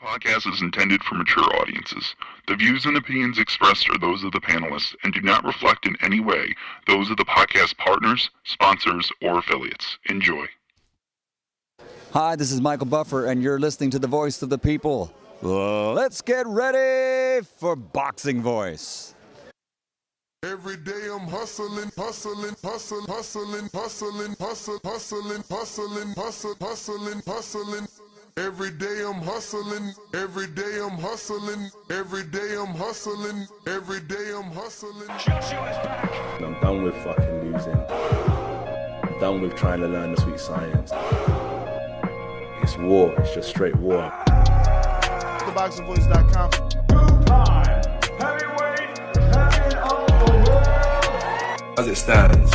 Podcast is intended for mature audiences. The views and opinions expressed are those of the panelists and do not reflect in any way those of the podcast partners, sponsors, or affiliates. Enjoy. Hi, this is Michael Buffer, and you're listening to the Voice of the People. Let's get ready for Boxing Voice. Every day I'm hustling. Every day I'm hustling. Every day I'm hustling. I'm done with fucking losing. I'm done with trying to learn the sweet science. It's war. It's just straight war. TheBoxingVoice.com. Two-time heavyweight champion of the world. As it stands,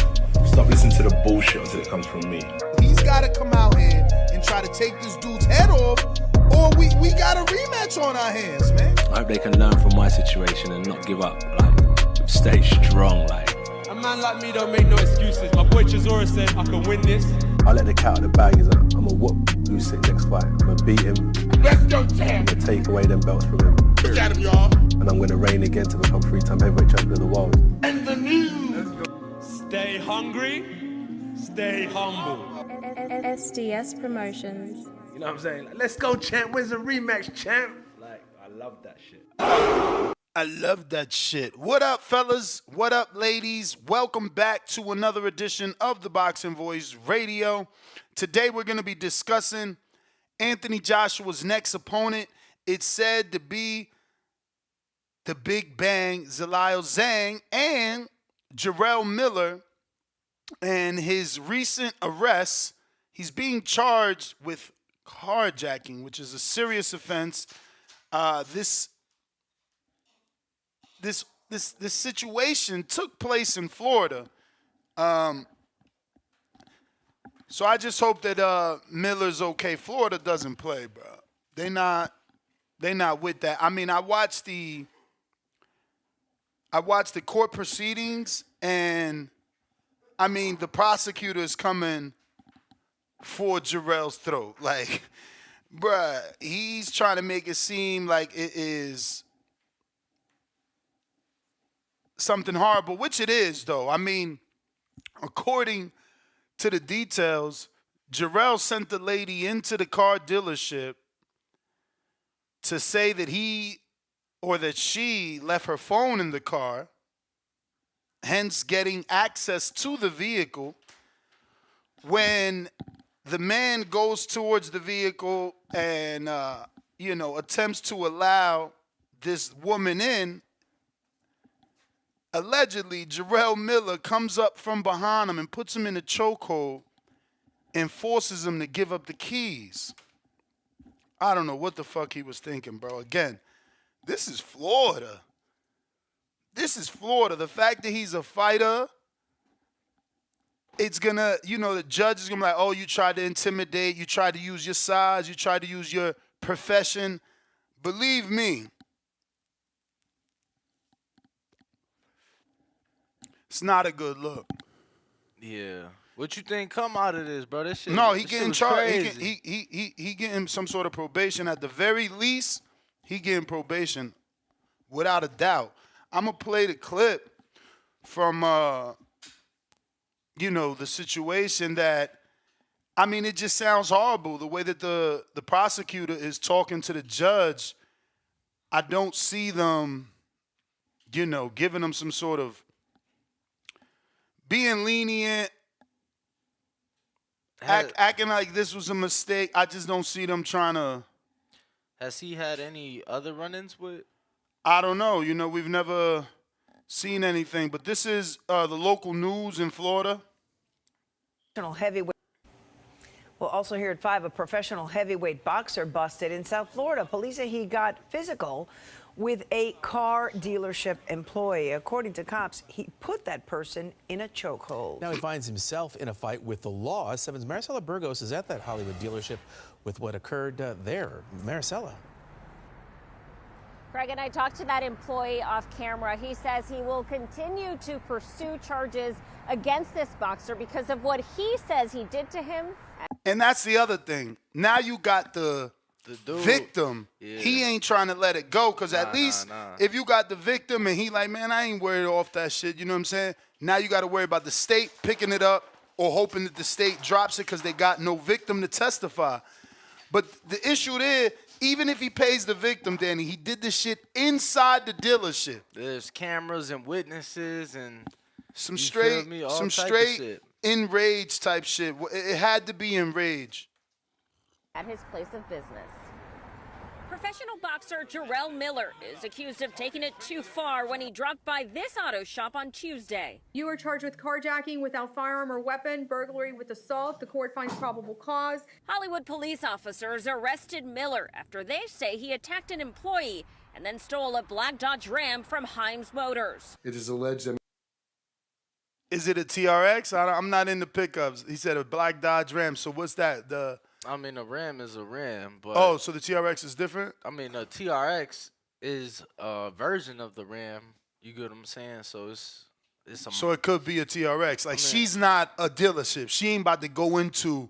stop listening to the bullshit until it comes from me. He's got to come out here and try to take this dude's head off, or we got a rematch on our hands, man. I hope they can learn from my situation and not give up. Like, stay strong. Like, a man like me don't make no excuses. My boy Chisora said I can win this. I let the cat out of the bag. Is I'm gonna whoop Usyk next fight. I'm gonna beat him. Let's go, champ. I'm gonna take away them belts from him. Look at him, y'all. And I'm gonna reign again to become 3-time heavyweight champion of the world. And the news. Stay hungry, stay humble. SDS Promotions. You know what I'm saying? Like, let's go, champ. Where's the rematch, champ? Like, I love that shit. I love that shit. What up, fellas? What up, ladies? Welcome back to another edition of the Boxing Voice Radio. Today we're going to be discussing Anthony Joshua's next opponent. It's said to be the Big Bang, Zhilei Zhang, and Jarrell Miller. And his recent arrests, he's being charged with carjacking, which is a serious offense. This situation took place in Florida. So I just hope that Miller's okay. Florida doesn't play, bro. They not with that. I mean, I watched the court proceedings, and I mean, the prosecutor is coming for Jarrell's throat. Like, bruh, he's trying to make it seem like it is something horrible, which it is, though. I mean, according to the details, Jarrell sent the lady into the car dealership to say that he or that she left her phone in the car, hence getting access to the vehicle. When the man goes towards the vehicle and, attempts to allow this woman in, allegedly, Jarrell Miller comes up from behind him and puts him in a chokehold and forces him to give up the keys. I don't know what the fuck he was thinking, bro. Again, this is Florida. This is Florida. The fact that he's a fighter, it's gonna, the judge is gonna be like, oh, you tried to intimidate, you tried to use your size, you tried to use your profession. Believe me, it's not a good look. Yeah. What you think come out of this, bro? This shit. No, he this getting shit was charged. crazy. He getting some sort of probation. At the very least, he getting probation, without a doubt. I'm gonna play the clip from the situation that, I mean, it just sounds horrible. The way that the prosecutor is talking to the judge, I don't see them, giving them some sort of being lenient, acting like this was a mistake. I just don't see them trying to. Has he had any other run-ins with? I don't know. We've never seen anything. But this is the local news in Florida. Heavyweight. We'll also hear at 5, a professional heavyweight boxer busted in South Florida. Police say he got physical with a car dealership employee. According to cops, he put that person in a chokehold. Now he finds himself in a fight with the law. 7's Maricela Burgos is at that Hollywood dealership with what occurred there. Maricela. Greg and I talked to that employee off camera. He says he will continue to pursue charges against this boxer because of what he says he did to him. And that's the other thing. Now you got the The dude, victim, yeah. he ain't trying to let it go. Because at least if you got the victim and he like, man, I ain't worried off that shit. You know what I'm saying? Now you got to worry about the state picking it up or hoping that the state drops it because they got no victim to testify. But the issue there, even if he pays the victim, Danny, he did this shit inside the dealership. There's cameras and witnesses and some straight enraged type shit. It had to be enraged. At his place of business. Professional boxer Jarrell Miller is accused of taking it too far when he dropped by this auto shop on Tuesday. You are charged with carjacking without firearm or weapon, burglary with assault. The court finds probable cause. Hollywood police officers arrested Miller after they say he attacked an employee and then stole a black Dodge Ram from Himes Motors. It is alleged that. Is it a TRX? I'm not in the pickups. He said a black Dodge Ram. So what's that? I mean, a Ram is a Ram, but... Oh, so the TRX is different? I mean, a TRX is a version of the Ram. You get what I'm saying? So it's So it could be a TRX. Like, she's not a dealership. She ain't about to go into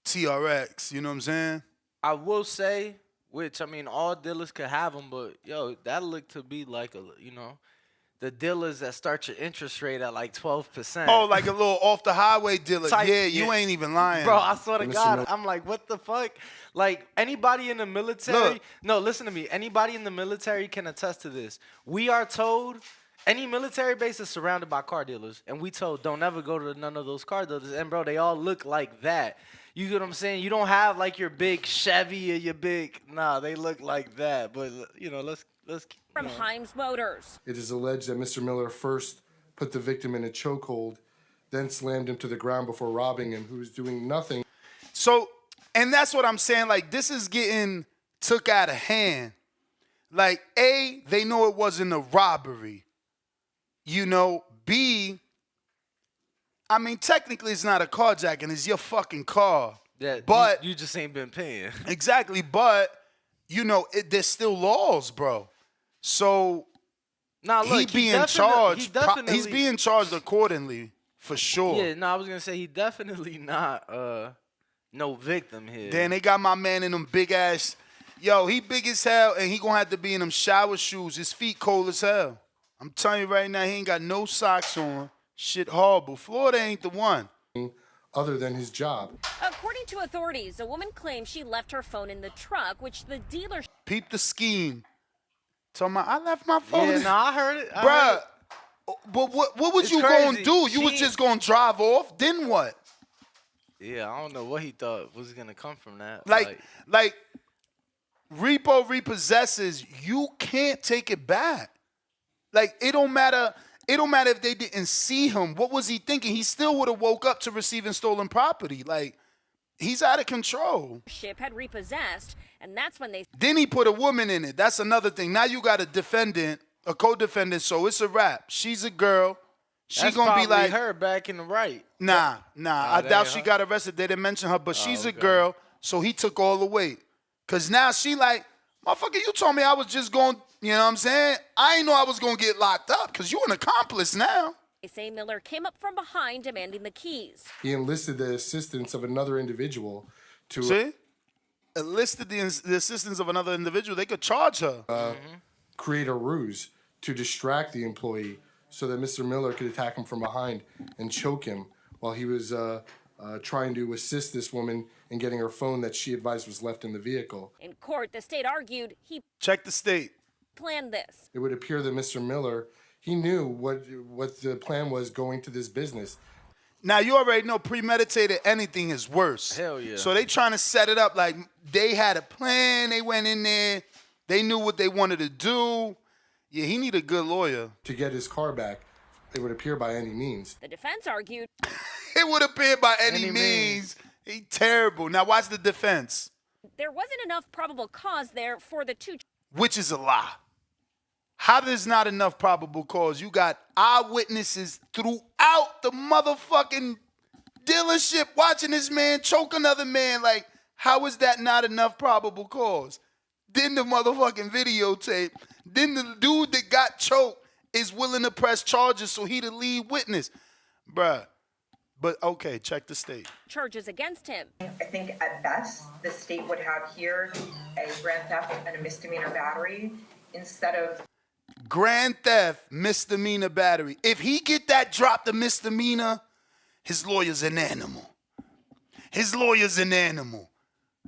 TRX. You know what I'm saying? I will say, which, I mean, all dealers could have them, but, yo, that look to be like a, you know... The dealers that start your interest rate at like 12%. Oh, like a little off the highway dealer. Yeah, you ain't even lying. Bro, I swear to God, I'm like, what the fuck? Like, anybody in the military. No, listen to me. Anybody in the military can attest to this. We are told any military base is surrounded by car dealers. And we told, don't ever go to none of those car dealers. And, bro, they all look like that. You get what I'm saying? You don't have like your big Chevy or your big. Nah, they look like that. But, you know, let's from Himes Motors. It is alleged that Mr. Miller first put the victim in a chokehold, then slammed him to the ground before robbing him, who was doing nothing. So, and that's what I'm saying. Like, this is getting took out of hand. Like, A, they know it wasn't a robbery. You know, B, I mean, technically it's not a carjacking. It's your fucking car. Yeah, but you just ain't been paying. Exactly. But, you know, there's still laws, bro. So now look, he's being charged accordingly, for sure. Yeah, no, I was gonna say he definitely not no victim here. Then they got my man in them big ass. Yo, he big as hell, and he gonna have to be in them shower shoes. His feet cold as hell. I'm telling you right now, he ain't got no socks on. Shit horrible. Florida ain't the one. Other than his job. According to authorities, a woman claims she left her phone in the truck, which the dealer... Peep the scheme. Talking about, I left my phone. Yeah, no, I heard it. Bruh, but what was you going to do? You was just going to drive off? Then what? Yeah, I don't know what he thought was going to come from that. Like, repo repossesses, you can't take it back. Like, it don't matter. It don't matter if they didn't see him. What was he thinking? He still would have woke up to receiving stolen property. Like, he's out of control. Ship had repossessed, and that's when they... Then he put a woman in it. That's another thing. Now you got a defendant, a co-defendant, so it's a wrap. She's a girl. She gonna be like her back in the right. Nah. I doubt she got arrested. They didn't mention her, but she's a girl, so he took all the weight. Cause now she like, motherfucker, you told me I was just going, you know what I'm saying? I ain't know I was gonna get locked up, cause you an accomplice now. They say Miller came up from behind demanding the keys. He enlisted the assistance of another individual to... See? Enlisted the assistance of another individual. They could charge her. Create a ruse to distract the employee so that Mr. Miller could attack him from behind and choke him while he was trying to assist this woman in getting her phone that she advised was left in the vehicle. In court, the state argued he... Check the state. ...planned this. It would appear that Mr. Miller... He knew what the plan was going to this business. Now, you already know premeditated anything is worse. Hell yeah. So they trying to set it up like they had a plan. They went in there. They knew what they wanted to do. Yeah, he need a good lawyer. To get his car back, it would appear by any means. The defense argued. It would appear by any means. He terrible. Now, watch the defense. There wasn't enough probable cause there for the two. Which is a lie. How there's not enough probable cause? You got eyewitnesses throughout the motherfucking dealership watching this man choke another man. Like, how is that not enough probable cause? Then the motherfucking videotape. Then the dude that got choked is willing to press charges so he the lead witness. Bruh, But okay, check the state. Charges against him. I think at best, the state would have here a grand theft and a misdemeanor battery instead of Grand theft, misdemeanor battery. If he get that dropped a misdemeanor, his lawyer's an animal. His lawyer's an animal.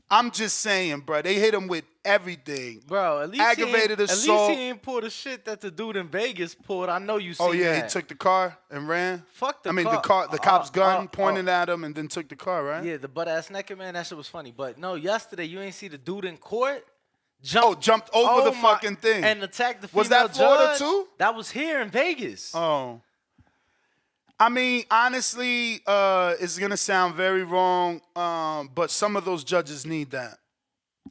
I'm just saying, bro. They hit him with everything. Bro, at least aggravated assault. At least he ain't pulled the shit that the dude in Vegas pulled. I know you seen Oh yeah, that. he took the car and ran. Fuck the I mean, car. the cop's gun pointed at him and then took the car, right? Yeah, the butt ass naked man. That shit was funny. But no, yesterday you ain't see the dude in court. Jumped over the fucking thing and attacked the female Was that Florida judge. too? That was here in Vegas. Oh. I mean, honestly, it's gonna sound very wrong, but some of those judges need that.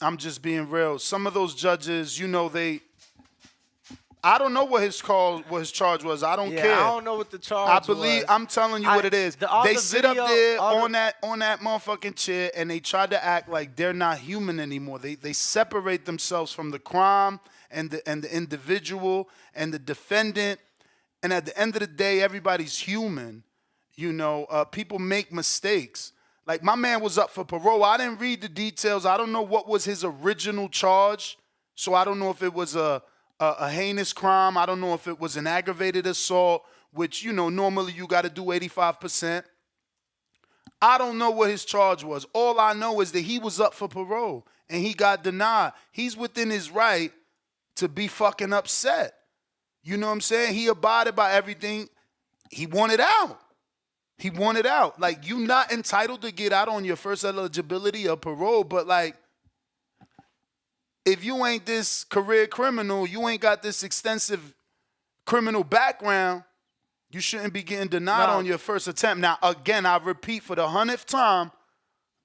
I'm just being real. Some of those judges, you know, I don't know what his charge was. I don't care. I don't know what the charge was. I'm telling you what it is. They sit up there on that motherfucking chair and they try to act like they're not human anymore. They separate themselves from the crime and the individual and the defendant. And at the end of the day, everybody's human. You know, people make mistakes. Like, my man was up for parole. I didn't read the details. I don't know what was his original charge. So I don't know if it was a heinous crime. I don't know if it was an aggravated assault, which, you know, normally you got to do 85%. I don't know what his charge was. All I know is that he was up for parole and he got denied. He's within his right to be fucking upset. You know what I'm saying? He abided by everything. He wanted out. He wanted out. Like, you not entitled to get out on your first eligibility of parole, but like, if you ain't this career criminal, you ain't got this extensive criminal background, you shouldn't be getting denied on your first attempt. Now, again, I repeat for the 100th time,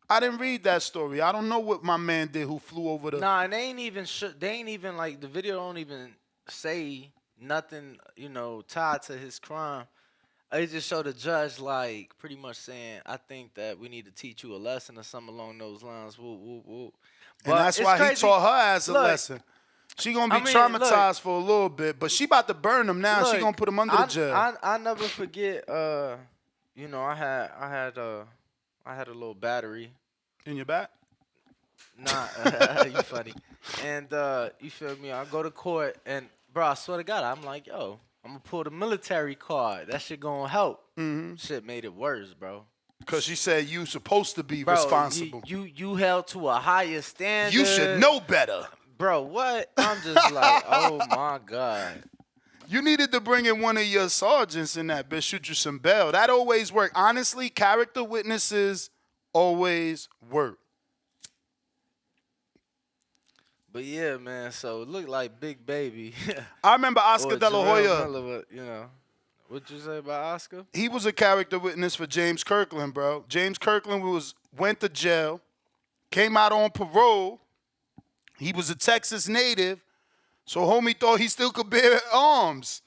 I didn't read that story. I don't know what my man did who flew over the... Nah, and they ain't even like, the video don't even say nothing, you know, tied to his crime. They just showed the judge, like, pretty much saying, I think that we need to teach you a lesson or something along those lines. Woo, woo, woo. And that's why he taught her ass a lesson. She going to be traumatized for a little bit, but she about to burn him now. She going to put him under the jail. I never forget, you know, I had a little battery. In your back? Nah, you funny. And, you feel me? I go to court, and, bro, I swear to God, I'm like, yo, I'm going to pull the military card. That shit going to help. Shit made it worse, bro. Because she said you supposed to be responsible. You held to a higher standard. You should know better. Bro, what? I'm just like, oh, my God. You needed to bring in one of your sergeants in that bitch, shoot you some bail. That always worked. Honestly, character witnesses always work. But yeah, man, so it looked like Big Baby. I remember Oscar De La Hoya. Miller, you know. What'd you say about Oscar? He was a character witness for James Kirkland, bro. James Kirkland went to jail, came out on parole. He was a Texas native, so homie thought he still could bear arms.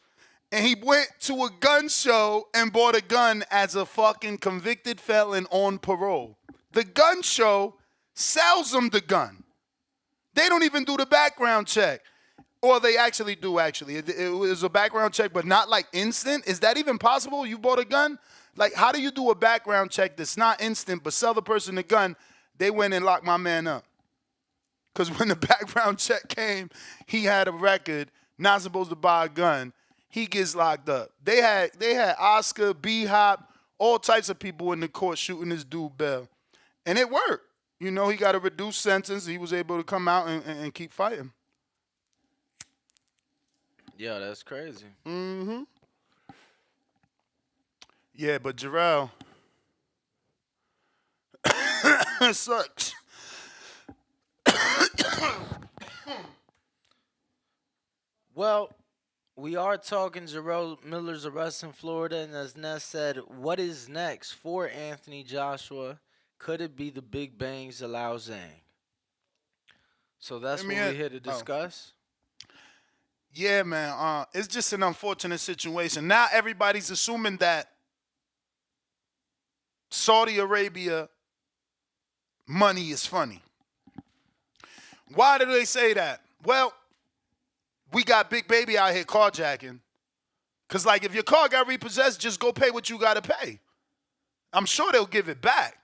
And he went to a gun show and bought a gun as a fucking convicted felon on parole. The gun show sells him the gun. They don't even do the background check. Or they actually do, actually. It was a background check, but not like instant. Is that even possible? You bought a gun? Like, how do you do a background check that's not instant, but sell the person the gun? They went and locked my man up. Because when the background check came, he had a record, not supposed to buy a gun. He gets locked up. They had Oscar, B-Hop, all types of people in the court shooting this dude bail. And it worked. You know, he got a reduced sentence. He was able to come out and keep fighting. Yeah, that's crazy. Mm-hmm. Yeah, but Jarrell sucks. Well, we are talking Jarrell Miller's arrest in Florida, and as Ness said, what is next for Anthony Joshua? Could it be the Big Bang Zhilei Zhang? So that's what we're here to discuss. Yeah, man. It's just an unfortunate situation. Now everybody's assuming that Saudi Arabia money is funny. Why do they say that? Well, we got Big Baby out here carjacking. Because, like, if your car got repossessed, just go pay what you got to pay. I'm sure they'll give it back.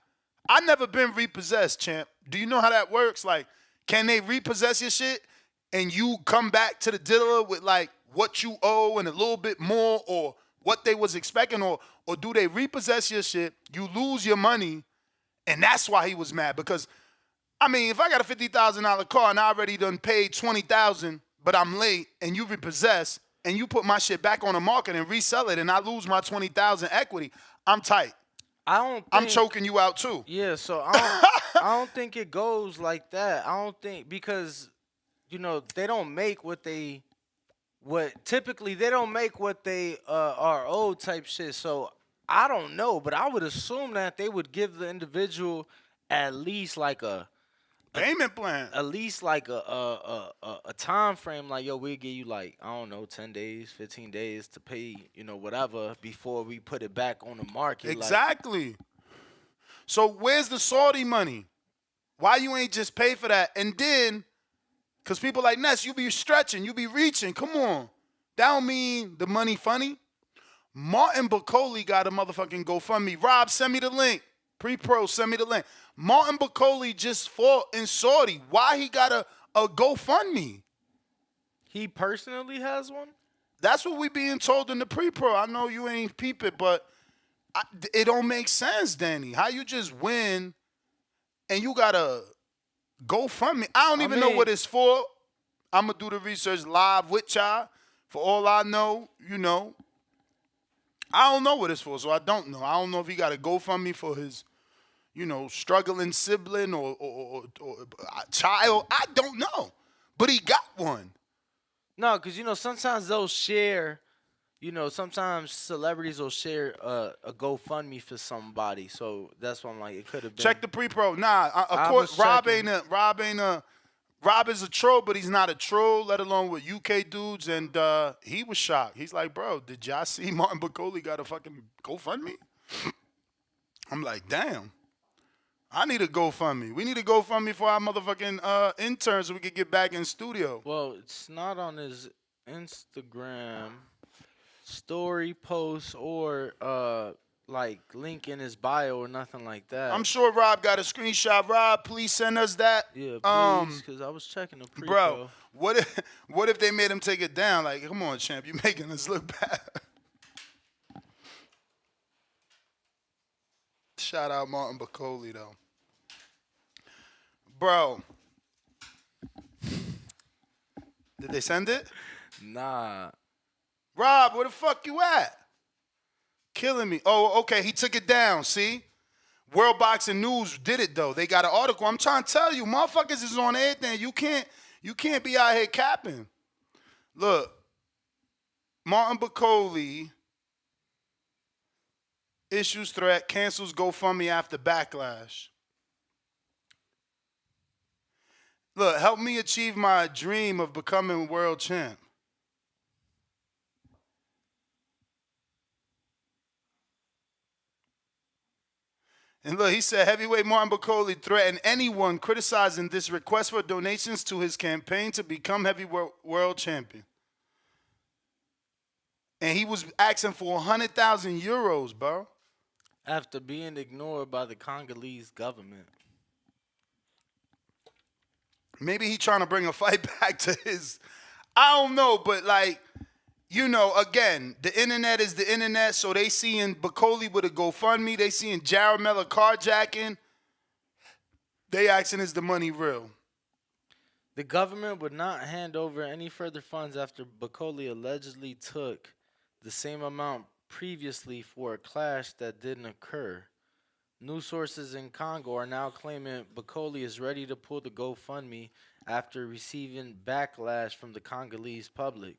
I never been repossessed, champ. Do you know how that works? Like, can they repossess your shit and you come back to the dealer with like what you owe and a little bit more, or what they was expecting, or do they repossess your shit, you lose your money, and that's why he was mad? Because I mean, if I got a $50,000 car and I already done paid $20,000, but I'm late, and you repossess and you put my shit back on the market and resell it, and I lose my $20,000 equity, I'm tight. I'm choking you out too. Yeah, so I don't think it goes like that. I don't think, because they don't make typically they don't make what they are owed type shit. So I don't know, but I would assume that they would give the individual at least like a payment plan, at least like a time frame. Like, yo, we'll give you like, I don't know, 10 days, 15 days to pay, whatever, before we put it back on the market. Exactly. Like, so where's the Saudi money? Why you ain't just pay for that? And then, because people like, Ness, you be stretching, you be reaching. Come on. That don't mean the money funny. Martin Bacoli got a motherfucking GoFundMe. Rob, send me the link. Pre-pro, send me the link. Martin Bacoli just fought in Saudi. Why he got a GoFundMe? He personally has one? That's what we being told in the pre-pro. I know you ain't peep it, but it don't make sense, Danny. How you just win and you got a GoFundMe? I don't even know what it's for. I'm going to do the research live with y'all. For all I know, I don't know what it's for, so I don't know. I don't know if he got a GoFundMe for his, struggling sibling or child. I don't know. But he got one. No, because, sometimes they'll share, sometimes celebrities will share a GoFundMe for somebody. So that's why I'm like, it could have been. Check the pre-pro. Nah, of course, Rob is a troll, but he's not a troll, let alone with UK dudes. And he was shocked. He's like, bro, did y'all see Martin Bacoli got a fucking GoFundMe? I'm like, damn. I need a GoFundMe. We need a GoFundMe for our motherfucking interns so we could get back in studio. Well, it's not on his Instagram story post or like link in his bio or nothing like that. I'm sure Rob got a screenshot. Rob, please send us that. Yeah, please, because I was checking the pre-pro. Bro, what if they made him take it down? Like, come on, champ, you making us look bad. Shout out Martin Bacoli, though. Bro. Did they send it? Nah. Rob, where the fuck you at? Killing me. Oh, okay, he took it down, see? World Boxing News did it, though. They got an article. I'm trying to tell you, motherfuckers is on everything. You can't be out here capping. Look, Martin Bacoli issues threat, cancels GoFundMe after backlash. Look, help me achieve my dream of becoming world champ. And look, he said heavyweight Martin Bacoli threatened anyone criticizing this request for donations to his campaign to become heavyweight world champion. And he was asking for 100,000 euros, bro. After being ignored by the Congolese government. Maybe he trying to bring a fight back to his, I don't know, but like, again, the internet is the internet, so they seeing Bacoli with a GoFundMe, they seeing Jarrell Miller carjacking, they asking, is the money real? The government would not hand over any further funds after Bacoli allegedly took the same amount previously for a clash that didn't occur. News sources in Congo are now claiming Bacoli is ready to pull the GoFundMe after receiving backlash from the Congolese public.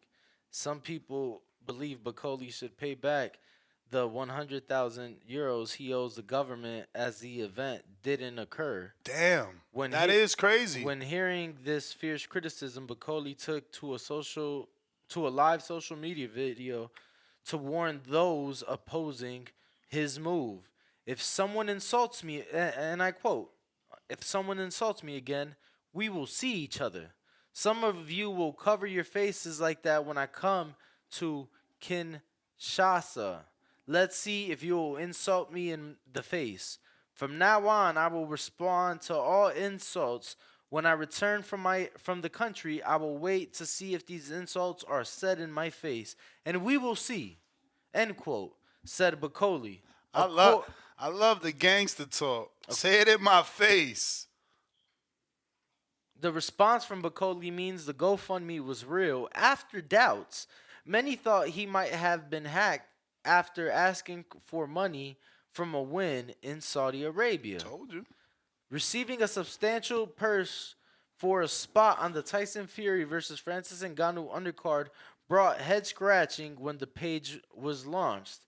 Some people believe Bacoli should pay back the 100,000 euros he owes the government as the event didn't occur. Damn, that is crazy. When hearing this fierce criticism, Bacoli took to a live social media video to warn those opposing his move. If someone insults me, and I quote, if someone insults me again, we will see each other. Some of you will cover your faces like that when I come to Kinshasa. Let's see if you will insult me in the face. From now on, I will respond to all insults. When I return from the country, I will wait to see if these insults are said in my face, and we will see. End quote. Said Bacoli. I love the gangster talk. Say it in my face. The response from Bacoli means the GoFundMe was real. After doubts, many thought he might have been hacked after asking for money from a win in Saudi Arabia. Told you. Receiving a substantial purse for a spot on the Tyson Fury versus Francis Ngannou undercard brought head scratching when the page was launched.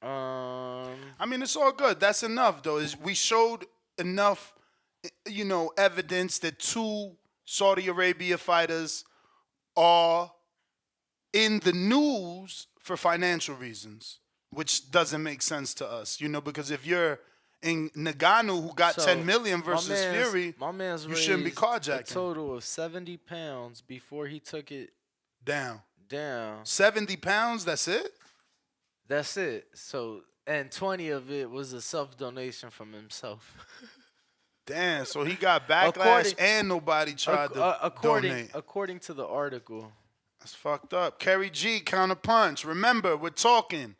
I mean, it's all good. That's enough, though. We showed enough, evidence that 2 Saudi Arabia fighters are in the news for financial reasons, which doesn't make sense to us, because if you're in Ngannou, who got 10 million versus Fury, you shouldn't be carjacking. A total of 70 pounds before he took it down. 70 pounds, that's it? That's it. So, and 20 of it was a self-donation from himself. Damn, so he got backlash and nobody tried to donate. According to the article. That's fucked up. Kerry G, counterpunch. Remember, we're talking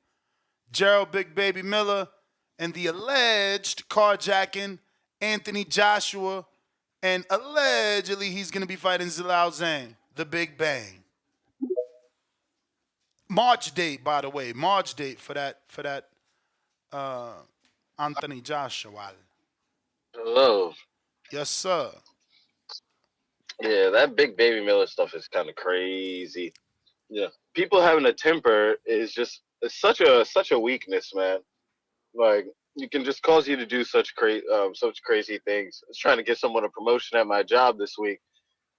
Gerald Big Baby Miller and the alleged carjacking Anthony Joshua, and allegedly he's going to be fighting Zhilei Zhang, the Big Bang. March date, by the way. March date for that Anthony Joshua. Hello. Yes, sir. Yeah, that Big Baby Miller stuff is kind of crazy. Yeah, people having a temper is just such a weakness, man. Like, it can just cause you to do such crazy things. I was trying to get someone a promotion at my job this week,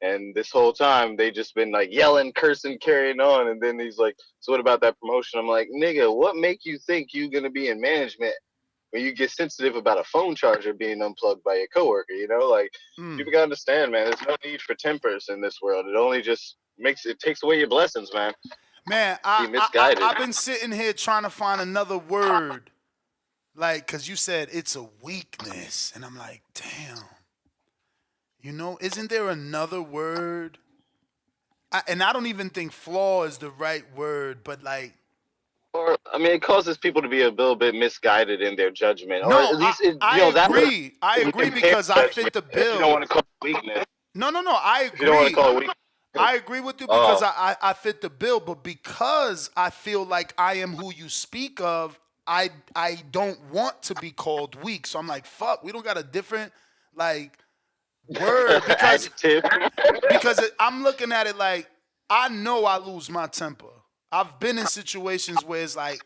and this whole time they just been like yelling, cursing, carrying on, and then he's like, "So what about that promotion?" I'm like, "Nigga, what make you think you gonna be in management when you get sensitive about a phone charger being unplugged by your coworker?" Like, people gotta understand, man. There's no need for tempers in this world. It only just takes away your blessings, man. Man, I've been sitting here trying to find another word, like, cause you said it's a weakness, and I'm like, damn. Isn't there another word? And I don't even think flaw is the right word, but like. Or, I mean, it causes people to be a little bit misguided in their judgment. No, or at least I agree. I agree because I fit the bill. You don't want to call it weakness. No, I agree. You don't want to call it weakness. I agree with you because I fit the bill, but because I feel like I am who you speak of, I don't want to be called weak. So I'm like, fuck, we don't got a different, like, word because I'm looking at it like I know I lose my temper. I've been in situations where it's like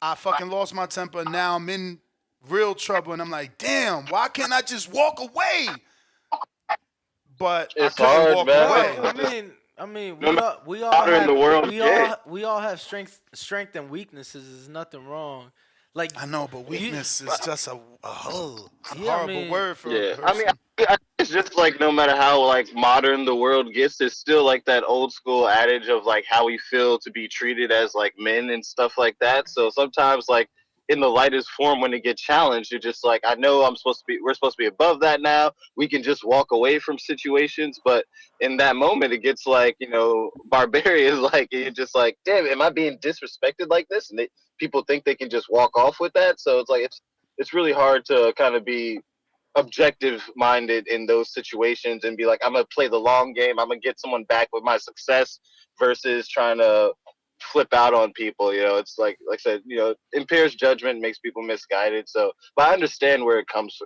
I fucking lost my temper. Now I'm in real trouble, and I'm like, damn, why can't I just walk away? But it's I couldn't hard, walk man. away. I mean, we all have strength and weaknesses. There's nothing wrong. Like, I know, but weakness is just a horrible word for a person. I mean, it's just like no matter how like modern the world gets, it's still like that old school adage of like how we feel to be treated as like men and stuff like that. So sometimes like in the lightest form when they get challenged, you're just like, I know we're supposed to be above that now. We can just walk away from situations. But in that moment, it gets like, barbarian. Like, you're just like, damn, am I being disrespected like this? And people think they can just walk off with that. So it's like, it's really hard to kind of be objective minded in those situations and be like, I'm going to play the long game. I'm going to get someone back with my success versus trying to flip out on people. It's like I said, impairs judgment, makes people misguided. So, but I understand where it comes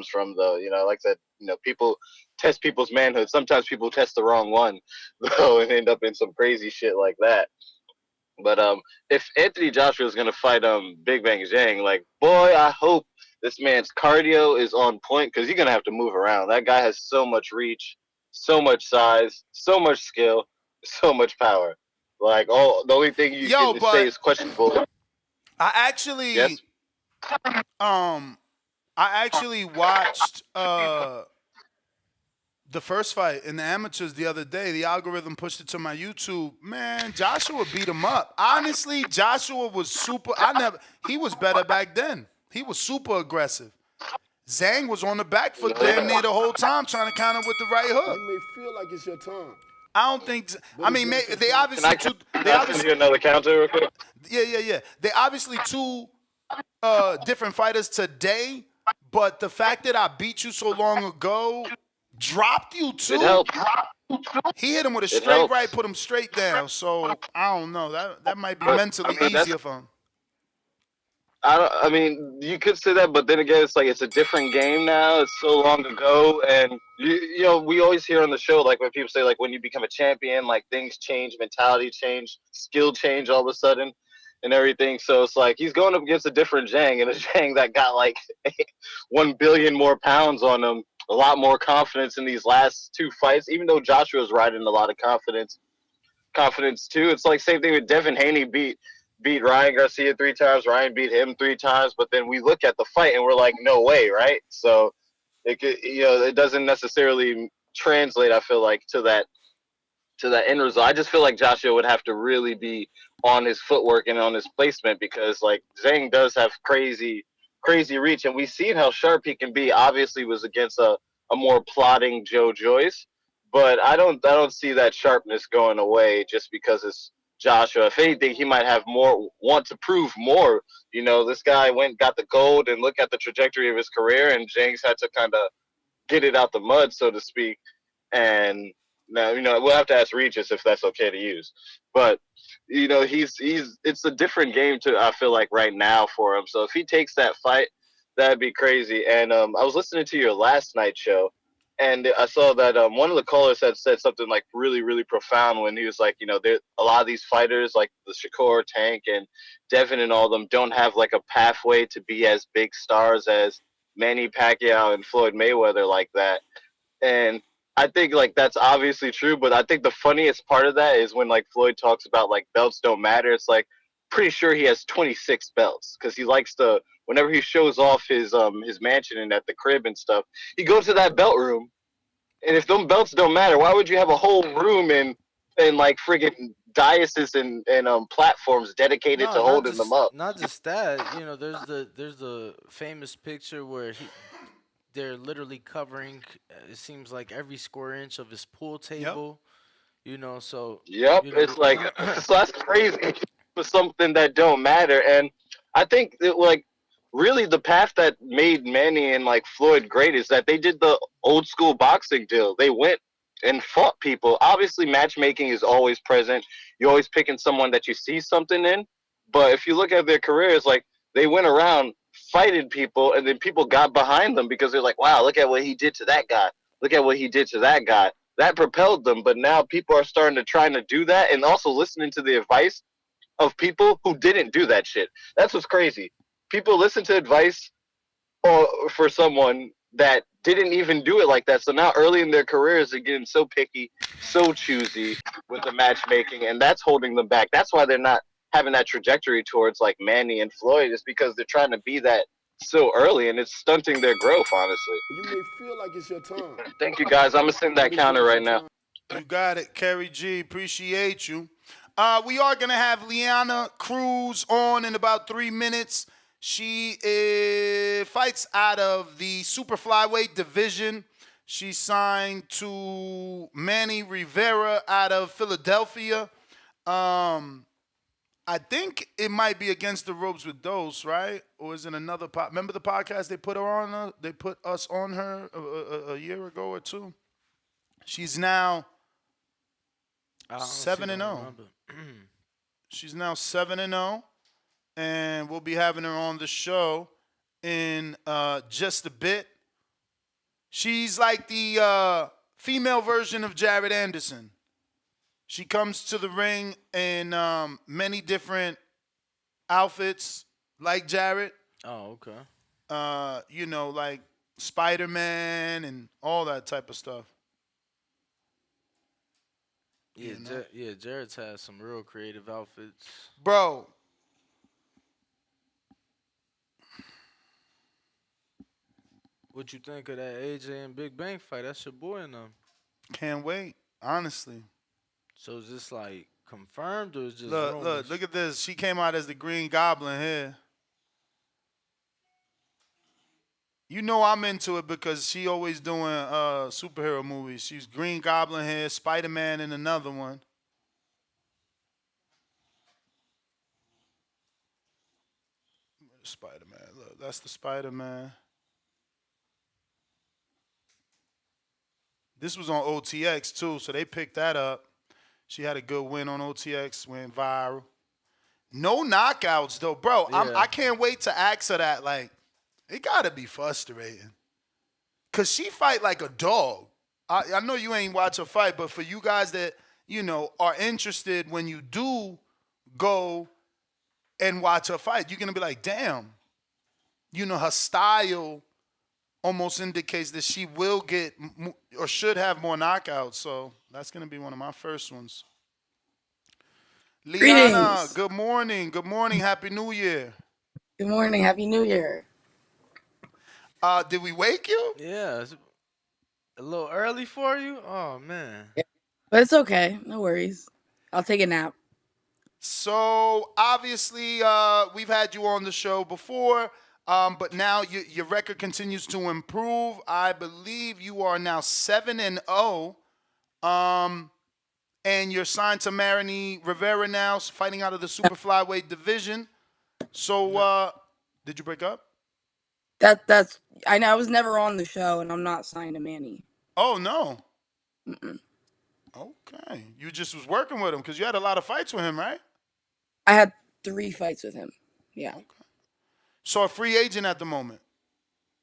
from though. Like I said, people test people's manhood. Sometimes people test the wrong one though and end up in some crazy shit like that. But if Anthony Joshua is gonna fight Big Bang Zhang, like, boy, I hope this man's cardio is on point, because you're gonna have to move around. That guy has so much reach, so much size, so much skill, so much power. Like, the only thing you can say is questionable. I actually watched the first fight in the amateurs the other day, the algorithm pushed it to my YouTube. Man, Joshua beat him up. Honestly, Joshua was super. He was better back then. He was super aggressive. Zhang was on the back foot damn near the whole time trying to counter with the right hook. You may feel like it's your time. I don't think. I mean, they obviously Can I send you another counter real quick? Yeah. They obviously two different fighters today, but the fact that I beat you so long ago, dropped you too. It helps. He hit him with a It straight helps. right, put him straight down. So I don't know. That might be But, mentally I mean, that's- easier for him. I mean, you could say that, but then again, it's like it's a different game now. It's so long ago, and you know, we always hear on the show like when people say like when you become a champion, like things change, mentality change, skill change all of a sudden, and everything. So it's like he's going up against a different Zhang, and a Zhang that got like 1 billion more pounds on him, a lot more confidence in these last two fights. Even though Joshua's riding a lot of confidence too. It's like same thing with Devin Haney beat Ryan Garcia 3 times. Ryan beat him 3 times. But then we look at the fight and we're like, no way, right? So it could, you know, it doesn't necessarily translate. I feel like to that end result. I just feel like Joshua would have to really be on his footwork and on his placement because like Zhang does have crazy reach, and we've seen how sharp he can be. Obviously, was against a more plodding Joe Joyce, but I don't see that sharpness going away just because it's Joshua. If anything, he might have want to prove more. You know, this guy got the gold, and look at the trajectory of his career, and James had to kind of get it out the mud, so to speak. And now, you know, we'll have to ask Regis if that's okay to use. But you know, it's a different game I feel like right now for him. So if he takes that fight, that'd be crazy. And I was listening to your last night show, and I saw that one of the callers had said something like really, really profound when he was like, you know, a lot of these fighters like the Shakur, Tank, and Devin and all of them don't have like a pathway to be as big stars as Manny Pacquiao and Floyd Mayweather like that. And I think like that's obviously true, but I think the funniest part of that is when like Floyd talks about like belts don't matter. It's like pretty sure he has 26 belts because he likes to, whenever he shows off his mansion and at the crib and stuff, he goes to that belt room. And if them belts don't matter, why would you have a whole room and like friggin' dioceses and platforms dedicated to holding them up? Not just that, you know, there's the famous picture where they're literally covering, it seems like every square inch of his pool table. You know, so Yep, you know, it's like so that's crazy for something that don't matter. And I think that like really the path that made Manny and like Floyd great is that they did the old school boxing deal. They went and fought people. Obviously, matchmaking is always present. You're always picking someone that you see something in. But if you look at their careers, like they went around fighting people, and then people got behind them because they're like, wow, look at what he did to that guy. Look at what he did to that guy. That propelled them. But now people are starting to try to do that and also listening to the advice of people who didn't do that shit. That's what's crazy. People listen to advice for someone that didn't even do it like that. So now early in their careers, they're getting so picky, so choosy with the matchmaking, and that's holding them back. That's why they're not having that trajectory towards like Manny and Floyd, is because they're trying to be that so early, and it's stunting their growth, honestly. You may feel like it's your time. Thank you, guys. I'm going to send that counter right now. You got it, Kerry G. Appreciate you. We are going to have Liana Cruz on in about 3 minutes. She fights out of the super flyweight division. She signed to Manny Rivera out of Philadelphia. I think it might be Against the Ropes with Dose, right? Or is it another remember the podcast they put her on? They put us on her a year ago or two. She's now 7-0. She's now 7-0, and we'll be having her on the show in just a bit. She's like the female version of Jared Anderson. She comes to the ring in many different outfits, like Jared. Oh, okay. You know, like Spider-Man and all that type of stuff. Yeah, Jared's has some real creative outfits. Bro. What you think of that AJ and Big Bang fight? That's your boy in them. Can't wait, honestly. So is this like confirmed or is just Look, rumors? look at this. She came out as the Green Goblin here. You know I'm into it because she always doing superhero movies. She's Green Goblin here, Spider-Man in another one. Spider-Man. Look, that's the Spider-Man. This was on OTX too, so they picked that up. She had a good win on OTX, went viral. No knockouts though, bro. Yeah. I can't wait to ask her that. Like, it gotta be frustrating, cause she fight like a dog. I know you ain't watch her fight, but for you guys that are interested, when you do go and watch her fight, you're gonna be like, damn. Her style almost indicates that she will get or should have more knockouts. So that's gonna be one of my first ones. Liana, Greetings. good morning. Good morning. Happy New Year. Good morning. Happy New Year. Did we wake you? Yeah. It's a little early for you? Oh man. Yeah. But it's okay. No worries. I'll take a nap. So obviously, we've had you on the show before, but now your record continues to improve. I believe you are now 7-0, and you're signed to Marini Rivera now, fighting out of the super flyweight division. So, did you break up? That's I know I was never on the show and I'm not signed to Manny. Oh no. Mm-mm. Okay, you just was working with him because you had a lot of fights with him, right? I had 3 fights with him. Yeah. Okay. So a free agent at the moment.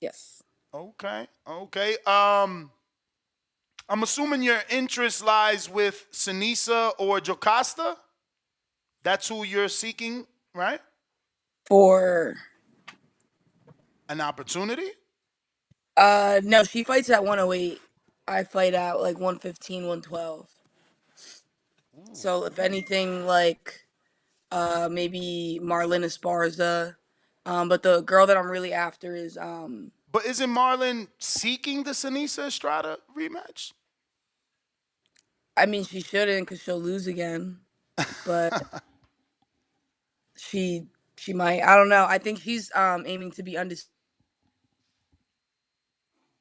Yes. Okay. I'm assuming your interest lies with Sinisa or Jocasta. That's who you're seeking, right? For an opportunity? No, she fights at 108. I fight at like 115, 112. So if anything, like maybe Marlon Esparza. But the girl that I'm really after is But isn't Marlon seeking the Sinisa Estrada rematch? I mean, she shouldn't because she'll lose again. But she might. I don't know. I think she's aiming to be undisputed.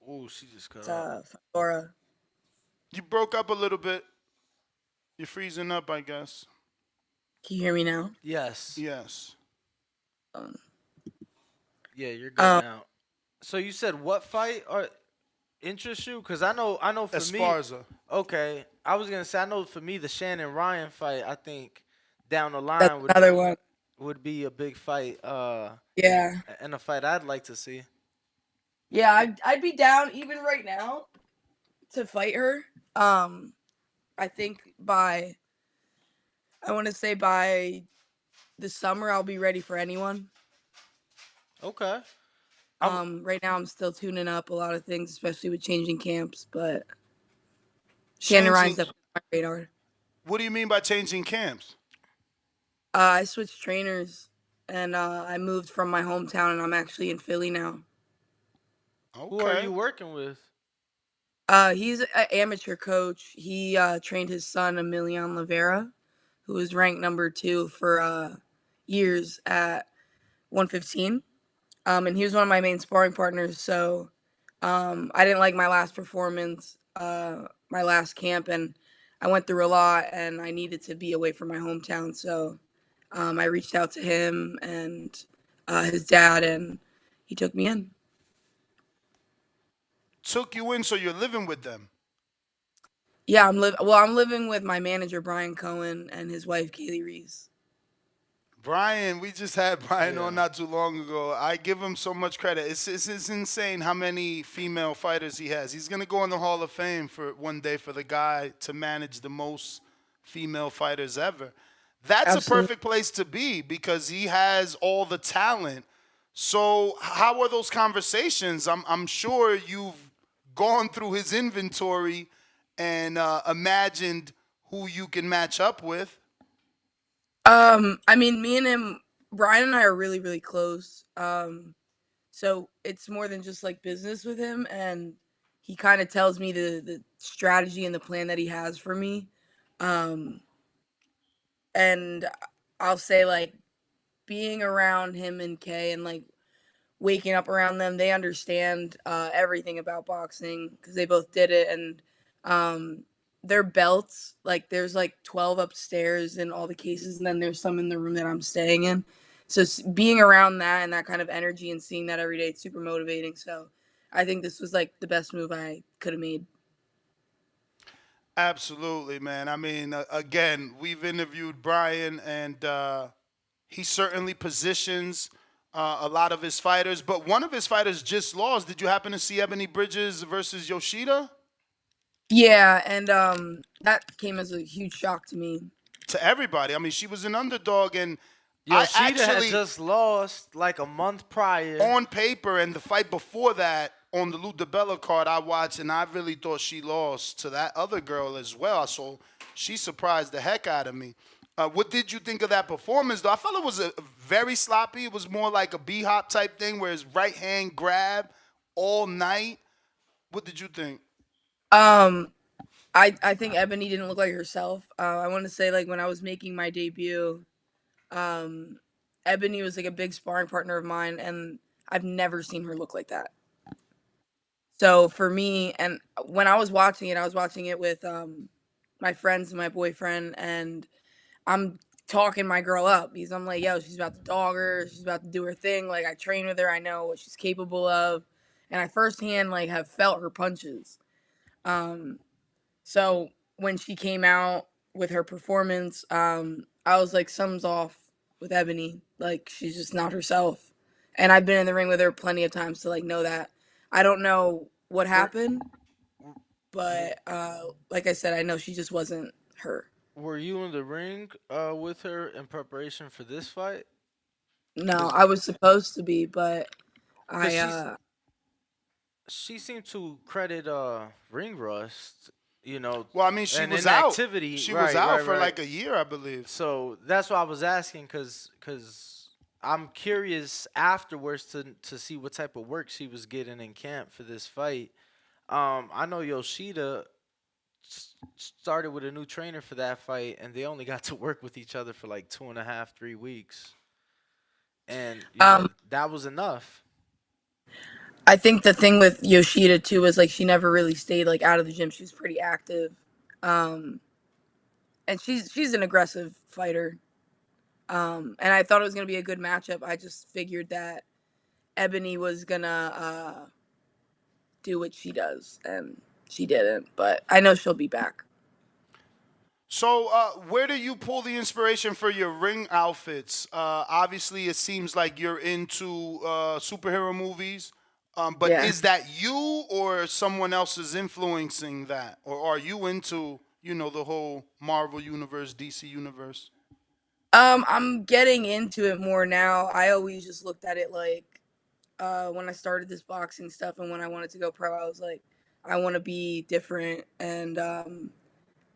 Oh, she just cut out. Fedora. You broke up a little bit. You're freezing up, I guess. Can you hear me now? Yes. Yes. Yeah, you're good now. So you said what fight or interests you? Because I know for Esparza. me. Okay, I was gonna say I know for me the Shannon Ryan fight. I think down the line That's another one. would be a big fight. Yeah. And a fight I'd like to see. Yeah, I'd be down even right now to fight her. I think I want to say by the summer I'll be ready for anyone. Okay. Right now I'm still tuning up a lot of things, especially with changing camps, but Shannon Ryan's definitely on my radar. What do you mean by changing camps? I switched trainers and I moved from my hometown and I'm actually in Philly now. Okay. Who are you working with? He's an amateur coach. He trained his son, Emilian Rivera, who was ranked number 2 for years at 115. And he was one of my main sparring partners. So I didn't like my last performance, my last camp, and I went through a lot and I needed to be away from my hometown. So I reached out to him and his dad, and he took me in. Took you in, so you're living with them? Yeah, I'm living with my manager, Brian Cohen, and his wife, Kaylee Reese. Brian, we just had Brian on not too long ago. I give him so much credit. It's insane how many female fighters he has. He's going to go in the Hall of Fame for one day for the guy to manage the most female fighters ever. That's Absolutely. a perfect place to be because he has all the talent. So how are those conversations? I'm sure you've gone through his inventory and imagined who you can match up with. I mean, me and him, Brian and I are really, really close. So it's more than just like business with him, and he kind of tells me the strategy and the plan that he has for me. Um, and I'll say like being around him and Kay and like waking up around them, they understand everything about boxing because they both did it, and um, their belts, like there's like 12 upstairs in all the cases, and then there's some in the room that I'm staying in. So being around that and that kind of energy and seeing that every day, it's super motivating. So I think this was like the best move I could have made. Absolutely, man. I mean, again, we've interviewed Brian, and he certainly positions a lot of his fighters. But one of his fighters just lost. Did you happen to see Ebony Bridges versus Yoshida? Yeah, and that came as a huge shock to me. To everybody. I mean, she was an underdog, and Yoshida had just lost like a month prior. on paper, and the fight before that on the Lou DiBella card I watched, and I really thought she lost to that other girl as well. So she surprised the heck out of me. What did you think of that performance, though? I felt it was a very sloppy. It was more like a B-hop type thing, where his right hand grab all night. What did you think? I think Ebony didn't look like herself. I want to say like when I was making my debut, Ebony was like a big sparring partner of mine, and I've never seen her look like that. So for me, and when I was watching it with my friends and my boyfriend, and I'm talking my girl up because I'm like, yo, she's about to dog her, she's about to do her thing. Like I train with her, I know what she's capable of, and I firsthand like have felt her punches. So when she came out with her performance, I was like, something's off with Ebony. Like she's just not herself. And I've been in the ring with her plenty of times to like know that. I don't know what happened, but like I said, I know she just wasn't her. Were you in the ring with her in preparation for this fight? No, I was supposed to be, but Because she seemed to credit ring rust, you know. Well, I mean, she and was out. inactivity. She Right, was out right, for right. like a year, I believe. So that's why I was asking, because I'm curious afterwards to see what type of work she was getting in camp for this fight. I know Yoshida started with a new trainer for that fight, and they only got to work with each other for like 2.5, 3 weeks, and that was enough. I think the thing with Yoshida too was like she never really stayed like out of the gym. She was pretty active, and she's an aggressive fighter. And I thought it was gonna be a good matchup. I just figured that Ebony was gonna do what she does, and she didn't. But I know she'll be back. So, where do you pull the inspiration for your ring outfits? Obviously, it seems like you're into superhero movies, but Yeah. is that you or someone else is influencing that, or are you into the whole Marvel universe, DC universe? I'm getting into it more now. I always just looked at it like when I started this boxing stuff and when I wanted to go pro, I was like, I want to be different. And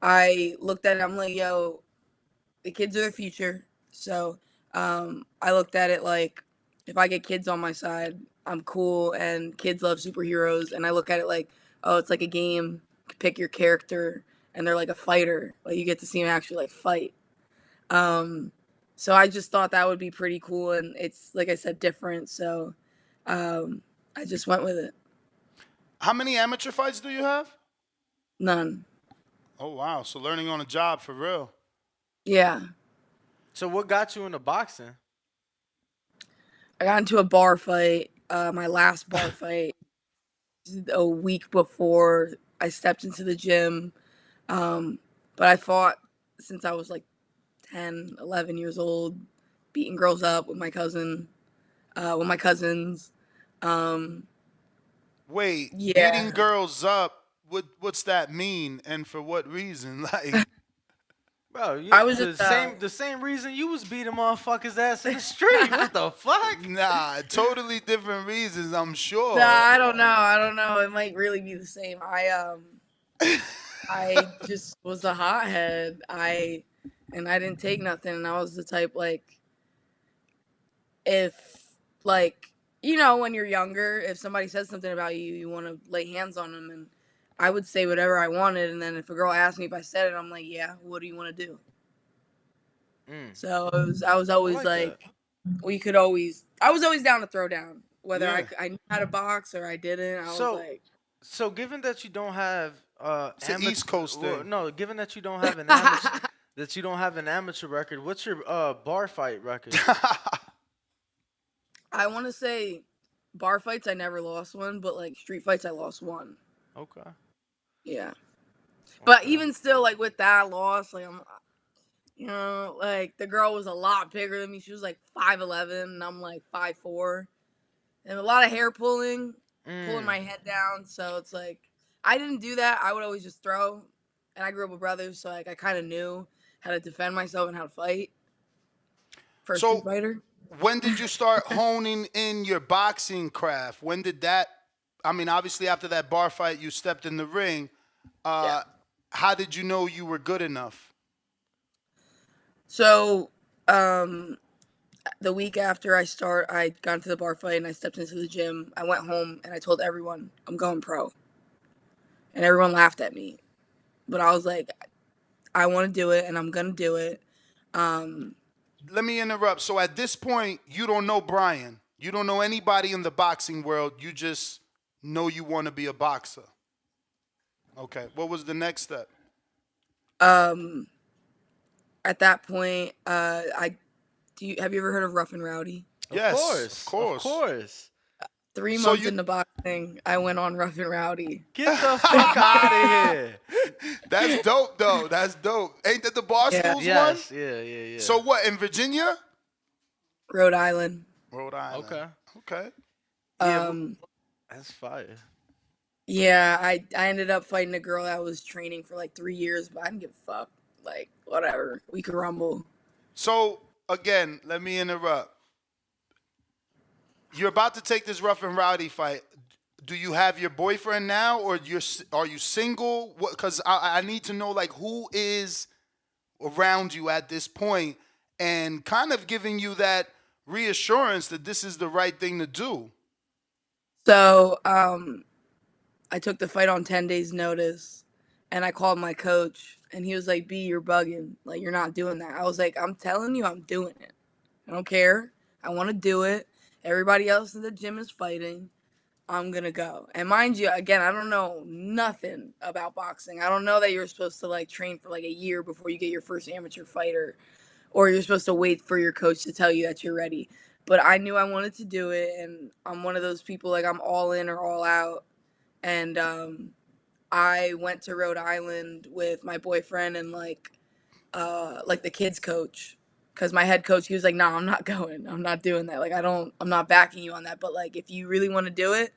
I looked at it, I'm like, yo, the kids are the future. So I looked at it like if I get kids on my side, I'm cool, and kids love superheroes. And I look at it like, oh, it's like a game. You pick your character, and they're like a fighter. Like you get to see them actually like fight. So I just thought that would be pretty cool, and it's like I said, different. So I just went with it. How many amateur fights do you have? None. Oh wow! So learning on a job for real. Yeah. So what got you into boxing? I got into a bar fight, my last bar fight, a week before I stepped into the gym. But I fought since I was like 10, 11 years old, beating girls up with my cousin, with my cousins. Wait, Yeah. beating girls up. What's that mean, and for what reason? Like, Bro, I was the just, the same reason you was beating motherfuckers ass in the street. What the fuck? nah, totally different reasons, I'm sure. Nah, I don't know. It might really be the same. I just was a hothead. I didn't take nothing, and I was the type like if like you know, when you're younger, if somebody says something about you, you want to lay hands on them, and I would say whatever I wanted, and then if a girl asked me if I said it, I'm like, yeah, what do you want to do? So I was always like, I was always down to throw down, whether Yeah. I knew how to box or I didn't. I was like, So given that you don't have It's an East Coast thing. no, given that you don't have an amateur record, what's your bar fight record? I want to say bar fights, I never lost one, but like street fights, I lost one. Okay. Yeah. But even still, like with that loss, like you know, like the girl was a lot bigger than me. She was like 5'11", and I'm like 5'4", and a lot of hair pulling my head down. So it's like I didn't do that. I would always just throw, and I grew up with brothers, so like I kind of knew how to defend myself and how to fight. For a street fighter. When did you start honing in your boxing craft? When did that? I mean, obviously after that bar fight, you stepped in the ring. How did you know you were good enough? So, the week after I got into the bar fight and I stepped into the gym, I went home and I told everyone I'm going pro. And everyone laughed at me. But I was like, I want to do it and I'm going to do it. Let me interrupt. So at this point, you don't know Brian. You don't know anybody in the boxing world. You just know you want to be a boxer. Okay. What was the next step? At that point, have you ever heard of Rough and Rowdy? Yes, of course. 3 months into boxing, I went on Rough and Rowdy. Get the fuck out of here. That's dope, though. That's dope. Ain't that the Barstools one? Yes, yeah. So what, in Virginia? Rhode Island. Rhode Island. Okay. That's fire. Yeah, I ended up fighting a girl that was training for like 3 years, but I didn't give a fuck. Like, whatever. We could rumble. So, again, let me interrupt. You're about to take this Rough and Rowdy fight. Do you have your boyfriend now, or are you single? Because I need to know, like, who is around you at this point and kind of giving you that reassurance that this is the right thing to do. So, I took the fight on 10 days notice and I called my coach and he was like, B, you're bugging. Like, you're not doing that. I was like, I'm telling you, I'm doing it. I don't care. I want to do it. Everybody else in the gym is fighting. I'm going to go. And mind you, again, I don't know nothing about boxing. I don't know that you're supposed to like train for like a year before you get your first amateur fighter, or you're supposed to wait for your coach to tell you that you're ready. But I knew I wanted to do it. And I'm one of those people, like, I'm all in or all out. And I went to Rhode Island with my boyfriend and like the kids coach, because my head coach, he was like, "No, I'm not going. I'm not doing that. Like, I'm not backing you on that. But like, if you really want to do it,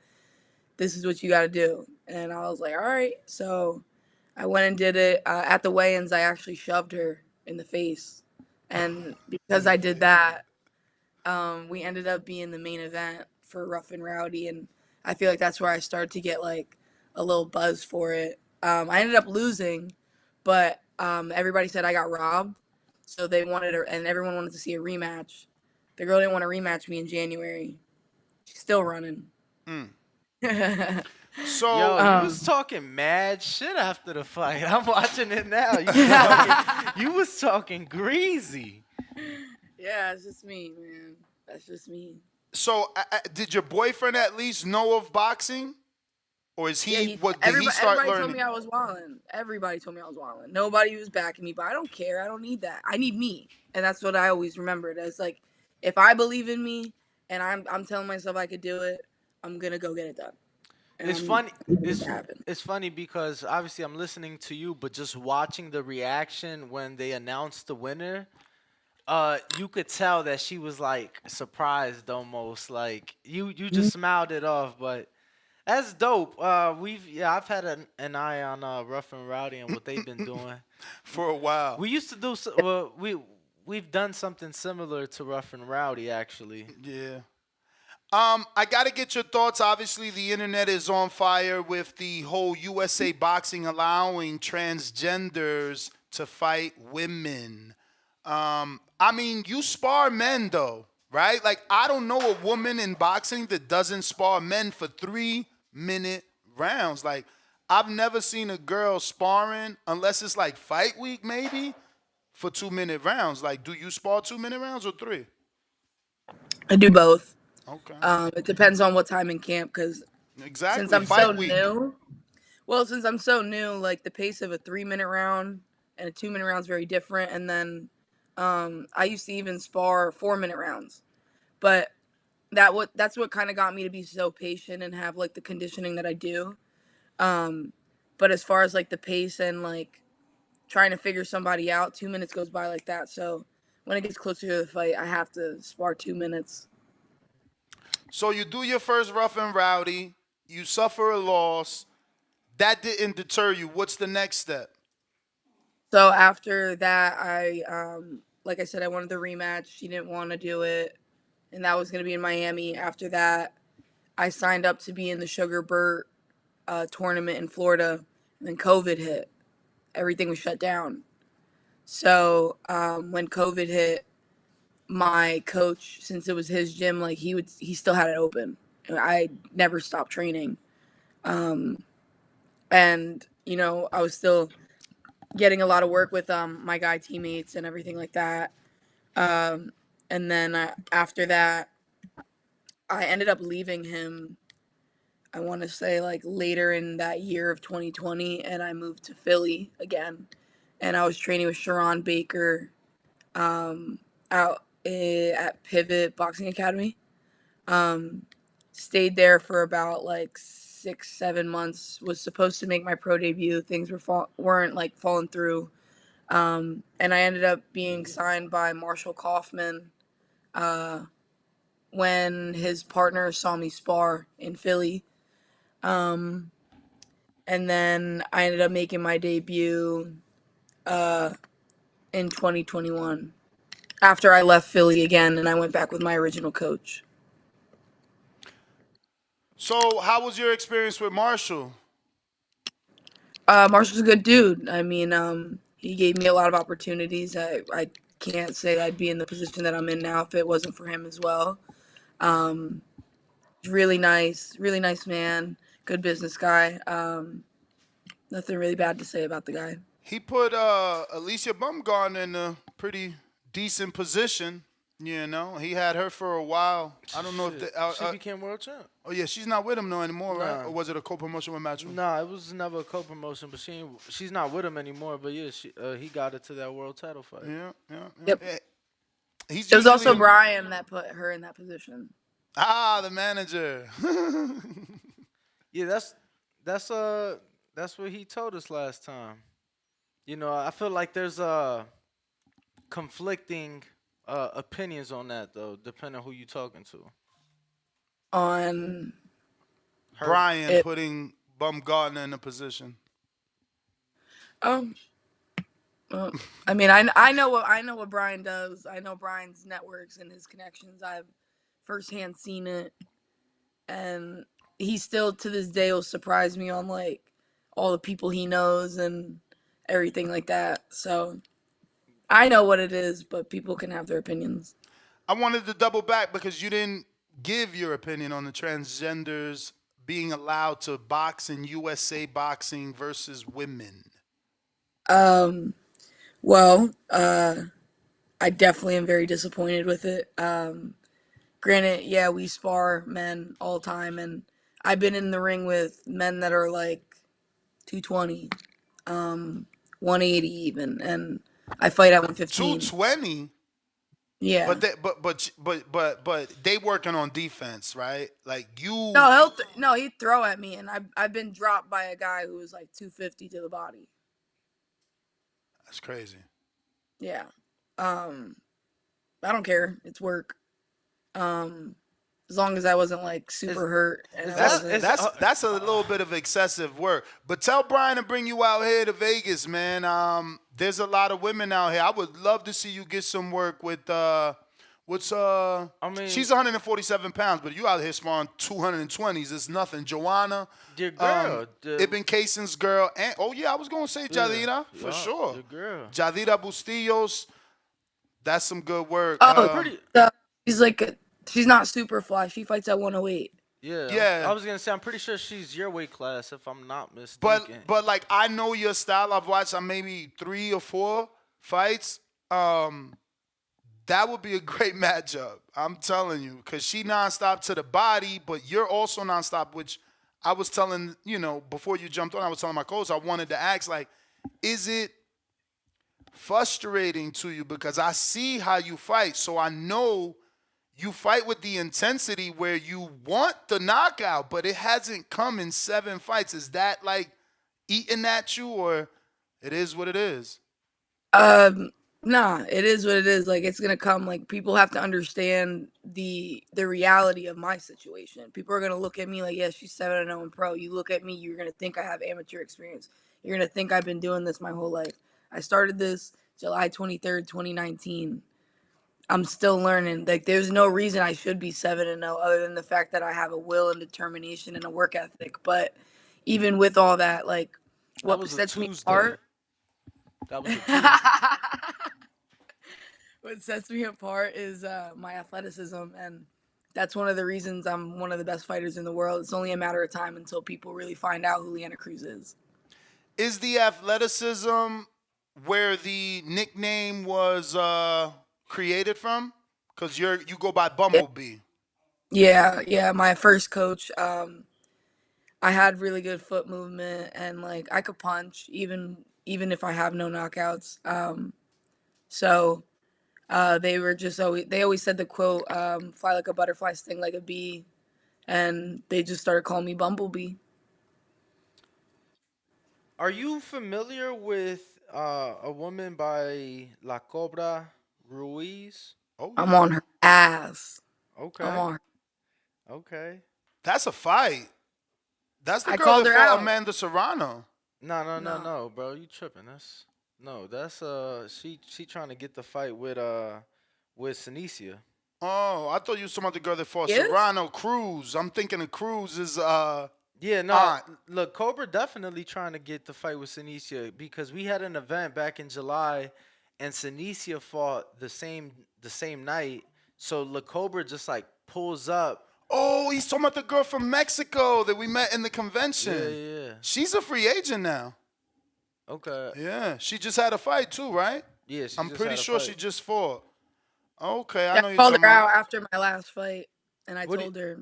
this is what you got to do." And I was like, "All right." So I went and did it. At the weigh-ins, I actually shoved her in the face, and because I did that, we ended up being the main event for Rough and Rowdy, and I feel like that's where I started to get like a little buzz for it. I ended up losing, but everybody said I got robbed, so they wanted her, and everyone wanted to see a rematch. The girl didn't want to rematch me in January. She's still running. So Yo, you was talking mad shit after the fight. I'm watching it now. You was talking greasy. Yeah, it's just me, man. That's just me. So, did your boyfriend at least know of boxing, or is he? Did he start everybody learning? told me I was wilding. Everybody told me I was wilding. Nobody was backing me, but I don't care. I don't need that. I need me, and that's what I always remembered. It's like, if I believe in me, and I'm telling myself I could do it, I'm gonna go get it done. And It's funny. It's funny because obviously I'm listening to you, but just watching the reaction when they announced the winner, you could tell that she was like surprised almost. Like you just smiled it off, but that's dope. I've had an eye on Rough and Rowdy and what they've been doing for a while. We used to do we've done something similar to Rough and Rowdy actually. Yeah. I got to get your thoughts. Obviously, the internet is on fire with the whole USA Boxing allowing transgenders to fight women. I mean, you spar men, though, right? Like, I don't know a woman in boxing that doesn't spar men for 3-minute rounds. Like, I've never seen a girl sparring, unless it's like fight week maybe, for 2-minute rounds. Like, do you spar 2-minute rounds or 3? I do both. Okay. It depends on what time in camp, because since Exactly. I'm so Fight week. new, like the pace of a 3-minute round and a 2-minute round is very different. And then I used to even spar 4-minute rounds, but that's what kind of got me to be so patient and have like the conditioning that I do. But as far as like the pace and like trying to figure somebody out, 2 minutes goes by like that. So when it gets closer to the fight, I have to spar 2 minutes. So you do your first rough and rowdy. You suffer a loss. That didn't deter you. What's the next step? So after that, like I said, I wanted the rematch. She didn't want to do it, and that was going to be in Miami. After that, I signed up to be in the Sugar Burt tournament in Florida, and then COVID hit. Everything was shut down. So when COVID hit, my coach, since it was his gym, like he still had it open. I never stopped training, and I was still getting a lot of work with my guy teammates and everything like that. And then after that, I ended up leaving him. I want to say like later in that year of 2020, and I moved to Philly again, and I was training with Sharon Baker out at Pivot Boxing Academy. Stayed there for about like 6-7 months. Was supposed to make my pro debut. Things weren't like falling through. And I ended up being signed by Marshall Kaufman when his partner saw me spar in Philly. And then I ended up making my debut in 2021 after I left Philly again and I went back with my original coach. So how was your experience with Marshall? Marshall's a good dude. I mean, he gave me a lot of opportunities. I can't say I'd be in the position that I'm in now if it wasn't for him as well. Really nice man, good business guy. Nothing really bad to say about the guy. He put Alicia Bumgarner in a pretty decent position. You know, he had her for a while. I don't know if she became world champ. Oh yeah, she's not with him no anymore, right? Nah. Or was it a co-promotion with Matchroom? Nah, it was never a co-promotion, but she's not with him anymore. But yeah, he got her to that world title fight. Yeah. Yep. He's It was also usually- Brian that put her in that position. the manager. Yeah, that's what he told us last time. I feel like there's conflicting opinions on that though, depending on who you talking to. On Brian putting Bumgarner in a position. I mean, I know what Brian does. I know Brian's networks and his connections. I've firsthand seen it, and he still to this day will surprise me on like all the people he knows and everything like that. So I know what it is, but people can have their opinions. I wanted to double back because you didn't give your opinion on the transgenders being allowed to box in USA boxing versus women. Well, I definitely am very disappointed with it. Granted, yeah, we spar men all the time, and I've been in the ring with men that are like 220, 180 even, and I fight at 115. 220. Yeah. But they working on defense, right? Like you. No, he'd throw at me, and I've been dropped by a guy who was like 250 to the body. That's crazy. Yeah. I don't care. It's work. As long as I wasn't like super hurt. And That's a little bit of excessive work. But tell Brian to bring you out here to Vegas, man. There's a lot of women out here. I would love to see you get some work with she's 147 pounds, but you out here sparring 220s. It's nothing. Joanna, your girl, Ibn Kaysen's girl, and I was gonna say Jadira for sure. Your girl, Jadira Bustillos. That's some good work. She's like she's not super fly. She fights at 108. Yeah, I Yeah, was gonna say I'm pretty sure she's your weight class if I'm not but mistaken. like I know your style. I've watched maybe 3 or 4 fights. That would be a great matchup. I'm telling you, because she nonstop to the body, but you're also nonstop. Which I was telling before you jumped on. I was telling my coach I wanted to ask like, is it frustrating to you because I see how you fight, so I know you fight with the intensity where you want the knockout, but it hasn't come in 7 fights. Is that like eating at you, or it is what it is? Um, nah, it is what it is. Like it's gonna come. Like people have to understand the reality of my situation. People are gonna look at me like, yeah, she's 7-0 in pro. You look at me, you're gonna think I have amateur experience. You're gonna think I've been doing this my whole life. I started this July 23rd, 2019. I'm still learning. Like there's no reason I should be 7-0 other than the fact that I have a will and determination and a work ethic. But even with all that, like That what was a sets me Tuesday. apart. That was a Tuesday. What sets me apart is my athleticism, and that's one of the reasons I'm one of the best fighters in the world. It's only a matter of time until people really find out who Leanna Cruz is. Is the athleticism where the nickname was created from? Because you go by Bumblebee. Yeah. My first coach, I had really good foot movement, and like I could punch even if I have no knockouts. So they always said the quote, "Fly like a butterfly, sting like a bee," and they just started calling me Bumblebee. Are you familiar with a woman by La Cobra Ruiz? Oh I'm yeah. on her ass. I'm Okay. on her. Okay. That's a fight. That's the I girl called that her fought out. Amanda Serrano. No, bro. You tripping? That's she trying to get the fight with Sinicia. Oh, I thought you were talking about the girl that fought Yes? Serrano Cruz. I'm thinking of Cruz is Yeah, no. aunt. Look, Cobra definitely trying to get the fight with Sinicia because we had an event back in July, and Sinicia fought the same night. So La Cobra just like pulls up. Oh, he's talking about the girl from Mexico that we met in the Yeah, convention. yeah. She's a free agent now. Okay. Yeah, she just had a fight too, right? Yeah, she I'm just pretty had a sure she fight. just fought. Okay, I Yeah, know I you're called talking her about. out after my last fight, and I What do you, told her,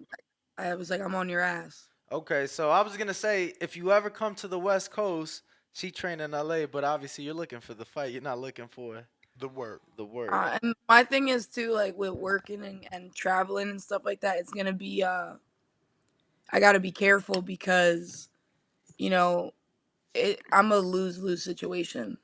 I was like, I'm on your ass. Okay, so I was gonna say if you ever come to the West Coast, she trained in LA, but obviously you're looking for the fight. You're not looking for The work. the work. And my thing is too, like with working and traveling and stuff like that, it's gonna be I gotta be careful because, you know, I'm a lose-lose situation.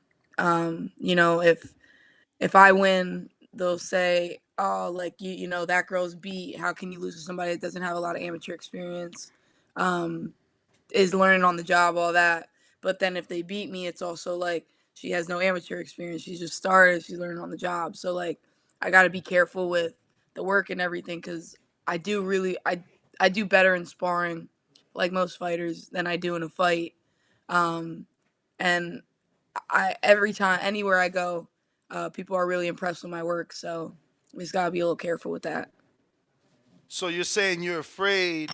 If I win, they'll say, "Oh, like you know that girl's beat. How can you lose to somebody that doesn't have a lot of amateur experience? Um, is learning on the job, all that." But then if they beat me, it's also like she has no amateur experience. She's just started. She's learning on the job. So like I got to be careful with the work and everything because I do better in sparring, like most fighters, than I do in a fight. Um, and I every time anywhere I go, people are really impressed with my work. So we just gotta be a little careful with that. So you're saying you're afraid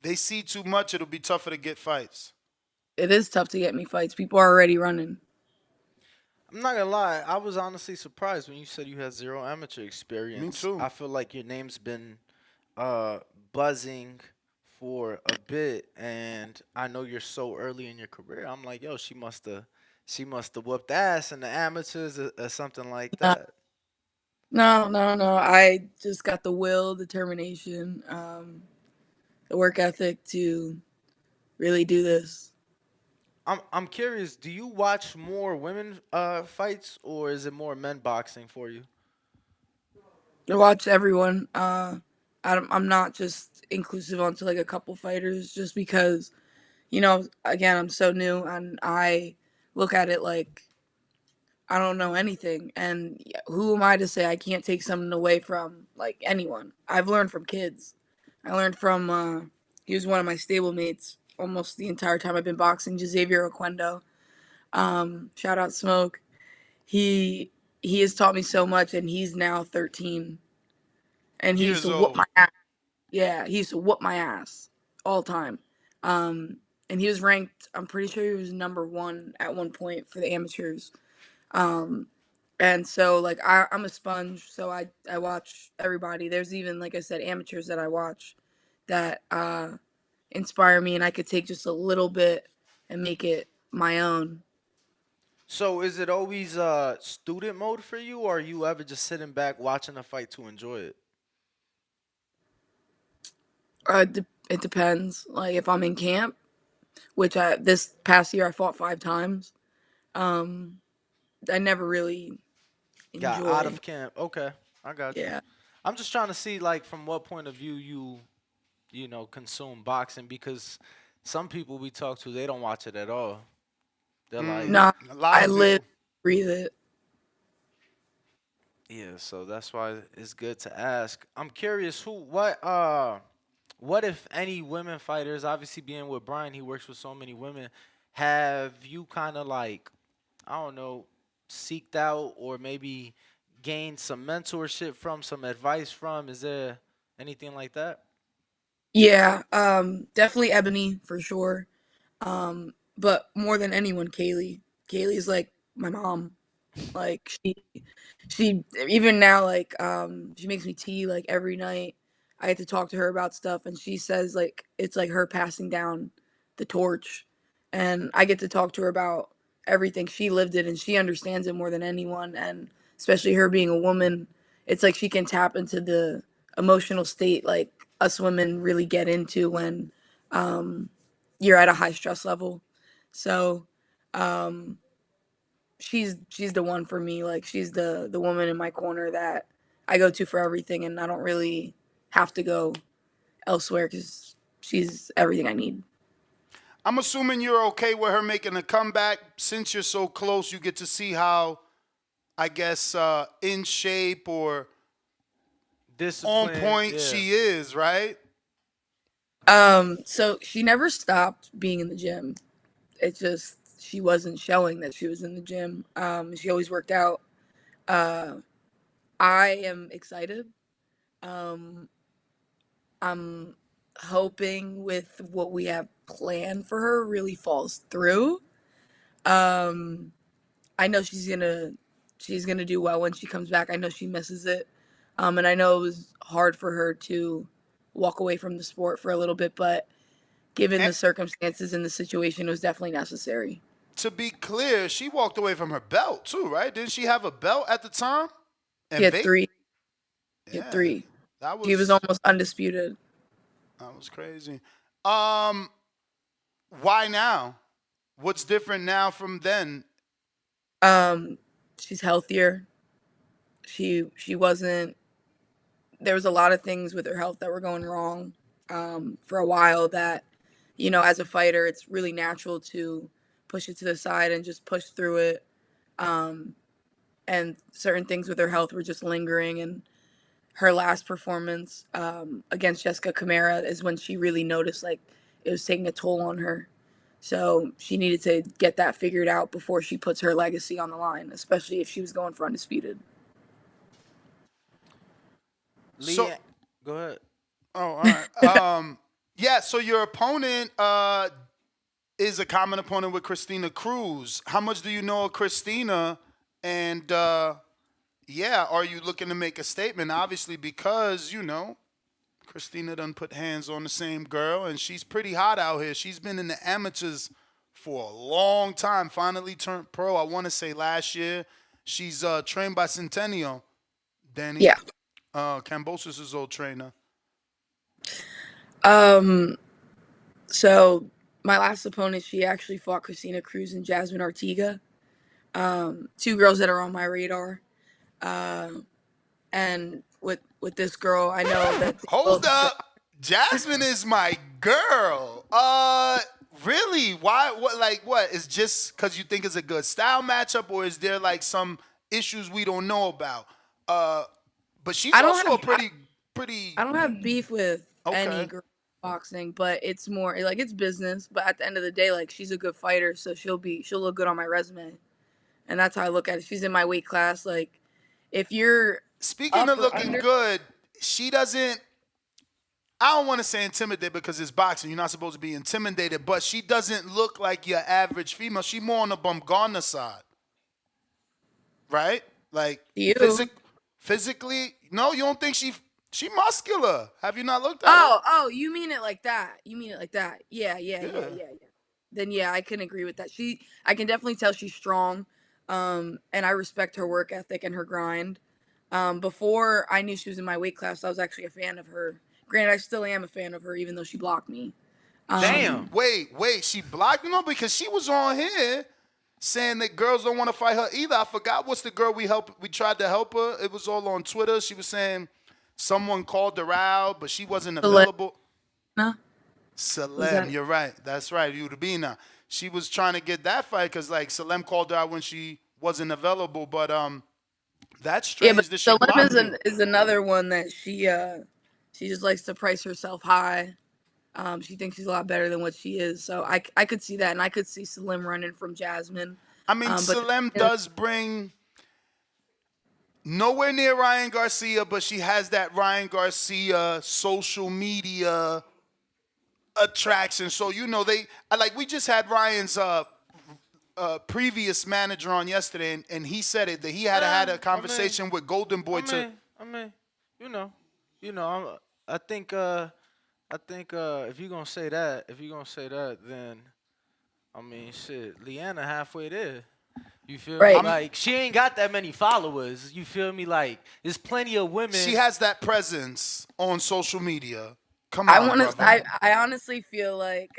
they see too much, it'll be tougher to get fights. It is tough to get me fights. People are already running. I'm not gonna lie, I was honestly surprised when you said you had zero amateur Me experience. too. I feel like your name's been uh buzzing for a bit, and I know you're so early in your career. I'm like, yo, she must have whooped ass in the amateurs or something like No, that. no. I just got the will, determination, the work ethic to really do this. I'm curious, do you watch more women fights or is it more men boxing for you? I watch everyone. I'm not just inclusive onto like a couple fighters, just because again, I'm so new and I look at it like I don't know anything. And who am I to say I can't take something away from like anyone? I've learned from kids. I learned from he was one of my stablemates almost the entire time I've been boxing, Xavier Oquendo. Shout out Smoke. He he has taught me so much, and he's now 13. and he used Years to whoop old. my ass. Yeah, he used to whoop my ass all the time. And he was ranked. I'm pretty sure he was #1 at one point for the amateurs. Um, and so like I'm a sponge, so I watch everybody. There's even, like I said, amateurs that I watch that inspire me, and I could take just a little bit and make it my own. So is it always student mode for you, or are you ever just sitting back watching a fight to enjoy it? It depends. Like if I'm in camp, which this past year I fought 5 times. Um, I never really Got out enjoy. of camp. Okay, I got you. Yeah. I'm just trying to see like from what point of view you know consume boxing, because some people we talk to, they don't watch it at all. They're like, No, A lot I of live, people. breathe it. yeah. So that's why it's good to ask. I'm curious, what if any women fighters? Obviously, being with Brian, he works with so many women. Have you kind of like, I don't know, seeked out or maybe gained some mentorship from, some advice from? Is there anything like that? Yeah, definitely Ebony for sure. But more than anyone, Kaylee. Kaylee's like my mom. Like she even now like she makes me tea like every night. I get to talk to her about stuff, and she says like it's like her passing down the torch, and I get to talk to her about everything. She lived it and she understands it more than anyone, and especially her being a woman, it's like she can tap into the emotional state like us women really get into when um you're at a high stress level. So um she's the one for me. Like she's the woman in my corner that I go to for everything, and I don't really have to go elsewhere because she's everything I need. I'm assuming you're okay with her making a comeback. Since you're so close, you get to see how, I guess, in shape or on Discipline, point yeah. she is, right? So she never stopped being in the gym. It just she wasn't showing that she was in the gym. She always worked out. Uh, I am excited. Um, I'm hoping with what we have planned for her really falls through. Um, I know she's gonna do well when she comes back. I know she misses it. And I know it was hard for her to walk away from the sport for a little bit, but given And the circumstances and the situation, it was definitely necessary. to be clear, she walked away from her belt too, right? Didn't she have a belt at the time? He And had vape? three. He had Yeah, three. that He was was almost undisputed. that was crazy. Um, why now? What's different now from then? Um, she's healthier. She wasn't. There was a lot of things with her health that were going wrong for a while. That as a fighter, it's really natural to push it to the side and just push through it. Um, and certain things with her health were just lingering. And her last performance against Jessica Camara is when she really noticed like it was taking a toll on her. So she needed to get that figured out before she puts her legacy on the line, especially if she was going for undisputed. So, Lee, go ahead. oh, all right. Yeah. So your opponent is a common opponent with Christina Cruz. How much do you know of Christina? And yeah, are you looking to make a statement? Obviously, because Christina done put hands on the same girl, and she's pretty hot out here. She's been in the amateurs for a long time. Finally turned pro. I want to say last year. She's trained by Centennial, Danny. Yeah. Cambosos' old trainer. Um. So my last opponent, she actually fought Christina Cruz and Jasmine Ortega. Two girls that are on my radar. And with this girl, I know that they Hold both. up. Jasmine is my girl. Really? Why? What? Like, what? Is just because you think it's a good style matchup, or is there like some issues we don't know about? But she's I don't also a have pretty. I don't have beef with any Okay. girl boxing, but it's more like it's business. But at the end of the day, like she's a good fighter, so she'll look good on my resume, and that's how I look at it. She's in my weight class. Like if you're Speaking up of or looking under, good, she doesn't. I don't want to say intimidated because it's boxing. You're not supposed to be intimidated, but she doesn't look like your average female. She's more on the Bumgarner side, right? Like physically. No, you don't think she muscular? Have you not looked at her? Oh, you mean it like that? You mean it like that? Yeah. Then yeah, I can agree with that. I can definitely tell she's strong, and I respect her work ethic and her grind. Before I knew she was in my weight class, I was actually a fan of her. Granted, I still am a fan of her, even though she blocked me. Damn. Wait. She blocked you? No, because she was on here saying that girls don't want to fight her either. I forgot what's the girl we tried to help her. It was all on Twitter. She was saying someone called her out, but she wasn't available. Salem, you're right. That's right. Udabina. She was trying to get that fight because like Salem called her out when she wasn't available. But that's strange. Yeah, but that she Salem blocked is another one that she just likes to price herself high. She thinks she's a lot better than what she is. So I could see that, and I could see Salem running from Jasmine. I mean, Salem does bring nowhere near Ryan Garcia, but she has that Ryan Garcia social media attraction. So we just had Ryan's previous manager on yesterday, and he said it that he had a conversation with Golden Boy I think if you're gonna say that, then I mean, shit, Leanna halfway there. You feel me? Like she ain't got that many followers. You feel me? Like there's plenty of women. She has that presence on social media. Come on, I honestly feel like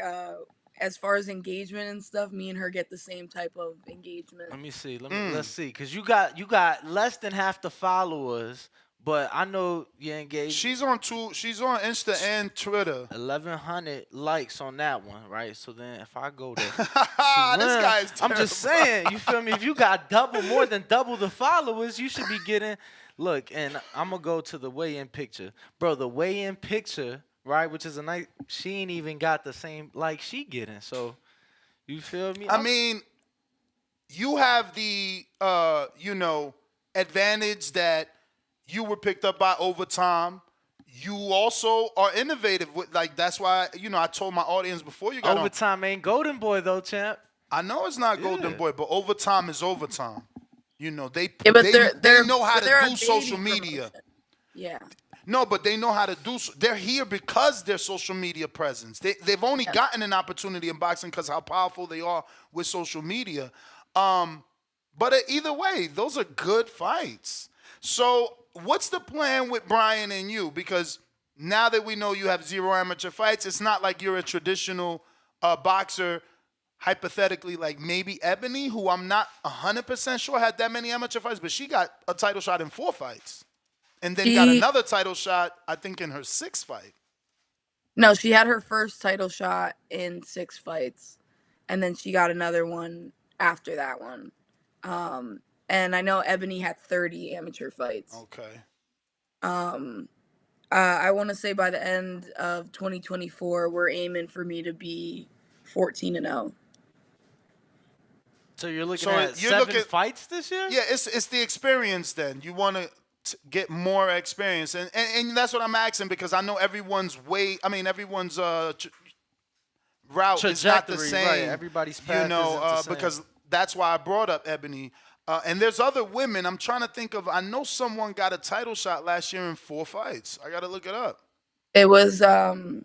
as far as engagement and stuff, me and her get the same type of engagement. Let me see. Let's see. Cause you got less than half the followers. But I know you engaged. She's on Insta and Twitter. 1,100 likes on that one, right? So then if I go there, this guy is terrible. I'm just saying, you feel me? If you got more than double the followers, you should be getting. Look, and I'm gonna go to the weigh-in picture, bro. The weigh-in picture, right? Which is a nice. She ain't even got the same like she getting. So, you feel me? I mean, you have the advantage that you were picked up by Overtime. You also are innovative with that's why I told my audience before you got Overtime ain't Golden Boy though, champ. I know it's not Golden Boy, but Overtime is Overtime. They know how to do social media. Yeah. No, but they know how to do. They're here because their social media presence. They've only gotten an opportunity in boxing because how powerful they are with social media. But either way, those are good fights. So what's the plan with Brian and you? Because now that we know you have 0 amateur fights, it's not like you're a traditional boxer, hypothetically, like maybe Ebony, who I'm not 100% sure had that many amateur fights, but she got a title shot in 4 fights. And then got another title shot, I think, in her 6th fight. No, she had her first title shot in 6 fights. And then she got another one after that one. And I know Ebony had 30 amateur fights. Okay. I want to say by the end of 2024, we're aiming for me to be 14-0. So you're looking at 7 fights this year? Yeah, it's the experience then. You want to get more experience. And that's what I'm asking because I know everyone's route is not the same. Right. Everybody's path isn't the same. Because that's why I brought up Ebony. And there's other women. I'm trying to think of. I know someone got a title shot last year in 4 fights. I got to look it up. It was the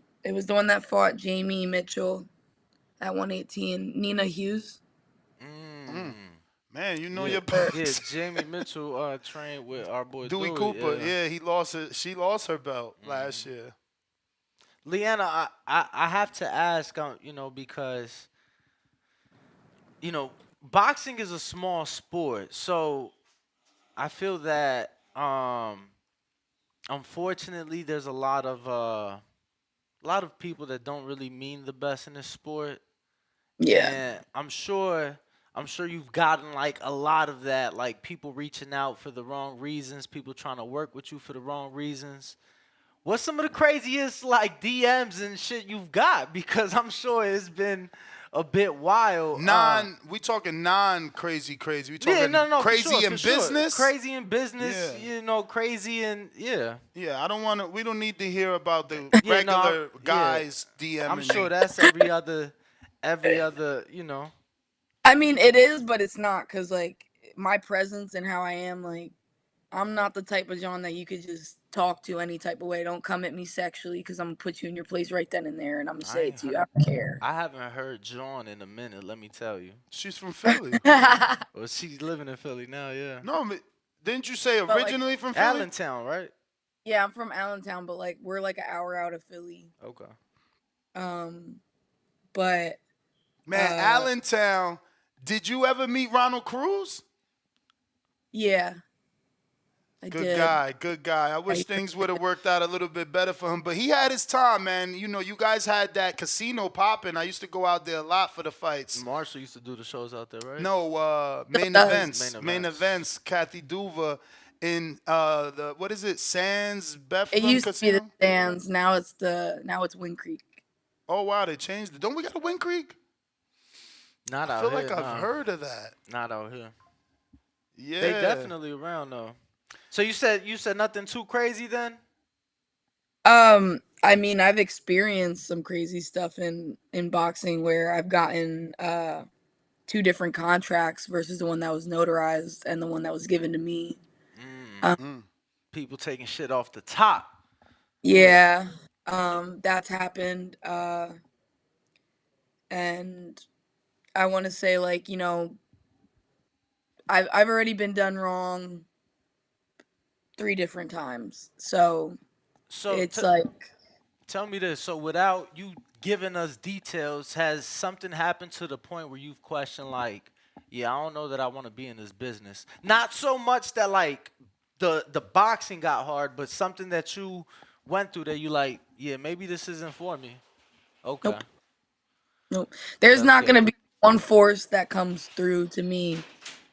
one that fought Jamie Mitchell at 118. Nina Hughes. Man, you know your belt. Yeah, Jamie Mitchell trained with our boy Dewey Cooper. Yeah, he lost it. She lost her belt last year. Leanna, I have to ask, because boxing is a small sport, so I feel that unfortunately there's a lot of people that don't really mean the best in this sport. Yeah. And I'm sure you've gotten like a lot of that, like people reaching out for the wrong reasons, people trying to work with you for the wrong reasons. What's some of the craziest like DMs and shit you've got? Because I'm sure it's been a bit wild. We talking non-crazy. We talking for crazy sure, in for sure. business. Crazy in business, Yeah. crazy in Yeah, I don't want to. We don't need to hear about the regular guys DMing. I'm sure that's every other, I mean, it is, but it's not, because, like, my presence and how I am, like, I'm not the type of John that you could just talk to any type of way. Don't come at me sexually, because I'm going to put you in your place right then and there, and I'm going to say it to you. I don't care. I haven't heard John in a minute, let me tell you. She's from Philly. Well, she's living in Philly now, yeah. No, but didn't you say originally from Philly? Allentown, right? Yeah, I'm from Allentown, but, like, we're, like, an hour out of Philly. Okay. But... Man, Allentown, did you ever meet Ronald Cruz? Yeah. Good guy. I wish things would have worked out a little bit better for him, but he had his time, man. You know, you guys had that casino popping. I used to go out there a lot for the fights. Marshall used to do the shows out there, right? No, main events. Kathy Duva in what is it? Sands Bethlehem It used Casino? to be the Sands. Now it's Wind Creek. Oh wow, they changed it. Don't we got a Wind Creek? Not out here. I here. feel like I've heard of that. Not out here. Yeah. They definitely around though. So you said nothing too crazy then? I mean, I've experienced some crazy stuff in boxing where I've gotten 2 different contracts versus the one that was notarized and the one that was given to me. People taking shit off the top. Yeah. That's happened. And I want to say, like, you know, I've already been done wrong 3 different times. So it's like... Tell me this. So without you giving us details, has something happened to the point where you've questioned, like, yeah, I don't know that I want to be in this business? Not so much that, like, the boxing got hard, but something that you went through that you like, yeah, maybe this isn't for me. Okay. Nope. There's not going to be one force that comes through to me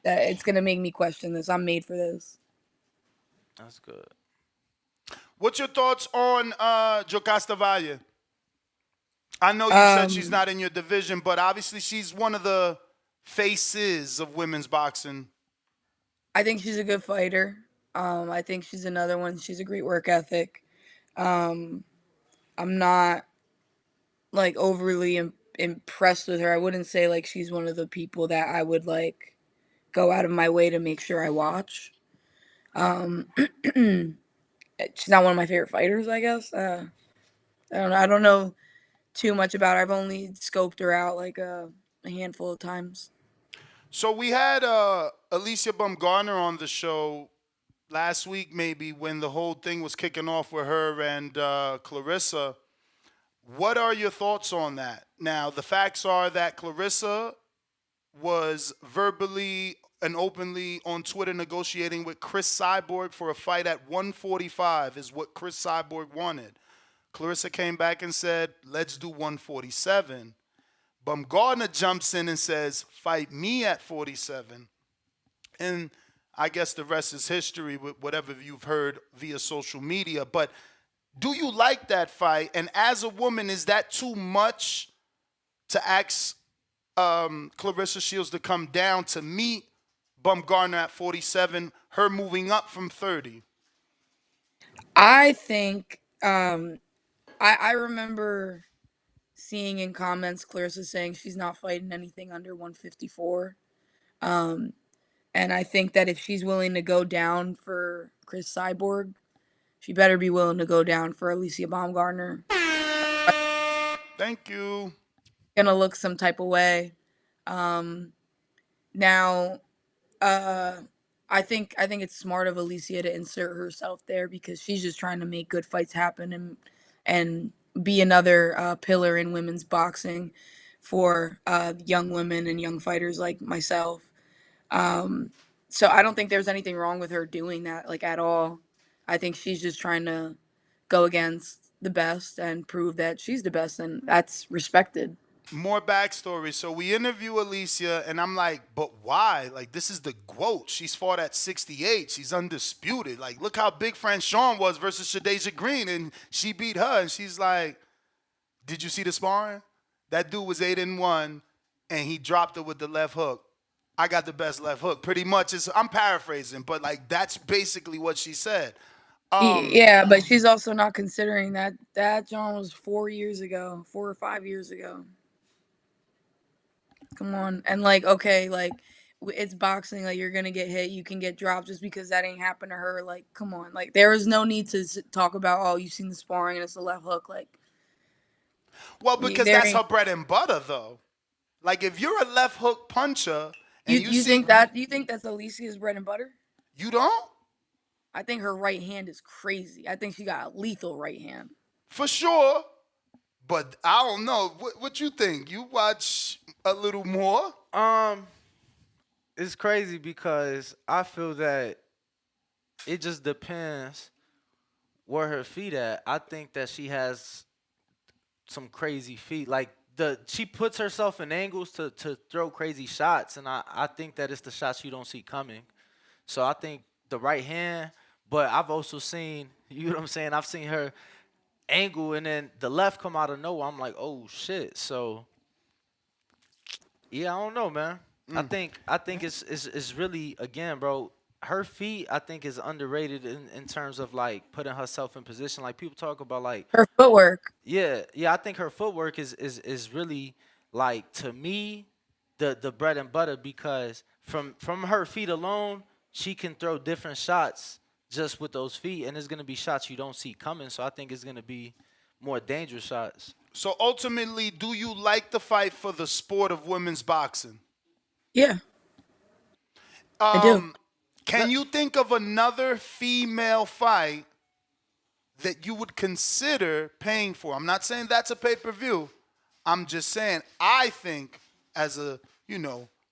that it's going to make me question this. I'm made for this. That's good. What's your thoughts on Jocasta Valle? I know you said she's not in your division, but obviously she's one of the faces of women's boxing. I think she's a good fighter. I think she's another one. She's a great work ethic. I'm not, like, overly impressed with her. I wouldn't say, like, she's one of the people that I would, like, go out of my way to make sure I watch. She's not one of my favorite fighters, I guess. I don't know too much about her. I've only scoped her out like a handful of times. So we had Alicia Baumgartner on the show last week, maybe, when the whole thing was kicking off with her and Clarissa. What are your thoughts on that? Now, the facts are that Clarissa was verbally and openly on Twitter negotiating with Chris Cyborg for a fight at 145 is what Chris Cyborg wanted. Clarissa came back and said, let's do 147. Baumgartner jumps in and says, fight me at 47. And I guess the rest is history with whatever you've heard via social media. But do you like that fight? And as a woman, is that too much to ask Clarissa Shields to come down to meet Baumgartner at 47, her moving up from 30? I think I remember seeing in comments Clarissa saying she's not fighting anything under 154. And I think that if she's willing to go down for Chris Cyborg, she better be willing to go down for Alicia Baumgartner. Thank you. Gonna look some type of way. Now, I think it's smart of Alicia to insert herself there because she's just trying to make good fights happen and be another pillar in women's boxing for young women and young fighters like myself. So I don't think there's anything wrong with her doing that, like, at all. I think she's just trying to go against the best and prove that she's the best, and that's respected. More backstory. So we interview Alicia, and I'm like, but why? Like, this is the GOAT. She's fought at 68. She's undisputed. Like, look how big Franchon was versus Shadeja Green, and she beat her. And she's like, did you see the sparring? That dude was 8-1. and he dropped her with the left hook. I got the best left hook. Pretty much, I'm paraphrasing, but like that's basically what she said. Yeah, but she's also not considering that John was 4 or 5 years ago. Come on. And like, okay, like it's boxing, like you're gonna get hit, you can get dropped just because that ain't happened to her. Like, come on. Like there is no need to talk about, oh, you've seen the sparring and it's a left hook. Like, well, because there that's ain't. her bread and butter, though. Like if you're a left hook puncher and You see, think that's Alicia's bread and butter? you don't? I think her right hand is crazy. I think she got a lethal right hand. For sure. But I don't know. What you think? You watch a little more? It's crazy because I feel that it just depends where her feet at. I think that she has some crazy feet. Like she puts herself in angles to throw crazy shots, and I think that it's the shots you don't see coming. So I think the right hand, but I've also seen, you know what I'm saying? I've seen her angle and then the left come out of nowhere. I'm like, oh shit. So yeah, I don't know, man. I think it's really, again, bro. Her feet, I think, is underrated in terms of like putting herself in position. Like people talk about like Her footwork. yeah. I think her footwork is really like, to me, the bread and butter, because from her feet alone, she can throw different shots just with those feet, and it's gonna be shots you don't see coming. So I think it's gonna be more dangerous shots. So ultimately, do you like the fight for the sport of women's boxing? Yeah. I do. Can you think of another female fight that you would consider paying for? I'm not saying that's a pay-per-view. I'm just saying I think as a,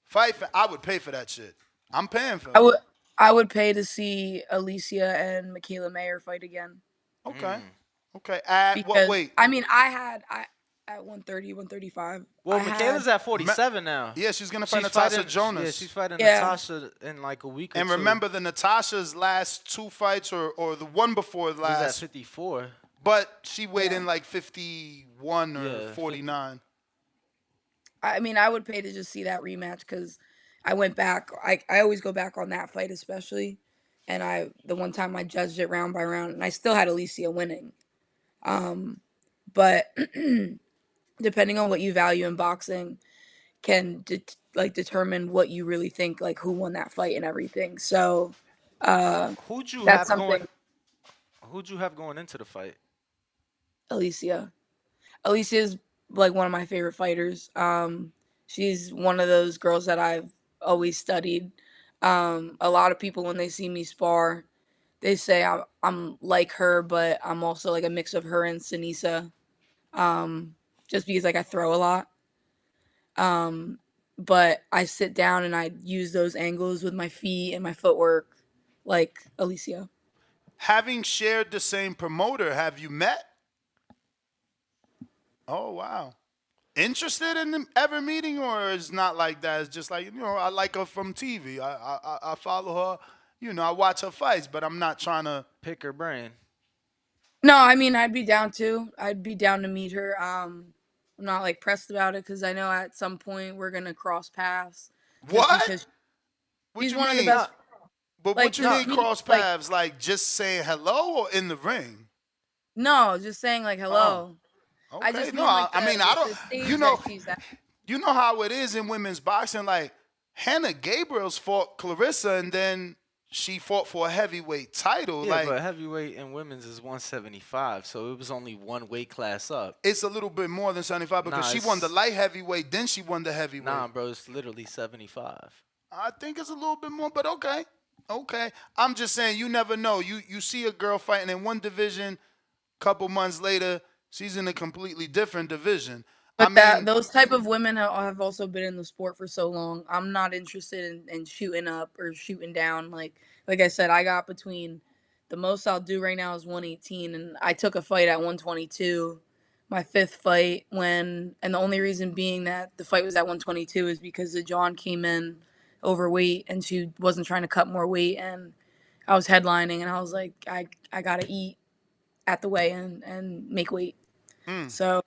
fight fan, I would pay for that shit. I'm paying for it. I would pay to see Alicia and Michaela Mayer fight again. Okay. Okay. At what Because weight? I mean, I at 130, 135. Well, Michaela's at 47 now. Yeah, she's gonna fight Natasha Jonas. Yeah, she's fighting Natasha in like a week or and two. remember, the Natasha's last two fights, or the one before She's last, at 54. but she weighed in like 51 or 49. I mean, I would pay to just see that rematch because I went back. I always go back on that fight, especially. And the one time I judged it round by round, and I still had Alicia winning. But depending on what you value in boxing, can determine what you really think, like who won that fight and everything. So Who'd you that's have something. Who'd you have going into the fight? Alicia. Alicia's like one of my favorite fighters. She's one of those girls that I've always studied. A lot of people, when they see me spar, they say I'm like her, but I'm also like a mix of her and Sinisa. Just because like I throw a lot. But I sit down and I use those angles with my feet and my footwork, like Alicia. Having shared the same promoter, have you met? Oh wow. Interested in them ever meeting, or it's not like that? It's just like, I like her from TV. I follow her. I watch her fights, but I'm not trying to pick her brain. No, I mean I'd be down to. I'd be down to meet her. I'm not like pressed about it because I know at some point we're gonna cross paths. What? What He's you one mean? of the best. But like, what you mean cross paths? Like just saying hello or in the ring? No, just saying like hello. Okay. I just no, mean, like, I mean I don't. the stage You know, that she's at. you know how it is in women's boxing. Like Hannah Gabriel's fought Clarissa, and then she fought for a heavyweight title. Yeah, like, but heavyweight in women's is 175, so it was only one weight class up. It's a little bit more than 75 because she won the light heavyweight, then she won the heavyweight. Nah, bro, it's literally 75. I think it's a little bit more, but okay. Okay. I'm just saying, you never know. You see a girl fighting in one division, couple months later, she's in a completely different division. But those type of women have also been in the sport for so long. I'm not interested in shooting up or shooting down. Like I said, I got between the most I'll do right now is 118, and I took a fight at 122, my fifth fight and the only reason being that the fight was at 122 is because the John came in overweight and she wasn't trying to cut more weight, and I was headlining and I was like, I gotta eat at the weigh-in and make weight. So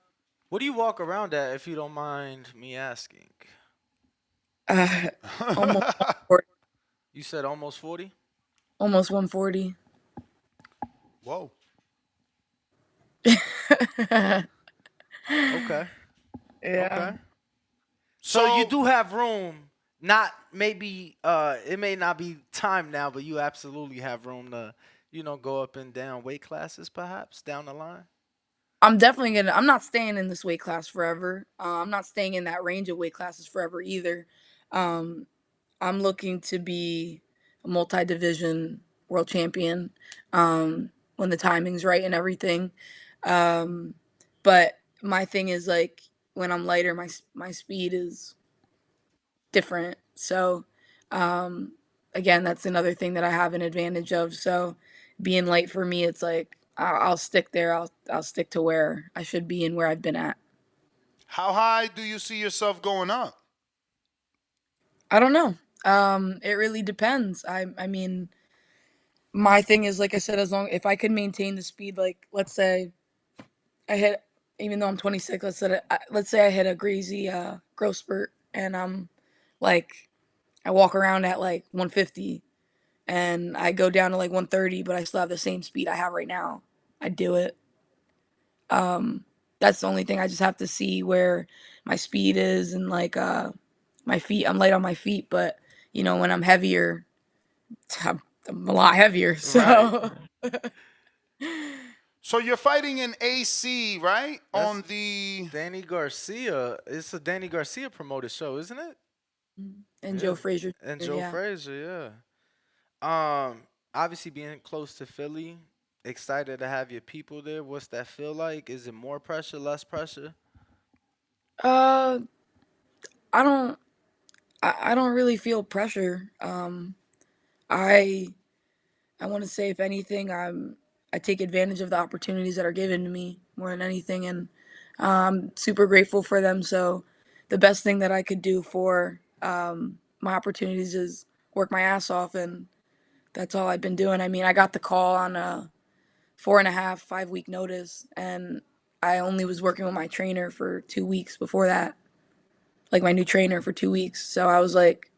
what do you walk around at, if you don't mind me asking? Almost 140. You said almost 40? Almost 140. Whoa. Okay. Yeah. Okay. So you do have room. Not maybe it may not be time now, but you absolutely have room to, go up and down weight classes perhaps down the line. I'm definitely gonna. I'm not staying in this weight class forever. I'm not staying in that range of weight classes forever either. Um, I'm looking to be a multi-division world champion when the timing's right and everything. Um, but my thing is like when I'm lighter, my speed is different. So again, that's another thing that I have an advantage of. So being light for me, it's like I'll stick there. I'll stick to where I should be and where I've been at. How high do you see yourself going up? I don't know. It really depends. I mean, my thing is like I said, as long if I can maintain the speed, like let's say I hit, even though I'm 26, let's say I hit a crazy growth spurt, and I'm like I walk around at like 150, and I go down to like 130, but I still have the same speed I have right now. I do it. That's the only thing. I just have to see where my speed is and like my feet. I'm light on my feet, but when I'm heavier, I'm a lot heavier. Right. So So you're fighting in AC, right? That's On the Danny Garcia. It's a Danny Garcia promoted show, isn't it? and Yeah. Joe Frazier. And Jr., Joe yeah. Frazier, yeah. Obviously being close to Philly, excited to have your people there. What's that feel like? Is it more pressure, less pressure? Uh, I don't. I don't really feel pressure. I I want to say, if anything, I take advantage of the opportunities that are given to me more than anything, and I'm super grateful for them. So, the best thing that I could do for my opportunities is work my ass off, and that's all I've been doing. I mean, I got the call on a 4.5, 5 week notice, and I only was working with my trainer for 2 weeks before that, like my new trainer for 2 weeks. So I was like,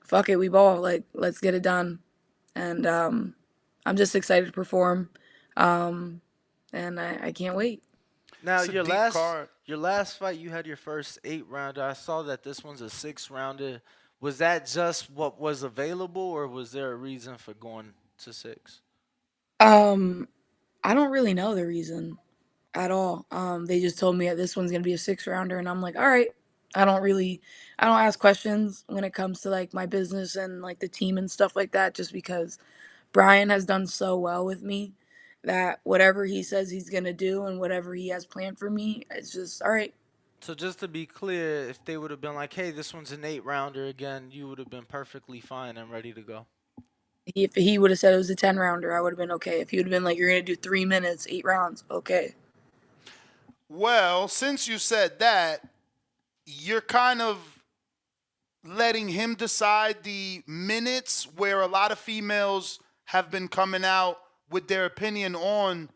"Fuck it, we ball. Like, let's get it done." And I'm just excited to perform, and I can't wait. Now It's a deep card. your last fight, you had your first 8 rounder. I saw that this one's a 6 rounder. Was that just what was available, or was there a reason for going to 6? Um, I don't really know the reason at all. They just told me that this one's gonna be a 6 rounder, and I'm like, all right. I don't ask questions when it comes to like my business and like the team and stuff like that, just because Brian has done so well with me that whatever he says he's gonna do and whatever he has planned for me, it's just all right. So just to be clear, if they would have been like, "Hey, this one's an 8 rounder," again, you would have been perfectly fine and ready to go. If he would have said it was a 10 rounder, I would have been okay. If he would have been like, you're gonna do 3 minutes, 8 rounds, okay. Well, since you said that, you're kind of letting him decide the minutes, where a lot of females have been coming out with their opinion on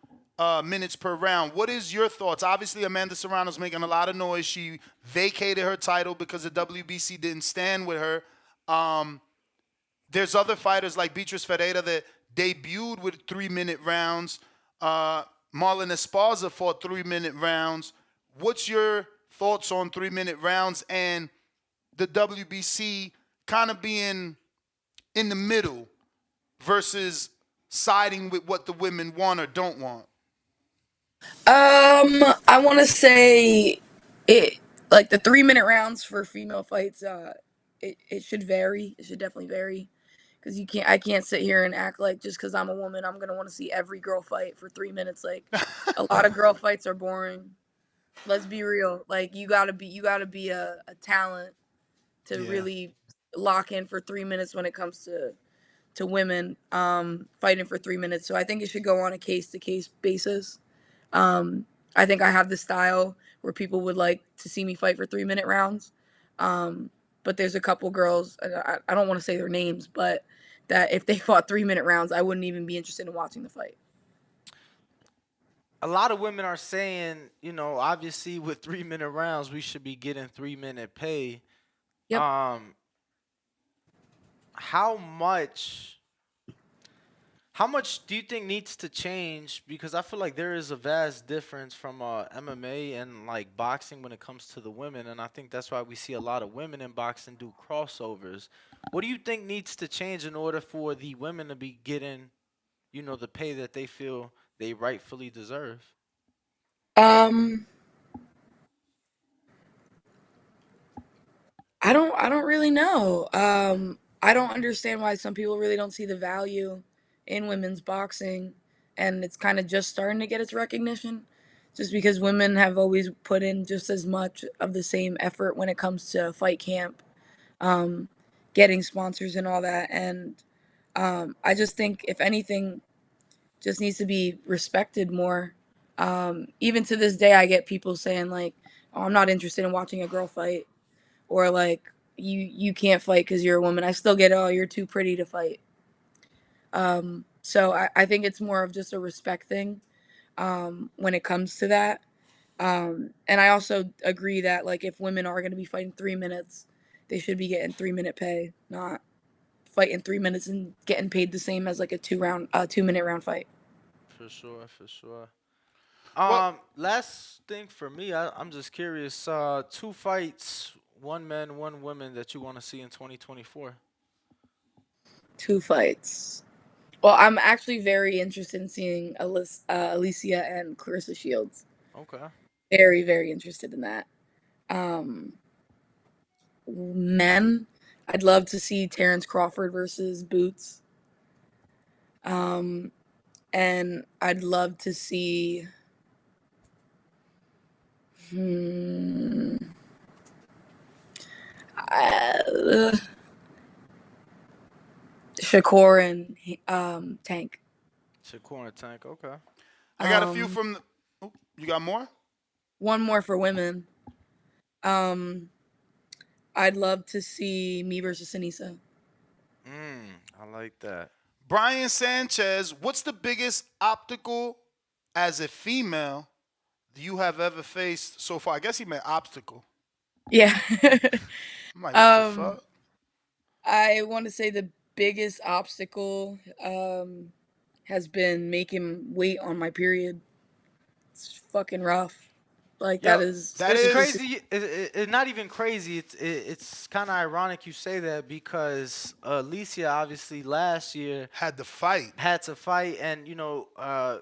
minutes per round. What is your thoughts? Obviously, Amanda Serrano's making a lot of noise. She vacated her title because the WBC didn't stand with her. There's other fighters like Beatrice Ferreira that debuted with 3-minute rounds. Marlon Esparza fought 3-minute rounds. What's your thoughts on 3-minute rounds and the WBC kind of being in the middle versus siding with what the women want or don't want? I want to say it like the 3 minute rounds for female fights. It should vary. It should definitely vary because I can't sit here and act like just because I'm a woman, I'm gonna want to see every girl fight for 3 minutes. Like a lot of girl fights are boring. Let's be real. Like you gotta be a talent to Yeah. really lock in for 3 minutes when it comes to women fighting for 3 minutes. So I think it should go on a case to case basis. I think I have the style where people would like to see me fight for 3 minute rounds. But there's a couple girls, and I don't want to say their names, but that if they fought 3 minute rounds, I wouldn't even be interested in watching the fight. A lot of women are saying, obviously with 3-minute rounds, we should be getting 3-minute pay. Yep. how much do you think needs to change? Because I feel like there is a vast difference from MMA and like boxing when it comes to the women, and I think that's why we see a lot of women in boxing do crossovers. What do you think needs to change in order for the women to be getting, the pay that they feel they rightfully deserve? Um, I don't really know. I don't understand why some people really don't see the value in women's boxing, and it's kind of just starting to get its recognition, just because women have always put in just as much of the same effort when it comes to fight camp, um, getting sponsors and all that, and I just think if anything, just needs to be respected more. Even to this day, I get people saying like, "Oh, I'm not interested in watching a girl fight," or like, "You can't fight because you're a woman." I still get, "Oh, you're too pretty to fight." So I think it's more of just a respect thing when it comes to that. And I also agree that like if women are going to be fighting 3 minutes, they should be getting 3 minute pay, not fighting 3 minutes and getting paid the same as like a 2 minute round fight. For sure, for sure. Well, Last thing for me, I'm just curious. Two fights, one man, one woman that you want to see in 2024. 2 fights. Well, I'm actually very interested in seeing Alicia and Clarissa Shields. Okay. Very, very interested in that. Um, Men, I'd love to see Terrence Crawford versus Boots. Um, and I'd love to see. Hmm, uh, Shakur and Tank. Shakur and Tank. Okay. I got a few Um, from the. Oh, you got more? One more for women. Um, I'd love to see me versus Anissa. I like that. Brian Sanchez, what's the biggest obstacle as a female you have ever faced so far? I guess he meant obstacle. Yeah. I'm like, what the um, fuck? I want to say the biggest obstacle has been making weight on my period. It's fucking rough. Like Yo, that is That it's super, is super. crazy. It's not even crazy. It's kind of ironic you say that because Alicia obviously last year had to fight. had to fight and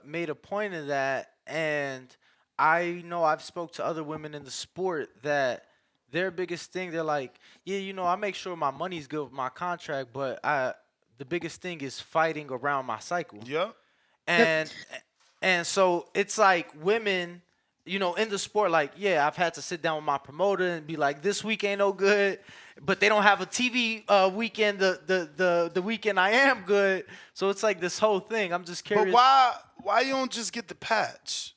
made a point of that. And I know I've spoke to other women in the sport that their biggest thing they're like, yeah, I make sure my money's good with my contract, but the biggest thing is fighting around my cycle. Yep. Yep. And so it's like women, in the sport, like, yeah, I've had to sit down with my promoter and be like, this week ain't no good, but they don't have a TV weekend the weekend I am good. So it's like this whole thing. I'm just curious. But why you don't just get the patch?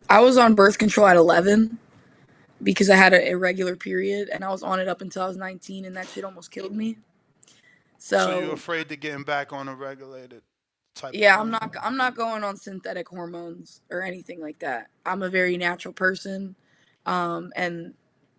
I was on birth control at 11 because I had an irregular period, and I was on it up until I was 19, and that shit almost killed me. So you're So afraid to getting back on a regulated type of yeah, thing. I'm not going on synthetic hormones or anything like that. I'm a very natural person. And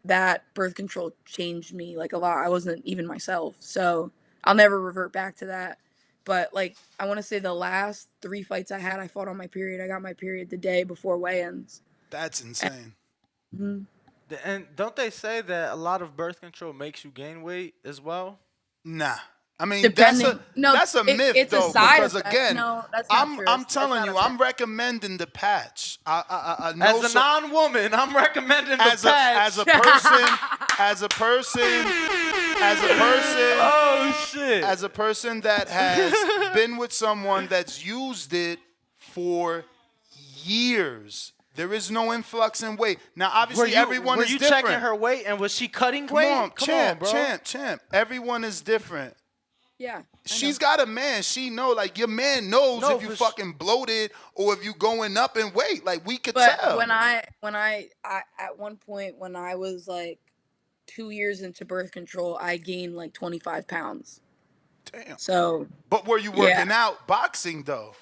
that birth control changed me like a lot. I wasn't even myself. So I'll never revert back to that. But like I want to say the last 3 fights I had, I fought on my period. I got my period the day before weigh-ins. That's insane. Mhm. And don't they say that a lot of birth control makes you gain weight as well? Nah. I mean Depending, no, that's a myth it's a though, side because effect. again, No, that's not true. I'm That's telling not you, a I'm myth. recommending the patch. I know As a non-woman, I'm recommending the as patch. a person, as a person, as a person, Oh shit! as a person that has been with someone that's used it for years. There is no influx in weight. Now, obviously, everyone were is you different. checking her weight and was she cutting Come weight? on, champ, bro. champ. Everyone is different. Yeah. She's got a man. She know, like, your man knows No, if you for fucking bloated or if you going up in weight. Like, we could But tell. when I at one point when I was like 2 years into birth control, I gained like 25 pounds. Damn. So But were you yeah, working out boxing, though?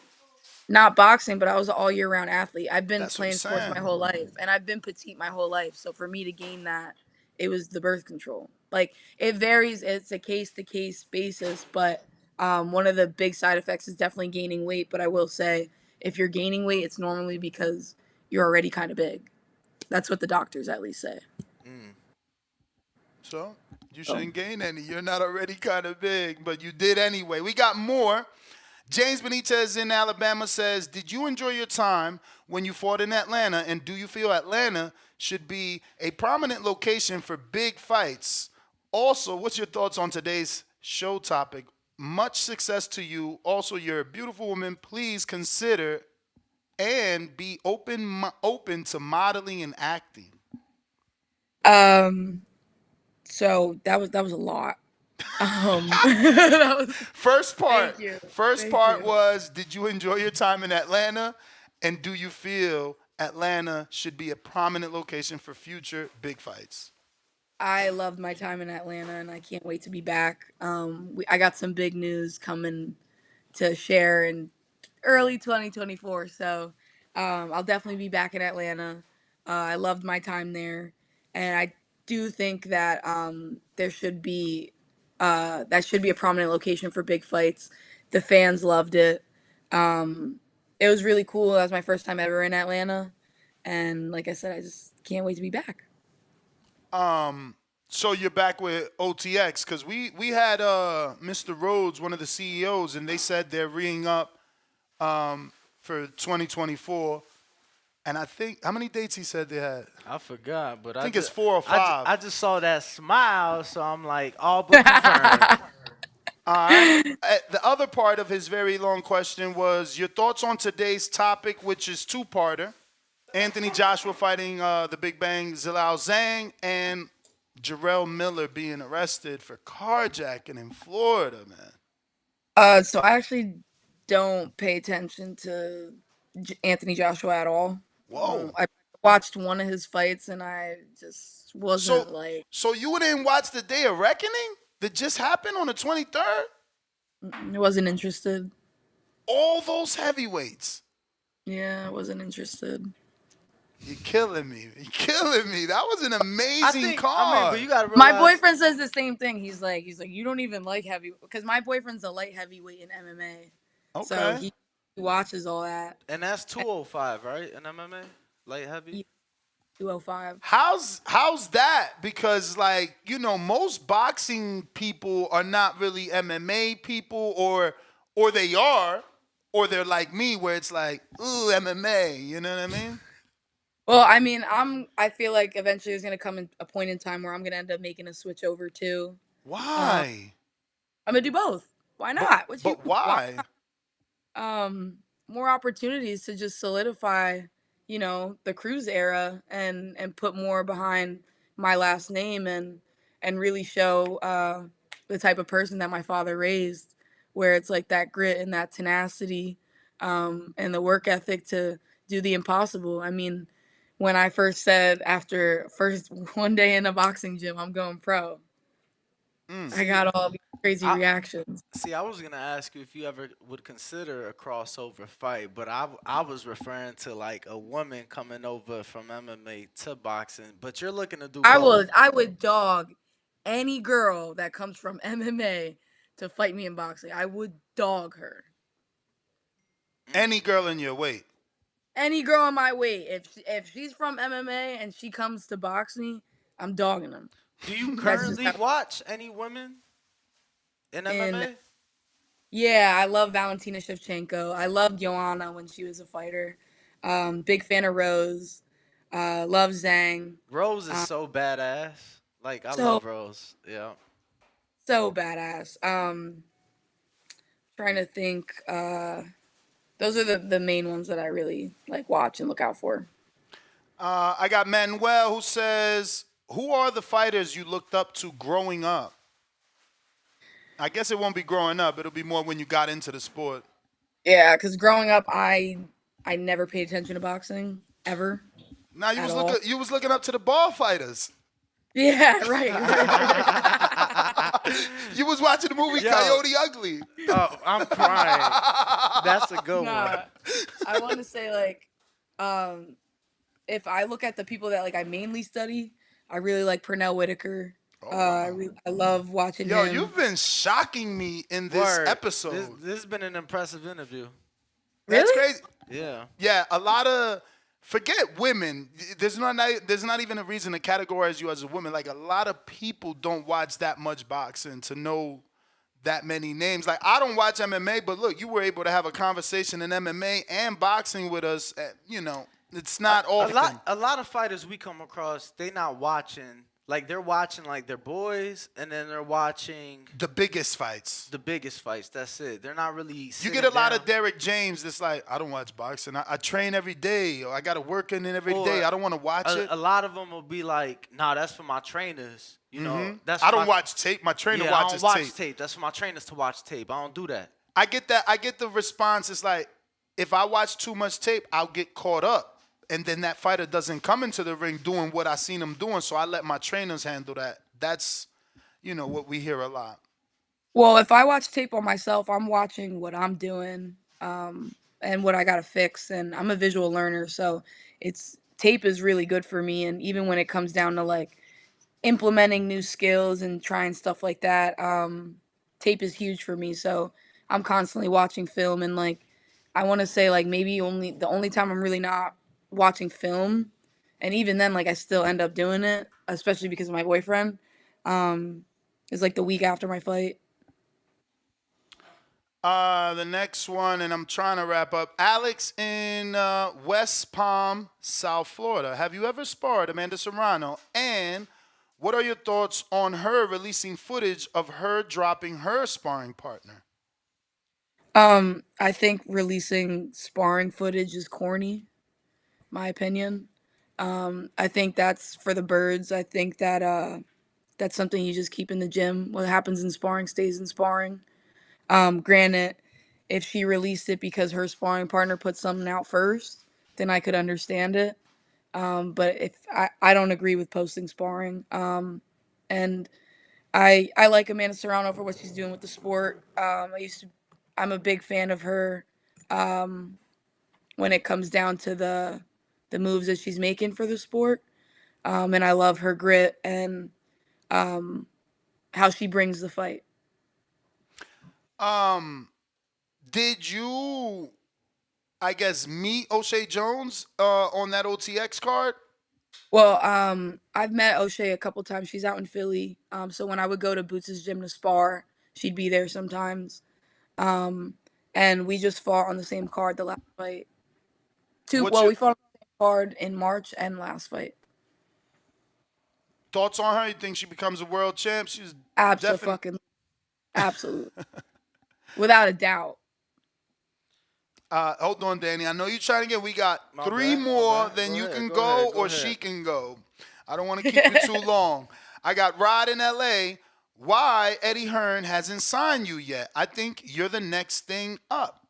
not boxing, but I was an all year round athlete. I've been That's what I'm playing sports my saying. whole life, and I've been petite my whole life. So for me to gain that, it was the birth control. Like, it varies. It's a case to case basis, but one of the big side effects is definitely gaining weight. But I will say, if you're gaining weight, it's normally because you're already kind of big. That's what the doctors at least say. So you shouldn't gain any. You're not already kind of big, but you did anyway. We got more. James Benitez in Alabama says, did you enjoy your time when you fought in Atlanta, and do you feel Atlanta should be a prominent location for big fights? Also, what's your thoughts on today's show topic? Much success to you. Also, you're a beautiful woman. Please consider and be open to modeling and acting. So that was a lot. That was, First part. Thank you. First Thank part you. was, did you enjoy your time in Atlanta? And do you feel Atlanta should be a prominent location for future big fights? I loved my time in Atlanta, and I can't wait to be back. I got some big news coming to share in early 2024, so I'll definitely be back in Atlanta. I loved my time there, and I do think that there should be that should be a prominent location for big fights. The fans loved it. It was really cool. That was my first time ever in Atlanta, and like I said, I just can't wait to be back. So you're back with OTX, because we had Mr. Rhodes, one of the CEOs, and they said they're reing up for 2024. And I think, how many dates he said they had? I forgot, but I think it's 4 or 5. I just saw that smile, so I'm like, all but confirmed. All right. The other part of his very long question was your thoughts on today's topic, which is two-parter. Anthony Joshua fighting the Big Bang Zhilei Zhang, and Jarrell Miller being arrested for carjacking in Florida, man. So I actually don't pay attention to Anthony Joshua at all. Whoa. I watched one of his fights, and I just wasn't like. So you didn't watch the Day of Reckoning that just happened on the 23rd? I wasn't interested. All those heavyweights. Yeah, I wasn't interested. You're killing me. You're killing me. That was an amazing card. But you gotta My realize, boyfriend says the same thing. He's like, you don't even like heavy, because my boyfriend's a light heavyweight in MMA. So Okay. he watches all that. and that's 205, right? In MMA, light heavy. 205. How's that? Because most boxing people are not really MMA people, or they are, or they're like me where it's like, ooh, MMA, you know what I mean? Well, I mean, I feel like eventually there's gonna come a point in time where I'm gonna end up making a switch over too. Why? I'm gonna do both. Why not? But why? More opportunities to just solidify, the Cruz era and put more behind my last name and really show the type of person that my father raised, where it's like that grit and that tenacity and the work ethic to do the impossible. I mean, when I first said after first one day in a boxing gym, I'm going pro, I got all these crazy reactions. See, I was gonna ask you if you ever would consider a crossover fight, but I was referring to like a woman coming over from MMA to boxing. But you're looking to do both. I would dog any girl that comes from MMA to fight me in boxing. I would dog her. Any girl in your weight. Any girl in my weight, if she's from MMA and she comes to box me, I'm dogging them. Do you currently watch any women in MMA? Yeah, I love Valentina Shevchenko. I loved Joanna when she was a fighter. Big fan of Rose. Love Zhang. Rose is so badass. Like I so- love Rose. Yeah. So badass. Trying to think. Those are the main ones that I really watch and look out for. I got Manuel who says, who are the fighters you looked up to growing up? I guess it won't be growing up. It'll be more when you got into the sport. Yeah, because growing up, I never paid attention to boxing ever. Now you was looking up to the ball fighters. Yeah, right. You was watching the movie Coyote Ugly. Oh, I'm crying. That's a good one. I want to say if I look at the people that I mainly study, I really like Pernell Whitaker. I love watching Yo, him. you've been shocking me in this Word. episode. This has been an impressive interview. That's Really? crazy. Yeah. Yeah, a lot of forget women. There's not even a reason to categorize you as a woman. Like a lot of people don't watch that much boxing to know that many names. Like I don't watch MMA, but look, you were able to have a conversation in MMA and boxing with us. You know, it's not often. A lot of fighters we come across, they not watching. Like they're watching like their boys, and then they're watching The biggest fights. the biggest fights. That's it. They're not really. You sitting get a lot down. of Derek James that's like, I don't watch boxing. I train every day, or I got to work in it every Or day. I don't want to watch it. A lot of them will be like, "Nah, that's for my trainers." You know, that's I for don't my- watch tape. My trainer yeah, watches I don't watch tape. That's for my trainers to watch tape. I don't do that. I get that. I get the response. It's like, if I watch too much tape, I'll get caught up. And then that fighter doesn't come into the ring doing what I seen him doing. So I let my trainers handle that. That's, what we hear a lot. Well, if I watch tape on myself, I'm watching what I'm doing, and what I gotta fix. And I'm a visual learner, so tape is really good for me. And even when it comes down to like implementing new skills and trying stuff like that, tape is huge for me. So I'm constantly watching film, and like I want to say like maybe the only time I'm really not watching film, and even then like I still end up doing it, especially because of my boyfriend, is like the week after my fight. The next one, and I'm trying to wrap up. Alex in West Palm, South Florida. Have you ever sparred Amanda Serrano? And what are your thoughts on her releasing footage of her dropping her sparring partner? I think releasing sparring footage is corny, my opinion. I think that's for the birds. I think that that's something you just keep in the gym. What happens in sparring stays in sparring. Granted, if she released it because her sparring partner put something out first, then I could understand it. But if I don't agree with posting sparring. And I like Amanda Serrano for what she's doing with the sport. I'm a big fan of her when it comes down to the moves that she's making for the sport. And I love her grit and how she brings the fight. Did you, I guess, meet O'Shea Jones on that OTX card? Well, I've met O'Shea a couple times. She's out in Philly. So when I would go to Boots' gym to spar, she'd be there sometimes. And we just fought on the same card the last fight. We fought on the same card in March and last fight. Thoughts on her? You think she becomes a world champ? She's Absolutely. Without a doubt. Hold on, Danny. I know you're trying to get. We got three more. Then you can go, or she can go. I don't want to keep you too long. I got Rod in L.A. Why Eddie Hearn hasn't signed you yet? I think you're the next thing up.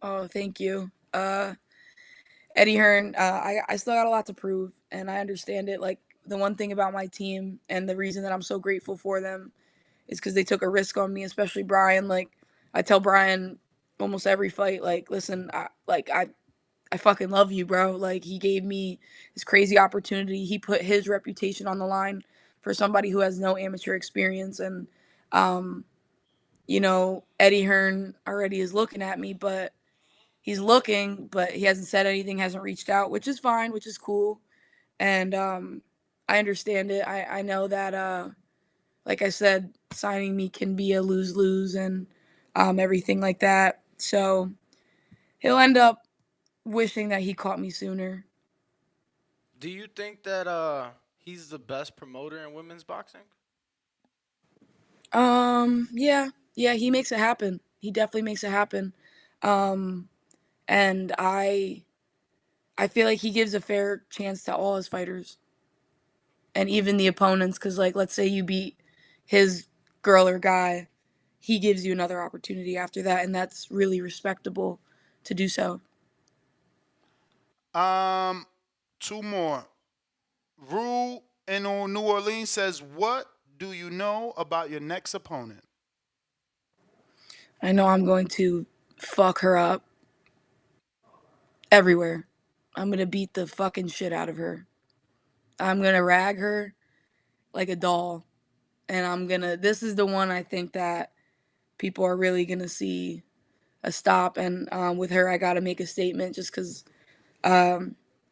Oh, thank you. Eddie Hearn, I still got a lot to prove, and I understand it. Like, the one thing about my team and the reason that I'm so grateful for them is because they took a risk on me, especially Brian. Like, I tell Brian almost every fight, like, listen, I fucking love you, bro. Like, he gave me this crazy opportunity. He put his reputation on the line for somebody who has no amateur experience. And, Eddie Hearn already is looking at me, but he's looking, but he hasn't said anything, hasn't reached out, which is fine, which is cool. And I understand it. I know that, like I said, signing me can be a lose-lose and everything like that. So he'll end up wishing that he caught me sooner. Do you think that he's the best promoter in women's boxing? Yeah, he makes it happen. He definitely makes it happen. And I feel like he gives a fair chance to all his fighters. And even the opponents, because, like, let's say you beat his girl or guy, he gives you another opportunity after that, and that's really respectable to do so. Two more. Rue in New Orleans says, what do you know about your next opponent? I know I'm going to fuck her up everywhere. I'm going to beat the fucking shit out of her. I'm going to rag her. like a doll. And this is the one I think that people are really gonna see a stop. And with her, I gotta make a statement just because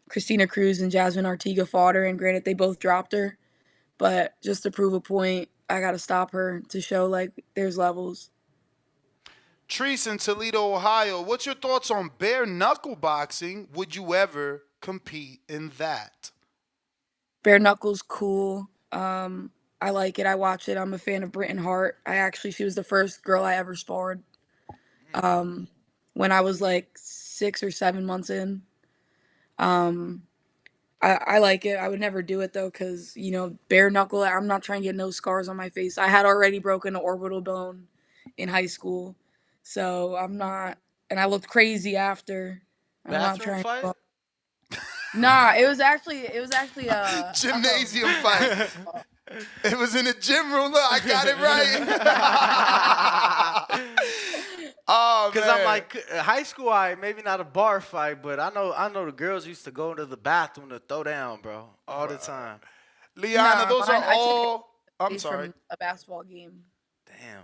Christina Cruz and Jasmine Artiga fought her, and granted they both dropped her, but just to prove a point, I gotta stop her to show like there's levels. Treese in Toledo, Ohio. What's your thoughts on bare knuckle boxing? Would you ever compete in that? Bare knuckles, cool. I like it. I watch it. I'm a fan of Britton Hart. She was the first girl I ever sparred. When I was like 6 or 7 months in. I like it. I would never do it though, because bare knuckle. I'm not trying to get no scars on my face. I had already broken an orbital bone in high school, so I'm not. And I looked crazy after. I'm not Bathroom trying. fight? Nah, it was actually Gymnasium fight. It was in the gym room. Look, I got it right. Oh, Because man. I'm like, high school, maybe not a bar fight, but I know the girls used to go into the bathroom to throw down, bro, all the time. Liana, those are I all. I'm from sorry. a basketball game. Damn.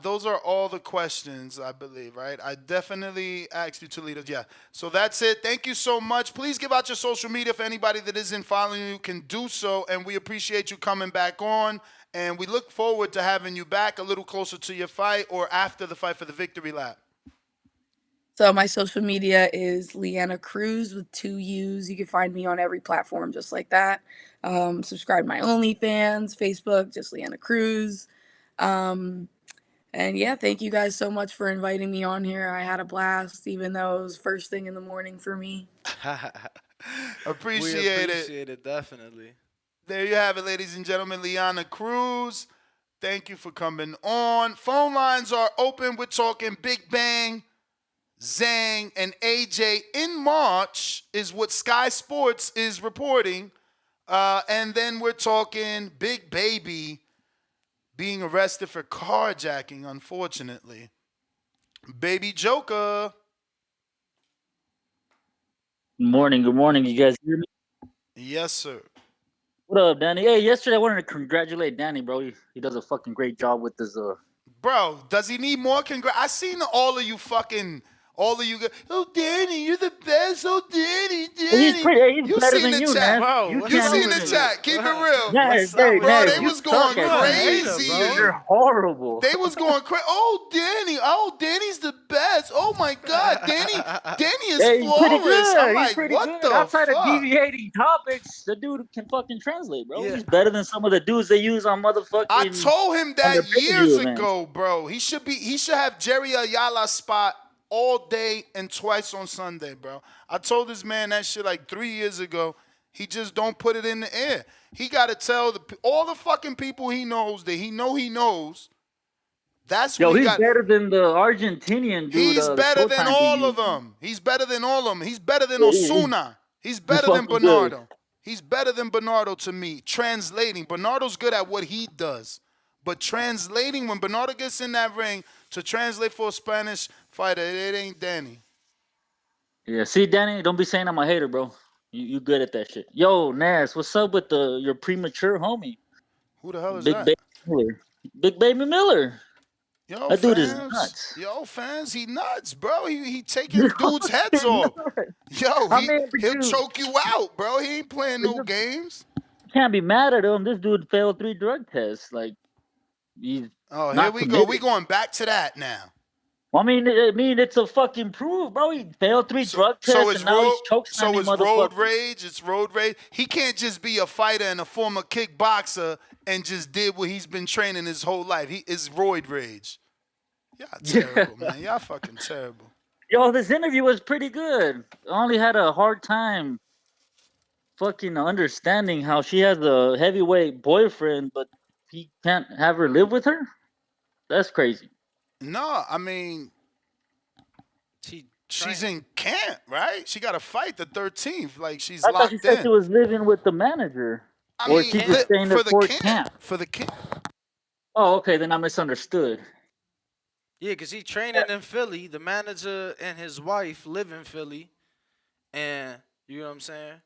Those are all the questions, I believe, right? I definitely asked you, Toledo. Yeah. So that's it. Thank you so much. Please give out your social media for anybody that isn't following you can do so. And we appreciate you coming back on. And we look forward to having you back a little closer to your fight or after the fight for the victory lap. So my social media is Leanna Cruz with 2 U's. You can find me on every platform just like that. Subscribe to my OnlyFans, Facebook, just Leanna Cruz. And yeah, thank you guys so much for inviting me on here. I had a blast, even though it was first thing in the morning for me. Appreciate it, definitely. There you have it, ladies and gentlemen. Liana Cruz, thank you for coming on. Phone lines are open. We're talking Big Bang, Zhang, and AJ in March is what Sky Sports is reporting. And then we're talking Big Baby being arrested for carjacking, unfortunately. Baby Joker. Good morning. You guys hear me? Yes, sir. What up, Danny? Hey, yesterday I wanted to congratulate Danny, bro. He does a fucking great job with this. Bro, does he need more I seen all of you oh, Danny, you're the best. Oh, Danny. He's better seen than the you, chat. man. You seen the chat. Keep it real. Bro, They was going crazy. You're horrible. They was going crazy. Oh, Danny. Oh, Danny's the best. Oh, my God. Danny is Hey, he's pretty flawless. good. I'm He's like, pretty what good. the Outside fuck? of deviating topics, the dude can fucking translate, bro. Yeah. He's better than some of the dudes they use on motherfucking. I told him on that their pay-per-view years events. ago, bro. He should have Jerry Ayala spot all day and twice on Sunday, bro. I told this man that shit like 3 years ago. He just don't put it in the air. He got to tell all the fucking people he knows that he knows. That's what he's better than the Argentinian dude. He's better than all of them. them. He's better than all of them. He's better than Osuna. He's better than fucking Bernardo. good. He's better than Bernardo to me. Translating. Bernardo's good at what he does. But translating, when Bernardo gets in that ring to translate for a Spanish fighter, it ain't Danny. Yeah, see, Danny, don't be saying I'm a hater, bro. You good at that shit. Yo, Nas, what's up with your premature homie? Who the hell is Big that? Baby Miller. Big Baby Miller. Yo, that dude is fans. nuts. Yo, fans, he nuts, bro. He taking dudes' heads off. Yo, he'll choke you out, bro. He ain't playing no games. You can't be mad at him. This dude failed 3 drug tests. Like, he's here we go. We going back to that now. I mean, it's a fucking proof, bro. He failed 3 drug tests, and now he's chokeslamming motherfuckers. Road rage. It's road rage. He can't just be a fighter and a former kickboxer and just did what he's been training his whole life. He is roid rage. Y'all terrible, man. Y'all fucking terrible. Yo, this interview was pretty good. I only had a hard time fucking understanding how she has a heavyweight boyfriend, but he can't have her live with her? That's crazy. No, I mean, she's in camp, right? She got to fight the 13th. Like, she's locked in. I thought she said she was living with the manager. Or she's just staying there for camp. For the camp. Oh, okay. Then I misunderstood. Yeah, because he's training in Philly. The manager and his wife live in Philly. And, you know what I'm saying?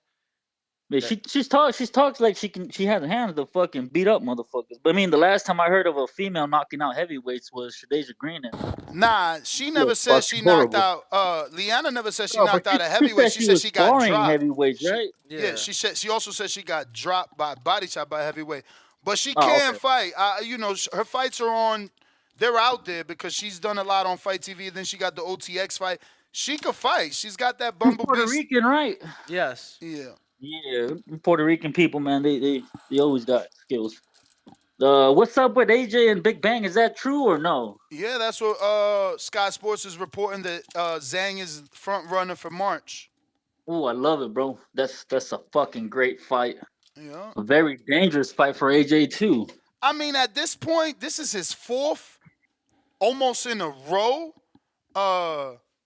Yeah, she talks like she has hands to fucking beat up motherfuckers. But I mean, the last time I heard of a female knocking out heavyweights was Shadeja Green, and Nah, she she never was said she fucking knocked horrible. out. Liana never said she No, but knocked out a she heavyweight. said She she said was she got sparring dropped. heavyweights, right? Yeah, she said she also said she got dropped by body shot by heavyweight. But she Oh, can okay. fight. You know, her fights are on. They're out there because she's done a lot on Fight TV. Then she got the OTX fight. She could fight. She's got that She's bumblebee. Puerto Rican, right? Yes. Yeah. Yeah, Puerto Rican people, man, they always got skills. What's up with AJ and Big Bang? Is that true or no? Yeah, that's what Sky Sports is reporting that Zhang is front runner for March. Oh, I love it, bro. That's a fucking great fight. Yeah. A very dangerous fight for AJ too. I mean, at this point, this is his fourth, almost in a row.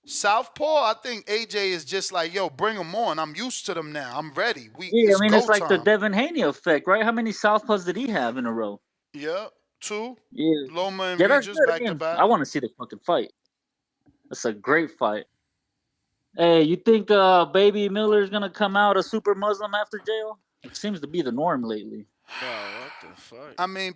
Southpaw. I think AJ is just like, yo, bring them on. I'm used to them now. I'm ready. Yeah, I mean, go it's like the time. Devin Haney effect, right? How many southpaws did he have in a row? Yeah, 2. Yeah, Loma and yeah, that's Regis good. back to Again, back. I want to see the fucking fight. That's a great fight. Hey, you think Baby Miller is gonna come out a super Muslim after jail? It seems to be the norm lately. Bro, what the fuck? I mean,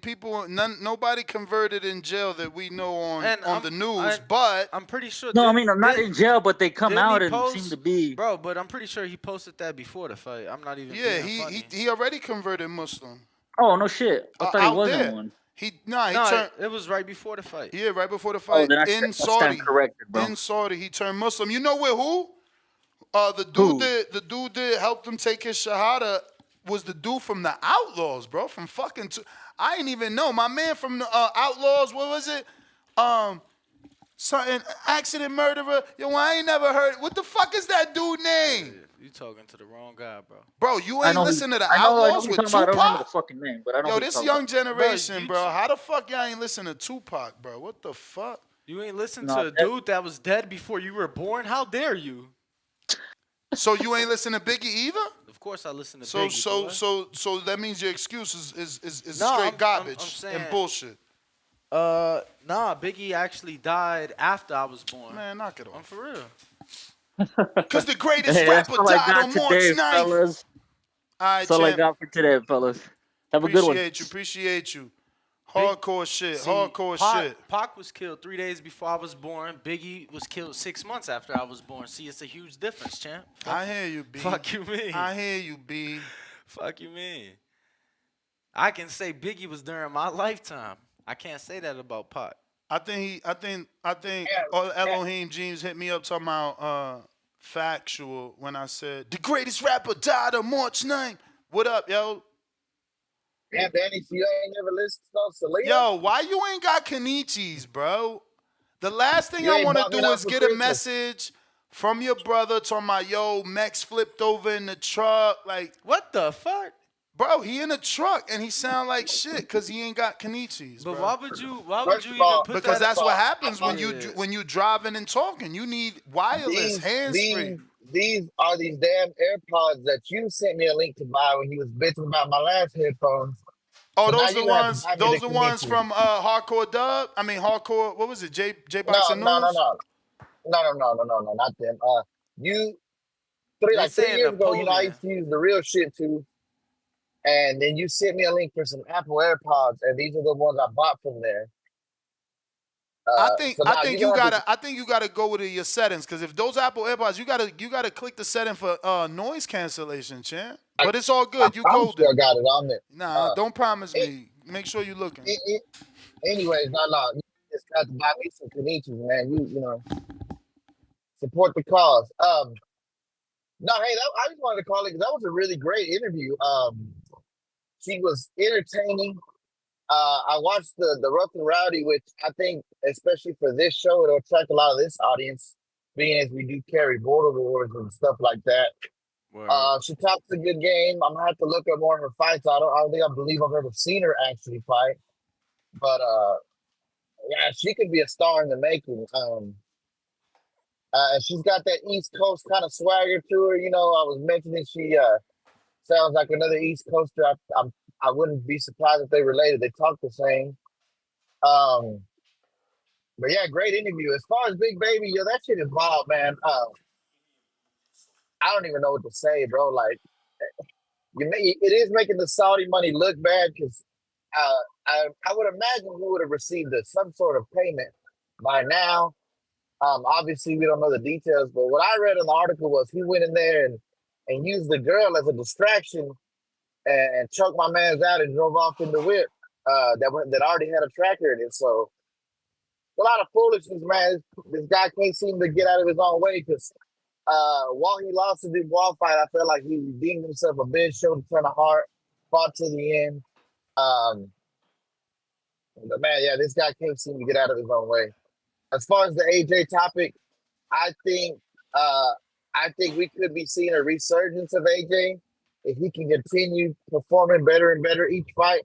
nobody converted in jail that we know on the news, but I'm pretty sure. No, I mean, I'm not in jail, but they come didn't out he and post- seem to be. Bro, but I'm pretty sure he posted that before the fight. I'm not even. Yeah, being funny. he already converted Muslim. Oh no shit! I thought he out wasn't there. one. He No, turned. it was right before the fight. Yeah, right before the Oh, fight then I in stand Saudi. corrected, bro. In Saudi, he turned Muslim. You know with who? The dude that helped him take his shahada was the dude from the Outlaws, bro. From fucking. I didn't even know. My man from the Outlaws. What was it? Something accident murderer. Yo, I ain't never heard. What the fuck is that dude name? You talking to the wrong guy, bro. Bro, you I ain't know listen to the I know Outlaws who with you're talking about. I don't remember the Tupac? fucking name, but I know. Yo, who this you're young talking about. generation, bro. How the fuck y'all ain't listen to Tupac, bro? What the fuck? You ain't listen No, to a dude that was dead before you were born? How dare you? So you ain't listen to Biggie either? Of course I listen to So Biggie. so that means your excuse is No, straight garbage I'm saying, and bullshit. Nah, Biggie actually died after I was born. Man, knock it I'm off. for real. Cause the greatest Hey, that's rapper all I died got on March today, 9th. fellas. All right, That's all I champ. got for today, fellas. Have a good one. Appreciate you. Hardcore shit. See, Hardcore shit. Pac was killed 3 days before I was born. Biggie was killed 6 months after I was born. See, it's a huge difference, champ. I hear you, B. Fuck you mean. I hear you, B. Fuck you mean. I can say Biggie was during my lifetime. I can't say that about Pac. I think Elohim James hit me up talking about factual when I said the greatest rapper died on March 9th. What up, yo? Yeah, Danny, so you ain't never listened to Selena? Yo, why you ain't got Kenichis, bro? The last thing You I ain't want to bought me do none is for get a Christmas. message from your brother talking about, yo, Max flipped over in the truck. Like, what the fuck? Bro, he in a truck and he sound like shit because he ain't got Kenichis. But bro. why would you even put Because that that's up? what happens Yeah. when you driving and talking. You need wireless, hands free. These are these damn AirPods that you sent me a link to buy when you was bitching about my last headphones. Oh, So now those you the gonna have ones. to buy me Those the the ones Kenichi. from Hardcore Dub. I mean Hardcore. What was it? J No, Boxing News. no, not them. You They like 3 saying years ago, you know, I Napoleon. used to use the real shit too. And then you sent me a link for some Apple AirPods, and these are the ones I bought from there. I So think now you gonna have gotta I think you gotta go with your settings because if those Apple AirPods, you gotta click the setting for noise cancellation, champ. But it's all good. You I'm golden. still got it on there. Nah, don't promise me. Make sure you looking. Anyways, no. You just got to buy me some Kenichis, man. You know, support the cause. No, hey, I just wanted to call it because that was a really great interview. She was entertaining. I watched the Rough and Rowdy, which I think, especially for this show, it'll attract a lot of this audience, being as we do carry border wars and stuff like that. She talks a good game. I'm gonna have to look up more of her fights. I don't believe I've ever seen her actually fight, but yeah, she could be a star in the making. She's got that East Coast kind of swagger to her. You know, I was mentioning she sounds like another East Coaster. I wouldn't be surprised if they related. They talk the same. But yeah, great interview. As far as Big Baby, yo, that shit is wild, man. I don't even know what to say, bro. Like, it is making the Saudi money look bad because I would imagine he would have received some sort of payment by now. Obviously, we don't know the details, but what I read in the article was he went in there and used the girl as a distraction and choked my man's out and drove off in the whip that already had a tracker in it. So a lot of foolishness, man. This guy can't seem to get out of his own way because while he lost the Dubois fight, I felt like he redeemed himself a bit, showed a ton of heart, fought to the end. But man, yeah, this guy can't seem to get out of his own way. As far as the AJ topic, I think uh, I think we could be seeing a resurgence of AJ if he can continue performing better and better each fight.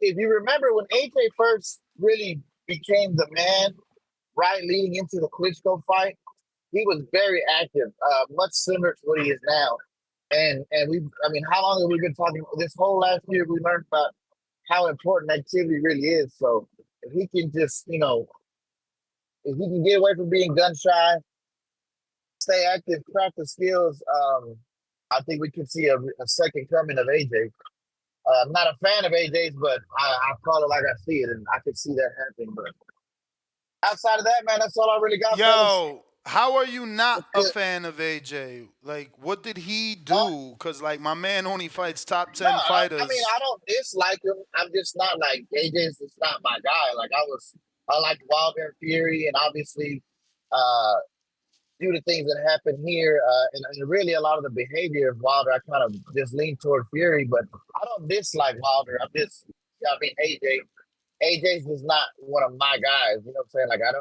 If you remember when AJ first really became the man, right, leading into the Klitschko fight, he was very active, much similar to what he is now. And I mean, how long have we been talking? This whole last year, we learned about how important activity really is. So if he can just, if he can get away from being gun shy, stay active, practice skills, I think we could see a second coming of AJ. I'm not a fan of AJ's, but I call it like I see it, and I could see that happening. But outside of that, man, that's all I really got. Yo, how are you not a fan of AJ? Like, what did he do? Because, like, my man only fights top 10 fighters. I mean, I don't dislike him. I'm just not like AJ's just not my guy. Like I like Wilder and Fury, and obviously, due to things that happened here, and really a lot of the behavior of Wilder, I kind of just lean toward Fury. But I don't dislike Wilder. AJ. AJ's just not one of my guys. You know what I'm saying? Like I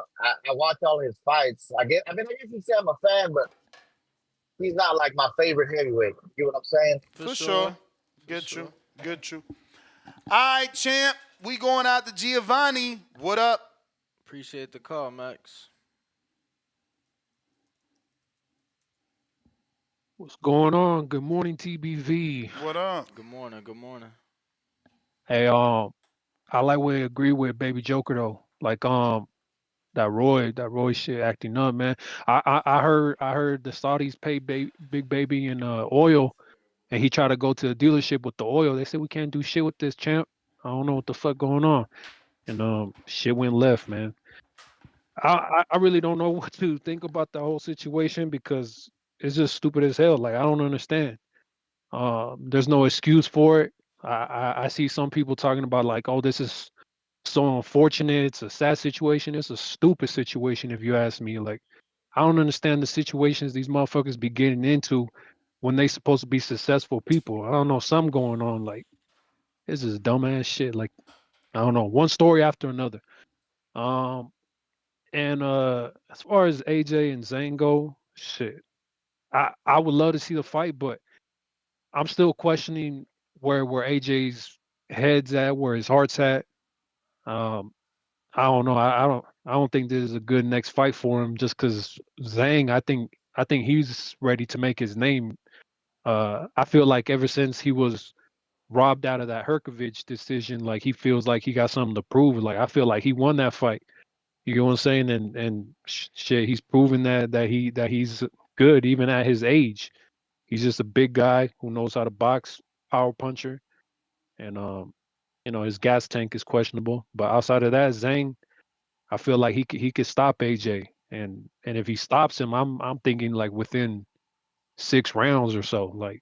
watch all his fights. I guess you say I'm a fan, but he's not like my favorite heavyweight. You know what I'm saying? For sure. Get you. All right, champ. We going out to Giovanni. What up? Appreciate the call, Max. What's going on? Good morning, TBV. What up? Good morning. Good morning. Hey, I like what I agree with Baby Joker though. Like, that Roy shit acting up, man. I heard the Saudis pay Big Baby in oil, and he tried to go to the dealership with the oil. They said we can't do shit with this, champ. I don't know what the fuck going on, and shit went left, man. I really don't know what to think about the whole situation because it's just stupid as hell. Like I don't understand. There's no excuse for it. I see some people talking about like, oh, this is so unfortunate. It's a sad situation. It's a stupid situation, if you ask me. Like, I don't understand the situations these motherfuckers be getting into when they supposed to be successful people. I don't know, something going on. Like, this is dumbass shit. Like, I don't know, one story after another. And as far as AJ and Zane go, shit, I would love to see the fight, but I'm still questioning where AJ's head's at, where his heart's at. I don't know. I don't think this is a good next fight for him just because Zhang, I think he's ready to make his name. I feel like ever since he was robbed out of that Herkovich decision, like he feels like he got something to prove. Like I feel like he won that fight. You know what I'm saying? And shit, he's proven that he's good even at his age. He's just a big guy who knows how to box, power puncher, and his gas tank is questionable. But outside of that, Zhang, I feel like he could stop AJ, and if he stops him, I'm thinking like within 6 rounds or so, like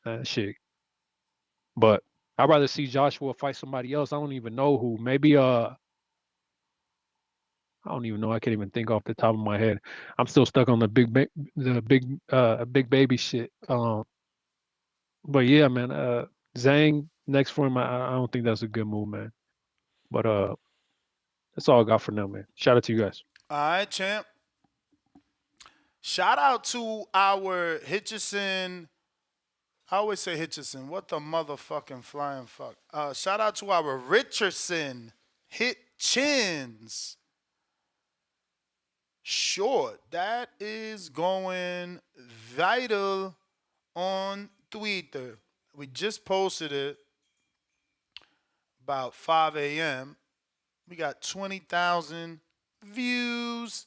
that shit. But I'd rather see Joshua fight somebody else. I don't even know who. Maybe I don't even know. I can't even think off the top of my head. I'm still stuck on the big baby shit. But yeah, man. Zhang next for him. I don't think that's a good move, man. But that's all I got for now, man. Shout out to you guys. All right, champ. Shout out to our Hitchison. I always say Hitchison. What the motherfucking flying fuck? Shout out to our Richardson Hitchins. Short. That is going vital on Twitter. We just posted it about 5 a.m. We got 20,000 views,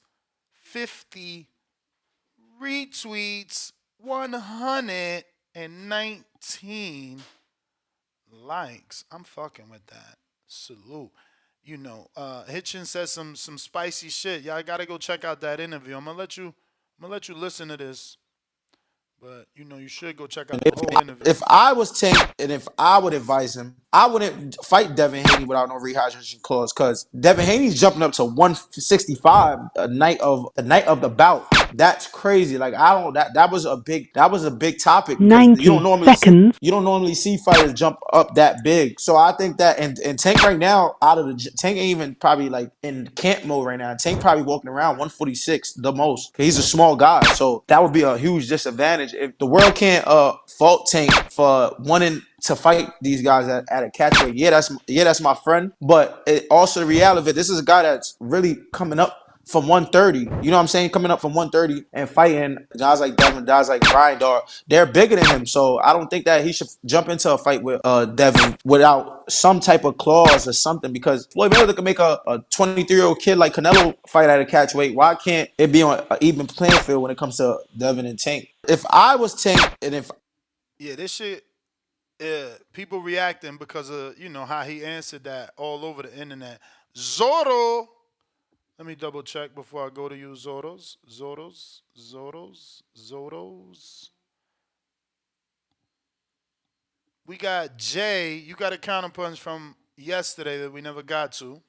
50 retweets, 100 and 19 likes. I'm fucking with that. Salute. You know, Hitchin says some spicy shit. Y'all gotta go check out that interview. I'm gonna let you listen to this. But you know, you should go check out the whole interview. If I was Tank and if I would advise him, I wouldn't fight Devin Haney without no rehydration clause because Devin Haney's jumping up to 165 the night of the bout. That's crazy. Like I don't that was a big topic because you don't normally see fighters jump up that big. So I think that and Tank right now Tank ain't even probably like in camp mode right now. Tank probably walking around 146 the most. He's a small guy, so that would be a huge disadvantage if the world can't fault Tank for wanting to fight these guys at a catchweight. That's my friend, but also the reality of it. This is a guy that's really coming up from 130. You know what I'm saying? Coming up from 130 and fighting guys like Devin, guys like Brian Dar, they're bigger than him. So I don't think that he should jump into a fight with Devin without some type of clause or something because Floyd Mayweather can make a 23-year-old kid like Canelo fight at a catch weight. Why can't it be on an even playing field when it comes to Devin and Tank? If I was Tank and if Yeah, this shit. People reacting because of how he answered that all over the internet. Zorro. Let me double check before I go to you, Zoros. We got Jay. You got a counterpunch from yesterday that we never got to.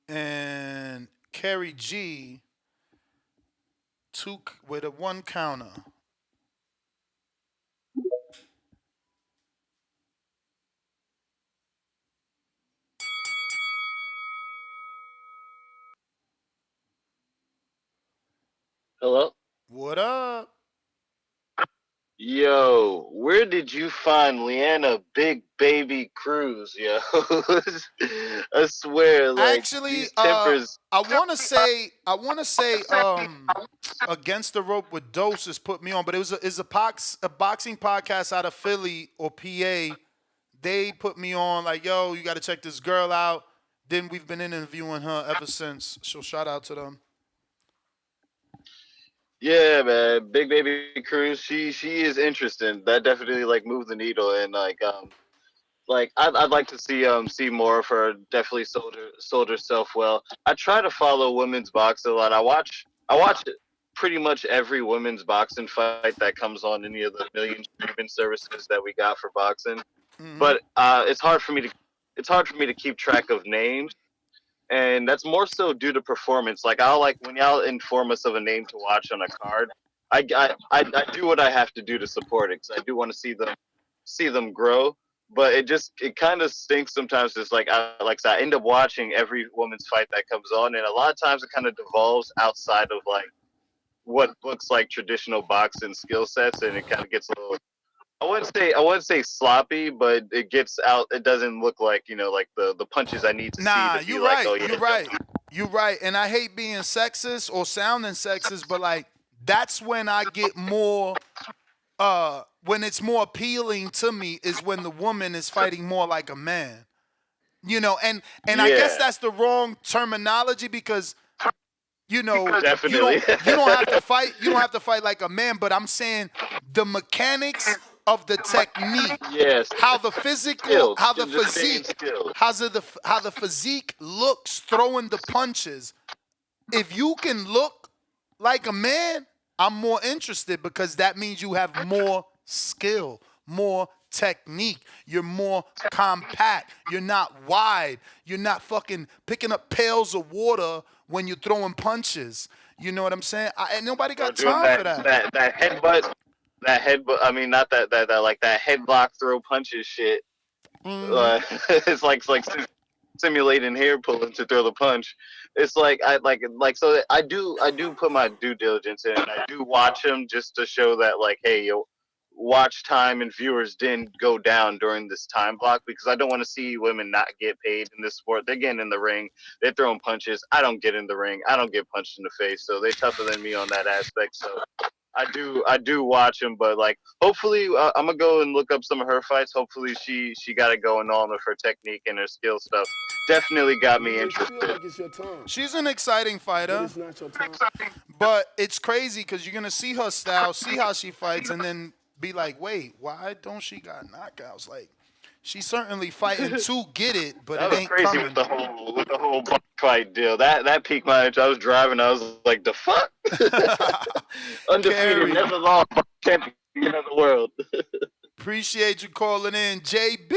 And Kerry G with a one counter. Hello? What up? Yo, where did you find Leanna Big Baby Cruz, yo? I swear, like Actually, these tempers. I want to say, Against the Rope with Doses put me on, but it's a boxing podcast out of Philly or PA. They put me on like, yo, you got to check this girl out. Then we've been interviewing her ever since. So shout out to them. Yeah, man, Big Baby Cruz. She is interesting. That definitely like moved the needle, and like I'd like to see more of her. Definitely sold herself well. I try to follow women's boxing a lot. I watch pretty much every women's boxing fight that comes on any of the million streaming services that we got for boxing. But it's hard for me to keep track of names, and that's more so due to performance. Like I'll like when y'all inform us of a name to watch on a card. I do what I have to do to support it because I do want to see them grow. But it kind of stinks sometimes. It's like I end up watching every woman's fight that comes on, and a lot of times it kind of devolves outside of like what looks like traditional boxing skill sets, and it kind of gets a little. I wouldn't say sloppy, but it gets out. It doesn't look like like the punches I need to see Nah, to be you're like, right. oh yeah, You're right. You're right. And I hate being sexist or sounding sexist, but like that's when I get more when it's more appealing to me is when the woman is fighting more like a man. And I guess yeah, that's the wrong terminology because definitely. you don't have to fight like a man, but I'm saying the mechanics of the technique, Yes, how the physical, skills, how the just staying physique, skills. how the physique looks throwing the punches. If you can look like a man, I'm more interested because that means you have more skill, more technique. You're more compact. You're not wide. You're not fucking picking up pails of water when you're throwing punches. You know what I'm saying? And nobody Or got doing time for that that. that headbutt, that headbutt. I mean, not that like that headlock throw punches shit. Mm-hmm. It's like simulating hair pulling to throw the punch. It's like so I do put my due diligence in. And I do watch him just to show that like, hey, yo, watch time and viewers didn't go down during this time block because I don't want to see women not get paid in this sport. They're getting in the ring, they're throwing punches. I don't get in the ring, I don't get punched in the face, so they're tougher than me on that aspect. So I do watch them, but like hopefully I'm gonna go and look up some of her fights. Hopefully she got it going on with her technique and her skill stuff. Definitely got me interested. Feel like it's your time, She's an exciting but fighter, it's not your time. but it's crazy because you're gonna see her style, see how she fights, and then be like, wait, why don't she got knockouts? Like, she's certainly fighting to get it, but That it was ain't crazy coming. with the whole box fight deal. That piqued my interest. I was driving. I was like, the fuck, undefeated, Carry. never lost, champion of the world. Appreciate you calling in, JB.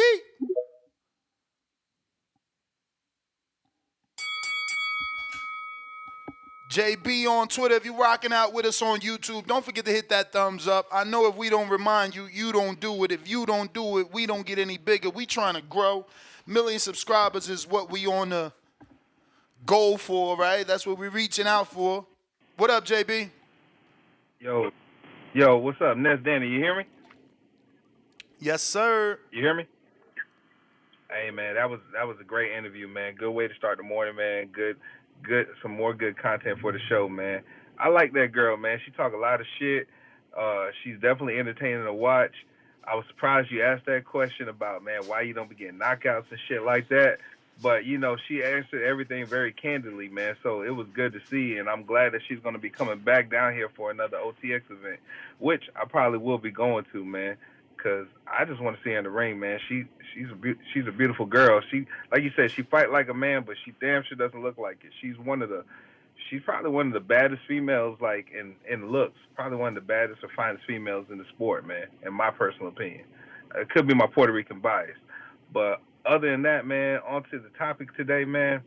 JB on Twitter. If you're rocking out with us on YouTube, don't forget to hit that thumbs up. I know if we don't remind you, you don't do it. If you don't do it, we don't get any bigger. We trying to grow. Million subscribers is what we on the goal for, right? That's what we're reaching out for. What up, JB? Yo, what's up? Ness Danny, you hear me? Yes, sir. You hear me? Hey man, that was a great interview, man. Good way to start the morning, man. Good some more good content for the show, man. I like that girl, man. She talk a lot of shit. She's definitely entertaining to watch. I was surprised you asked that question about, man, why you don't be getting knockouts and shit like that. But, you know, she answered everything very candidly, man. So it was good to see, and I'm glad that she's going to be coming back down here for another OTX event, which I probably will be going to, man, because I just want to see her in the ring, man. She's a beautiful girl. She, like you said, she fight like a man, but she damn sure doesn't look like it. She's probably one of the baddest females, like in looks. Probably one of the baddest or finest females in the sport, man. In my personal opinion, it could be my Puerto Rican bias, but other than that, man, on to the topic today, man.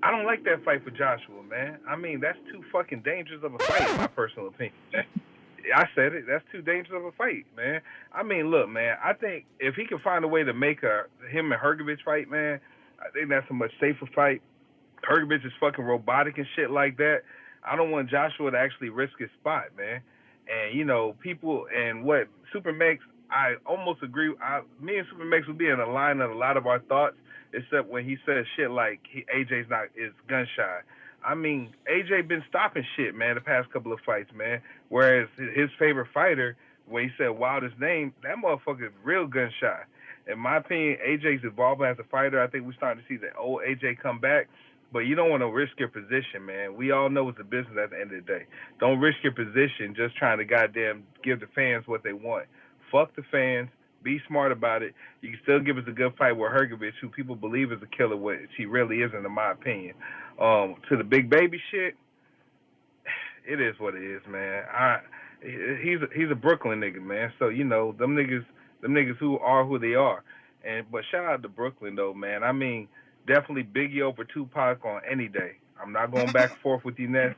I don't like that fight for Joshua, man. I mean, that's too fucking dangerous of a fight, in my personal opinion, man. I said it. That's too dangerous of a fight, man. I mean, look, man. I think if he can find a way to make him and Hrgovic fight, man, I think that's a much safer fight. Hrgovic is fucking robotic and shit like that. I don't want Joshua to actually risk his spot, man. And you know, people and what Super Mex, I almost agree. Me and Super Mex would be in a line on a lot of our thoughts, except when he says shit like AJ's is gun shy. I mean, AJ been stopping shit, man, the past couple of fights, man. Whereas his favorite fighter, when he said Wilder's name, that motherfucker is real gun shy. In my opinion, AJ's evolving as a fighter. I think we're starting to see the old AJ come back. But you don't want to risk your position, man. We all know it's a business at the end of the day. Don't risk your position just trying to goddamn give the fans what they want. Fuck the fans. Be smart about it. You can still give us a good fight with Hrgovic, who people believe is a killer, which he really isn't, in my opinion. To the big baby shit, it is what it is, man. He's a Brooklyn nigga, man. So you know them niggas who are who they are. But shout out to Brooklyn though, man. I mean, definitely Biggie over Tupac on any day. I'm not going back and forth with you, Ness.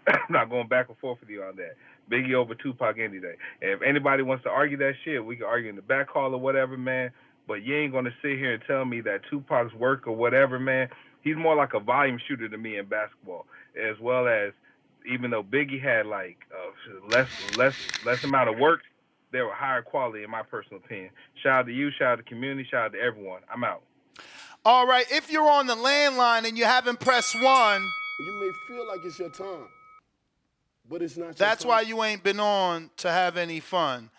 I'm not going back and forth with you on that. Biggie over Tupac any day. And if anybody wants to argue that shit, we can argue in the back hall or whatever, man. But you ain't going to sit here and tell me that Tupac's work or whatever, man. He's more like a volume shooter to me in basketball, as well as even though Biggie had like less amount of work, they were higher quality in my personal opinion. Shout out to you, shout out to the community, shout out to everyone. I'm out. All right, if you're on the landline and you haven't pressed 1, You may feel like it's your time, but it's not your that's time. why you ain't been on to have any fun.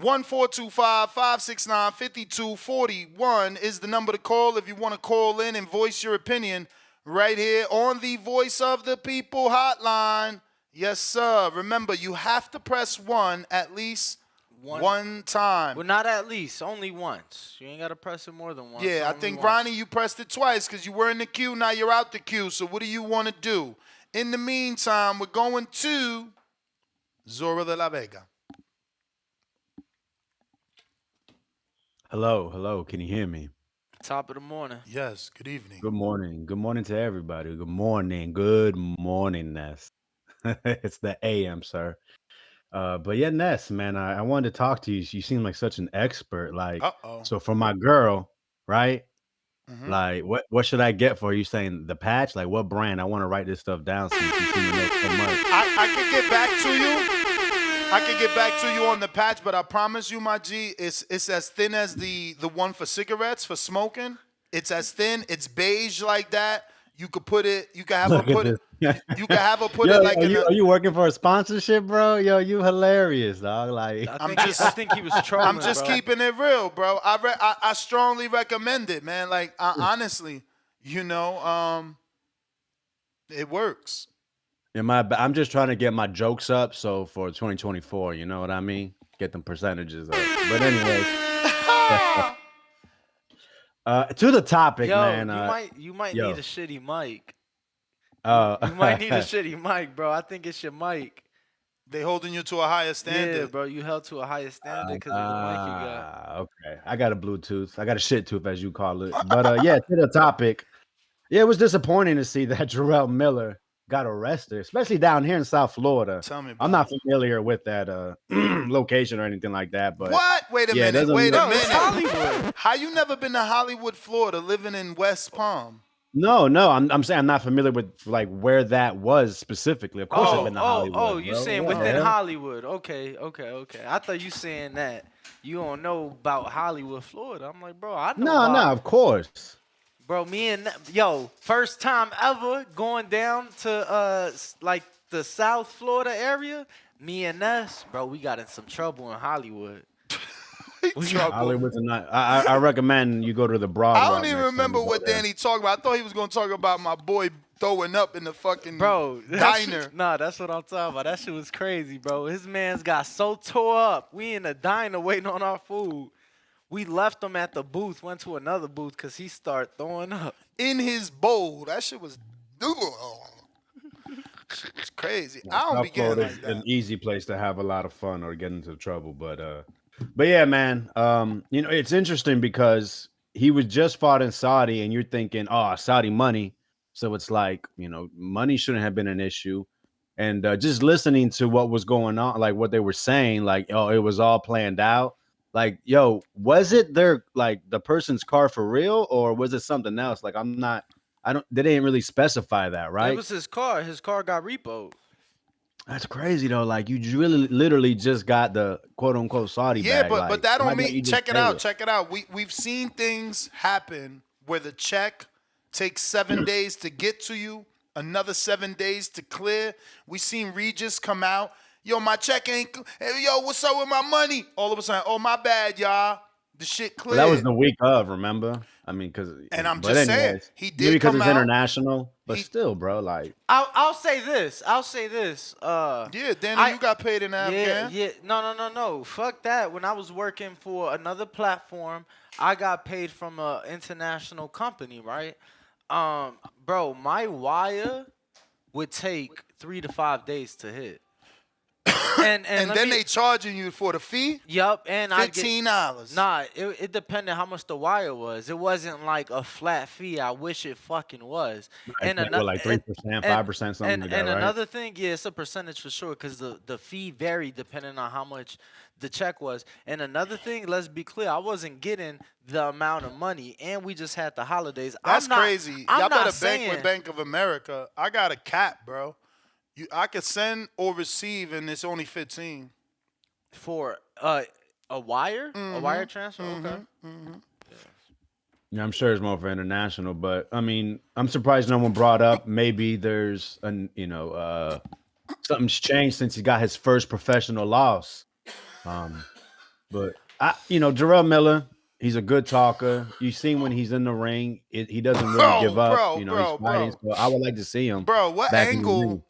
1-425-569-5241 is the number to call if you want to call in and voice your opinion right here on the Voice of the People hotline. Yes, sir. Remember, you have to press 1 at least one time. Well, not at least. Only once. You ain't got to press it more than once. Yeah, I think, Ronnie, you pressed it twice because you were in the queue. Now you're out the queue. So what do you want to do? In the meantime, we're going to Zora de la Vega. Hello. Can you hear me? Top of the morning. Yes, good evening. Good morning. Good morning to everybody. Good morning, Ness. It's the AM, sir. But yeah, Ness, man, I wanted to talk to you. You seem like such an expert. Like, so for my girl, right? Like, what should I get for you? Saying the patch? Like, what brand? I want to write this stuff down so you seem to know so much. I can get back to you. I can get back to you on the patch, but I promise you, my G, it's as thin as the one for cigarettes, for smoking. It's as thin. It's beige like that. You could put it. You can have them put it. You can have her put Yo, it like in a. are you working for a sponsorship, bro? Yo, you hilarious, dog. Like, I think he was trolling. I'm just bro. keeping it real, bro. I strongly recommend it, man. Like honestly, it works. I'm just trying to get my jokes up, so for 2024, you know what I mean? Get them percentages up. But anyway, to the topic, Yo, man. you might yo. need a shitty mic. Oh, You might need a shitty mic, bro. I think it's your mic. They holding you to a higher standard. Yeah, bro. You held to a higher standard because of the mic you got. Okay. I got a Bluetooth. I got a shit tooth, as you call it. But yeah, to the topic. Yeah, it was disappointing to see that Jarrell Miller got arrested, especially down here in South Florida. Tell me. I'm not familiar with that location or anything like that. But What? Wait a minute. Wait a minute. Hollywood. How you never been to Hollywood, Florida, living in West Palm? No. I'm saying I'm not familiar with like where that was specifically. Of course, I've been to Hollywood. Oh, you bro. saying Yeah. within Hollywood? Okay. I thought you saying that you don't know about Hollywood, Florida. I'm like, bro, I know. No, of course. Bro, first time ever going down to like the South Florida area. Me and Ness, bro, we got in some trouble in Hollywood. Hollywood's not. I recommend you go to the Broad. I don't even remember what Danny talked about. I thought he was going to talk about my boy throwing up in the fucking diner. Nah, that's what I'm talking about. That shit was crazy, bro. His man's got so tore up. We in the diner waiting on our food. We left him at the booth, went to another booth because he started throwing up. In his bowl. That shit was... It's crazy. I don't be getting like that. An easy place to have a lot of fun or get into trouble, but yeah, man. It's interesting because he was just fought in Saudi, and you're thinking, oh, Saudi money. So it's like, money shouldn't have been an issue. And just listening to what was going on, like what they were saying, like, oh, it was all planned out. Like, yo, was it the person's car for real, or was it something else? Like, they didn't really specify that, right? It was his car. His car got repoed. That's crazy though. Like, you really literally just got the quote unquote Saudi bag. But that don't mean check it out. it? Check it out. We've seen things happen where the check takes 7 days to get to you, another 7 days to clear. We seen Regis come out. Yo, my check ain't. Hey, yo, what's up with my money? All of a sudden, oh my bad, y'all. The shit cleared. Well, that was the week of, remember? I mean, because saying he did because come it's out, international, but still, bro. Like, I'll say this. Yeah, Danny, you got paid in Afghan. Yeah. No. Fuck that. When I was working for another platform, I got paid from an international company, right? Bro, my wire would take 3 to 5 days to hit. And then they charging you for the fee? Yup, and $15. Nah, it depended how much the wire was. It wasn't like a flat fee. I wish it fucking was. And like 3%, 5%, something like that, and right? another thing, yeah, it's a percentage for sure, because the fee varied depending on how much the check was. And another thing, let's be clear, I wasn't getting the amount of money, and we just had the holidays. That's crazy. Y'all better bank with Bank of America. I got a cap, bro. I could send or receive, and it's only 15 for a wire, a wire transfer. Okay. Yeah, I'm sure it's more for international, but I mean, I'm surprised no one brought up maybe there's something's changed since he got his first professional loss. But Jarrell Miller, he's a good talker. You seen when he's in the ring, he doesn't really give up. He's fighting. So I would like to see him. Bro, what angle?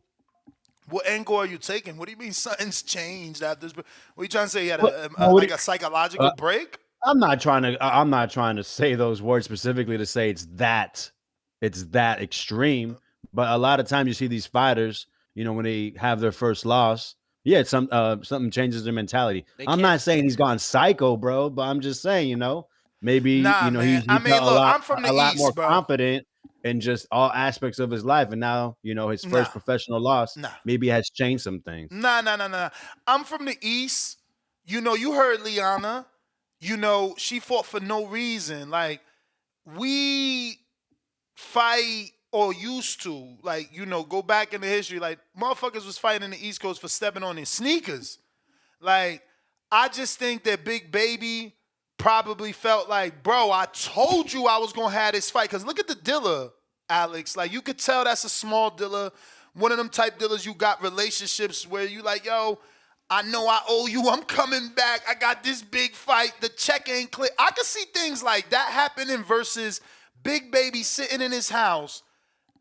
What angle are you taking? What do you mean something's changed after this? What are you trying to say? You had a psychological break? I'm not trying to say those words specifically to say it's that extreme. But a lot of times you see these fighters, when they have their first loss, something changes their mentality. I'm not saying he's gone psycho, bro, but I'm just saying, maybe he's a lot more confident in just all aspects of his life, and now his first professional loss maybe has changed some things. Nah. I'm from the East. You heard Liana. She fought for no reason. Like, we fight or used to, like, go back in the history. Like, motherfuckers was fighting in the East Coast for stepping on their sneakers. Like, I just think that Big Baby probably felt like, bro, I told you I was going to have this fight. Because look at the Dilla, Alex. Like, you could tell that's a small Dilla one of them type dealers you got relationships where you like, yo, I know I owe you. I'm coming back. I got this big fight. The check ain't clear. I can see things like that happening versus Big Baby sitting in his house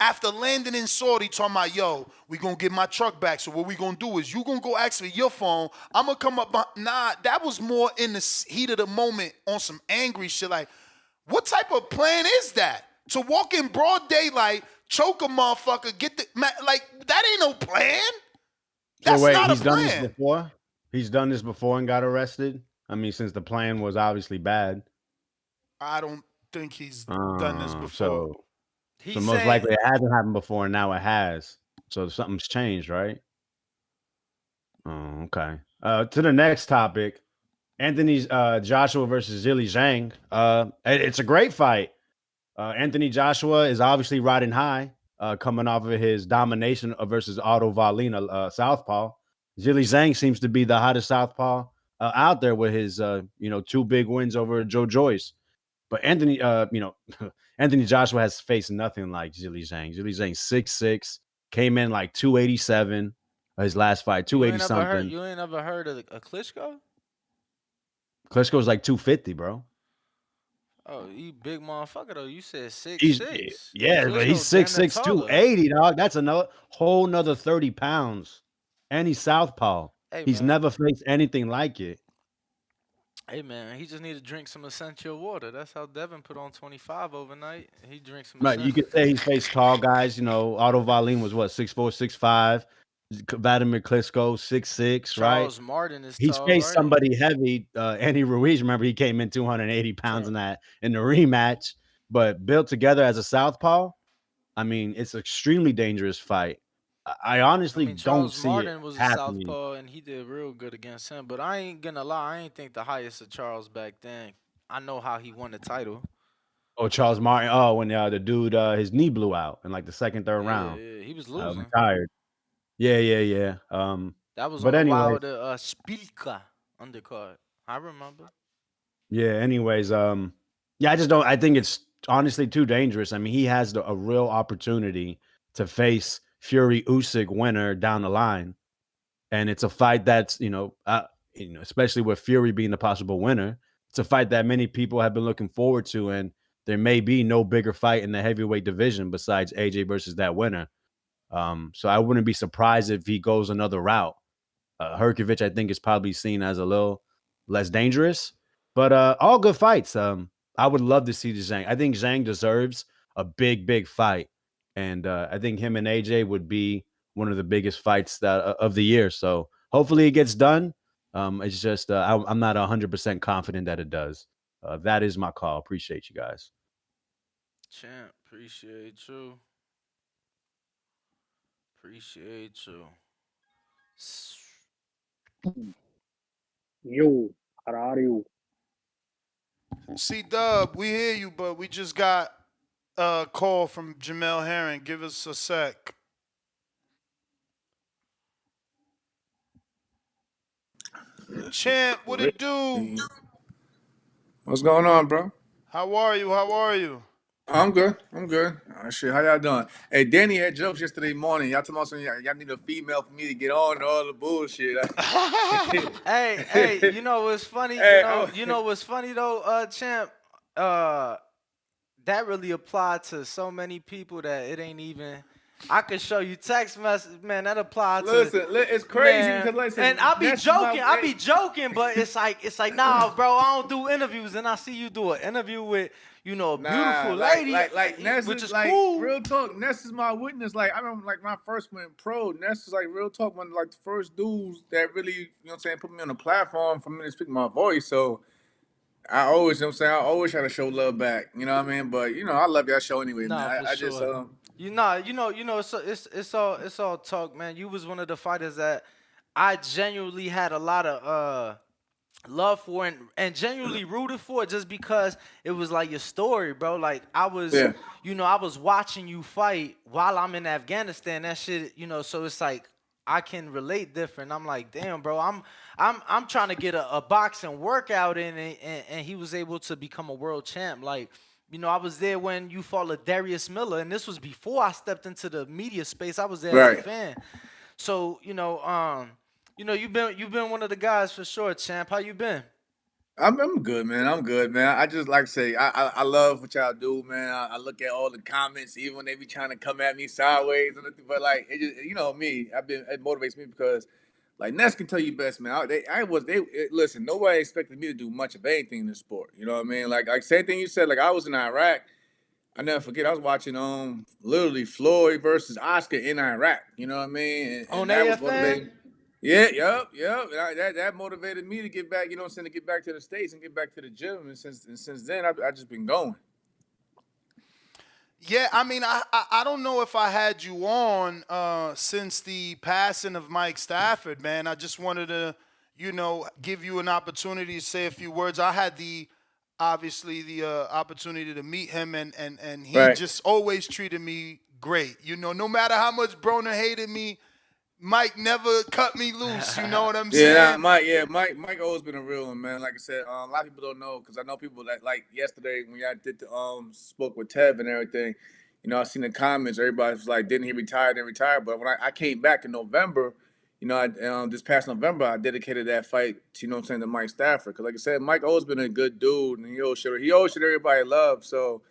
after landing in Saudi talking about, yo, we gonna get my truck back. So what we gonna do is you gonna go ask for your phone. I'm gonna come up. Nah, that was more in the heat of the moment on some angry shit. Like, what type of plan is that? To walk in broad daylight, choke a motherfucker, get the, like, that ain't no plan. So That's wait, not a he's done this plan. before? He's done this before and got arrested? I mean, since the plan was obviously bad. I don't think he's done this before. So most likely it hasn't happened before, and now it has. So something's changed, right? Oh, okay. To the next topic, Anthony's Joshua versus Zhilei Zhang. It's a great fight. Anthony Joshua is obviously riding high, coming off of his domination versus Otto Wallin, southpaw. Zhilei Zhang seems to be the hottest southpaw out there with his, 2 big wins over Joe Joyce. But Anthony, Anthony Joshua has faced nothing like Zhilei Zhang. Zhilei Zhang 6'6", came in like 287. His last fight, 280 something. You ain't never heard of a Klitschko? Klitschko's like 250, bro. Oh, you big motherfucker though. You said 6'6". Yeah, but he's 6'6", 280, dog. That's another whole nother 30 pounds. And he's southpaw. Hey, He's man. never faced anything like it. Hey man, he just need to drink some essential water. That's how Devin put on 25 overnight. He drinks some. Right, you could say he's faced tall guys. Otto Wallin was what, 6'4", 6'5". Vladimir Klitschko 6'6", right? Charles Martin is He's tall, faced right? somebody heavy. Andy Ruiz, remember, he came in 280 pounds in the rematch, but built together as a southpaw. I mean, it's an extremely dangerous fight. I honestly don't Charles see Martin it was a happening. southpaw and he did real good against him. But I ain't gonna lie, I ain't think the highest of Charles back then. I know how he won the title. Oh, Charles Martin. Oh, when the dude, his knee blew out in like the second, third round. Yeah, he was losing. Retired. Yeah. That was But on the anyway, Wilder Spilka undercard. I remember. yeah. Anyways, yeah. I think it's honestly too dangerous. I mean, he has a real opportunity to face Fury Usyk winner down the line, and it's a fight that's especially with Fury being the possible winner, it's a fight that many people have been looking forward to, and there may be no bigger fight in the heavyweight division besides AJ versus that winner. So I wouldn't be surprised if he goes another route. Herkovich, I think, is probably seen as a little less dangerous, but all good fights. I would love to see the Zhang. I think Zhang deserves a big fight, and I think him and AJ would be one of the biggest fights of the year. So hopefully it gets done. It's just I'm not 100% confident that it does. That is my call. Appreciate you guys. Champ, appreciate you. Appreciate you. Yo, how are you? C-Dub, we hear you, but we just got a call from Jamel Herring. Give us a sec. Champ, what it do? What's going on, bro? How are you? I'm good. Shit, how y'all doing? Hey, Danny had jokes yesterday morning. Y'all told me y'all need a female for me to get on and all the bullshit. Hey, you know what's funny? You know what's funny though, Champ? That really applied to so many people that it ain't even. I could show you text message, man. That applied to. Listen, it's crazy man, because listen, and I be joking, but it's like, nah, bro, I don't do interviews, and I see you do an interview with, a beautiful lady, like Ness which is like, cool. Real talk, Ness is my witness. Like, I remember, like, when I first went pro, Ness is like real talk, one of like the first dudes that really, put me on the platform for me to speak my voice. So I always, I always try to show love back. You know what I mean? But I love y'all show anyway, Nah, man. for I sure. just It's all talk, man. You was one of the fighters that I genuinely had a lot of love for and genuinely rooted for, just because it was like your story, bro. Like I was, I was watching you fight while I'm in Afghanistan. That shit, so it's like I can relate different. I'm like, damn, bro. I'm trying to get a boxing workout in, and he was able to become a world champ. Like, You know, I was there when you fought Darius Miller, and this was before I stepped into the media space. I was there as a Right. fan. So, you've been one of the guys for sure, champ. How you been? I'm good, man. I'm good, man. I just like to say I love what y'all do, man. I look at all the comments, even when they be trying to come at me sideways, but like it just me. It motivates me because like Ness can tell you best, man. Listen. Nobody expected me to do much of anything in this sport. You know what I mean? Like same thing you said. Like I was in Iraq. I never forget. I was watching literally Floyd versus Oscar in Iraq. You know what I mean? And On that was AFN? motivating. Yeah, yep. That motivated me to get back. You know what I'm saying? To get back to the states and get back to the gym. And since then, I just been going. Yeah, I mean, I don't know if I had you on since the passing of Mike Stafford, man. I just wanted to, give you an opportunity to say a few words. I had obviously the opportunity to meet him, and he Right. just always treated me great. No matter how much Broner hated me, Mike never cut me loose. You know what I'm saying? Mike always been a real one, man. Like I said, a lot of people don't know because I know people that like yesterday when y'all did the spoke with Tev and everything. I seen the comments. Everybody was like, "Didn't he retire? Didn't retire?" But when I came back in November, this past November, I dedicated that fight to to Mike Stafford because, like I said, Mike always been a good dude and he always showed everybody love. So.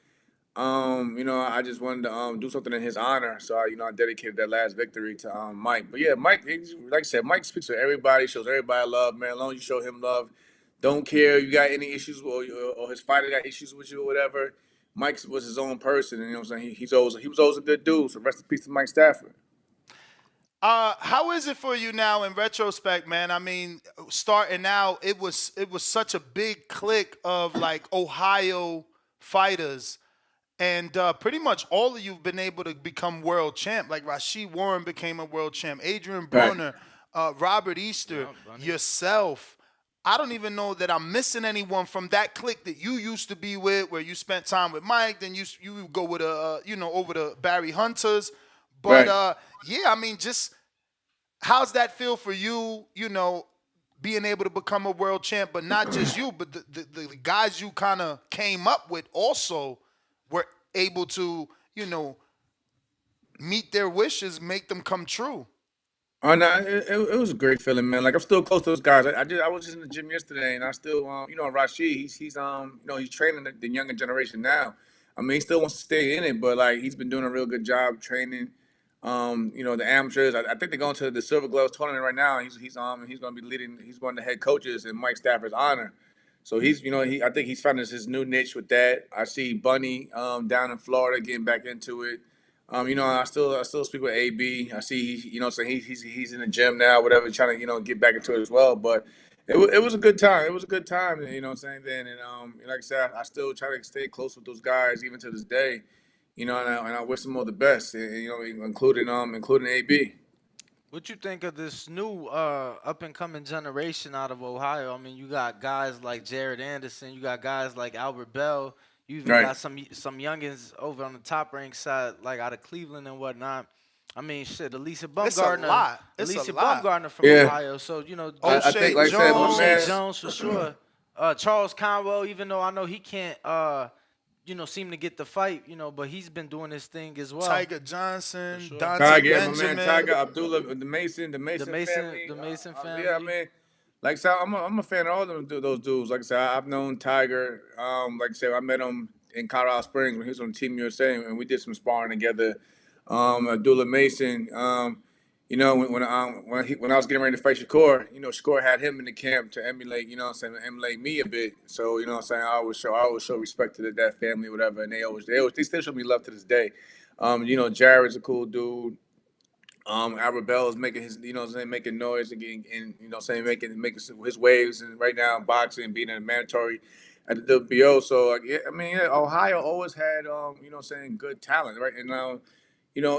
I just wanted to do something in his honor. So I dedicated that last victory to Mike. But yeah, Mike, like I said, Mike speaks to everybody, shows everybody love, man. As long as you show him love, don't care if you got any issues or his fighter got issues with you or whatever. Mike was his own person, and you know what I'm saying. He was always a good dude. So rest in peace to Mike Stafford. How is it for you now in retrospect, man? I mean, starting out, it was such a big clique of like Ohio fighters, and pretty much all of you've been able to become world champ. Like Rashid Warren became a world champ, Adrian Right. Broner, Robert Easter, yourself. I don't even know that I'm missing anyone from that clique that you used to be with, where you spent time with Mike. Then you go with over to Barry Hunters. But Right. yeah, I mean, just how's that feel for you? Being able to become a world champ, but not just you, but the guys you kind of came up with also were able to, meet their wishes, make them come true. Oh no, it was a great feeling, man. Like I'm still close to those guys. I was just in the gym yesterday, and I still, Rashid, he's training the younger generation now. I mean, he still wants to stay in it, but like he's been doing a real good job training. The amateurs. I think they're going to the Silver Gloves tournament right now. He's going to be leading. He's one of the head coaches in Mike Stafford's honor. So I think he's finding his new niche with that. I see Bunny down in Florida getting back into it. I still speak with AB. I see so he's in the gym now, whatever, trying to get back into it as well. But it was a good time. It was a good time, what I'm saying then. And like I said, I still try to stay close with those guys even to this day. And I wish them all the best. Including AB. What you think of this new up and coming generation out of Ohio? I mean, you got guys like Jared Anderson, you got guys like Albert Bell, you even Right. got some youngins over on the top rank side, like out of Cleveland and whatnot. I mean, shit, Alicia It's a Bumgarner, lot. It's a Alicia lot. Bumgarner from Yeah. Ohio. So I think, like I said, my O'Shea man. Jones for sure. Charles Conwell, even though I know he can't, seem to get the fight, but he's been doing his thing as well. Tiger Johnson, For sure. Dante Tiger, my Benjamin. man Tiger Abdullah, the Mason family. The Mason family. Yeah, I mean, like I said, I'm a fan of all them those dudes. Like I said, I've known Tiger. Like I said, I met him in Colorado Springs when he was on Team USA, and we did some sparring together. Abdullah Mason. When I was getting ready to fight Shakur, Shakur had him in the camp to emulate, emulate me a bit. So, I always show respect to that family, whatever. And they still show me love to this day. Jared's a cool dude. Albert Bell is making his, making noise again, and making his waves, and right now boxing, being a mandatory at the WBO. So, Ohio always had, good talent, right? And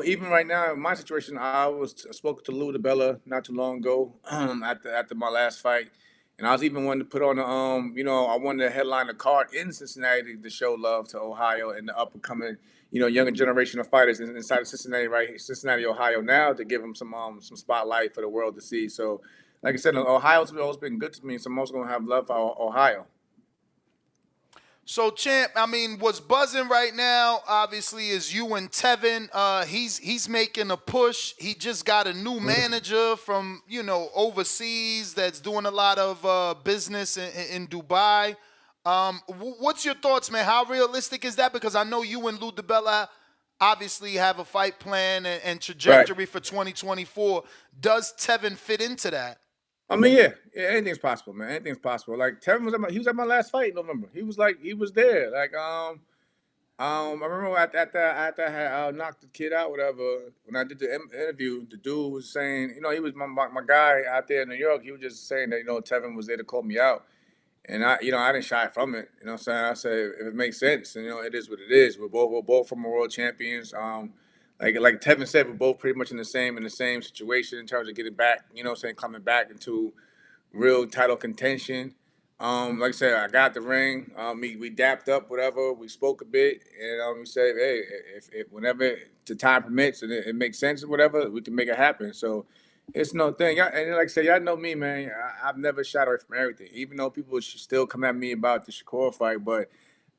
even right now, in my situation, I spoke to Lou DiBella not too long ago, after my last fight, and I was even wanting to put on I wanted to headline a card in Cincinnati to show love to Ohio and the up and coming, younger generation of fighters inside of Cincinnati, right, Cincinnati, Ohio, now to give them some spotlight for the world to see. So, like I said, Ohio's always been good to me, so I'm also gonna have love for Ohio. So, champ, I mean, what's buzzing right now, obviously, is you and Tevin. He's making a push. He just got a new manager from overseas that's doing a lot of business in Dubai. What's your thoughts, man? How realistic is that? Because I know you and Lou DiBella obviously have a fight plan and trajectory for 2024. Does Tevin fit into that? I mean, yeah, anything's possible, man. Anything's possible. Like Tevin was at my last fight in November. He was there. I remember after I had knocked the kid out, whatever. When I did the interview, the dude was saying, he was my guy out there in New York. He was just saying that Tevin was there to call me out, and I didn't shy from it. You know what I'm saying? I said if it makes sense, and it is what it is. We're both former world champions. Like Tevin said, we're both pretty much in the same situation in terms of getting back. You know what I'm saying? Coming back into real title contention. Like I said, I got the ring. We dapped up, whatever. We spoke a bit, and we said, hey, if whenever the time permits and it makes sense or whatever, we can make it happen. So it's no thing. And like I said, y'all know me, man. I've never shied away from everything, even though people should still come at me about the Shakur fight. But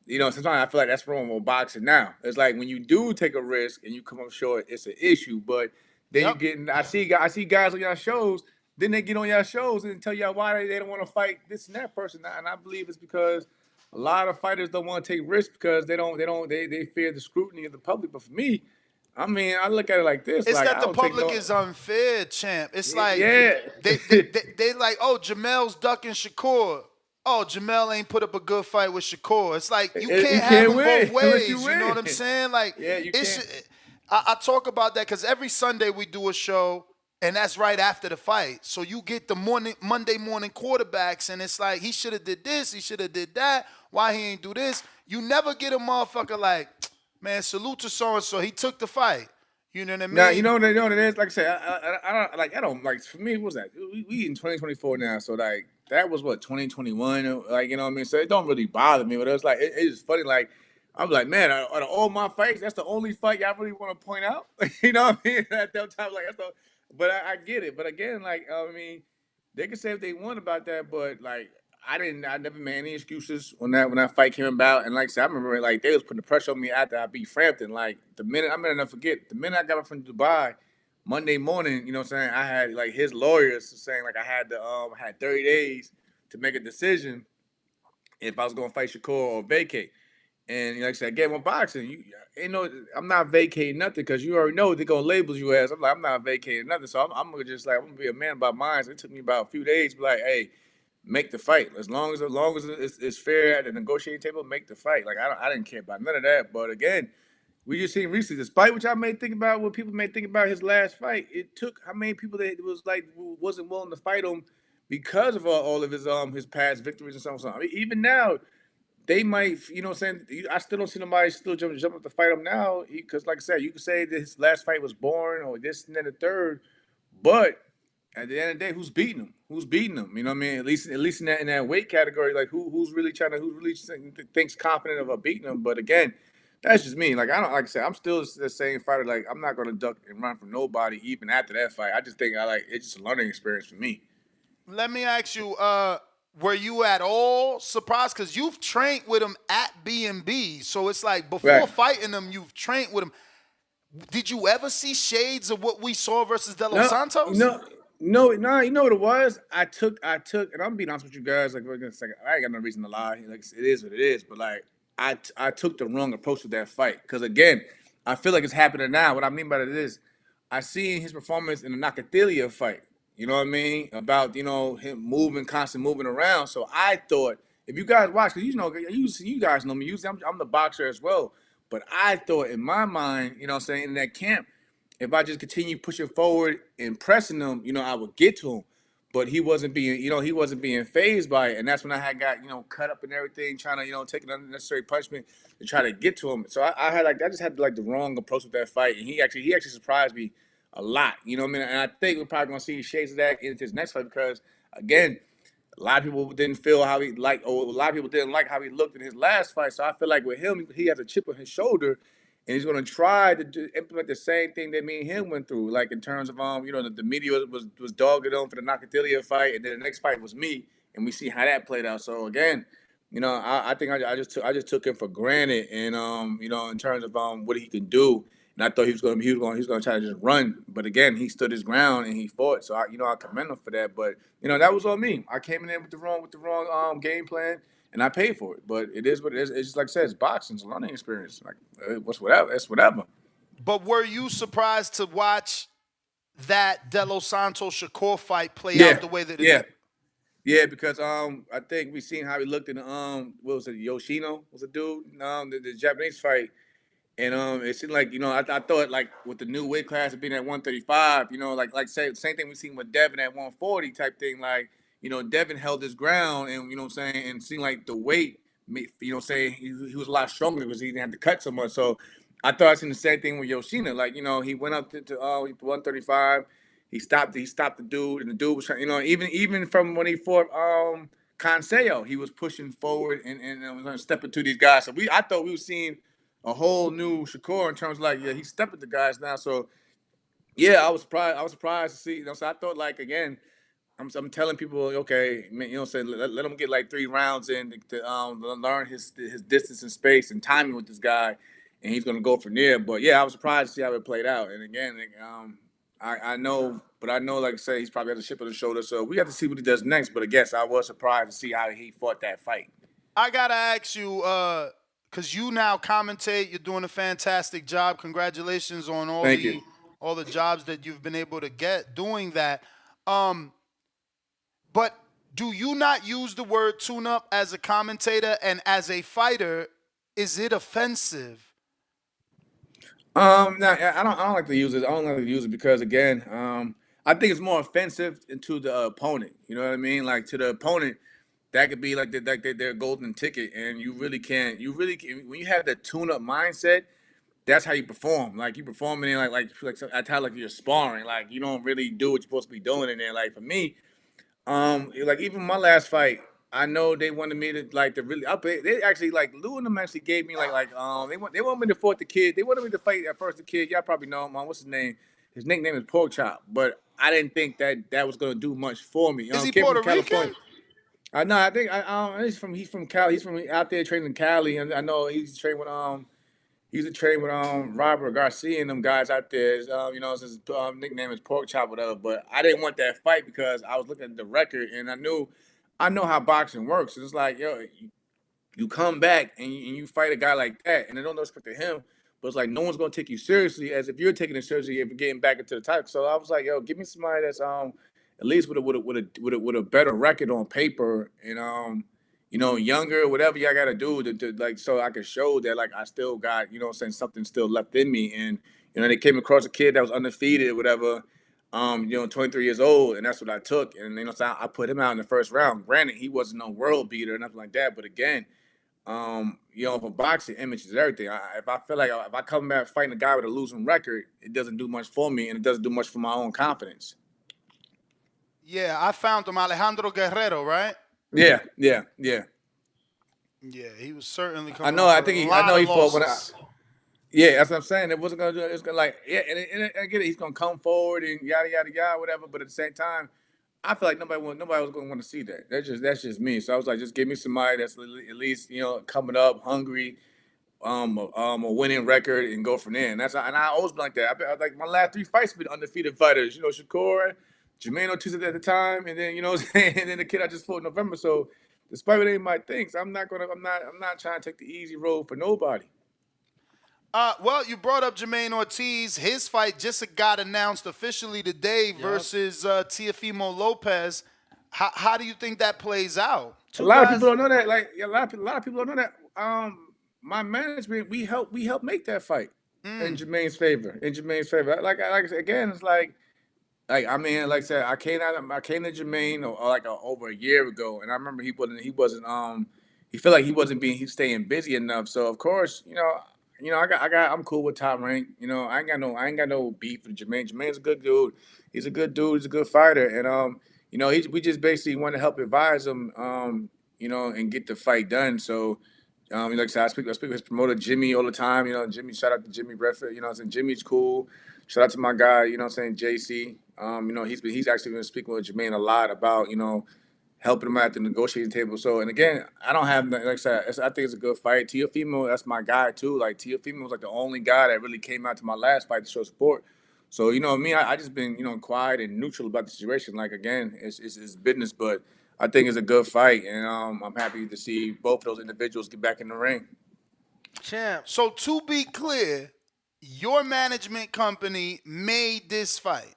sometimes I feel like that's wrong with boxing now. It's like when you do take a risk and you come up short, it's an issue. But then you get, I see guys on y'all shows. Then they get on y'all shows and tell y'all why they don't want to fight this and that person. And I believe it's because a lot of fighters don't want to take risks because they fear the scrutiny of the public. But for me, I mean, I look at it like this. It's like, that I the don't take public no, is unfair, champ. It's like yeah. they like, oh, Jamel's ducking Shakur. Oh, Jamel ain't put up a good fight with Shakur. It's like you can't have them win both unless you ways. You know what I'm win. saying? Like, Yeah, you can't. I talk about that because every Sunday we do a show, and that's right after the fight. So you get the Monday morning quarterbacks, and it's like he should have did this, he should have did that. Why he ain't do this? You never get a motherfucker like, man, salute to so and so. He took the fight. You know what I mean? Now you know what it is. Like I said, I don't like. For me, what was that? We in 2024 now, so like that was what 2021. Like you know what I mean. So it don't really bother me. But it was like it's funny. Like I'm like, man, out of all my fights, that's the only fight y'all really want to point out. You know what I mean? At that time, like that's the. But I get it. But again, like I mean, they can say if they want about that, but like I never made any excuses when that fight came about. And like I said, I remember like they was putting the pressure on me after I beat Frampton. Like the minute I'm gonna never forget, the minute I got back from Dubai, Monday morning, you know what I'm saying, I had like his lawyers saying like I had 30 days to make a decision if I was gonna fight Shakur or vacate. And like I said, again, with boxing, I'm not vacating nothing because you already know they're gonna label you as. I'm not vacating nothing. So I'm gonna just like I'm gonna be a man about mine. So it took me about a few days to be like, hey, make the fight. As long as it's fair at the negotiating table, make the fight. Like I didn't care about none of that. But again, we just seen recently, despite what y'all may think about, what people may think about his last fight, it took how many people that was like wasn't willing to fight him because of all of his past victories and something. I mean, even now, they might, you know what I'm saying? I still don't see nobody still jump up to fight him now. Because, like I said, you could say that his last fight was boring or this and then the third. But at the end of the day, who's beating him? Who's beating him? You know what I mean? At least in that weight category, like who's really thinks confident about beating him? But again, that's just me. Like like I said, I'm still the same fighter. Like I'm not gonna duck and run from nobody even after that fight. I just think it's just a learning experience for me. Let me ask you, were you at all surprised? Because you've trained with him at B&B. So it's like before fighting him, you've trained with him. Did you ever see shades of what we saw versus De Los Santos? No, you know what it was? I took, and I'm being honest with you guys. Like, wait a second, I ain't got no reason to lie. Like, it is what it is. But like, I took the wrong approach with that fight because again, I feel like it's happening now. What I mean by that is, I seen his performance in the Nakathila fight. You know what I mean? About him constantly moving around. So I thought if you guys watch, because you guys know me. Usually I'm the boxer as well. But I thought in my mind, you know what I'm saying, in that camp, if I just continue pushing forward and pressing him, I would get to him. But he wasn't being phased by it. And that's when I had got, cut up and everything, trying to, take an unnecessary punishment to try to get to him. So I just had like the wrong approach with that fight. And he actually surprised me a lot. You know what I mean? And I think we're probably gonna see shades of that into his next fight because again, a lot of people didn't feel how he liked, or a lot of people didn't like how he looked in his last fight. So I feel like with him, he has a chip on his shoulder, and he's gonna try to implement the same thing that me and him went through. Like in terms of the media was dogging on for the Nakathila fight, and then the next fight was me, and we see how that played out. So again, I think I just took him for granted, and in terms of what he can do, and I thought he was gonna try to just run, but again, he stood his ground and he fought. So I commend him for that. But that was on me. I came in there with the wrong game plan, and I paid for it. But it is what it is. It's just like I said, it's boxing, it's a learning experience. Like it's whatever. But were you surprised to watch that De Los Santos Shakur fight play Yeah, out the way that it yeah. did? Yeah, because I think we seen how he looked in the what was it, Yoshino was a dude, the Japanese fight. And it seemed like I thought like with the new weight class of being at 135, like say same thing we seen with Devin at 140 type thing. Like Devin held his ground, and what I'm saying, and seemed like the weight, saying he was a lot stronger because he didn't have to cut so much. So I thought I seen the same thing with Yoshina. Like he went up to 135, he stopped the dude, and the dude was trying, even from when he fought Consejo, he was pushing forward and was going to step into these guys. So I thought we were seeing a whole new Shakur in terms of like, yeah, he's stepping the guys now. So yeah, I was surprised. I was surprised to see. So I thought like again, I'm telling people, okay, man, saying let him get like 3 rounds in to learn his distance and space and timing with this guy, and he's gonna go from there. But yeah, I was surprised to see how it played out. And again, I know, but I know, like I said, he's probably had a chip on his shoulder. So we got to see what he does next. But I guess I was surprised to see how he fought that fight. I gotta ask you, because you now commentate, you're doing a fantastic job. Congratulations on Thank you. all the jobs that you've been able to get doing that. But do you not use the word tune-up as a commentator, and as a fighter, is it offensive? No, I don't like to use it. I don't like to use it because again, I think it's more offensive to the opponent. You know what I mean? Like to the opponent, that could be like their golden ticket, and you really can't. You really can, when you have that tune-up mindset, that's how you perform. Like you performing in like I tell like you're sparring. Like you don't really do what you're supposed to be doing in there. Like for me, like even my last fight, I know they wanted me to really. They actually like Lou and them actually gave me they want me to fight the kid. They wanted me to fight at first the kid. Y'all probably know him. What's his name? His nickname is Pork Chop. But I didn't think that was gonna do much for me. Is he Kid from Puerto California. Rican? No, I think he's from Cali. He's from out there training in Cali, and I know he's trained with he used to train with Robert Garcia and them guys out there. His nickname is Pork Chop, whatever. But I didn't want that fight because I was looking at the record and I know how boxing works. It's like, yo, you come back and you fight a guy like that, and I don't know respect to him, but it's like no one's gonna take you seriously as if you're taking it seriously if you're getting back into the title. So I was like, yo, give me somebody that's at least with a better record on paper and younger, whatever y'all gotta do to like so I could show that like I still got, something still left in me. And they came across a kid that was undefeated or whatever, 23 years old, and that's what I took. And so I put him out in the first round. Granted, he wasn't no world beater or nothing like that, but again, for boxing, image is everything. If I feel like if I come back fighting a guy with a losing record, it doesn't do much for me, and it doesn't do much for my own confidence. Yeah, I found him, Alejandro Guerrero, right? Yeah. Yeah, he was certainly coming. I know he fought when yeah, that's what I'm saying. It wasn't gonna do it. It's gonna and I get it. He's gonna come forward and yada yada yada, whatever. But at the same time, I feel like nobody was gonna want to see that. That's just me. So I was like, just give me somebody that's at least coming up, hungry, a winning record, and go from there. And I always been like that. Like my last 3 fights been undefeated fighters. Shakur, Jermaine Ortiz at the time, and then what I'm saying, and then the kid I just fought in November. So despite what anybody thinks, I'm not trying to take the easy road for nobody. Well, you brought up Jermaine Ortiz. His fight just got announced officially today versus Teofimo Lopez. How do you think that plays out? A lot of people don't know that. Like a lot of people don't know that. My management, we helped make that fight in Jermaine's favor. Like again, it's like I mean, like I said, I came to Jermaine over a year ago, and I remember he wasn't he felt like he wasn't he's staying busy enough. So of course, I'm cool with Top Rank. I ain't got no beef with Jermaine. Jermaine's a good dude. He's a good dude. He's a good fighter, and we just basically want to help advise him, and get the fight done. So, like I said, I speak with his promoter Jimmy all the time. Jimmy, shout out to Jimmy Bradford. Jimmy's cool. Shout out to my guy, JC. He's actually been speaking with Jermaine a lot about, helping them at the negotiating table. So, and again, I don't have like I said, I think it's a good fight. Teofimo, that's my guy too. Like Teofimo was like the only guy that really came out to my last fight to show support. So me, I just been quiet and neutral about the situation. Like again, it's business, but I think it's a good fight, and I'm happy to see both of those individuals get back in the ring. Champ. So to be clear, your management company made this fight.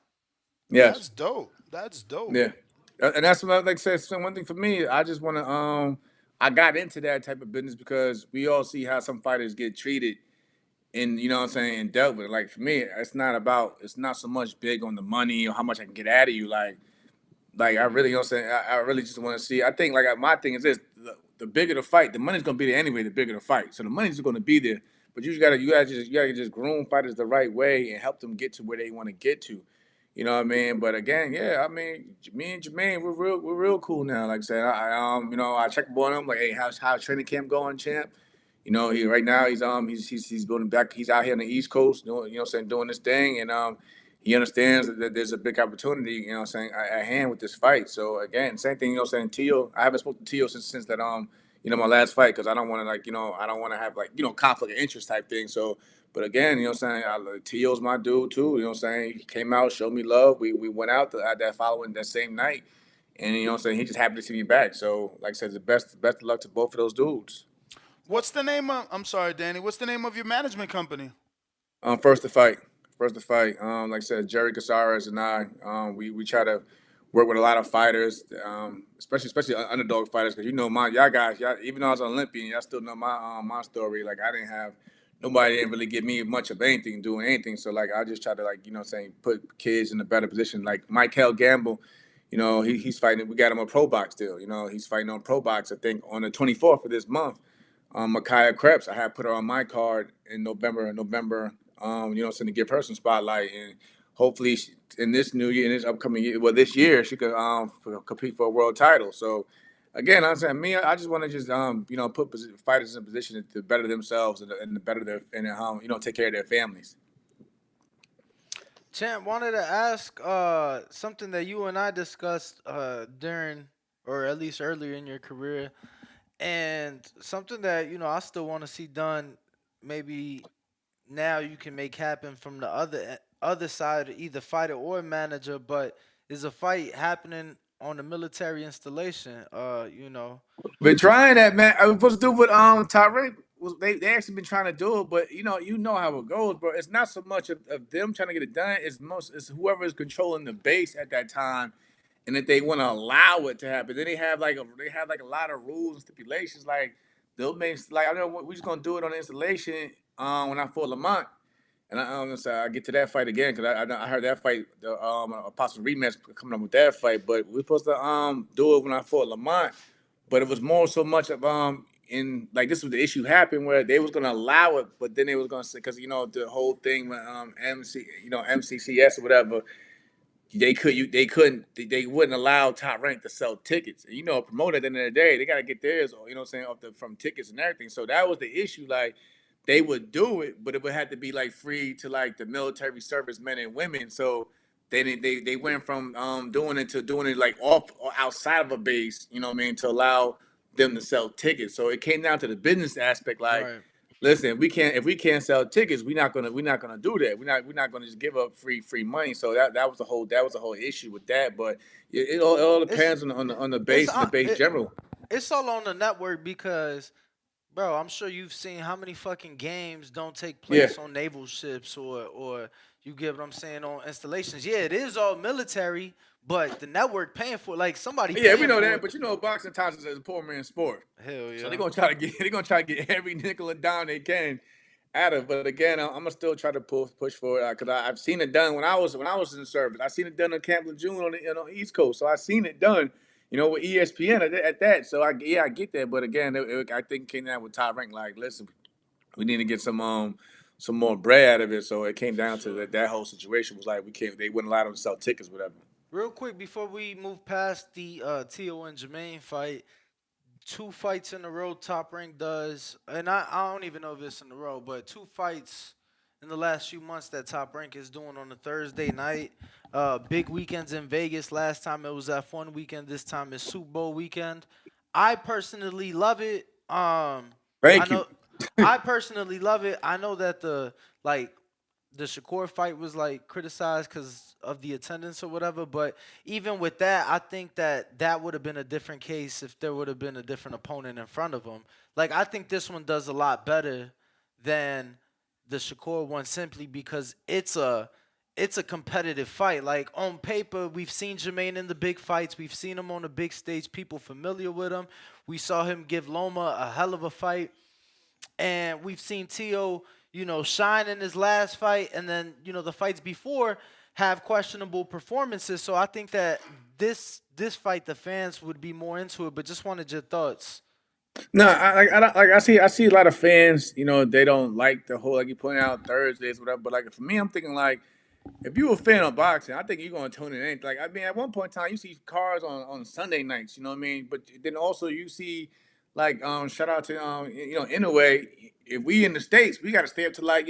Yes. That's dope. That's dope. Yeah, and that's what like I said. So one thing for me, I just want to I got into that type of business because we all see how some fighters get treated, and you know what I'm saying, and dealt with. Like for me, it's not so much big on the money or how much I can get out of you. Like I really, you know what I'm saying? I really just want to see. I think like my thing is this: the bigger the fight, the money's gonna be there anyway. The bigger the fight, so the money's gonna be there. But you gotta just groom fighters the right way and help them get to where they want to get to. You know what I mean? But again, yeah, I mean, me and Jermaine, we're real cool now. Like I said, I check up on him. Like, hey, how's training camp going, champ? He right now he's building back. He's out here on the East Coast, doing this thing, and he understands that there's a big opportunity, at hand with this fight. So again, same thing, Tio. I haven't spoken to Tio since that my last fight because I don't want to I don't want to have conflict of interest type thing. So, but again, Tio's my dude too. He came out, showed me love. We went out that same night, and he just happy to see me back. So, like I said, the best of luck to both of those dudes. What's the name of? I'm sorry, Danny. What's the name of your management company? First to fight. First to fight. Like I said, Jerry Casares and I, we try to work with a lot of fighters, especially underdog fighters, because y'all guys, even though I was an Olympian, y'all still know my story. Like I didn't have nobody didn't really give me much of anything doing anything. So like I just try to put kids in a better position. Like Michael Gamble, he's fighting. We got him a pro box deal. He's fighting on pro box. I think on the 24th of this month. Micaiah Krebs, I had put her on my card in November, to give her some spotlight, and hopefully in this new year, in this upcoming year, well, this year she could compete for a world title. So again, I'm saying I just want to just put fighters in a position to better themselves and to better their and take care of their families. Champ, wanted to ask something that you and I discussed during, or at least earlier in your career, and something that I still want to see done. Maybe now you can make happen from the other side, either fighter or manager. But is a fight happening on the military installation? Been trying that, man. I was supposed to do what Tyreek was. They actually been trying to do it, but you know how it goes, bro. It's not so much of them trying to get it done. It's whoever is controlling the base at that time, and if they want to allow it to happen, then they have a lot of rules and stipulations. Like they'll make I know we're just gonna do it on the installation when I fought Lamont. And I get to that fight again because I heard that fight, the a possible rematch coming up with that fight. But we're supposed to do it when I fought Lamont. But it was more so much of in like this was the issue happened where they was gonna allow it, but then they was gonna say because the whole thing with MCCS or whatever they wouldn't allow Top Rank to sell tickets. And a promoter at the end of the day, they gotta get theirs, from tickets and everything. So that was the issue. Like they would do it, but it would have to be like free to like the military service men and women. So they went from doing it to doing it like off or outside of a base, to allow them to sell tickets. So it came down to the business aspect, like Right. listen, if we can't sell tickets, we're not gonna do that. We're not gonna just give up free money. So that was the whole issue with that. But it all depends on the base and the base general. It's all on the network because, bro, I'm sure you've seen how many fucking games don't take Yeah. place on naval ships or you get what I'm saying, on installations. Yeah, it is all military, but the network paying for it. Like somebody Yeah, we paying know for that, it. but boxing times is a poor man's sport. Hell yeah. So they're gonna try to get every nickel and dime they can out of. But again, I'm gonna still try to push for it because I've seen it done when I was in the service. I seen it done in Camp Lejeune on the East Coast. So I seen it done, with ESPN at that. So I get that. But again, I think it came down with Top Rank. Like, listen, we need to get some more bread out of it. So it came down to that whole situation was like they wouldn't allow them to sell tickets, whatever. Real quick before we move past the Tio and Jermaine fight, 2 fights in a row Top Rank does, and I don't even know if it's in a row, but 2 fights in the last few months that Top Rank is doing on a Thursday night. Big weekends in Vegas. Last time it was F1 weekend. This time it's Super Bowl weekend. I personally love it. I Thank you. know I personally love it. I know that the Shakur fight was like criticized because of the attendance or whatever. But even with that, I think that would have been a different case if there would have been a different opponent in front of him. Like I think this one does a lot better than the Shakur one simply because it's a competitive fight. Like on paper, we've seen Jermaine in the big fights. We've seen him on the big stage. People familiar with him. We saw him give Loma a hell of a fight. And we've seen Tio, shine in his last fight, and then the fights before have questionable performances. So I think that this fight, the fans would be more into it. But just wanted your thoughts. No, I see a lot of fans. They don't like the whole like you point out Thursdays, whatever. But like for me, I'm thinking like if you're a fan of boxing, I think you're gonna tune in. Like I mean, at one point in time, you see cars on Sunday nights. You know what I mean? But then also you see like shout out to Inoue. If we in the states, we got to stay up to like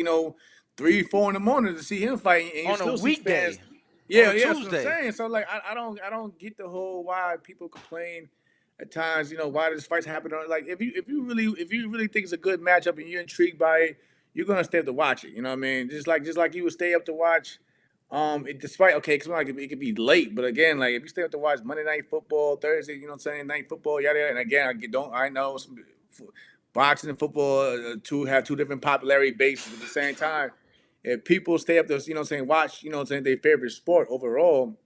3, 4 in the morning to see him fight, and you On a still see fans. weekday, on Yeah, a yeah, that's what I'm Tuesday. saying. So like I don't get the whole why people complain at times, why does fights happen? Like if you really think it's a good matchup and you're intrigued by it, you're gonna stay up to watch it. You know what I mean? Just like you would stay up to watch. Despite okay, because like it could be late, but again, like if you stay up to watch Monday Night Football, Thursday, what I'm saying, night football, yada yada. And again, I know boxing and football have two different popularity bases, but at the same time, if people stay up to watch their favorite sport overall,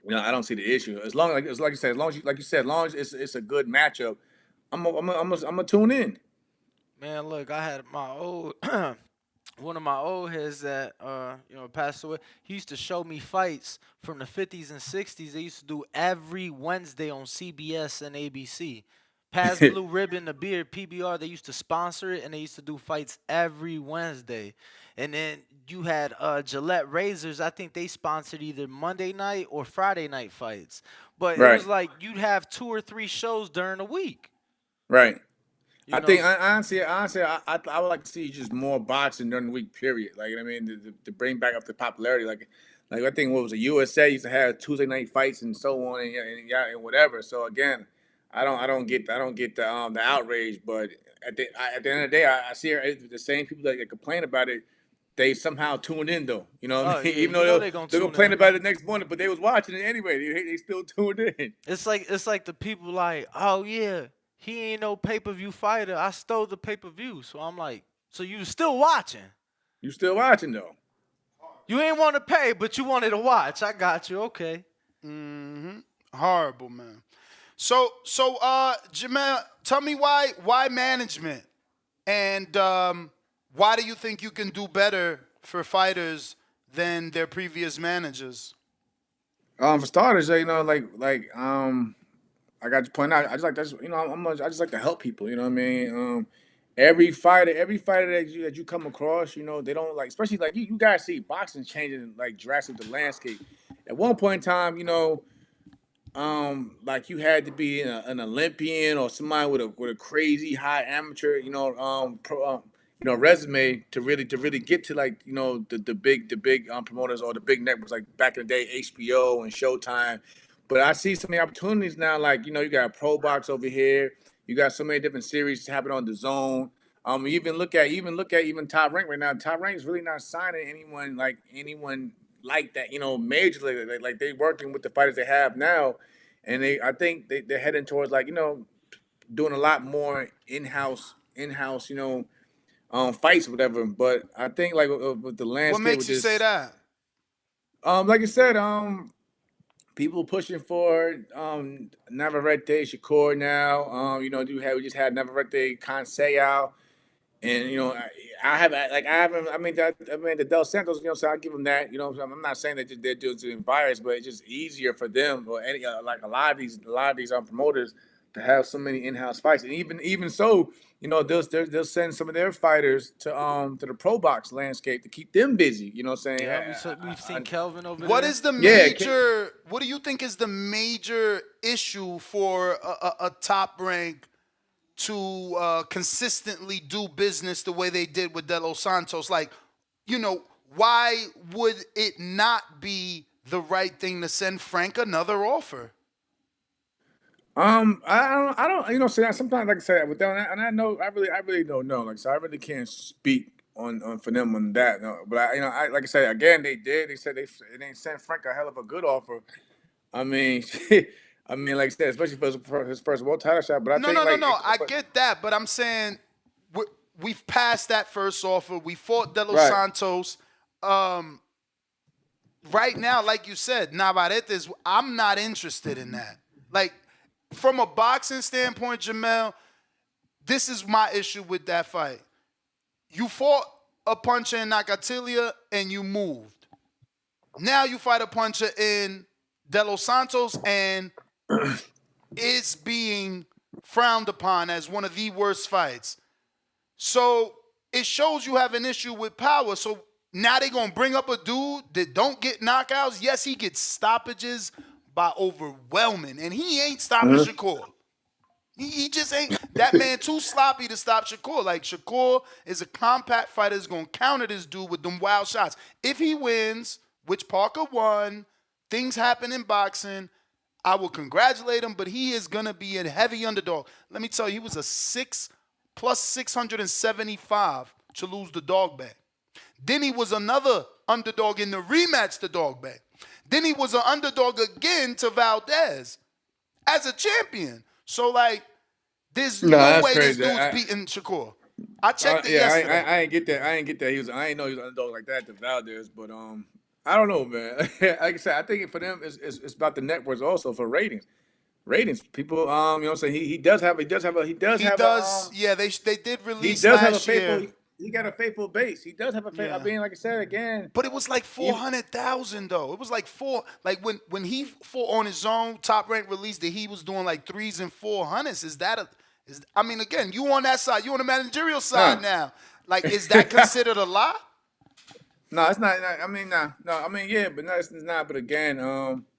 I don't see the issue. As long as like you said, as long as as long as it's a good matchup, I'm gonna tune in. Man, look, I had my old one of my old heads that passed away. He used to show me fights from the 50s and 60s. They used to do every Wednesday on CBS and ABC. Pass Blue Ribbon, the beer, PBR, they used to sponsor it, and they used to do fights every Wednesday. And then you had Gillette Razors. I think they sponsored either Monday night or Friday night fights. But it Right, was like you'd have 2 or 3 shows during the week. right. You I know, think honestly, I would like to see just more boxing during the week. Period. Like I mean, to bring back up the popularity. Like I think what was it? USA used to have Tuesday night fights and so on and whatever. So again, I don't get the outrage. But at the end of the day, I see the same people that complain about it. They somehow tune in though. You know what oh I mean? yeah, Even you though know they'll, they gonna they'll tune complain in. about it the next morning, but they was watching it anyway. They still tuned in. It's like the people like, oh yeah, he ain't no pay-per-view fighter. I stole the pay-per-view. So I'm like, so you still watching? You still watching though? You ain't want to pay, but you wanted to watch. I got you. Okay. Horrible, man. So, Jamel, tell me why management, and why do you think you can do better for fighters than their previous managers? For starters, I got to point out. I just like to help people. You know what I mean? Every fighter that you come across, they don't like, especially like you guys see boxing changing like drastically the landscape. At one point in time, like you had to be an Olympian or somebody with a crazy high amateur, resume to really get to like the big promoters or the big networks like back in the day HBO and Showtime. But I see so many opportunities now. Like you got Pro Box over here. You got so many different series happening on the Zone. You even Top Rank right now. Top Rank is really not signing anyone like that. Majorly like they working with the fighters they have now, and I think they're heading towards like doing a lot more in-house fights or whatever. But I think like with the What landscape makes with you say this, that? like I said, people pushing for Navarrete Shakur now. We just had Navarrete Conseil. And the Del Santos, so I give them that. I'm not saying that they're doing biased, but it's just easier for them or any like a lot of these promoters to have so many in-house fights, and even so, they'll send some of their fighters to the pro box landscape to keep them busy. You know what I'm saying? Yeah, we've seen Kelvin over What there. is the Yeah, major? What do you think is the major issue for a top rank to consistently do business the way they did with De Los Santos? Like, you know, why would it not be the right thing to send Frank another offer? I don't, you know, say that sometimes, like I said, with that, and I know, I really don't know, like, so I really can't speak on for them on that, no. But I, you know, like I said, again, they said they sent Frank a hell of a good offer. I mean, I mean, like I said, especially for his first world title shot. But I No, think no, no, like, no. I get that, but I'm saying we've passed that first offer. We fought De Los Right. Santos. Right now, like you said, Navarrete, I'm not interested in that. Like, from a boxing standpoint, Jamel, this is my issue with that fight. You fought a puncher in Nakatilia and you moved. Now you fight a puncher in De Los Santos and it's being frowned upon as one of the worst fights. So it shows you have an issue with power. So now they're going to bring up a dude that don't get knockouts. Yes, he gets stoppages by overwhelming, and he ain't stopping Shakur. He just ain't. That man too sloppy to stop Shakur. Like, Shakur is a compact fighter that's going to counter this dude with them wild shots. If he wins, which Parker won, things happen in boxing, I will congratulate him, but he is going to be a heavy underdog. Let me tell you, he was a 6 plus 675 to lose the dog bag. Then he was another underdog in the rematch to dog bag. Then he was an underdog again to Valdez as a champion. So, like, there's no way crazy. this dude's beating Shakur. I checked it yesterday. I ain't get that. I ain't get that. I ain't know he was an underdog like that to Valdez, but I don't know, man. Like I said, I think for them, it's about the networks also for ratings. People, you know what I'm saying? He does have a Yeah, they did he release does have a last year. faithful. He got a faithful base. He does have a faithful. I mean, like I said again, But it was like 400,000 though. It was like like when he fought on his own, Top Rank released that he was doing like 3s and 400s. I mean, again, you on that side, you on the managerial side now. Like, is that considered a lie? No, it's not. I mean, no. I mean, yeah, but no, it's not. But again,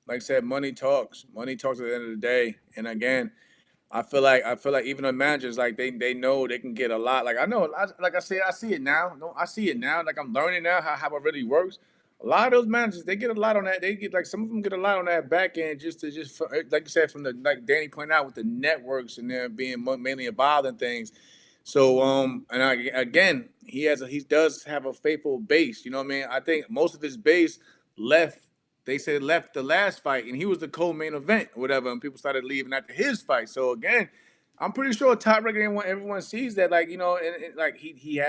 like I said, money talks. Money talks at the end of the day. And again, I feel like even the managers, like they know they can get a lot. Like I know, like I said, I see it now. No, I see it now. Like I'm learning now how it really works. A lot of those managers, they get a lot on that. They get like some of them get a lot on that back end just like you said, from the, like Danny pointed out, with the networks and them being mainly involved in things. So and again, he does have a faithful base. You know what I mean? I think most of his base left. They said left the last fight, and he was the co-main event, or whatever. And people started leaving after his fight. So again, I'm pretty sure Top Rank, everyone sees that, like, you know, and like he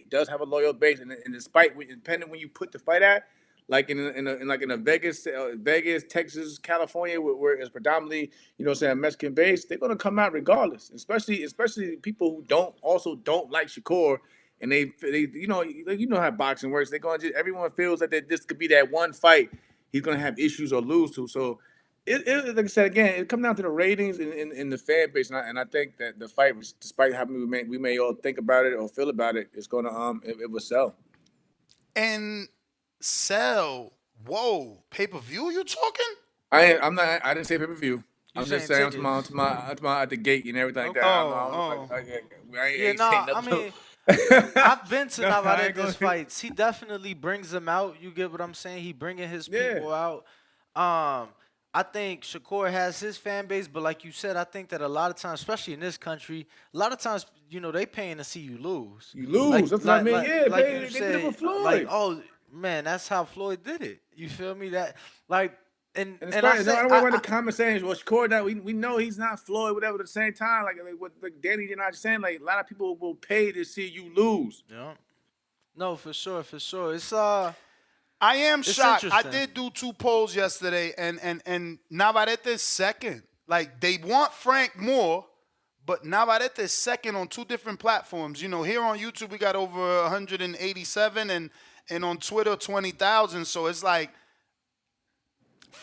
does have a loyal base, and despite depending when you put the fight at, like in a Vegas, Texas, California, where it's predominantly, you know, saying Mexican base, they're gonna come out regardless. Especially people who don't like Shakur, and they you know how boxing works. They're gonna everyone feels that this could be that one fight he's gonna have issues or lose to. So like I said again, it comes down to the ratings and the fan base, and I think that the fight, despite how we may all think about it or feel about it, it's gonna it will sell. And sell. Whoa, pay-per-view you talking? I didn't say pay-per-view. I'm just saying to my at the gate and everything like that. I ain't saying nothing. I mean, I've been to Navarrete's fights. He definitely brings them out. You get what I'm saying? He bringing his people out. I think Shakur has his fan base, but like you said, I think that a lot of times, especially in this country, a lot of times, you know, they paying to see you lose. You lose. That's what I mean. Yeah, like they did it with Floyd. Like, oh man, that's how Floyd did it. You feel me? That like. And I don't want the comment saying, well, Shakur, that we know he's not Floyd, whatever. At the same time, like what Danny and I saying, like a lot of people will pay to see you lose. Yeah. No, for sure. It's I am shocked. I interesting. did do 2 polls yesterday, and Navarrete's second. Like, they want Frank more, but Navarrete's second on 2 different platforms. You know, here on YouTube we got over 187, and on Twitter 20,000. So it's like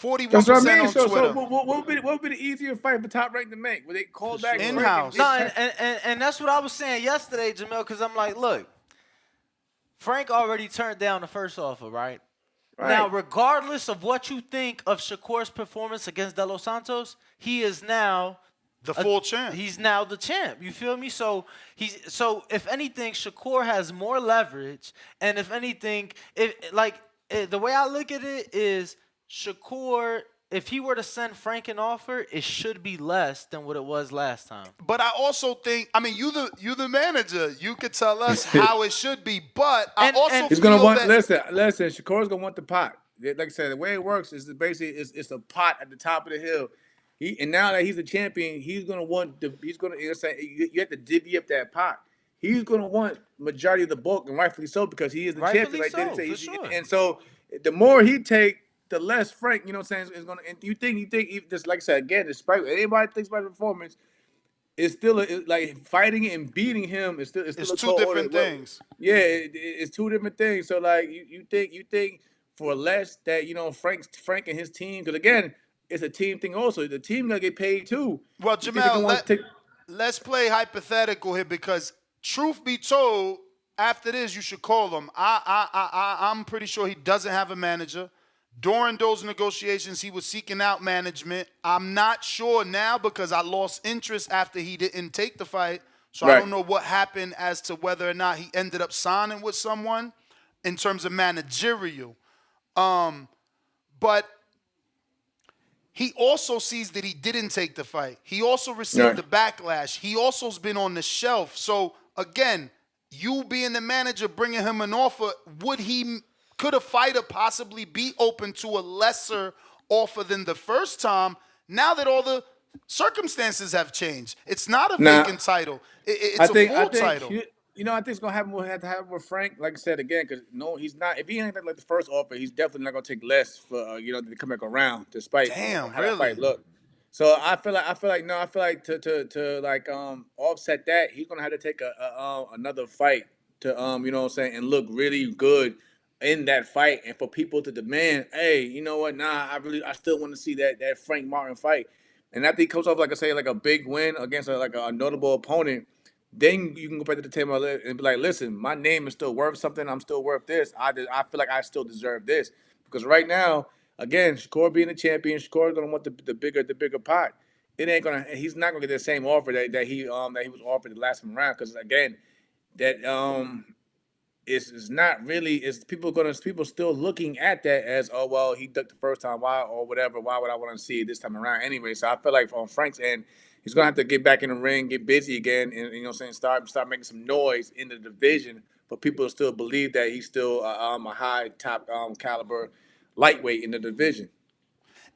41% That's what I mean. on Twitter. So what would be the easier fight for Top Rank to make? Would they call back in-house? No, and that's what I was saying yesterday, Jamel, because I'm like, look, Frank already turned down the first offer, right? Now, regardless of what you think of Shakur's performance against De Los Santos, he is now The full champ. He's now the champ. You feel me? So if anything, Shakur has more leverage, and if anything, the way I look at it is Shakur. If he were to send Frank an offer, it should be less than what it was last time. But I also think, I mean, you the manager. You could tell us how it should be. But I also he's feel gonna want. that Listen. Shakur's gonna want the pot. Like I said, the way it works is basically it's a pot at the top of the hill. And now that he's a champion, he's gonna want the. He's gonna say you have to divvy up that pot. He's gonna want majority of the bulk, and rightfully so, because he is the champion. Like they say, and so the more he take, the less Frank, you know what I'm saying, is gonna. And you think just like I said again, despite anybody thinks about the performance, it's still like fighting and beating him is still it's a two different things. Yeah, it's two different things. So like you think for less that Frank and his team, because again it's a team thing also. The team gonna get paid too. Well, Jamel, let's play hypothetical here because truth be told, after this you should call him. I'm pretty sure he doesn't have a manager. During those negotiations, he was seeking out management. I'm not sure now because I lost interest after he didn't take the fight. So I don't know what happened as to whether or not he ended up signing with someone in terms of managerial. But he also sees that he didn't take the fight. He also received the backlash. He also has been on the shelf. So, again, you being the manager, bringing him an offer, could a fighter possibly be open to a lesser offer than the first time now that all the circumstances have changed? It's not a vacant title. It's a full title. I think it's gonna happen. We'll have to have with Frank, like I said again, because he's not. If he ain't like the first offer, he's definitely not gonna take less for to come back around, despite how that fight look. So I feel like to like offset that, he's gonna have to take another fight to you know what I'm saying, and look really good in that fight, and for people to demand, hey, you know what? Nah, I still want to see that Frank Martin fight, and after he comes off like I say, like a big win against a notable opponent. Then you can go back to the table and be like, listen, my name is still worth something. I'm still worth this. I feel like I still deserve this. Because right now, again, Shakur being the champion, Shakur is gonna want the bigger pot. He's not gonna get the same offer that he was offered the last time around. Because again, that it's not really, people still looking at that as, oh well, he ducked the first time, why or whatever, why would I want to see it this time around anyway? So I feel like on Frank's end, he's gonna have to get back in the ring, get busy again, and start making some noise in the division, but people still believe that he's still a high top caliber lightweight in the division.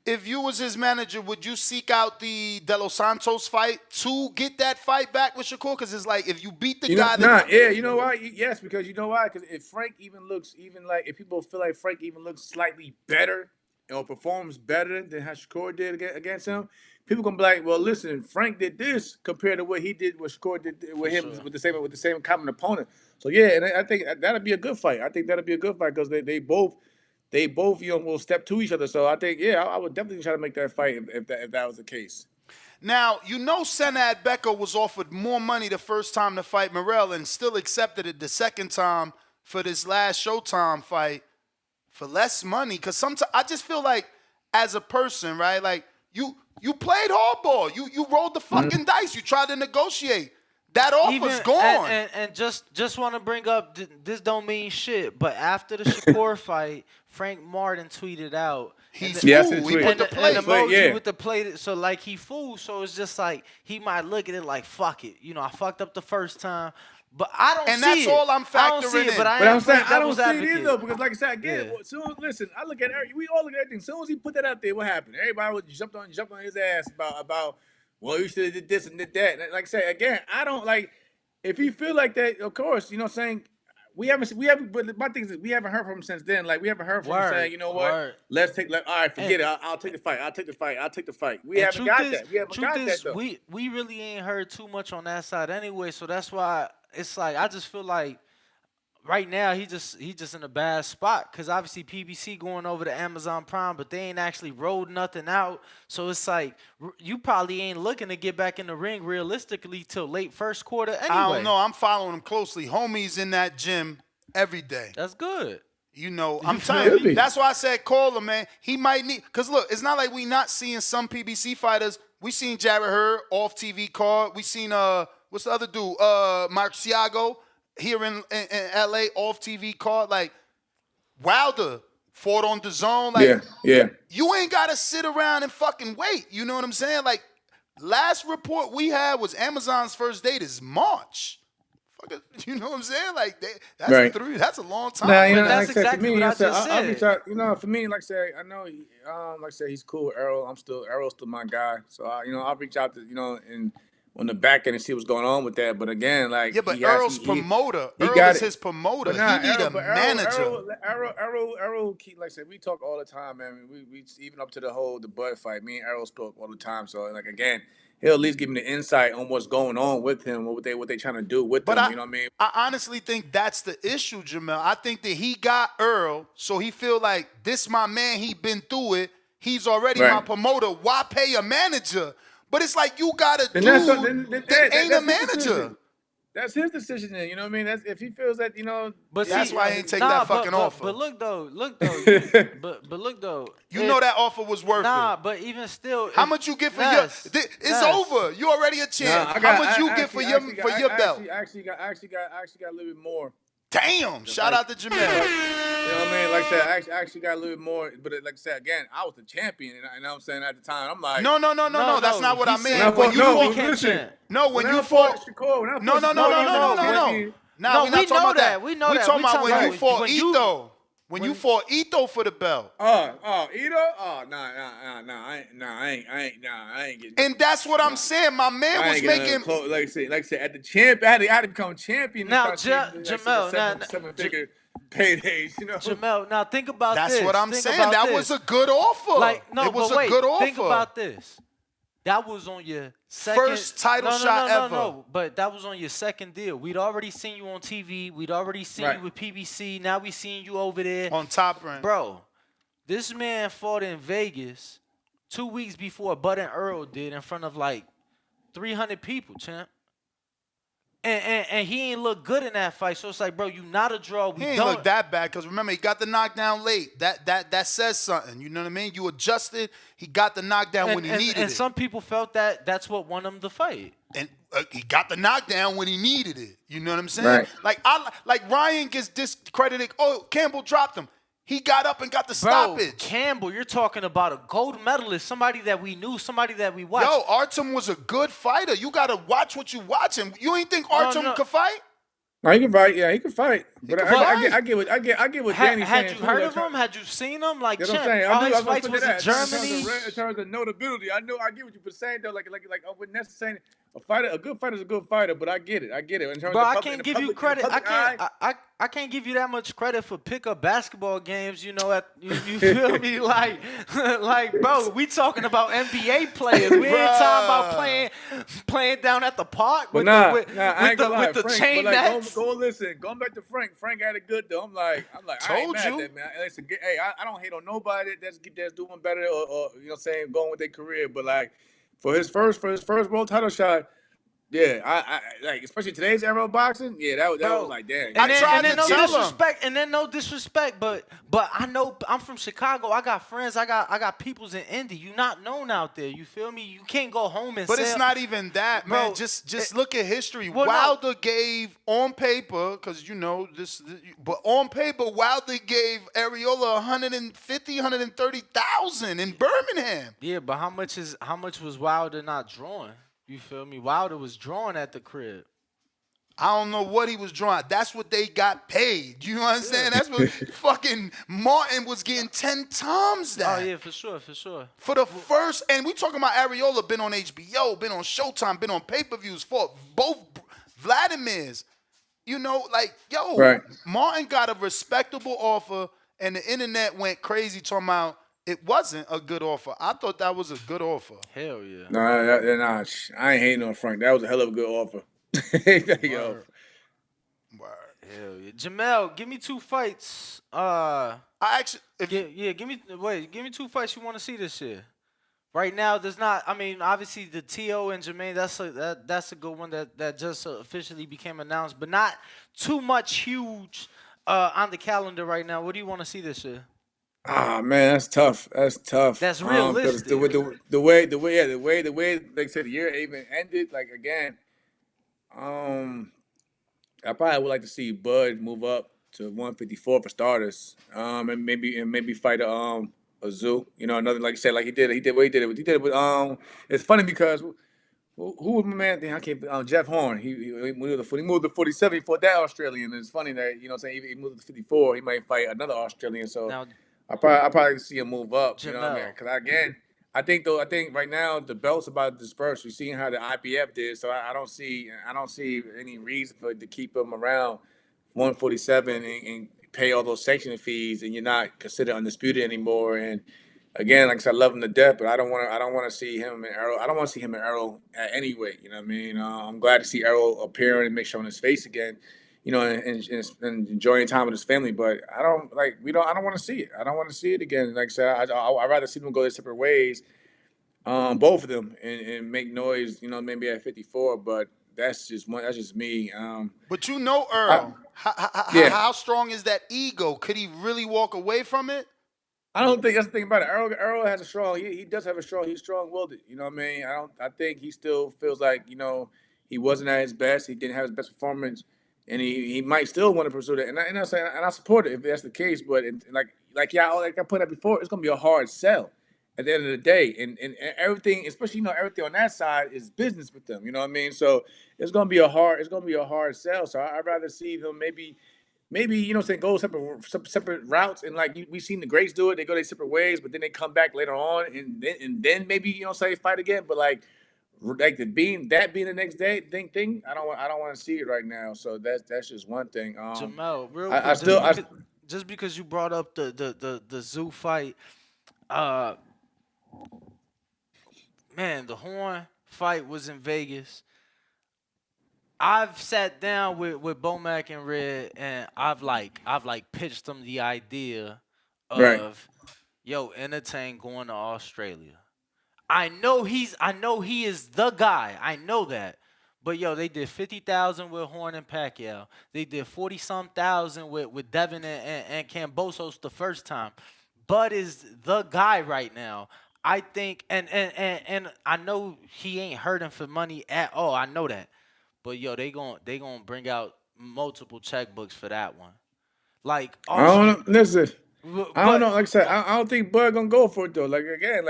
If you was his manager, would you seek out the De Los Santos fight to get that fight back with Shakur? Because it's like if you beat the guy, you know why? Yes, because you know why? Because if Frank if people feel like Frank even looks slightly better or performs better than how Shakur did against him, people gonna be like, well, listen, Frank did this compared to what he did, what Shakur did with him with the same common opponent. So yeah, and I think that'll be a good fight. I think that'll be a good fight because they both will step to each other. So I think I would definitely try to make that fight if that was the case. Now, Senad Becker was offered more money the first time to fight Morrell and still accepted it the second time for this last Showtime fight for less money. Because sometimes I just feel like as a person, right, like you played hardball. You rolled the fucking dice. You tried to negotiate. That offer's gone. And just want to bring up, this don't mean shit, but after the Shakur fight, Frank Martin tweeted out. He's fool. He put the plate. An emoji with the plate. So, like, he fooled. So, it's just like, he might look at it like, fuck it. I fucked up the first time. But I don't see it. And that's all I'm factoring in. But I'm saying I don't see it either because, like I said, again, listen, I look at we all look at everything. As soon as he put that out there, what happened? Everybody jumped on his ass about well, you should have did this and did that. And like I say again, I don't like if he feel like that. Of course, saying we haven't. But my thing is, we haven't heard from him since then. Like we haven't heard from him saying, you know what? Let's take. All right, forget it. I'll take the fight. I'll take the fight. We haven't got that. We haven't got that though. We really ain't heard too much on that side anyway. So that's why it's like I just feel like right now he just in a bad spot because obviously PBC going over to Amazon Prime, but they ain't actually rolled nothing out. So it's like you probably ain't looking to get back in the ring realistically till late first quarter anyway. I don't know. I'm following him closely. Homie's in that gym every day. That's good. I'm telling you. That's why I said call him, man. He might need, because look, it's not like we not seeing some PBC fighters We seen Jarrett Hurd off TV card. We seen what's the other dude? Marciago here in LA off TV card. Like Wilder fought on the zone. Like Yeah. you ain't gotta sit around and fucking wait. You know what I'm saying? Like last report we had was Amazon's first date is March. You know what I'm saying? Like that's Right. That's a long time. Nah, you But know, that's like I said, exactly for me, what I like I said, just I'll reach said. out. You know, for me, like I said, I know, like I said, he's cool. Errol's still my guy. So I'll reach out to and on the back end and see what's going on with that. But again, like Yeah, but Earl's promoter. he Earl got is it. his promoter. But nah, He need a manager. Errol, keep like I said, we talk all the time, man. We even up to the Bud fight. Me and Errol spoke all the time. So like again, he'll at least give me the insight on what's going on with him, what they trying to do with him. You know what I mean? I honestly think that's the issue, Jamel. I think that he got Earl, so he feel like this my man. He been through it. He's already my promoter. Why pay a manager? But it's like you got a dude that ain't a manager. That's his decision. Then you know what I mean. That's if he feels that But that's why I ain't take that fucking offer. But look though, but look though. You know that offer was worth it. Nah, but even still, how much you get for your? It's over. You already a champ. How much you get for your belt? I actually got a little bit more. Damn! Shout out to Jamel. You know what I mean? Like I said, I actually got a little bit more. But like I said, again, I was the champion, and you know what I'm saying at the time. I'm like, no. That's not what I meant. When you fought Shakur, no. Nah, we not talking about that. We know that. We talking about when you fought Ito. When you fought Ito for the belt. Ito? Oh, nah, I ain't getting. And that's what I'm saying. My man was making. Like I said, at the champ, I had to become champion. Now, Jamel, seven-figure paydays, you know. Jamel, now think about this. That's what I'm saying. That was a good offer. It was a good offer. Think about this. That was on your first title shot ever. No, but that was on your second deal. We'd already seen you on TV. We'd already seen you with PBC. Now we seen you over there on Top Rank. Bro, this man fought in Vegas 2 weeks before Bud and Earl did in front of like 300 people, champ. And he ain't look good in that fight. So it's like, bro, you not a draw. He ain't look that bad because remember he got the knockdown late. That says something. You know what I mean? You adjusted. He got the knockdown when he needed it. And some people felt that's what won him the fight. And he got the knockdown when he needed it. You know what I'm saying? Right. Like Ryan gets discredited. Oh, Campbell dropped him. He got up and got the stoppage. Campbell, you're talking about a gold medalist, somebody that we knew, somebody that we watched. Yo, Artem was a good fighter. You got to watch what you watching. You ain't think Artem could fight? No, he can fight. Yeah, he can fight. But I get what Danny's saying. Had you heard of him? Had you seen him? Like, you know what I'm saying? all his fights was in Germany. In terms of notability, I get what you're saying though. Like with Ness saying, a good fighter is a good fighter. But I get it. In terms Bro, of I can't give you credit. I can't give you that much credit for pickup basketball games. You know, you feel me? Like, bro, we talking about NBA players. We ain't talking about playing down at the park with the chain nets. Go listen. Going back to Frank. Frank had it good though. I'm like, I ain't mad at that, man. Listen, hey, I don't hate on nobody that's doing better or you know what I'm saying, going with their career. But like for his first world title shot, yeah, I like especially today's era of boxing. Yeah, that was like damn. And then no disrespect, but I know I'm from Chicago. I got friends. I got peoples in Indy. You not known out there. You feel me? You can't go home and. But it's not even that, man. Just look at history. Wilder gave on paper, because you know this, but on paper Wilder gave Areola 130,000 in Birmingham. Yeah, but how much was Wilder not drawing? You feel me? Wilder was drawing at the crib. I don't know what he was drawing. That's what they got paid. You know what I'm saying? That's what fucking Martin was getting 10 times that. Oh, yeah, for sure. For the first, and we talking about Areola, been on HBO, been on Showtime, been on pay-per-views, fought both Vladimirs. You know, like, yo, Martin got a respectable offer, and the internet went crazy talking about it wasn't a good offer. I thought that was a good offer. Hell yeah. Nah, I ain't hating on Frank. That was a hell of a good offer. Word. Hell yeah. Jamel, give me 2 fights. Give me 2 fights you want to see this year. Right now, there's not. I mean, obviously the T.O. and Jermaine. That's a good one that just officially became announced, but not too much huge on the calendar right now. What do you want to see this year? Ah man, that's tough. That's tough. That's Because realistic. the way, like I said, the year even ended. Like again, um, I probably would like to see Bud move up to 154 for starters. And maybe fight a Zoo. You know, another like you said, like he did what he did it. He did it with It's funny because who was my man? I can't. Jeff Horn. He moved to 47. He fought that Australian. And it's funny that you know, saying he moved to 54. He might fight another Australian. So Now, I probably see him move up. You know what I mean? Jamel. Because again, I think right now the belt's about to disperse. You're seeing how the IPF did. So I don't see any reason for to keep him around 147 and pay all those sanctioning fees, and you're not considered undisputed anymore. And again, like I said, I love him to death, but I don't want to see him in Errol. I don't want to see him in Errol at any weight. You know what I mean? I'm glad to see Errol appearing and make showing his face again. You know, and enjoying time with his family. But I don't like we don't. I don't want to see it. I don't want to see it again. Like I said, I'd rather see them go their separate ways, both of them, and make noise. You know, maybe at 54. But that's just one. That's just me. But you know, I, Earl, yeah. how strong is that ego? Could he really walk away from it? I don't think that's the thing about it. Errol has a strong. He does have a strong. He's strong willed. You know what I mean? I don't. I think he still feels like he wasn't at his best. He didn't have his best performance, and he might still want to pursue that. And I say and I support it if that's the case. But like I put up before, it's gonna be a hard sell at the end of the day. And everything, especially everything on that side is business with them. You know what I mean? So it's gonna be a hard sell. So I'd rather see them maybe saying go separate routes, and like we seen the greats do it. They go their separate ways, but then they come back later on, and then maybe say fight again. But like being the next day thing. I don't want to see it right now. So that's just one thing. Jamel, real I quick, still just because you brought up the Zoo fight, uh, man, the Horn fight was in Vegas. I've sat down with Bomac and Red, and I've pitched them the idea right. of, yo, entertain going to Australia. I know he is the guy. I know that. But yo, they did 50,000 with Horn and Pacquiao. They did 40 some thousand with Devin and Cambosos the first time. Bud is the guy right now. I think, and I know he ain't hurting for money at all. I know that. But yo, they gon' bring out multiple checkbooks for that one. Like I don't know. Listen, I don't but know. Like I said, I don't think Bud gonna go for it though. Like again,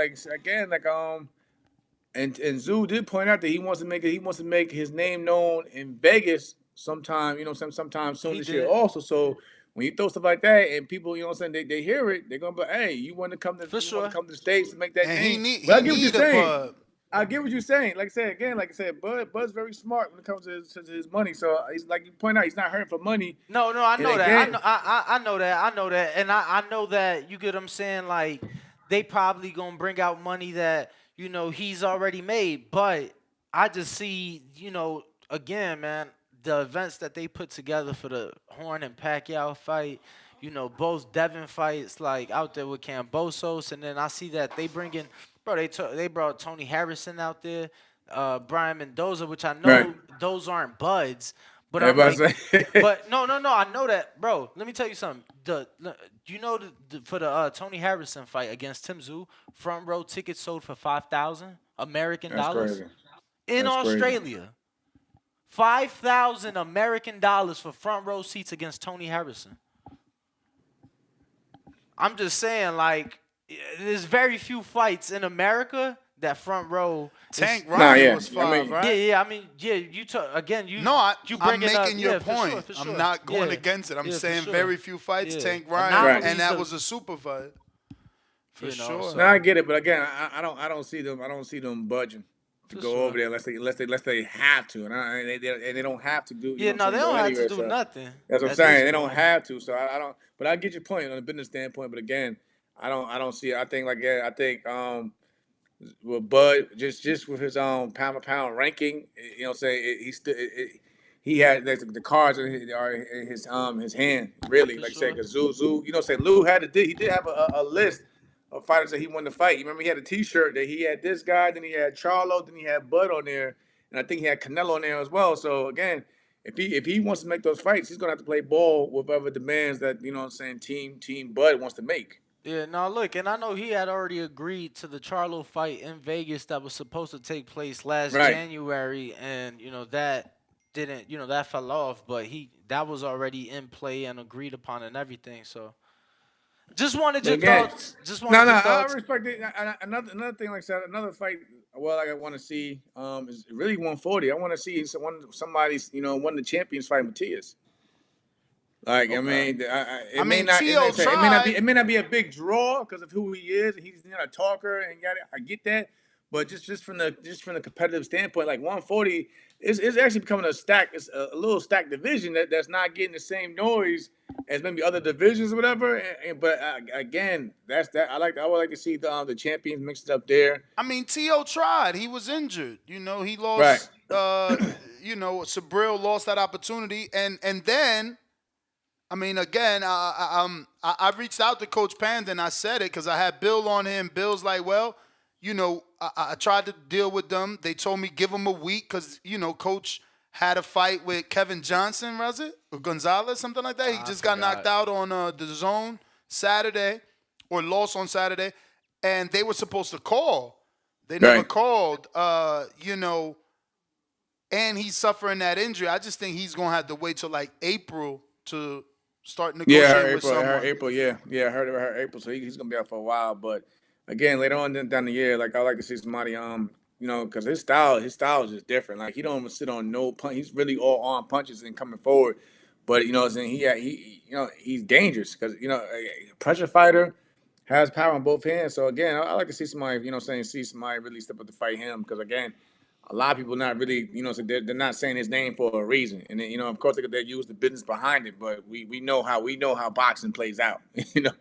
and Zoo did point out that he wants to make his name known in Vegas sometime, sometime soon he this year did also. So when you throw stuff like that and people, they hear it, they're gonna be, hey, for you want to sure. come to the States to make that And name. he But I get what you're need a saying. Bud. I get what you're saying. Like I said, Bud's very smart when it comes to his money. So he's like you point out, he's not hurting for money. No, I And know that. I again, know I know that. I know that. And I know that you get what I'm saying, like they probably gonna bring out money that, he's already made. But I just see, again, man, the events that they put together for the Horn and Pacquiao fight, both Devin fights like out there with Cambosos, and then I see that they bring in, bro, they brought Tony Harrison out there, Brian Mendoza, which I right. know those aren't buds, but I'm like, Everybody say but no, I know that, bro. Let me tell you something. For the Tony Harrison fight against Tim Tszyu, front row tickets sold for 5,000 American that's dollars crazy. in That's crazy. Australia. 5,000 American dollars for front row seats against Tony Harrison. I'm just saying, like, there's very few fights in America that front row. Tank is, Riley yeah. was I mean- 5, right? Yeah. I mean, yeah. You talk again. You No, you I'm bringing up, making your yeah, for point. sure, for sure. I'm not going Yeah. against it. I'm Yeah, for saying sure. very few fights, Yeah. Tank Ryan, Anomalies and that of- was a super fight. For You know, sure. so- No, I get it, but again, I don't see them budging to For go sure. over there unless they have to, and they don't have to do. Yeah, no, they don't have to anywhere, do so nothing. That's what I'm at saying. this They don't point. have to, so I don't. But I get your point on a business standpoint. But again, I don't see it. I think with Bud just with his pound for pound ranking, he still he had the cards are in his hand really. For Like I sure. said, because Zoo, Lou he did have a list of fighters that he wanted to fight. You remember he had a T-shirt that he had this guy, then he had Charlo, then he had Bud on there, and I think he had Canelo on there as well. So again, if he wants to make those fights, he's gonna have to play ball with whatever demands that Team Bud wants to make. Yeah, no, look, and I know he had already agreed to the Charlo fight in Vegas that was supposed to take place last Right. January, and that didn't, that fell off. But that was already in play and agreed upon and everything. So, just wanted But your again, thoughts. Just no, wanted no, your I thoughts. respect it. Another thing, like I said, another fight. Well, like I want to see is really 140. I want to see somebody's one of the champions fight Matias. Like I Okay. mean, I it may mean, not, Tio tried. it may not be a big draw because of who he is. He's a talker and got it. I get that, but just from the competitive standpoint, like 140 is actually becoming it's a little stacked division that's not getting the same noise as maybe other divisions or whatever. But again, I would like to see the champions mixed up there. I mean, Tio tried. He was injured. He Right. lost. Sabril lost that opportunity, and then I mean, again, I reached out to Coach Panda and I said it because I had Bill on him. Bill's like, well, I tried to deal with them. They told me give him a week because, Coach had a fight with Kevin Johnson, was it? Or Gonzalez, something like that. He just got knocked out on the zone Saturday or lost on Saturday. And they were supposed to call. They never called, and he's suffering that injury. I just think he's going to have to wait till like April to start negotiating with someone. April, yeah, I heard her April, so he's gonna be out for a while. But again, later on down the year, like I like to see somebody, because his style is just different. Like he don't even sit on no punch. He's really all on punches and coming forward. But he's dangerous because a pressure fighter has power on both hands. So again, I like to see somebody, see somebody really step up to fight him because again, a lot of people not really, so they're not saying his name for a reason. And then, of course they use the business behind it, but we know how boxing plays out, and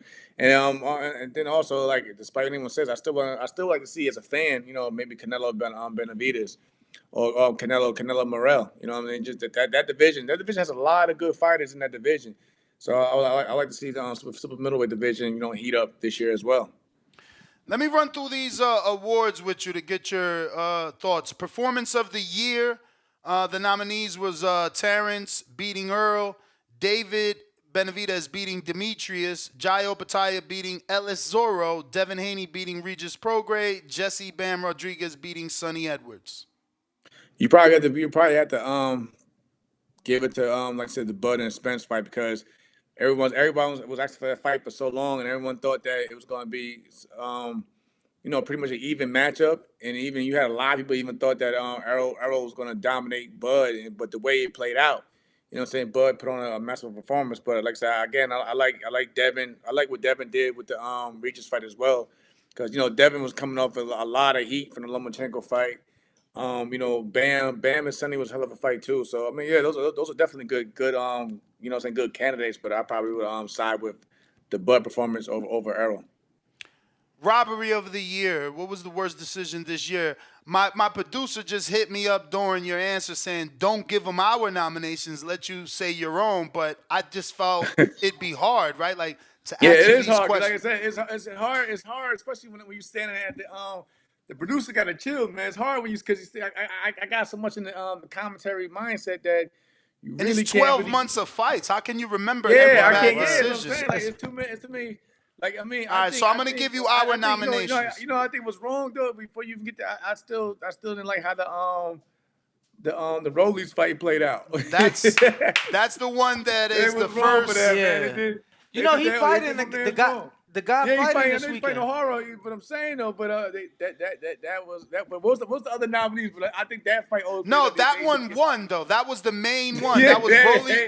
then also like despite what anyone says, I still like to see as a fan, maybe Canelo Benavidez or Canelo Morel, just that division has a lot of good fighters in that division. So I like to see the super middleweight division, heat up this year as well. Let me run through these awards with you to get your thoughts. Performance of the year. The nominees was Terrence beating Earl, David Benavidez beating Demetrius, Jai Opataya beating Ellis Zorro, Devin Haney beating Regis Prograis, Jesse Bam Rodriguez beating Sonny Edwards. You probably have to give it to like I said, the Bud and Spence fight because everyone was asking for that fight for so long, and everyone thought that it was going to be, pretty much an even matchup. And even you had a lot of people even thought that Errol was going to dominate Bud, but the way it played out, Bud put on a massive performance. But like I said, again, I like Devin. I like what Devin did with the Regis fight as well, because Devin was coming off a lot of heat from the Lomachenko fight. Bam and Sonny was a hell of a fight too. So I mean, yeah, those are definitely good, good candidates. But I probably would side with the Bud performance over Errol. Robbery of the year. What was the worst decision this year? My producer just hit me up during your answer saying, don't give them our nominations, let you say your own. But I just felt it'd be hard, right? Like to Yeah, answer it is these hard. questions. Like I said, it's hard. It's hard, especially when you're standing at the producer got to chill, man. It's hard when because I got so much in the commentary mindset that you really and it's can't 12 really, months of fights. How can you remember yeah, every I bad can't. Yeah, decision? that's what I'm saying. Like it's too many. Like I mean, All right, so I'm gonna give you our nominations. I think what's wrong though. Before you even get that, I still didn't like how the Rollies fight played out. That's the one that is the first. Man. He fighting the guy fighting this he's weekend. fighting horror. But I'm saying though, but that was that. But what's the other nominees? But I think that fight. No, that one won though. That was the main one. Yeah, that was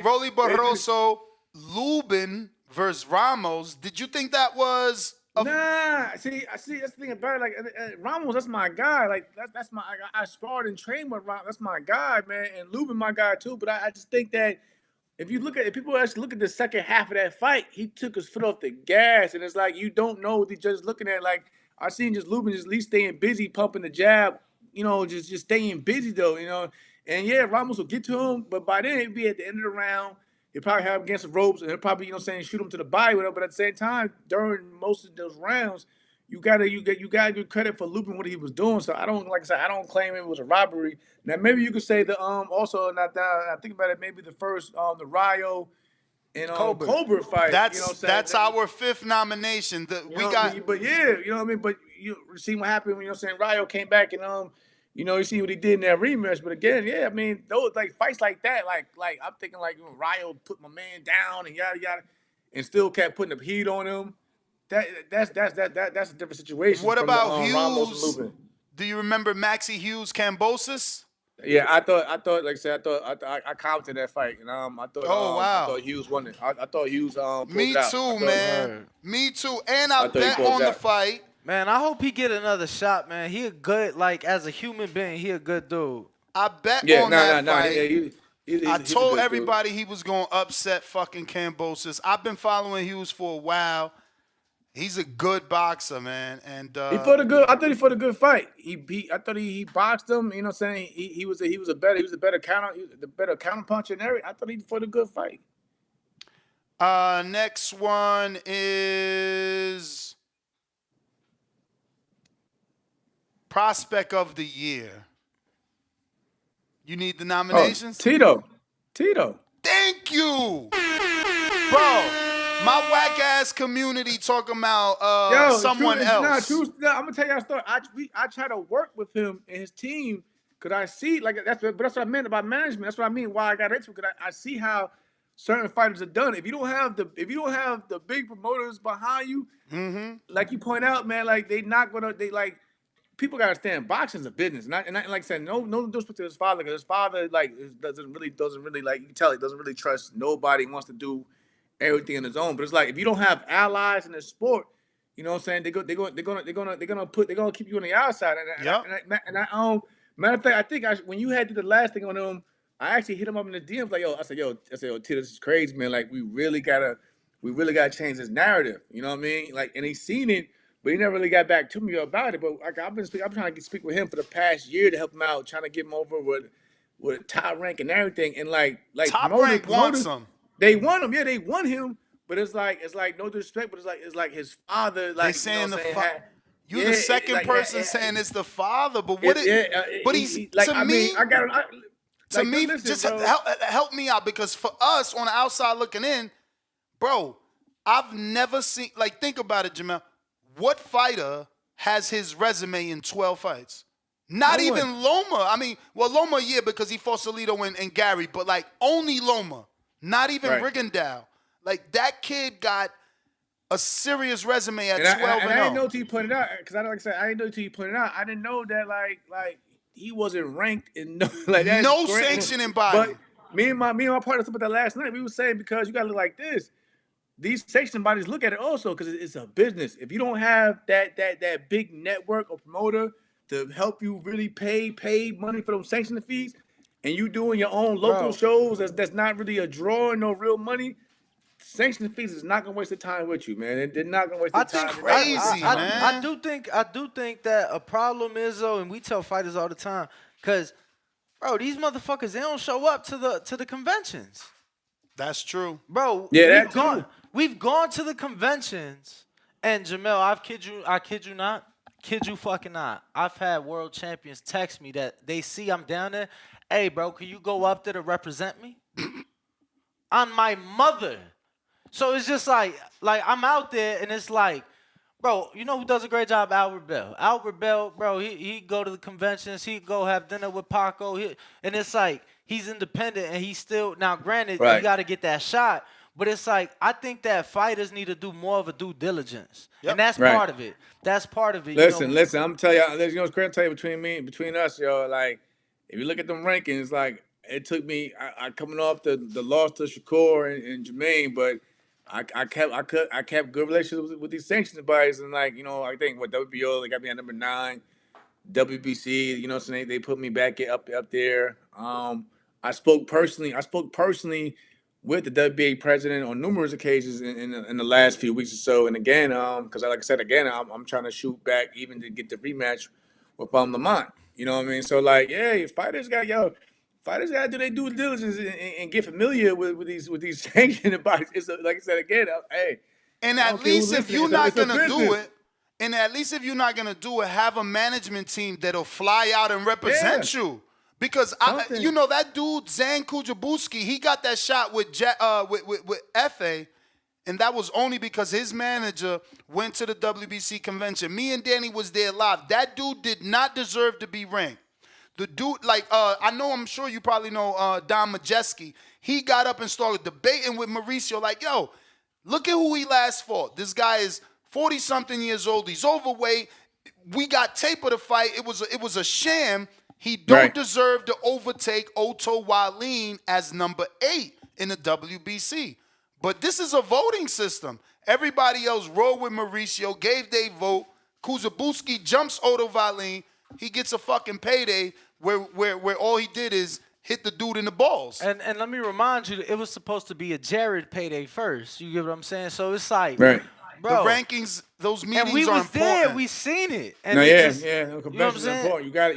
Rolly Barroso, Lubin versus Ramos. Did you think that was? Nah, see, that's the thing about it. Like Ramos, that's my guy. Like that's my. I sparred and trained with Ramos. That's my guy, man. And Lubin, my guy too. But I just think that if people actually look at the second half of that fight, he took his foot off the gas, and it's like you don't know what the judge is looking at. Like I seen just Lubin just at least staying busy, pumping the jab. Just staying busy though. And yeah, Ramos will get to him, but by then it'd be at the end of the round. He'll probably have him against the ropes, and he'll probably, shoot him to the body, whatever. But at the same time, during most of those rounds, you gotta give credit for Lubin what he was doing. So I don't, like I said, I don't claim it was a robbery. Now maybe you could say the also, now that I think about it, maybe the first the Rayo and Colbert. Colbert fight. You know what I'm saying? That's our 5th nomination. You know, but yeah, you know what I mean. But you see what happened when, you know what I'm saying, Ryo came back and you know, you see what he did in that rematch. But again, yeah, I mean, those like fights like that, like I'm thinking like, you know, Ryo put my man down and yada yada, and still kept putting the heat on him. That's a different situation What from about the Ramos and Hughes? Lupin. Do you remember Maxie Hughes Cambosis? Yeah, I thought, like I said, I commented that fight, and I thought Hughes won it. I thought Hughes pulled Me it out. too, man. Me too. And I I thought he bet pulled on it the out. fight. Man, I hope he get another shot, man. He a good, like, as a human being, he a good dude. I bet Yeah, on that nah. fight. He's I a told good everybody he was going to upset fucking Cambosis. I've been following Hughes for a while. He's a good boxer, man. And He fought a good. I thought he fought a good fight. I thought he boxed him. You know what I'm saying? He was a better counter puncher and everything. I thought he fought a good fight. Next one is Prospect of the Year. You need the nominations? Tito. Thank you. Bro, my whack ass community talking about someone else. I'm gonna tell you a story. I try to work with him and his team because I see like that's what I meant about management. That's what I mean. Why I got into it, because I see how certain fighters are done. If you don't have the big promoters behind you, like you point out, man, like people gotta understand boxing's a business. And like I said, no disrespect to his father, because his father doesn't really like, you can tell he doesn't really trust nobody, wants to do everything on his own. But it's like, if you don't have allies in the sport, you know what I'm saying, they're gonna keep you on the outside. Matter of fact, I think when you had to the last thing on him, I actually hit him up in the DMs like, I said, yo, Tito, this is crazy, man. Like, we really gotta change this narrative. You know what I mean? Like, and he's seen it, but he never really got back to me about it. But like, I'm trying to speak with him for the past year to help him out, trying to get him over with top rank and everything. And like Top rank wants him. They want him, yeah, they want him. But it's like no disrespect, but it's like his father. Like, They saying you know the what I'm father. saying, You the second person saying it's the father, but what? But he's like, to I me. mean, I got To me, listen, just bro. help me out, because for us on the outside looking in, bro, I've never seen, like, think about it, Jamel. What fighter has his resume in 12 fights? Not No even one. Loma. I mean, well, Loma, yeah, because he fought Salido and Gary, but like only Loma. Not even Right. Rigondeaux. Like, that kid got a serious resume at And 12 I and didn't 0. know until you pointed out, because like I said, I didn't know until you pointed out. I didn't know that like he wasn't ranked in no like that's No great. sanctioning body. But me and my partner talked about that last night. We were saying, because you gotta look like this. These sanctioning bodies look at it also because it's a business. If you don't have that big network or promoter to help you really pay money for those sanctioning fees, and you doing your own local shows that's not really a draw and no real money, sanctioning fees is not gonna waste the time with you, man. They're not gonna waste the time. I do think that a problem is, though, and we tell fighters all the time, because, bro, these motherfuckers, they don't show up to the conventions. That's true. Bro, Yeah, we've gone to the conventions, and Jamel, I kid you not, kid you fucking not. I've had world champions text me that they see I'm down there. Hey, bro, can you go up there to represent me? On my mother. So it's just like I'm out there, and it's like, bro, you know who does a great job? Albert Bell. Albert Bell, bro, he go to the conventions, he go have dinner with Paco, and it's like, he's independent, and he's still, now granted, you got to get that shot, but it's like, I think that fighters need to do more of a due diligence, and that's part of it. That's part of it. Listen, I'm telling you, you know what's crazy? Tell you between us, yo. Like, if you look at them rankings, like, it took me, I coming off the loss to Shakur and Jermaine, but I kept good relationships with these sanctions bodies, and like, you know, I think WBO, they got me at number 9, WBC, you know, so they put me back up there. I spoke personally with the WBA president on numerous occasions in the last few weeks or so, and again, because like I said, again, I'm trying to shoot back even to get the rematch with Lamont. You know what I mean? So like, yeah, fighters got to do their due diligence and get familiar with these sanctioning bodies. It's like I said again, hey. And at least if you're not gonna do it, have a management team that'll fly out and represent you. Because Something. that dude Zhang Kujabuski, he got that shot with with Efe, and that was only because his manager went to the WBC convention. Me and Danny was there live. That dude did not deserve to be ranked. The dude, I'm sure you probably know Don Majeski. He got up and started debating with Mauricio, like, yo, look at who he last fought. This guy is 40-something years old. He's overweight. We got tape of the fight. It was a sham. He don't deserve to overtake Otto Wallin as number 8 in the WBC. But this is a voting system. Everybody else rolled with Mauricio, gave their vote. Kuzabuski jumps Otto Wallin. He gets a fucking payday where all he did is hit the dude in the balls. And let me remind you, it was supposed to be a Jared payday first. You get what I'm saying? So it's like, Right. bro. The rankings, those meetings and we are was important. there, we seen it. And No, it yeah, just, yeah. you know what I'm Conventions are saying? important. You gotta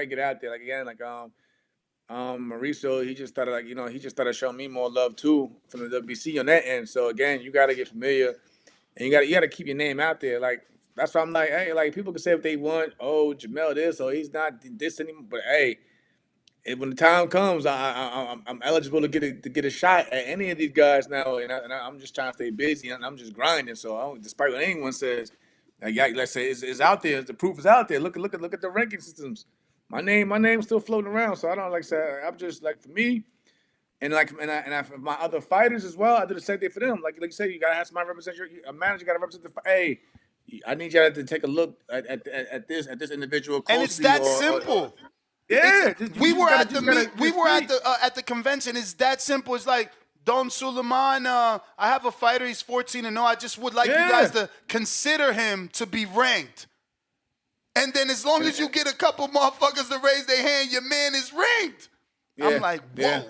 get out there. Like again, Mauricio, he just started showing me more love too from the WBC on that end. So again, you gotta get familiar, and you gotta keep your name out there. Like that's why I'm like, hey, like people can say if they want, oh, Jamel this, or he's not this anymore. But hey, when the time comes, I'm eligible to get a shot at any of these guys now, and I'm just trying to stay busy and I'm just grinding. So despite what anyone says, like let's say it's out there, the proof is out there. Look at the ranking systems. My name's still floating around. So I don't like say I'm just like for me, and for my other fighters as well. I do the same thing for them. Like you said, you gotta have somebody represent a manager. Got to represent the hey. I need y'all to take a look at this individual closely. And it's that simple. Yeah, We were at the convention. It's that simple. It's like Don Suleiman. I have a fighter. He's 14-0. I just would like you guys to consider him to be ranked. And then as long as you get a couple motherfuckers to raise their hand, your man is ranked. Yeah, I'm like, whoa. yeah.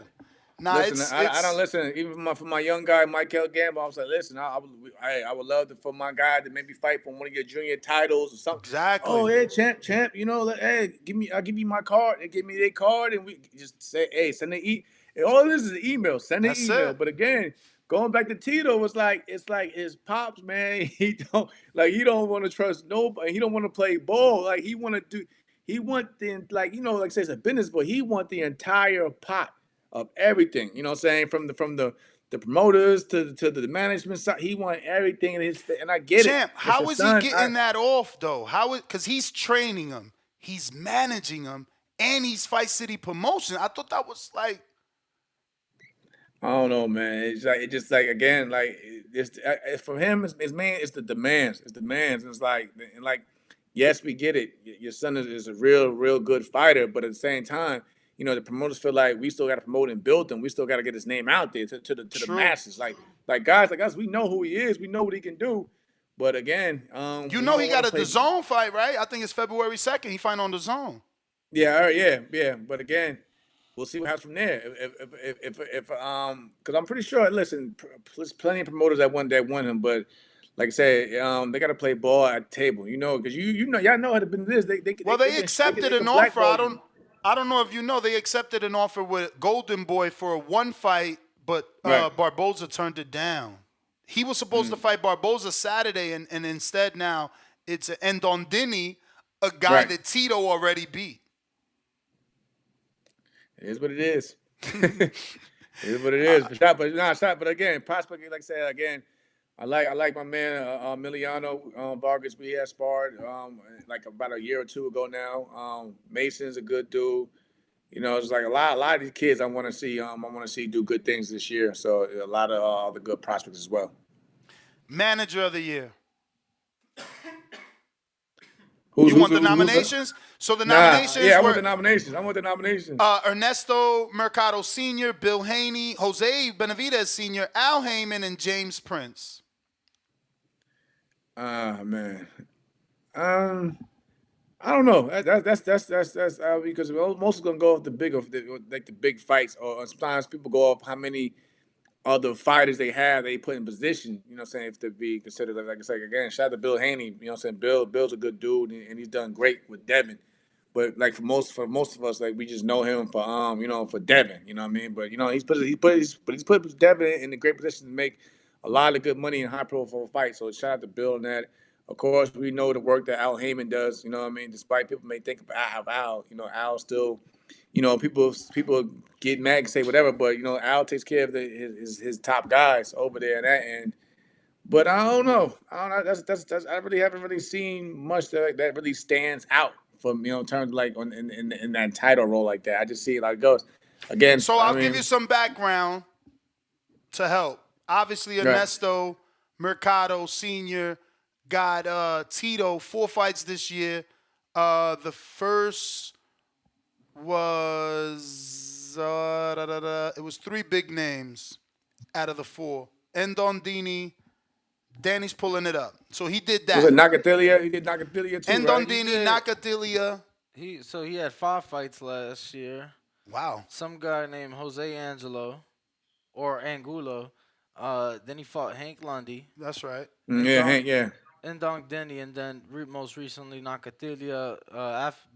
Nah, listen, I don't listen. Even for my young guy, Michael Gamble, I was like, listen, I would love for my guy to maybe fight for one of your junior titles or something. Exactly. Oh, hey, champ, hey, I'll give you my card. They give me their card, and we just say, hey, send the all this is an email. Send an email. it. But again, going back to Tito, it's like his pops, man. He don't want to trust nobody. He don't want to play ball. Like he want the like say it's a business, but he want the entire pot of everything, you know what I'm saying? From the promoters to the management side, he want everything and I get Champ, it. how is he getting that off though? Because he's training him, he's managing him, and he's Fight City Promotion. I thought that was like, I don't know, man. It's like again, like for him, it's the demands. It's demands. And it's like yes, we get it. Your son is a real good fighter, but at the same time, the promoters feel like we still got to promote and build him. We still got to get his name out there to the masses. Like guys like us, we know who he is. We know what he can do. But again, he got a DAZN fight, right? I think it's February 2nd. He fight on DAZN. Yeah. But again, we'll see what happens from there. Because I'm pretty sure. Listen, there's plenty of promoters that want him, but like I said, they got to play ball at the table. Because y'all know how the business is. They accepted an offer. I don't know if you know, they accepted an offer with Golden Boy for one fight, but Barboza turned it down. He was supposed to fight Barboza Saturday, and instead now it's Ndondini, a guy that Tito already beat. It is what it is. It is what it is. But again, prospect, like I said, again, I like my man Emiliano Vargas. We had sparred like about a year or two ago now. Mason's a good dude. It's like a lot of these kids I want to see. I want to see do good things this year. So a lot of the good prospects as well. Manager of the year. You want the nominations? So the nominations. Yeah, I want the nominations. Ernesto Mercado Sr., Bill Haney, Jose Benavidez Sr., Al Heyman, and James Prince. Man. I don't know. That's because most are gonna go off the big fights, or sometimes people go off how many other fighters they have they put in position. You know what I'm saying? If to be considered, like I said again, shout out to Bill Haney. You know what I'm saying? Bill's a good dude and he's done great with Devin. But like for most of us, like we just know him for for Devin. You know what I mean? But he's put Devin in a great position to make a lot of good money in high profile fights. So shout out to Bill and that. Of course, we know the work that Al Heyman does. You know what I mean? Despite people may think of Al, you know, Al still, you know, people get mad and say whatever, but you know, Al takes care of his top guys over there and that end. But I don't know. I don't know. That's I really haven't really seen much that really stands out from, you know, in terms of like in that title role like that. I just see it like it goes. Again, So I I'll give mean, you some background to help. Obviously, right. Ernesto Mercado Sr. got Tito 4 fights this year. The first was it was 3 big names out of the 4. Endondini, Danny's pulling it up. So he did Was it that. Nakatilia? He did Nakatilia too, right? Endondini, Nakatilia. So he had 5 fights last year. Wow. Some guy named Jose Angelo or Angulo. Then he fought Hank Lundy. That's right. Yeah, Hank, yeah. Ndong Denny, and then most recently Nakatilia.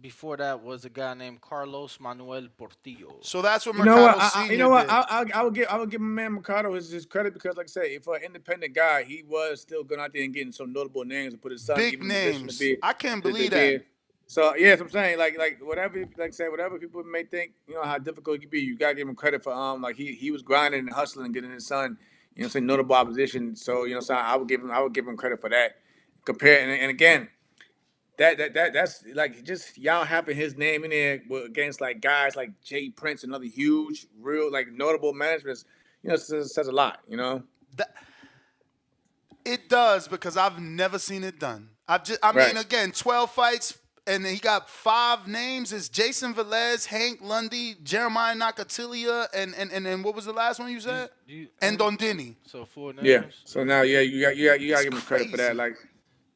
Before that was a guy named Carlos Manuel Portillo. So that's what You know Mercado what? Sr. You know what? did. I would give my man Mercado his credit because, like I say, for an independent guy, he was still going out there and getting some notable names and put his son Big even in position to names. be. I can't to believe be- that. So yeah, that's what I'm saying. Like whatever, like I said, whatever people may think, you know how difficult it can be. You gotta give him credit for like he was grinding and hustling and getting his son, you know, saying notable opposition. So you know, so I would give him credit for that. Compare and again. That's like just y'all having his name in there against like guys like Jay Prince and other huge, real like notable managements. You know, says a lot. You know, It does because I've never seen it done. I Right. mean, again, 12 fights, and he got 5 names. It's Jason Velez, Hank Lundy, Jeremiah Nakatilia, and what was the last one you said? And Dondini. So 4 names. Yeah. So now, yeah, you got to It's give him credit for that. crazy. Like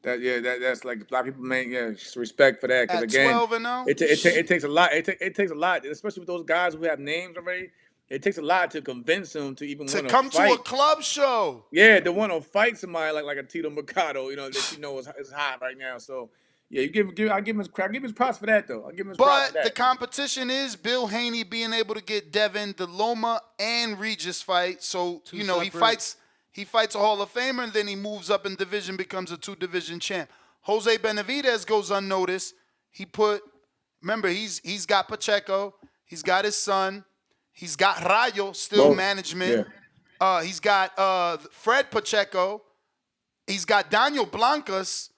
that. Yeah, that's like a lot of people just respect for that because At again, 12 and 0? it takes a lot. It takes a lot, especially with those guys who have names already. It takes a lot to convince them to even To want to come fight. to a club show. Yeah, to want to fight somebody like a Tito Mercado, you know, that you know is hot right now. So yeah, I give him his props for that though. I give him his props for But that. the competition is Bill Haney being able to get Devin DeLoma and Regis fight. So, you know, he fights a Hall of Famer and then he moves up in division, becomes a 2-division champ. Jose Benavidez goes unnoticed. Remember, he's got Pacheco, he's got his son, he's got Rayo, still Both. management. Yeah. He's got Fred Pacheco, he's got Daniel Blancas.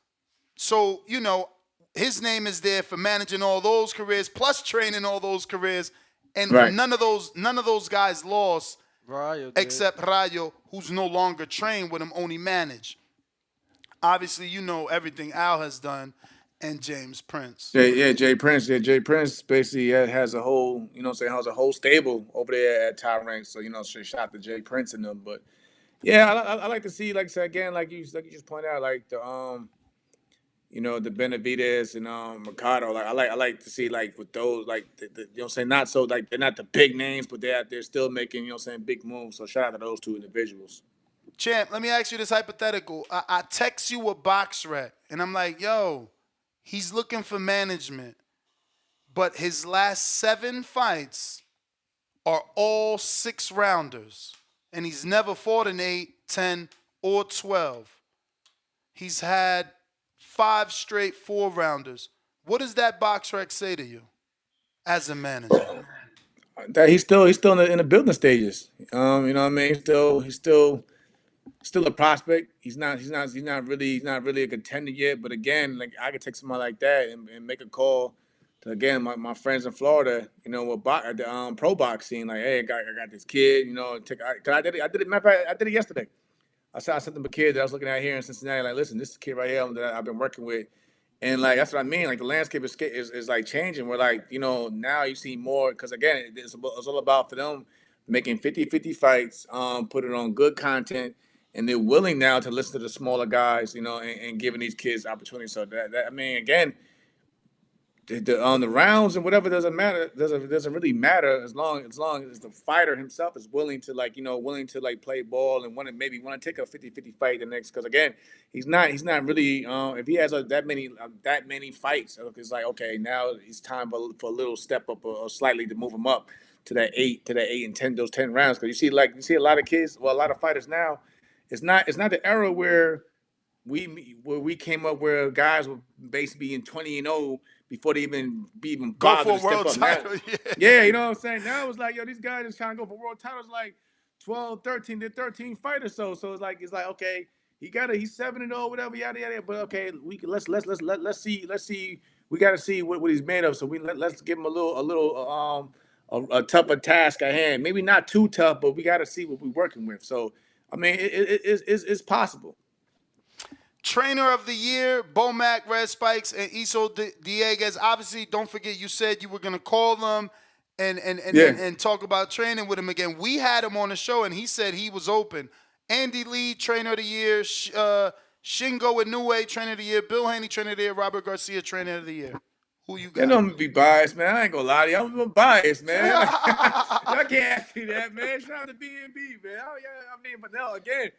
So, you know, his name is there for managing all those careers, plus training all those careers. And Right. none of those guys lost Rayo did. except Rayo, who's no longer trained with him, only managed. Obviously, you know everything Al has done and James Prince. Jay Prince. Yeah, Jay Prince basically has a whole, you know what I'm saying, has a whole stable over there at Top Rank. So, you know, shout out to Jay Prince and them. But yeah, I like to see, like I said, again, like you just pointed out, like the you know, the Benavidez and Mercado. Like I like to see like with those like the you know what I'm saying, not so like they're not the big names, but they're still making, you know what I'm saying, big moves. So shout out to those two individuals. Champ, let me ask you this hypothetical. I text you a box rec, and I'm like, yo, he's looking for management, but his last 7 fights are all 6-rounders, and he's never fought an 8, 10, or 12. He's had 5 straight 4-rounders. What does that box rec say to you as a manager? That he's still in the building stages. You know what I mean? He's still a prospect. He's not really a contender yet. But again, like I could take somebody like that and make a call to again my friends in Florida. You know, with the pro boxing, like, hey, I got this kid. You know, I did it. Matter of fact, I did it yesterday. I sent them a kid that I was looking at here in Cincinnati. Like, listen, this is a kid right here that I've been working with. And like that's what I mean. Like the landscape is like changing. We're like, you know, now you see more because again, it's all about for them making 50-50 fights, putting on good content, and they're willing now to listen to the smaller guys, you know, and giving these kids opportunities. So that I mean, again, on the rounds and whatever doesn't matter. Doesn't really matter as long as the fighter himself is willing to willing to play ball and want to take a 50-50 fight the next. Because again, he's not really if he has that many fights, it's like okay, now it's time for a little step up or slightly to move him up to that 8 and 10, those 10 rounds. Because you see a lot of kids, a lot of fighters now. It's not the era where we came up where guys were basically being 20-0 before they even Go bothered for a to step world up. Now, title. yeah, you know what I'm saying? Now it's like, yo, these guys is trying to go for world titles like 12, 13, they're 13 fighters. So it's like okay, he's 7-0, whatever, yada yada. But okay, let's see. We gotta see what he's made of. So let's give him a little a tougher task at hand. Maybe not too tough, but we gotta see what we're working with. So I mean, it's possible. Trainer of the year, Bomac, Red Spikes, and Iso Dieguez. Obviously, don't forget you said you were gonna call them and talk about training with him again. We had him on the show and he said he was open. Andy Lee, Trainer of the Year, Shingo Inoue, Trainer of the Year, Bill Haney, Trainer of the Year, Robert Garcia, Trainer of the Year. Who you You got? don't be biased, man. I ain't gonna lie to you. I'm biased, man. Like, y'all can't ask me that, man. Shout out to B&B, man. Oh yeah, I mean, but no, again,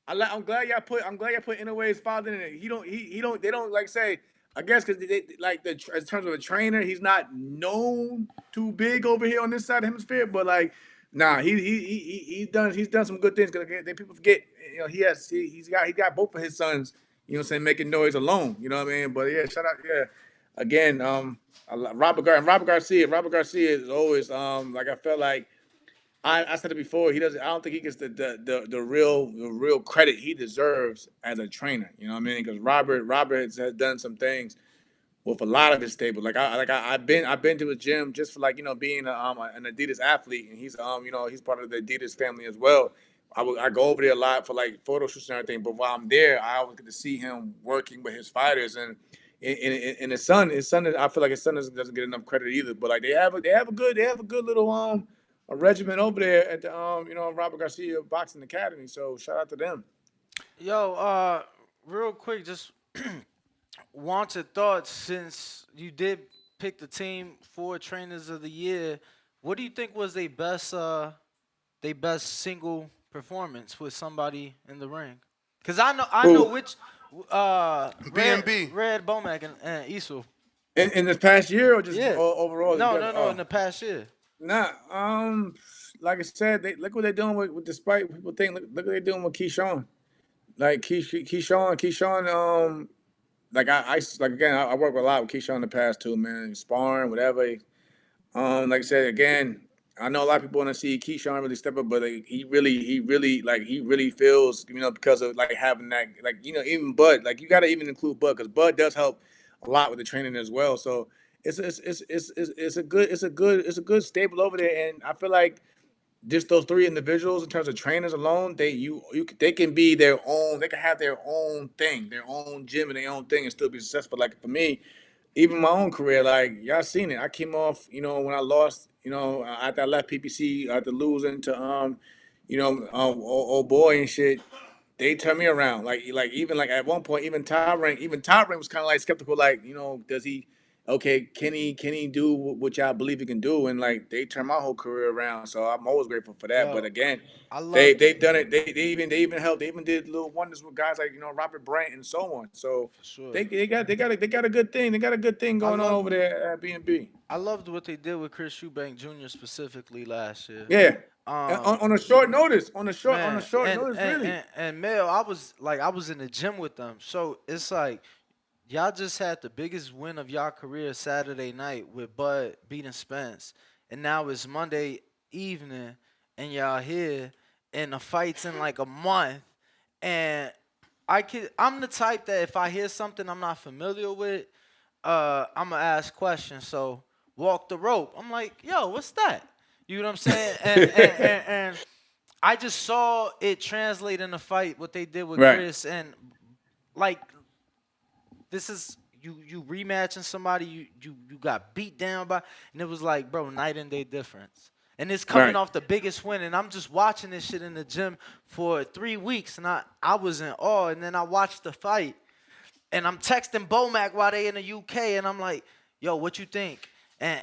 I'm glad y'all put Inoue's father in it. He don't they don't like say, I guess because they like in terms of a trainer, he's not known too big over here on this side of the hemisphere. But like, nah, he's done some good things. Cause they people forget, you know, he's got both of his sons, you know what I'm saying, making noise alone. You know what I mean? But yeah, shout out, yeah. Again, Robert Garcia is always like I felt like I said it before. He doesn't. I don't think he gets the real credit he deserves as a trainer. You know what I mean? Because Robert has done some things with a lot of his stable. I've been to his gym just for like, you know, being an Adidas athlete, and he's you know, he's part of the Adidas family as well. I go over there a lot for like photo shoots and everything. But while I'm there, I always get to see him working with his fighters and his son. I feel like his son doesn't get enough credit either. But like they have a good little a regiment over there at the you know, Robert Garcia Boxing Academy. So shout out to them. Yo, real quick, just want your thoughts since you did pick the team for trainers of the year. What do you think was their best single performance with somebody in the ring? Cause I know which B&B. Red Bomac and Isu. In this past year or just Yeah. overall? No, in the past year. Nah, like I said, look what they're doing with despite people think. Look what they're doing with Keyshawn. Like Keyshawn. Like like again, I work a lot with Keyshawn in the past too, man. Sparring, whatever. Like I said again, I know a lot of people want to see Keyshawn really step up, but like, he really feels, you know, because of like having that, like, you know, even Bud, like you got to even include Bud because Bud does help a lot with the training as well. So it's a good stable over there, and I feel like just those three individuals in terms of trainers alone, they can be their own. They can have their own thing, their own gym and their own thing, and still be successful. Like for me, even my own career, like y'all seen it. I came off, you know, when I lost, you know, after I left PPC, after losing to you know, old boy and shit. They turned me around. Like even like at one point, even Top Rank was kind of like skeptical. Like, you know, does he? Okay, can he do what y'all believe he can do? And like they turned my whole career around. So I'm always grateful for that. But Yo, again, I love they've done it. They even helped. They even did little wonders with guys like, you know, Robert Bryant and so on. So for sure. they got a good thing. They got a good thing going on over there at B&B. I loved what they did with Chris Eubank Jr. specifically last year. Yeah. On a short notice. On a short notice, really. And Mel, I was in the gym with them. So it's like y'all just had the biggest win of y'all career Saturday night with Bud beating Spence. And now it's Monday evening and y'all here and the fight's in like a month. And I'm the type that if I hear something I'm not familiar with, I'm gonna ask questions. So walk the rope. I'm like, yo, what's that? You know what I'm saying? And I just saw it translate in the fight what they did with Chris, and like this is you rematching somebody you got beat down by, and it was like, bro, night and day difference. And it's coming off the biggest win, and I'm just watching this shit in the gym for 3 weeks, and I was in awe. And then I watched the fight, and I'm texting Bomac while they in the UK, and I'm like, yo, what you think? And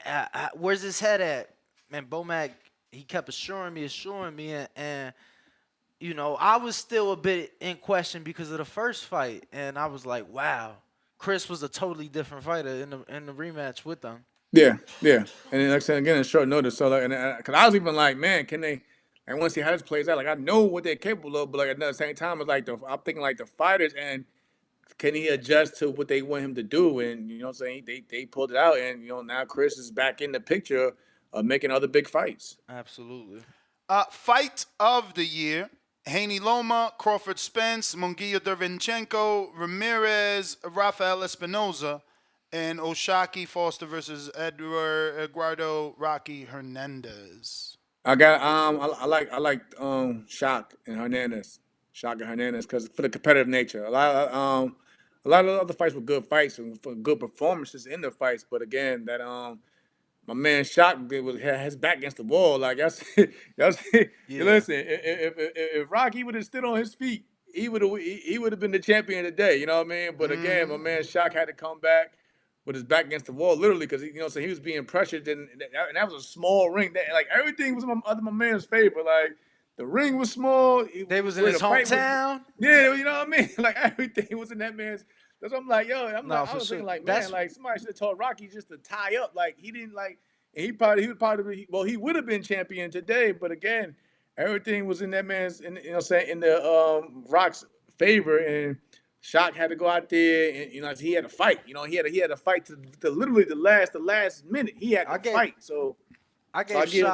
where's his head at? And Bomac, he kept assuring me, and you know, I was still a bit in question because of the first fight, and I was like, wow, Chris was a totally different fighter in the rematch with them. Yeah. And then, like I said, again, it's short notice. So, like, because I was even like, man, can they? I want to see how this plays out. Like, I know what they're capable of, but like at the same time, it's like I'm thinking like the fighters, and can he adjust to what they want him to do? And you know what I'm saying? They pulled it out, and now Chris is back in the picture of making other big fights. Absolutely. Fight of the year: Haney Loma, Crawford Spence, Munguia Dervinchenko, Ramirez, Rafael Espinoza, and Oshaki Foster versus Eduardo Rocky Hernandez. I got I like Shock and Hernandez, because for the competitive nature. A lot of the other fights were good fights and for good performances in the fights, but again that my man Shock had his back against the wall. Like y'all see, listen, if Rocky would have stood on his feet, he would have been the champion today. You know what I mean? But again, my man Shock had to come back with his back against the wall, literally, because so he was being pressured, and that was a small ring. That, like everything was my man's favor. Like the ring was small. They was in his hometown. Yeah, you know what I mean. Like everything was in that man's. That's what I'm like, yo. I was thinking like, man, like somebody should have told Rocky just to tie up. Like he didn't like, and he would probably he would have been champion today. But again, everything was in that man's, in the Rock's favor, and Shock had to go out there, and he had to fight. He had to fight to literally the last minute. He had to fight. So I give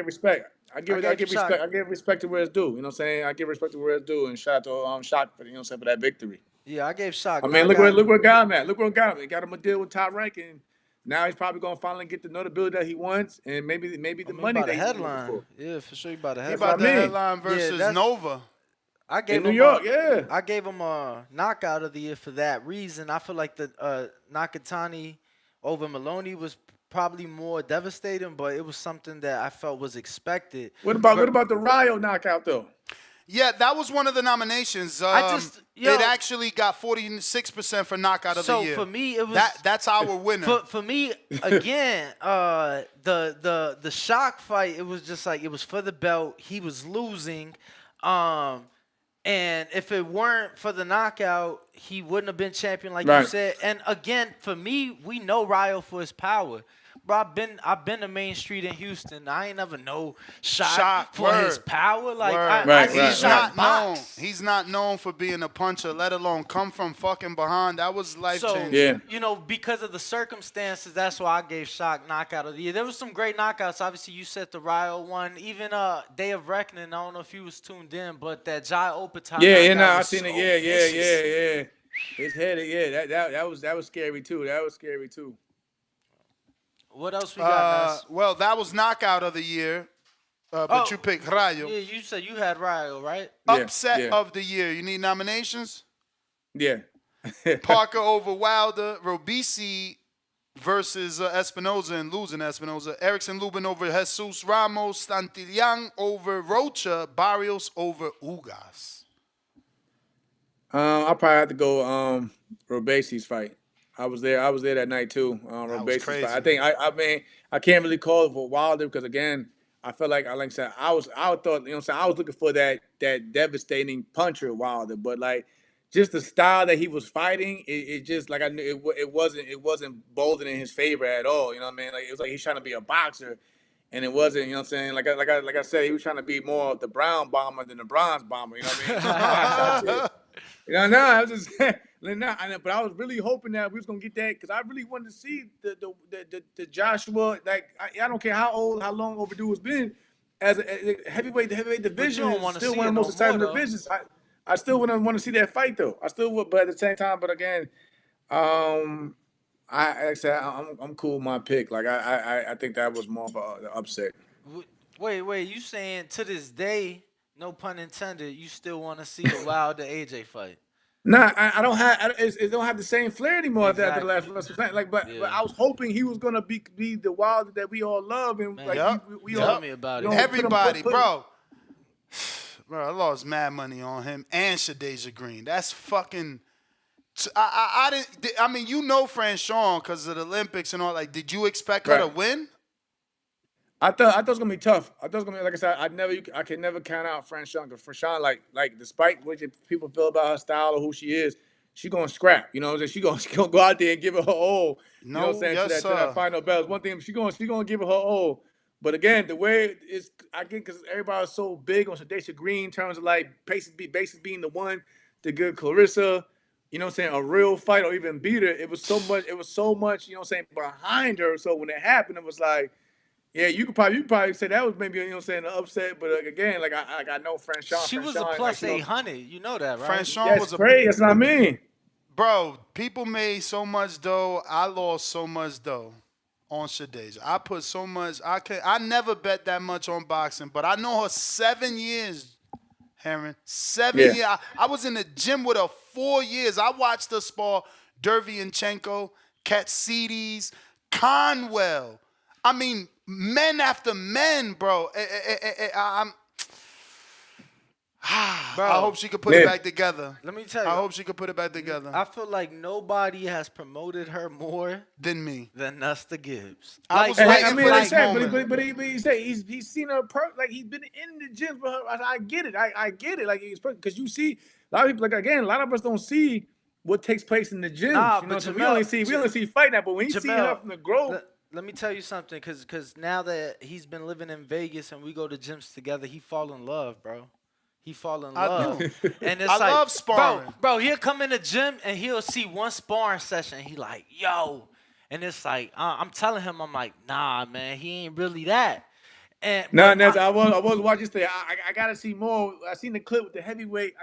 respect. I give respect to where it's due. You know what I'm saying? I give respect to where it's due, and shout out to Shock for for that victory. Yeah, I gave Shock. I mean, look where got him at. Look where got him. He got him a deal with Top Rank, and now he's probably gonna finally get the notability that he wants, and maybe the money that the he's headline. looking for. Yeah, for sure. You about the He headline. about the headline versus Nova. I gave in New York, yeah. I gave him a knockout of the year for that reason. I feel like the Nakatani over Maloney was probably more devastating, but it was something that I felt was expected. What about the Rio knockout though? Yeah, that was one of the nominations. It actually got 46% for knockout of the year. So for me, it was that's our winner. For me, again, the Shock fight, it was just like it was for the belt. He was losing. And if it weren't for the knockout, he wouldn't have been champion, like you said. And again, for me, we know Ryo for his power. Bro, I've been to Main Street in Houston. I ain't never know Shock for his power. Like He's not known for being a puncher, let alone come from fucking behind. That was life changing. Because of the circumstances, that's why I gave Shock knockout of the year. There was some great knockouts. Obviously, you said the Ryo one. Even Day of Reckoning. I don't know if you was tuned in, but that Jai Opata. I seen it. Yeah. His head. That was scary too. What else we got, Ness? Well, that was knockout of the year, but you picked Rayo. Yeah, you said you had Rayo, right? Upset of the year. You need nominations? Yeah. Parker over Wilder, Robisi versus Espinoza and losing Espinoza. Erickson Lubin over Jesus Ramos, Santillan over Rocha, Barrios over Ugas. I'll probably have to go Robesi's fight. I was there that night too. Robesi's fight. I think I can't really call it for Wilder because again, I felt like I said I thought I was looking for that devastating puncher Wilder, but like just the style that he was fighting, it just like I knew it wasn't bolden in his favor at all. You know what I mean? Like it was like he's trying to be a boxer, and it wasn't. You know what I'm saying? Like I said, he was trying to be more of the brown bomber than the bronze bomber. You know what I mean? I was just but I was really hoping that we was gonna get that because I really wanted to see the Joshua. Like I don't care how long overdue it's been as a heavyweight division. Still one of the most exciting divisions. I still want to see that fight though. I still would, but at the same time, but again, like I said, I'm cool with my pick. Like I think that was more of an upset. Wait, you saying to this day, no pun intended, you still want to see the Wilder AJ fight? Nah, I don't have. It don't have the same flair anymore after the last WrestleMania. Like, but I was hoping he was gonna be the Wilder that we all love, and we all tell me about it. Everybody, bro. Bro, I lost mad money on him and Shadeja Green. That's fucking. I didn't. I mean, Franchon because of the Olympics and all. Like, did you expect her to win? I thought it was gonna be tough. I thought it was gonna be like I said. I can never count out Franchon because Franchon, like despite what people feel about her style or who she is, she gonna scrap. You know what I'm saying? She gonna go out there and give it her all. You know what I'm saying? To that final belt. It's one thing she gonna give it her all. But again, the way it's I get because everybody's so big on Shadeja Green in terms of like bases being the one to give Clarissa, you know what I'm saying, a real fight or even beat her, it was so much, you know what I'm saying, behind her. So when it happened, it was like, yeah, you could probably say that was maybe, you know what I'm saying, an upset. But again, like I know She was a like, plus you know, 800. You know that, right? Franchon that's was a crazy. That's what I mean. bro. People made so much dough. I lost so much dough on Shadasia. I put so much. I never bet that much on boxing, but I know her 7 years. Heron, 7 Yeah. years. I was in the gym with her 4 years. I watched her spar Dervyanchenko, Katsides, Conwell. I mean, men after men, bro. Bro, I hope she could put it back together. Let me tell you. I hope she could put it back together. I feel like nobody has promoted her more than me. Than Nesta Gibbs. I was waiting for this moment. But he say he's seen her like he's been in the gym with her. I get it. I get it. Like because you see a lot of people, like, again, a lot of us don't see what takes place in the gyms. Nah, you know, but so Jamel, we only see fight now. But when you see her Jamel, from the growth. Let me tell you something, cause now that he's been living in Vegas and we go to gyms together, he fall in love, bro. He fall in I love. do. And it's I like, love sparring. Bro, he'll come in the gym and he'll see one sparring session. He like, yo. And it's like, I'm telling him, I'm like, nah, man, he ain't really that. And No, I was watching today. I gotta see more. I seen the clip with the heavyweight.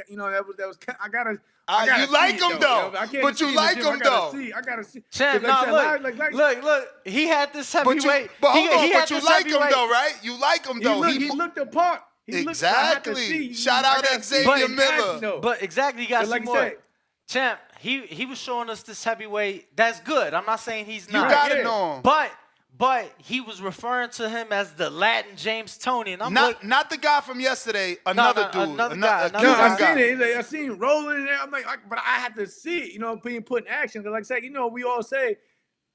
You know, that was I gotta you like him though, I can't but see you in the like gym. him though. I gotta see. Champ, look. He had this heavyweight. But hold on, he but you like him though, right? You like him though. He looked apart. Exactly. Shout out Xavier Miller. But exactly, you got to like see you more. said. Champ, he was showing us this heavyweight. That's good. I'm not saying he's not. You gotta know him. But he was referring to him as the Latin James Toney, and I'm not the guy from yesterday. Another dude. Another guy. I seen it. I seen rolling in there. I'm like, but I had to see it. You know, being put in action. Because like I said, you know, we all say,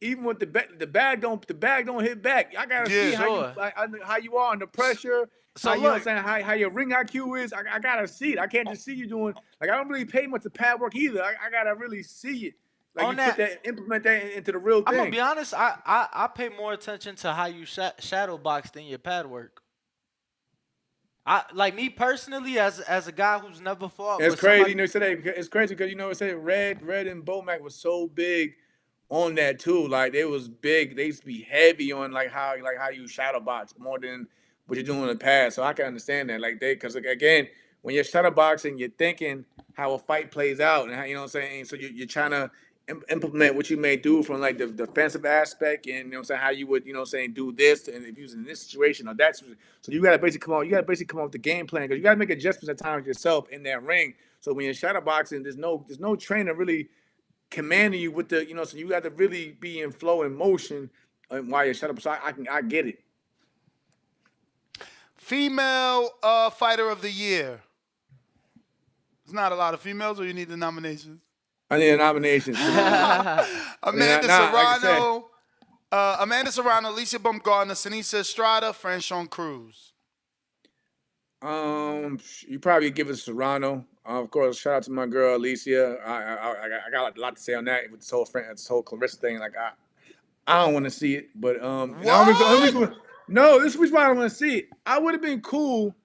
even with the bag don't hit back. I gotta see how you are under pressure. So you know what I'm saying, how your ring IQ is. I gotta see it. I can't just see you doing, like, I don't really pay much to pad work either. I gotta really see it. Like, implement that into the real thing. I'm gonna be honest. I pay more attention to how you shadow box than your pad work. Like me personally, as a guy who's never fought. It's crazy, you know. It's crazy because you know it said Red and Bomac was so big on that too. Like, they was big. They used to be heavy on like how you shadow box more than what you're doing in the past. So I can understand that. Like, because again, when you're shadow boxing, you're thinking how a fight plays out, and how, you know what I'm saying. So you're trying to implement what you may do from like the defensive aspect, and you know what I'm saying, how you would, you know what I'm saying, do this, and if you're in this situation or that. So you gotta basically come up with the game plan, because you gotta make adjustments at times yourself in that ring. So when you're shadow boxing, there's no trainer really commanding you with the, you know, so you got to really be in flow and motion while you're shadow boxing. So I get it. Female fighter of the year. There's not a lot of females, or you need the nominations? I need a nomination. Amanda Serrano, Alicia Baumgartner, Sinisa Estrada, Franchon Cruz. You probably give it Serrano. Of course, shout out to my girl Alicia. I got a lot to say on that with this whole Clarissa thing. Like, I don't want to see it, but no, this is why I don't want to see it. I would have been cool.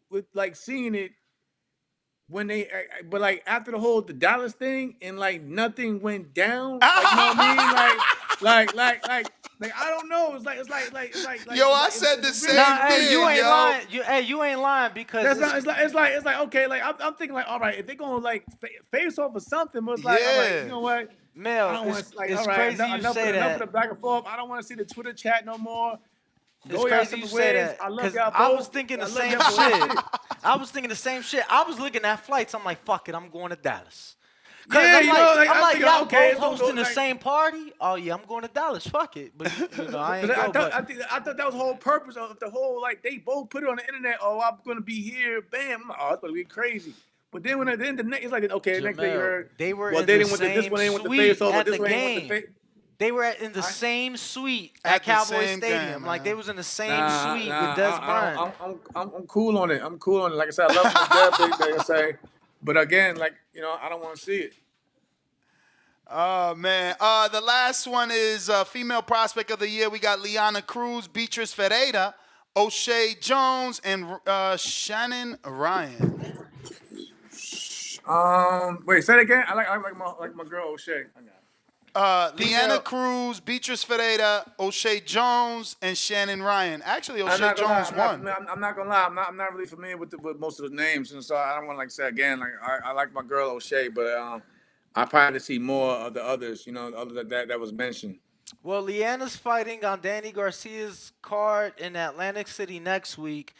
With like seeing it when but like after the Dallas thing, and like nothing went down. Like, you know what I mean? Like I don't know. It's like yo, I said the same thing. You ain't lying. You ain't lying, because it's like okay. Like I'm thinking, like, all right, if they gonna like face off or something, but it's like, all right, you know what? Mel, I don't want to, like, it's all right, crazy you say that. Enough of the back and forth. I don't want to see the Twitter chat no more. It's crazy you say that. I love y'all both. I was thinking the same shit. I was looking at flights. I'm like, fuck it, I'm going to Dallas. Yeah, I'm like, y'all okay, both hosting the same party? Oh yeah, I'm going to Dallas. Fuck it. But you know, I ain't I go. thought that was the whole purpose of the whole, like, they both put it on the internet. Oh, I'm gonna be here. Bam. I'm like, oh, it's gonna be crazy. But then the next, it's like, okay, next thing you heard, they were well, in they the didn't want same this one ain't with the suite face over. at This the one ain't with the game. face. They were in the same suite At at the Cowboy same Stadium. game, Like, they was in the same suite Nah, with Des Bryant. I'm cool on it. I'm cool on it. Like I said, I love them to death, like I say. But again, like, you know, I don't want to see it. Oh, man. The last one is female prospect of the year. We got Liana Cruz, Beatrice Ferreira, O'Shea Jones, and Shannon Ryan. Wait, say it again. I like my girl O'Shea. I got it. Leanna Cruz, Beatrice Ferreira, O'Shea Jones, and Shannon Ryan. Actually, I'm O'Shea not gonna lie. Jones won. I'm not gonna lie. I'm not really familiar with most of the names, and so I don't want to say again. Like I like my girl O'Shea, but I probably have to see more of the others. You know, other than that was mentioned. Well, Leanna's fighting on Danny Garcia's card in Atlantic City next week.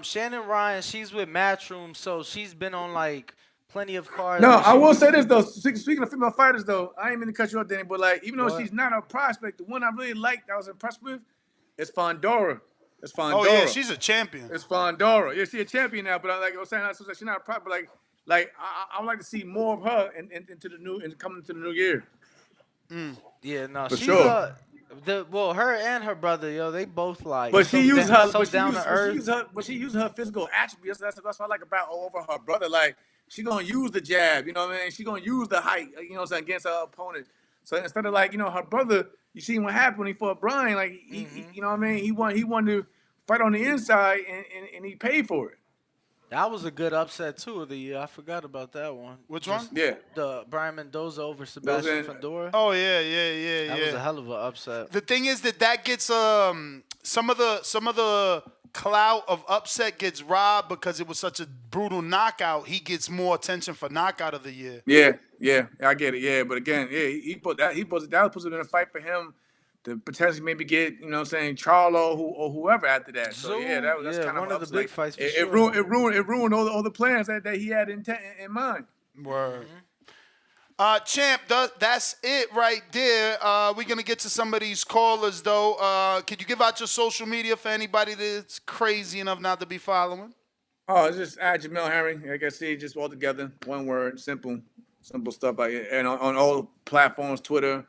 Shannon Ryan, she's with Matchroom, so she's been on like plenty of cards. No, But I she will was, say this though. Speaking of female fighters, though, I ain't mean to cut you off, Danny, but like even though Go ahead. she's not a prospect, the one I really liked, I was impressed with, is Fondora. It's Fondora. Oh yeah, she's a champion. It's Fondora. Yeah, she's a champion now, but I was saying she's not a prospect. But like I would like to see more of her into the new and coming into the new year. Yeah, no, For she's sure. her and her brother, yo, they both like But she used her, so down to earth. she used her physical attributes. That's what I like about over her brother. Like she gonna use the jab, you know what I mean? She gonna use the height, you know what I'm saying, against her opponent. So instead of like, you know, her brother, you see what happened when he fought Brian. Like he you know what I mean? He wanted to fight on the inside, and he paid for it. That was a good upset too of the year. I forgot about that one. Which one? Yeah. The Brian Mendoza over Sebastian Fedora. Oh yeah. That was a hell of an upset. The thing is that gets some of the clout of upset gets robbed because it was such a brutal knockout. He gets more attention for knockout of the year. Yeah, I get it. Yeah, but again, yeah, that was put in a fight for him to potentially maybe get, you know what I'm saying, Charlo or whoever after that. So yeah, that's kind of one of the big fights for sure. It ruined all the plans that he had in mind. Word. Champ, that's it right there. We're going to get to some of these callers, though. Could you give out your social media for anybody that's crazy enough not to be following? Oh, it's just Jamel Henry. Like I see, just all together, one word, simple stuff like it. And on all platforms, Twitter,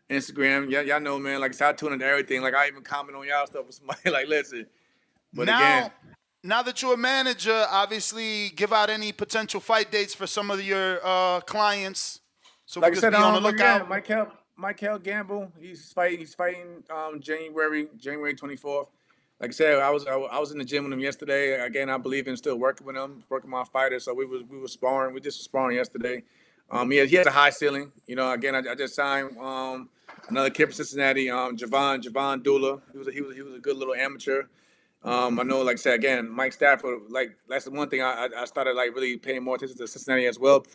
Instagram. Yeah, y'all know, man. Like, I tune into everything. Like, I even comment on y'all stuff with somebody. Like, listen. But now that you're a manager, obviously, give out any potential fight dates for some of your clients. So like we I said, be on the lookout. Michael Gamble. He's fighting January 24th. Like I said, I was in the gym with him yesterday. Again, I believe in still working with him, working my fighters. So we were sparring. We just sparring yesterday. He has a high ceiling. You know, again, I just signed another kid from Cincinnati, Javon Dula. He was a good little amateur. I know, like I said, again, Mike Stafford. Like that's the one thing I started like really paying more attention to Cincinnati as well,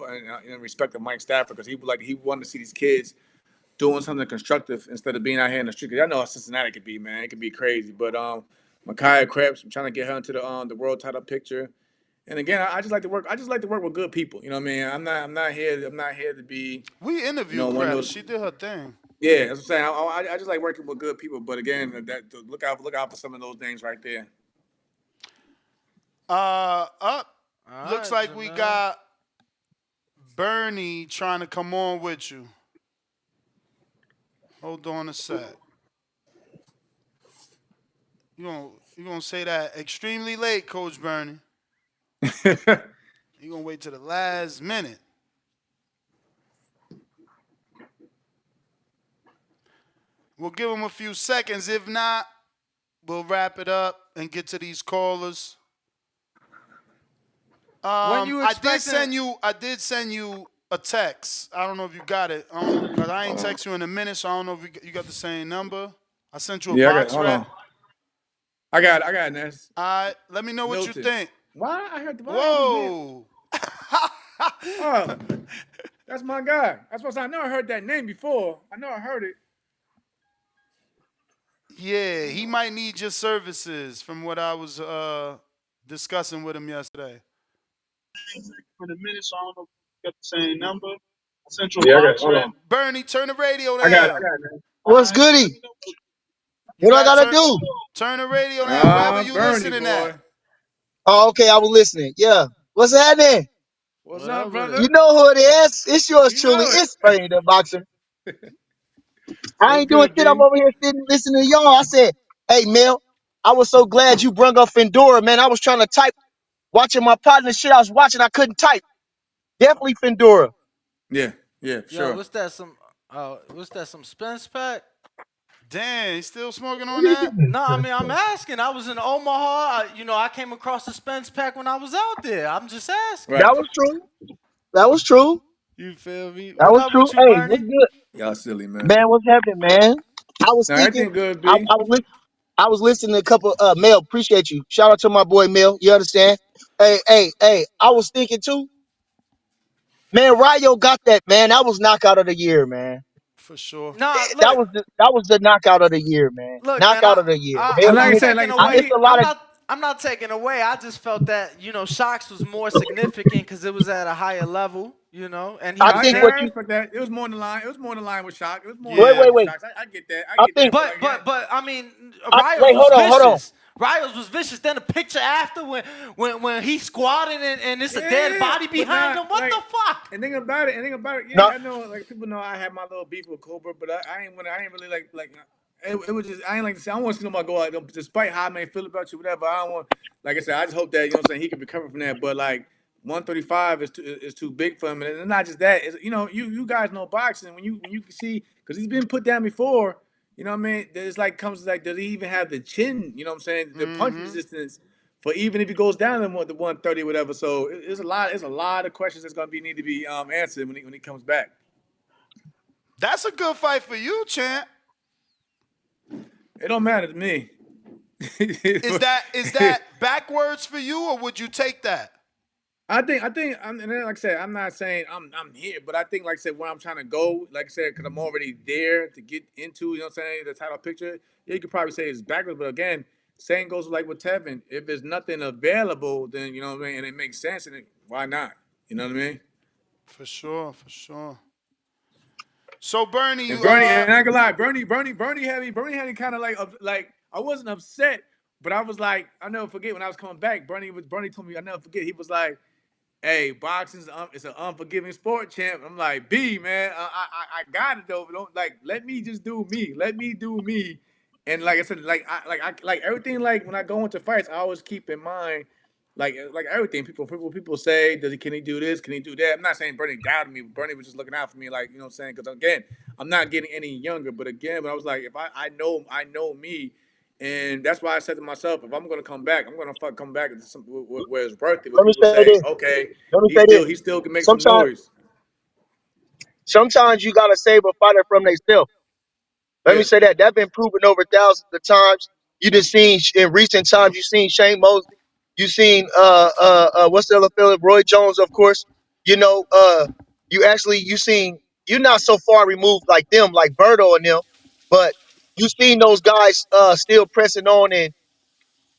in respect of Mike Stafford, because he wanted to see these kids doing something constructive instead of being out here in the street. 'Cause I know how Cincinnati could be, man. It could be crazy. But Micaiah Krebs, I'm trying to get her into the world title picture. And again, I just like to work. I just like to work with good people. You know what I mean? I'm not here to be. We interviewed Krebs. She did her thing. Yeah, that's what I'm saying. I just like working with good people. But again, look out for some of those names right there. Looks like we got Bernie trying to come on with you. Hold on a sec. You gonna say that extremely late, Coach Bernie? You gonna wait till the last minute? We'll give him a few seconds. If not, we'll wrap it up and get to these callers. I did send you a text. I don't know if you got it. Cause I ain't text you in a minute, so I don't know if you got the same number. I sent you a box rep. I got it, Ness. All right, let me know what you think. Why? I heard the Whoa. Oh, that's my guy. That's what I know. I heard that name before. I know I heard it. Yeah, he might need your services from what I was discussing with him yesterday. For the minute, so I don't know if you got the same number. Central Bernie, turn the radio down. I got it. What's goody? What I gotta do? Turn the radio down wherever you Bernie, listening at. Oh, okay, I was listening. Yeah. What's happening? What's up, brother? You know who it is? It's yours truly. It's Bernie the Boxer. I ain't doing shit. I'm over here sitting listening to y'all. I said, hey, Mel, I was so glad you brung up Fendora, man. I was trying to type, watching my partner shit I was watching. I couldn't type. Definitely Fendora. Yeah, sure. Yo, what's that, some Spence pack? Damn, he's still smoking on that? No, I mean, I'm asking. I was in Omaha. I came across the Spence pack when I was out there. I'm just asking. Right. That was true. That was true. You feel me? That What was up true. with you, Hey, what's Bernie? good, Y'all silly, man. man? What's happening, man? I was Now thinking. everything good, I, B. I was li- I was listening to a couple. Mel, appreciate you. Shout out to my boy Mel. You understand? Hey. I was thinking too, man. Ryo got that, man. That was knockout of the year, man. For sure. Nah, That look, was the knockout of the year, man. look, man. Knockout of the year. And Hell, like I I'm said, taking like for it's away. me, a lot of. I'm not taking away. I just felt that Shocks was more significant because it was at a higher level. And he I was I, think paying. what I you. respect that. It was more in the line. It was more in the line with Shock. It was more in the Wait, Yeah. line wait, with wait. Shocks. I get that. I I get think. that. But But like, yeah, but but I mean, Wait, Rios was hold on. vicious. Rios was vicious. Then the picture after when he squatted and it's a dead yeah. body But behind not him. What like. the fuck? And think about it. No, Yeah, I know. Like people know I had my little beef with Cobra, but I ain't really like. It was just I ain't like to say I don't want to see nobody go out. Despite how I may feel about you, whatever. I don't want. Like I said, I just hope that he can recover from that. But like 135 is too big for him, and it's not just that. It's, you guys know boxing when you can see because he's been put down before. You know what I mean? There's like comes like does he even have the chin? You know what I'm saying? The punch Mm-hmm. resistance for even if he goes down to the 130 whatever. So it's a lot. It's a lot of questions that's gonna need to be answered when he comes back. That's a good fight for you, champ. It don't matter to me. Is that backwards for you, or would you take that? And then, like I said, I'm not saying I'm here, but I think, like I said, where I'm trying to go, like I said, because I'm already there to get into, you know what I'm saying, the title picture. Yeah, you could probably say it's backwards, but again, same goes like with Tevin. If there's nothing available, then you know what I mean, and it makes sense, and why not? You know what I mean? For sure, for sure. So Bernie, And you Bernie, and I ain't gonna lie, Bernie had me kind of like I wasn't upset, but I was like, I never forget when I was coming back. Bernie told me I never forget. He was like, "Hey, boxing's it's an unforgiving sport, champ." I'm like, "B man, I got it though. But don't like let me just do me. Let me do me." And like I said, like everything. Like when I go into fights, I always keep in mind. Like everything, people say, can he do this? Can he do that? I'm not saying Bernie doubted me, but Bernie was just looking out for me, like you know what I'm saying. Because again, I'm not getting any younger. But I was like, if I know me, and that's why I said to myself, if I'm gonna come back, I'm gonna come back to where it's worth it. Where let me people say say, this. okay, Let me he say still this. he still can make some Sometimes, noise. sometimes you gotta save a fighter from themselves. Let me Yeah, say that. That's been proven over thousands of times. You just seen in recent times. You seen Shane Mosley. You seen what's the other fella? Roy Jones, of course. You know, you seen you're not so far removed like them, like Berto and them, but you seen those guys still pressing on, and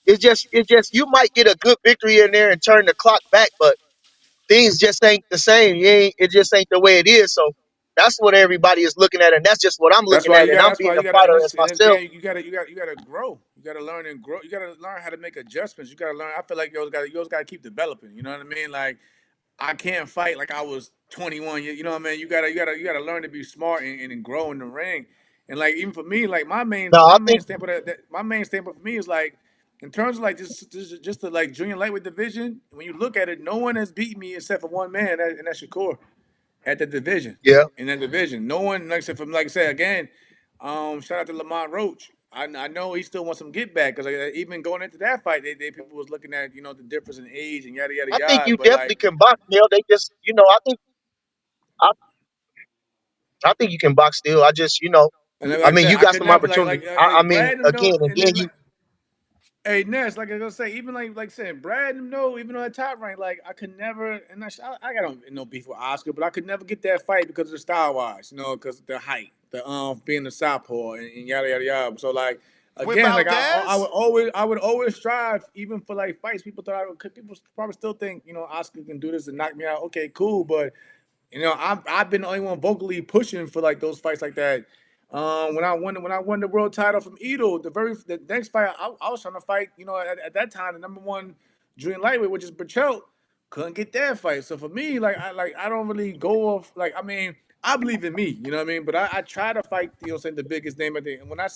it's just you might get a good victory in there and turn the clock back, but things just ain't the same. It just ain't the way it is. So that's what everybody is looking at, and that's just what I'm that's looking why at. you And got. I'm That's being why a you got to. fighter as In this myself. game, you gotta grow. You gotta learn and grow. You gotta learn how to make adjustments. You gotta learn. I feel like you always gotta keep developing. You know what I mean? Like I can't fight like I was 21. You know what I mean? You gotta learn to be smart and grow in the ring. And like even for me, like my main No, I my think main standpoint my main standpoint for me is like in terms of like just the like junior lightweight division. When you look at it, no one has beat me except for one man, and that's Shakur at the division. yeah. In that division, no one like I said from like I said again. Shout out to Lamont Roach. I know he still wants some get back because even going into that fight, people was looking at the difference in age and yada yada I think yada. you But definitely like can box, Neil. They just, I, I think you can box still. and like I I mean, said, you I got could some never opportunity. hey I mean, Brad and them again, know, and and then then you, like hey Ness, like I was gonna say, even like saying Brad and them know, even on the top rank, like I could never, and I got no beef with Oscar, but I could never get that fight because of the style wise, because of the height, the being the southpaw and yada yada yada. So like With again, like Valdez? I would always strive even for like fights. People probably still think Oscar can do this and knock me out. Okay, cool, but I've been the only one vocally pushing for like those fights like that. When I won the world title from Ito, the next fight I was trying to fight, at that time the number one junior lightweight, which is Burchell, couldn't get that fight. So for me, I don't really go off like I mean I believe in me, you know what I mean. But I try to fight, saying the biggest name at the and when I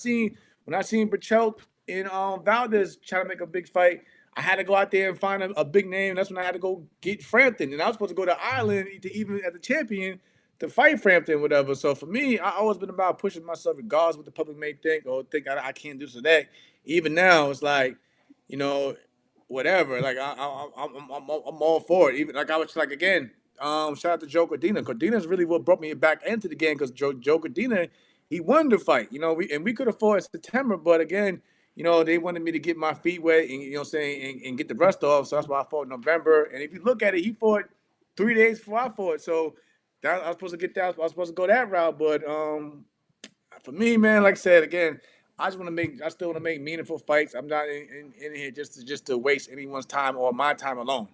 seen Burchell and Valdez trying to make a big fight. I had to go out there and find a big name. That's when I had to go get Frampton. And I was supposed to go to Ireland to even as a champion to fight Frampton, whatever. So for me, I always been about pushing myself regardless what the public may think or think I can't do so that. Even now, it's like, you know, whatever. Like I'm all for it. Even like I was like again, shout out to Joe Cordina. Cordina's really what brought me back into the game because Joe Cordina, he won the fight. You know, we could have fought in September, but again, you know, they wanted me to get my feet wet and you know what I'm saying and get the rust off. So that's why I fought in November. And if you look at it, he fought 3 days before I fought. So that I was supposed to get that. I was supposed to go that route, but for me, man, like I said again, I still want to make meaningful fights. I'm not in here just to waste anyone's time or my time alone.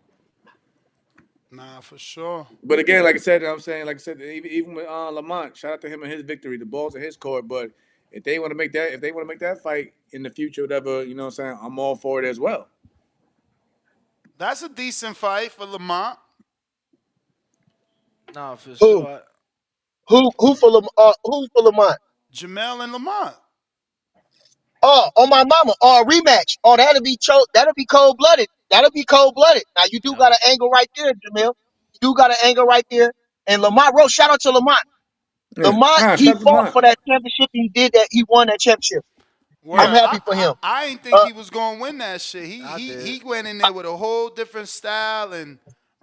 Nah, for sure. But again, like I said, I'm saying, like I said, even with Lamont, shout out to him and his victory. The ball's in his court. But if they want to make that fight in the future, whatever, you know what I'm saying, I'm all for it as well. That's a decent fight for Lamont. Nah, for Who? sure. Who for Lamont? Jamel and Lamont. Oh, on my mama. Oh, a rematch. Oh, that'll be cold blooded. That'll be cold blooded. Now you do got an angle right there, Jamil. You do got an angle right there. And Lamont Rose, shout out to Lamont. Yeah. Lamont, he Shout out to fought Lamont. for that championship. He won that championship. Word. I'm happy for him. I didn't think he was gonna win that shit. He went in there with a whole different style and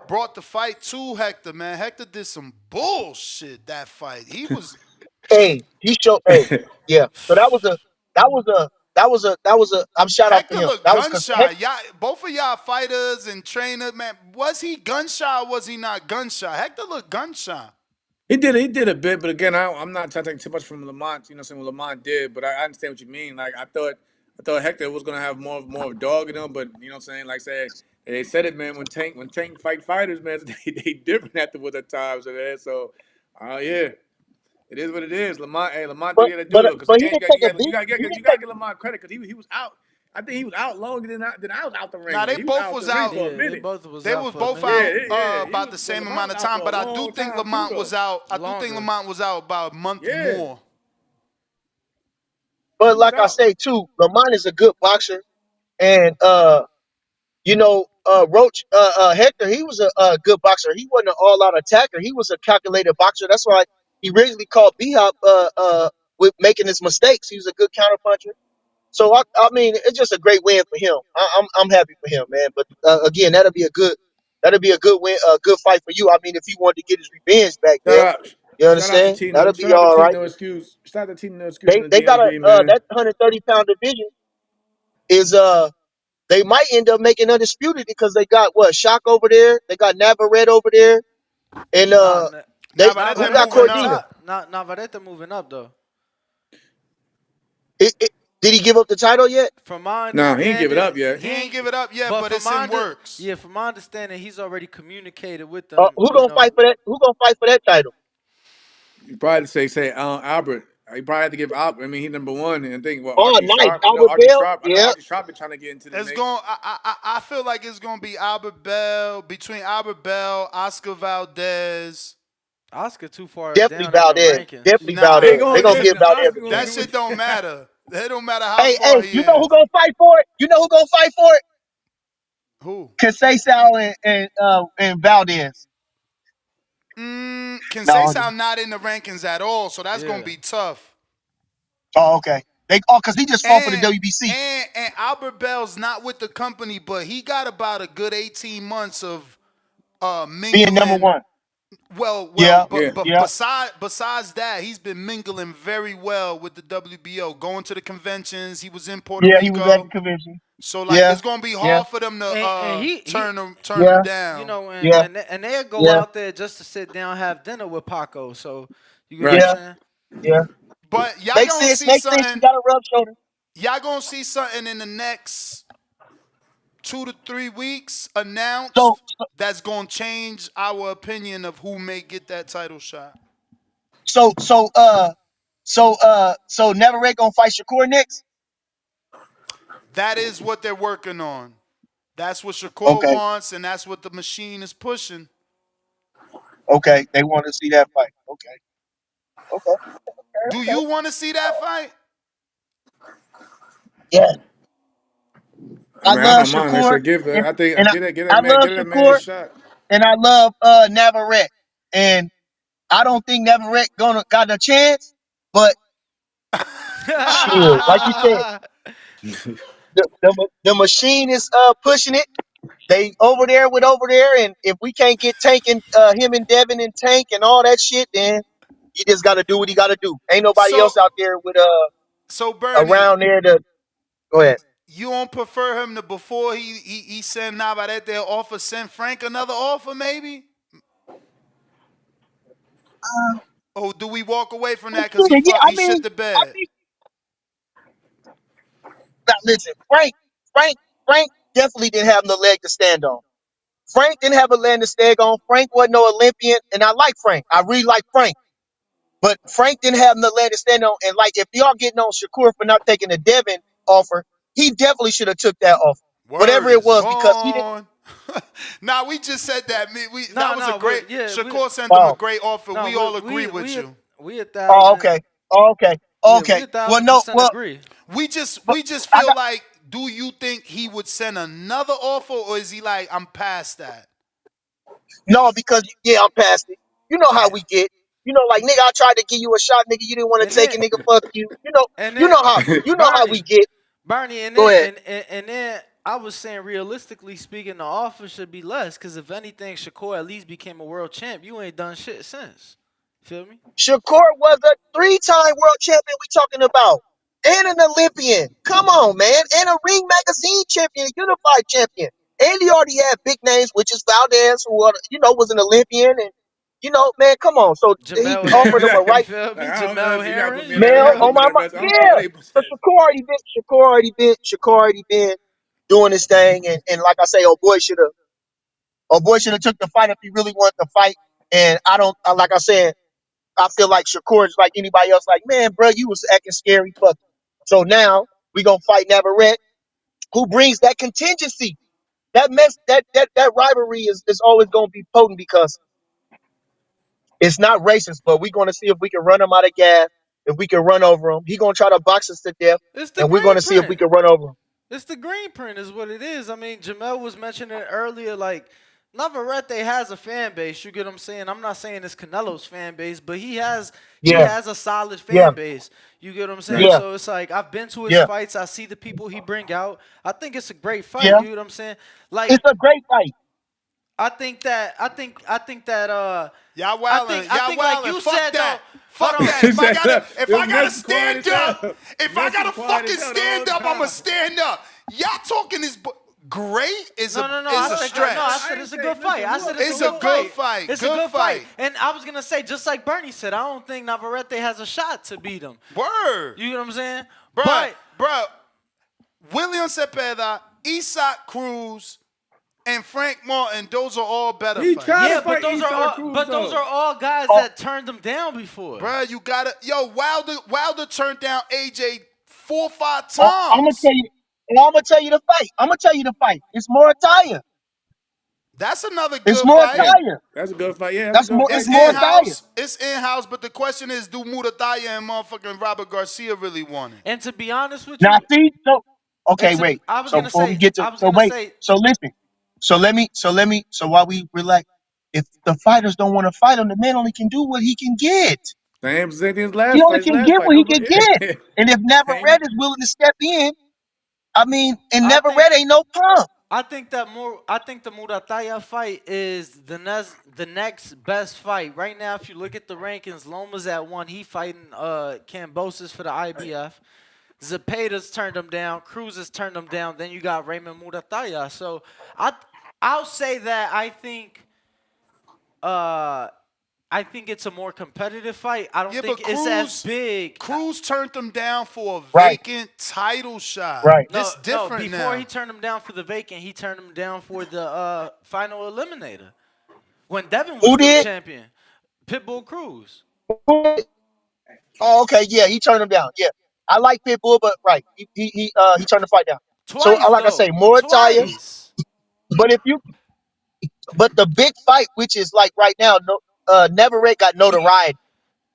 brought the fight to Hector. Man, Hector did some bullshit that fight. He was. Hey, he showed. Hey, yeah. So I'm shout out to Hector him. looked That was gun because shy. Y'all, both of y'all fighters and trainer, man. Was he gun shy or was he not gun shy? Hector looked gun shy. He did a bit, but again, I'm not trying to take too much from Lamont. You know, what I'm saying what Lamont did, but I understand what you mean. Like I thought Hector was gonna have more of a dog in him, but you know, what I'm saying like say they said it, man. When Tank fight fighters, man, they different afterwards at times, man. So, yeah, it is what it is. Lamont but did to do but though, because but he again, didn't take a beat. He you didn't gotta take. give Lamont credit because he was out. I think he was out longer than I was out the ring. Now they He was both out was the ring out. for a They minute. both was They out was for a both minute. out He about was, the same Lamont amount of out time, for but a I do long think time too, Lamont though. was out. I do think Longer. Lamont was out about a month Yeah, more. But he was like I out. say too, Lamont is a good boxer, and Roach, Hector, he was a good boxer. He wasn't an all-out attacker. He was a calculated boxer. That's why he originally called B-Hop with making his mistakes. He was a good counterpuncher. So I mean, it's just a great win for him. I'm happy for him, man. But again, that'll be a good win, a good fight for you. I mean, if he wanted to get his revenge back Shout there, out, you shout out to understand? Tino. That'll Shout be out to all right. Tino Excuse. Shout out to Tino Excuse in the They got DMV, man. that 130-pound division is they might end up making undisputed because they got what Shock over there, they got Navarrete over there, and Nah, they who Navarrete got moving up. Cordina? Navarrete moving up though. Did he give up the title yet? From my Nah, he ain't give it understanding, up yet. He ain't give it up yet, but it's in works. from my understanding, he's already communicated with them. Who You gonna know, fight for that? Who gonna fight for that title? You probably say Albert. He probably had to give Albert. I mean, he's number one, and I think Oh, Archie nice, Sharp. Albert Bell. I know Yeah, Archie Sharp been trying to get into the It's mix. going. I feel like it's gonna be Albert Bell between Albert Bell, Oscar Valdez. Oscar too far definitely down in the Valdez. rankings. Definitely Nah, Valdez. They gonna give Valdez a that chance. shit don't matter. It don't matter how Hey, far he you know who is. gonna fight for it? You know who gonna fight for it? Who? Conceição and Valdez. No. Conceição not in the rankings at all, so that's gonna be tough. Oh, okay. Because he just fought for the WBC. And Albert Bell's not with the company, but he got about a good 18 months of mingling. Being number one. Well, Yeah, but yeah. besides that, he's been mingling very well with the WBO, going to the conventions. He was in Puerto Yeah, Rico. he was at the convention. So like, it's gonna be hard for them to and turn him down. You know, Yeah. and they'll go Yeah. out there just to sit down, have dinner with Paco. So you get Right. what I'm saying? Yeah. But y'all Makes gonna sense. see Makes sense. something. You got to rub shoulder. Y'all gonna see something in the next 2 to 3 weeks announced So that's gonna change our opinion of who may get that title shot. so Navarrete gonna fight Shakur next. That is what they're working on. That's what Shakur Okay. wants, and that's what the machine is pushing. Okay. They want to see that fight. Okay. Okay. Do you want to see that fight? Yeah. I I mean, I love don't mind. They Shakur, said give. and, I think and get I love that man Shakur, his shot. and I love Navarrete, and I don't think Navarrete got a chance, but shit, like you said, the machine is pushing it. They over there with over there, and if we can't get Tank and him and Devin and Tank and all that shit, then he just got to do what he got to do. Ain't nobody So else out there with so Bernie, around there to go ahead. you don't prefer him to before he send Navarrete an offer, send Frank another offer maybe? Or do we walk away from that because Yeah, he shit the I bed? mean, now listen, Frank definitely didn't have no leg to stand on. Frank didn't have a leg to stand on. Frank wasn't no Olympian, and I like Frank. I really like Frank. But Frank didn't have the leg to stand on. And like if y'all getting on Shakur for not taking the Devin offer, he definitely should have took that offer. Whatever Word it is was, because he didn't. on. Nah, we just said that. That was a No, great. yeah, Shakur sent him a Oh, great offer. no, We all agree with you. we a oh, thousand, okay. Oh, okay. yeah, we Okay. a Well, thousand no. percent Well, agree. We just I feel got like, do you think he would send another offer, or is he like, I'm past that? no because yeah, I'm past it. You know how Damn. we get. You know, like nigga, I tried to give you a shot, nigga. You didn't want And to take then it, nigga. Fuck you. and You then know how. You know how we Bernie, get. and Go then ahead. and then I was saying realistically speaking, the offer should be less because if anything, Shakur at least became a world champ. You ain't done shit since. Feel me? Shakur was a three-time world champion we talking about. And an Olympian. Come on, man. And a Ring Magazine champion, a unified champion. And he already had big names, which is Valdez, who was an Olympian. And, man, come on. So he Jamel offered him a Herring, you right feel Like, me? I don't know Jamel if you gotta put Herring, me you in that. You male gotta feel put on me? me my in that mind. list. I don't care Yeah. what they So said. Shakur already been doing his thing. And like I say, oh boy should have took the fight if he really wanted to fight. And like I said, I feel like Shakur is like anybody else. Like, man, bro, you was acting scary. Fuck. So now we gonna fight Navarrete, who brings that contingency. That rivalry is always gonna be potent because it's not racist, but we're gonna see if we can run him out of gas, if we can run over him. He gonna try to box us to death, It's the and we're green gonna see if we print. can run over him. It's the green print is what it is. I mean, Jamel was mentioning it earlier, like Navarrete has a fan base. You get what I'm saying? I'm not saying it's Canelo's fan base, but he Yeah, has a solid yeah, fan base. You get what I'm saying? Right. yeah, So it's like I've been to his yeah, fights. I see the people he bring out. I think it's a great fight. yeah. You get what I'm saying? Like It's a great fight. Y'all I y'all think like wildin'. you Fuck said though. that. Hold Fuck on. that. If I This gotta mess is quiet stand as hell. up, if I Mess is gotta quiet as fucking hell the whole stand up, I'ma time. stand up. Y'all talking is great is No, a no, no. is I a said stretch. no. I said it's a good fight. I said It's a good fight. It's Good a good fight. fight. And I was gonna say, just like Bernie said, I don't think Navarrete has a shot to beat him. Word. You know what I'm saying? Bruh, William Cepeda, Isak Cruz, and Frank Martin, those are all better He fights. tried to Yeah, fight Isak Cruz, those though. are all guys Oh, that turned them down before. Bruh, you gotta Wilder turned down AJ 4 or 5 oh, I'm gonna times. tell you. I'm gonna tell you the fight. I'm gonna tell you the fight. It's more Italian. That's another It's good more fight. Yeah, Italian. that's a good fight. Yeah, that's a good fight It's It's too. more in Italian. house. It's in house. But the question is, do Murataya and motherfucking Robert Garcia really want it? And to be honest with Now you, see, so and okay, to wait. I was So gonna before we say, get to I was so gonna wait, say, so listen. So while we relax, if the fighters don't want to fight him, the man only can do what he can get. Same thing as He last only fight. His can last get fight. what he can Nobody. get. Yeah. And if Same. Navarrete is willing to step in, I mean, and I think Navarrete ain't no punk. I think the Murataya fight is the next best fight. Right now, if you look at the rankings, Loma's at 1. He fighting Cambosis for the IBF. Zepeda's turned him down. Cruz has turned him down. Then you got Raymond Murataya. So I'll say that uh I think it's a more competitive fight. I don't Yeah, but think it's as big. Cruz turned them down for a Right, vacant title shot. right. No, This no. different Before he now. turned him down for the vacant, he turned him down for the final eliminator when Devin was Who still did? champion. Pitbull Cruz. Oh, okay, yeah, he turned him down. Yeah, I like Pitbull, but right, he turned the fight down. So Twice like I say, though. more Italian. Twice. But but the big fight, which is like right now, no, Navarrete got notoriety.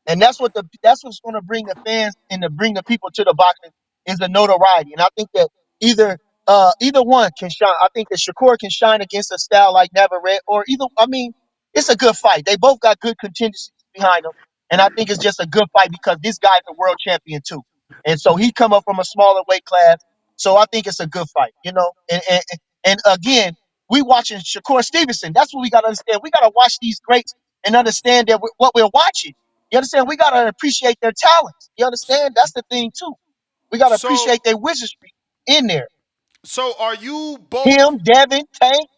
And that's what's going to bring the fans and to bring the people to the boxing is the notoriety. And I think that either one can shine. I think that Shakur can shine against a style like Navarrete, or either. I mean, it's a good fight. They both got good contingencies behind them, and I think it's just a good fight because this guy's a world champion too, and so he come up from a smaller weight class. So I think it's a good fight, you know. And again, we watching Shakur Stevenson. That's what we got to understand. We got to watch these greats and understand that what we're watching. You understand? We got to appreciate their talents. You understand? That's the thing too. We got to So appreciate their wizardry in there. so are you both Him, Devin, Tank.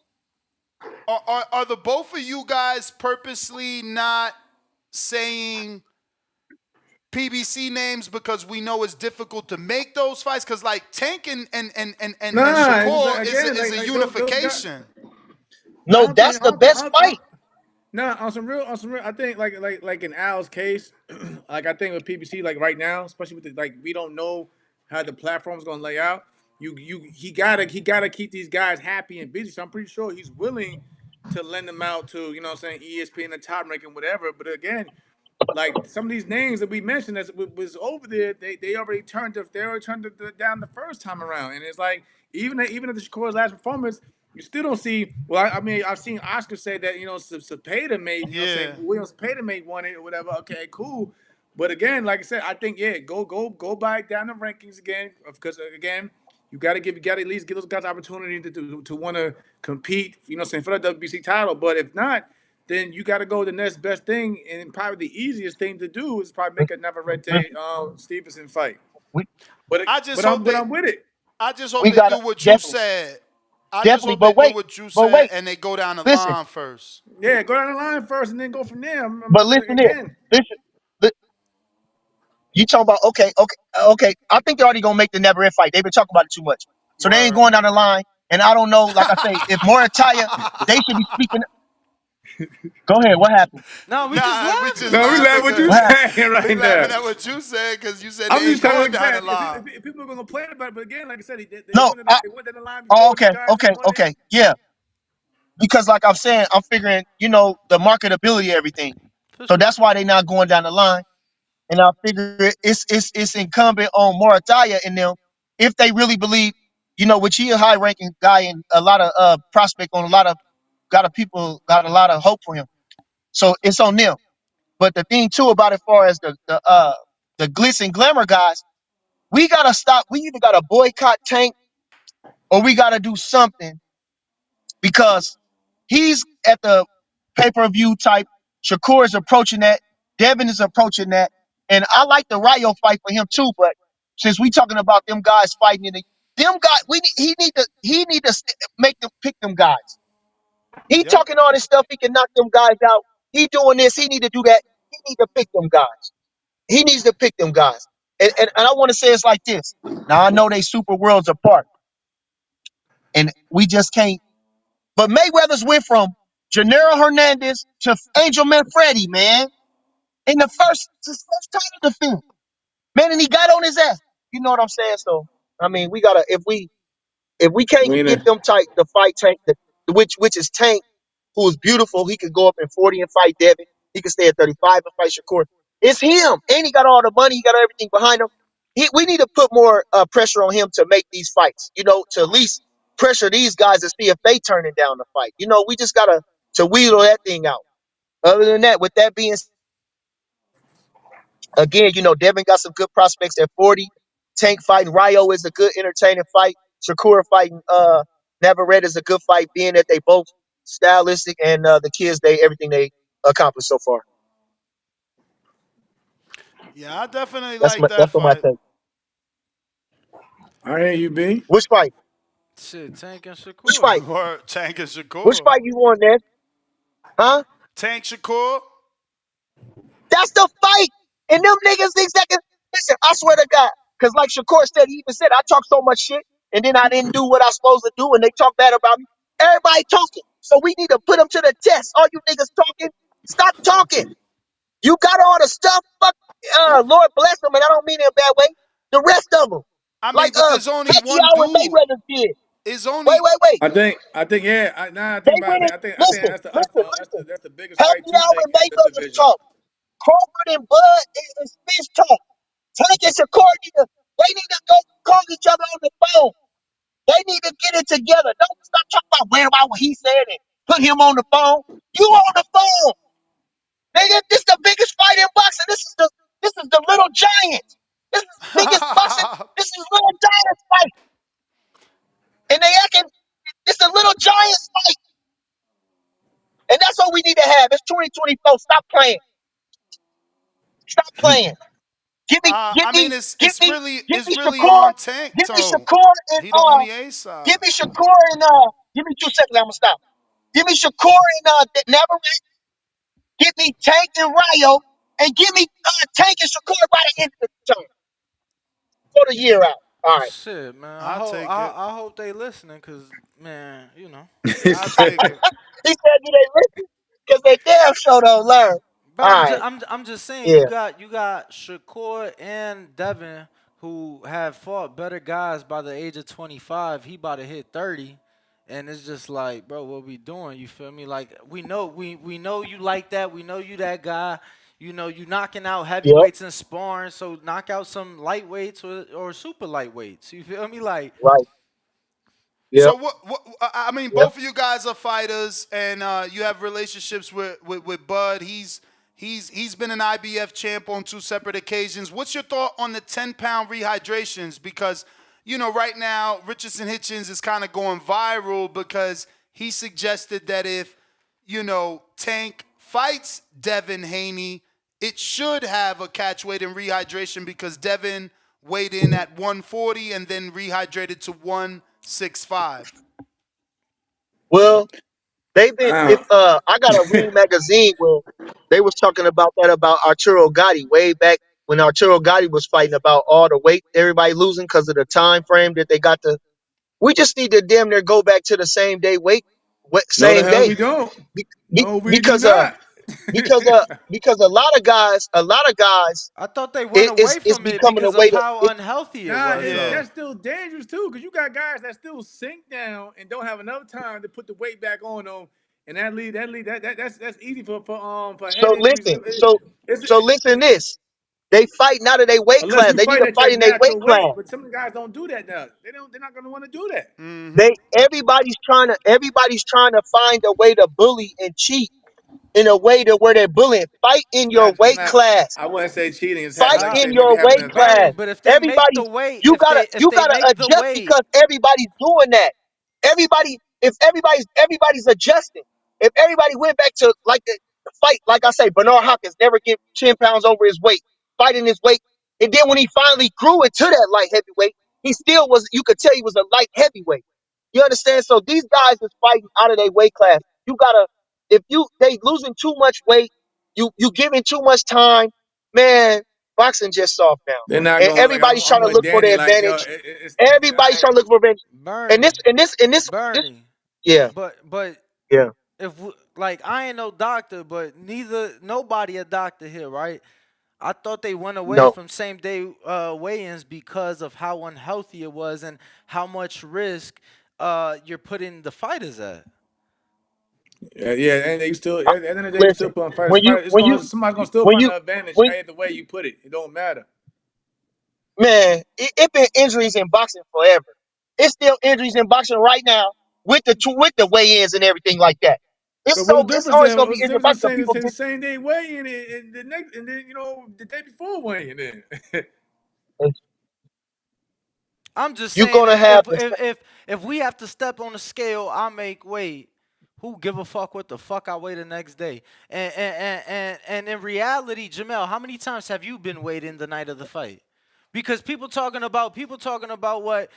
are the both of you guys purposely not saying PBC names because we know it's difficult to make those fights? Because like Tank and Nah, it's just Shakur like, is again, a those guys. unification. I No, don't think. that's the best fight. Nah, on some real, I think like in Al's case, like I think with PBC, like right now, especially with the, like we don't know how the platform's gonna lay out. He gotta keep these guys happy and busy. So I'm pretty sure he's willing to lend them out to, you know what I'm saying, ESPN, the top ranking, whatever. But again, like some of these names that we mentioned that was over there, they already down the first time around, and it's like even at the Shakur's last performance, you still don't see. Well, I mean, I've seen Oscar say that Cepeda made, Yeah. Williams Cepeda made one or whatever. Okay, cool. But again, like I said, I think go back down the rankings again because again. You got to at least give those guys opportunity to want to compete, for the WBC title. But if not, then you got to go the next best thing, and probably the easiest thing to do is probably make a Navarrete Stevenson fight. We, But I just but hope I'm but they I'm with it. I just hope we they got to do what you definitely, said. I just definitely. hope they But do wait, what you but said wait. and they go down the Listen, line first. Yeah, go down the line first and then go from there. but listen here. Again, Listen. You talking about okay. I think they're already gonna make the never end fight. They've been talking about it too much, so they ain't Word. going down the line. And I don't know. Like I say, if Morataya, they should be speaking. Go ahead. What happened? No, we just Nah, we just laughing. no, we laughing laugh what you What because happened? saying we right laughing now. at what you said because you said I'm they just ain't telling going like down the that. line. If people are gonna complain about it, but again, like I said, No. they went down the line Oh, before these okay. guys Okay. that won it. Okay. Yeah. Because like I'm saying, I'm figuring, the marketability, of everything. For So sure. that's why they not going down the line. And I figure it's incumbent on Morataya and them if they really believe, which he a high ranking guy and a lot of prospect on a lot of got a people got a lot of hope for him. So it's on them. But the thing too about it, far as the glitz and glamour guys, we gotta stop. We either gotta boycott Tank or we gotta do something because he's at the pay-per-view type. Shakur is approaching that. Devin is approaching that. And I like the Rayo fight for him too, but since we talking about them guys fighting in them guys, he need to make them pick them guys. He Yep. talking all this stuff, he can knock them guys out. He doing this, he need to do that. He need to pick them guys. He needs to pick them guys. And I want to say it's like this. Now I know they super worlds apart, and we just can't. But Mayweather's went from Janero Hernandez to Angel Manfredi, man, in his first title defense, man, and he got on his ass. You know what I'm saying? So I mean, we gotta if we can't get them tight, the fight Tank, which is Tank, who is beautiful. He could go up in 40 and fight Devin. He could stay at 35 and fight Shakur. It's him, and he got all the money. He got everything behind him. We need to put more pressure on him to make these fights. To at least pressure these guys to see if they turning down the fight. We just gotta to wheedle that thing out. Other than that, with that being again, Devin got some good prospects at 40. Tank fighting Rayo is a good entertaining fight. Shakur fighting Navarrete is a good fight, being that they both stylistic and the kids everything they accomplished so far. Yeah, I definitely That's like that what my fight. take. I hear you, B. Which fight? Shit, Tank and Which Shakur. fight? Or Tank and Which Shakur. fight you won, Ness? Huh? Tank Shakur. That's the fight. And them niggas exactly. Listen, I swear to God, because like Shakur said, he even said I talk so much shit, and then I didn't do what I was supposed to do, and they talk bad about me. Everybody talking, so we need to put them to the test. All you niggas talking, stop talking. You got all the stuff. Fuck, Lord bless them, and I don't mean it in a bad way. The rest of them, I mean, like but there's only one Pacquiao and dude. Mayweather did. It's Wait, only wait, wait. I think, yeah. Now I They think about went it. in. I think Listen, listen. that's the biggest fight to Pacquiao make and at that Mayweather's division. talk. Crawford and Bud is fish talk. Tank and Shakur they need to go call each other on the phone. They need to get it together. Don't stop talking about where about what he said and put him on the phone. You on the phone. This is the biggest fight in boxing. This is the little giant. This is the biggest boxing. This is little giants fight. And they acting it's a little giants playing. Stop playing. Give me, give I me, mean, give me, give it's me really Shakur. on Tank Give me Tone. Shakur and He the only A side. give me Shakur and give me 2 seconds. I'm gonna stop. Give me Shakur and Never. Give me Tank and Ryo, and give me Tank and Shakur by the end of the term for the year out. All right. Shit, man. I'll take it. I hope they listening, cause man, you know. I'll take it. He said, "Do they listen? Because they damn sure don't learn." But All right. I'm just saying Yeah. you got Shakur and Devin who have fought better guys by the age of 25. He about to hit 30. And it's just like, bro, what we doing? You feel me? Like we know you like that. We know you that guy. You know, you knocking out Yep. heavyweights and sparring, so knock out some lightweights or super lightweights. You feel me? Like Right. So Yep. what? I mean, Yep. both of you guys are fighters, and you have relationships with Bud. He's been an IBF champ on 2 separate occasions. What's your thought on the 10-pound rehydrations? Because right now Richardson Hitchens is kind of going viral because he suggested that if Tank fights Devin Haney, it should have a catch weight and rehydration because Devin weighed in at 140 and then rehydrated to 165. Well, they've been. If I got a Ring magazine where they was talking about that about Arturo Gotti way back when Arturo Gotti was fighting about all the weight everybody losing because of the time frame that they got to. We just need to damn near go back to the same day weight, No, the same hell we day. don't. Be- No, we do because not. because a lot of guys I thought they went is away is from it becoming a because way of to how unhealthy it Nah, was, Yeah. though. that's still dangerous too, because you got guys that still sink down and don't have enough time to put the weight back on them, and that's easy for head so injuries. listen so It's listen this. They fight out of their weight unless class. you They need fight to at fight your in their weight natural weight, class. but some of the guys don't do that now. They're not gonna want to do that. Mm-hmm. Everybody's trying to find a way to bully and cheat in a way to where they're bullying. Fight in your It's weight not. class. I wouldn't say cheating. It's Fight like I in say maybe your having weight an Bernie, class. advantage. but if they make the Everybody's weight, you gotta if they make the adjust weight, because everybody's doing that. If everybody's adjusting. If everybody went back to like the fight, like I say, Bernard Hopkins never get 10 pounds over his weight, fighting his weight. And then when he finally grew into that light heavyweight, he still was, you could tell he was a light heavyweight. You understand? So these guys is fighting out of their weight class. You gotta, if they losing too much weight, you giving too much time, man, boxing just soft now. They're not And going like everybody's I'm trying to with look for Danny. the Like yo, advantage. Everybody's trying to look for revenge. And this, Bernie, and this, and this, this, Bernie. yeah, But yeah, if like I ain't no doctor, but nobody a doctor here, right? I thought they went away no. from same day weigh-ins because of how unhealthy it was and how much risk you're putting the fighters at. yeah, and they still I- at the end of the day you Listen, still putting fighters. when you, It's when going you, somebody's gonna still when find you, the advantage when, either way you put it. It don't matter. man, it been injuries in boxing forever. It's still injuries in boxing right now with the weigh-ins and everything like that. But what's the It's difference always then? gonna be What's the injury in difference in boxing. So saying people the get same day weighing and the next and then the day before weighing then? I'm just you're saying gonna have the if we have to step on the scale, I make weight. Who give a fuck what the fuck I weigh the next day? And in reality, Jamel, how many times have you been weighed in the night of the fight? Because people talking about what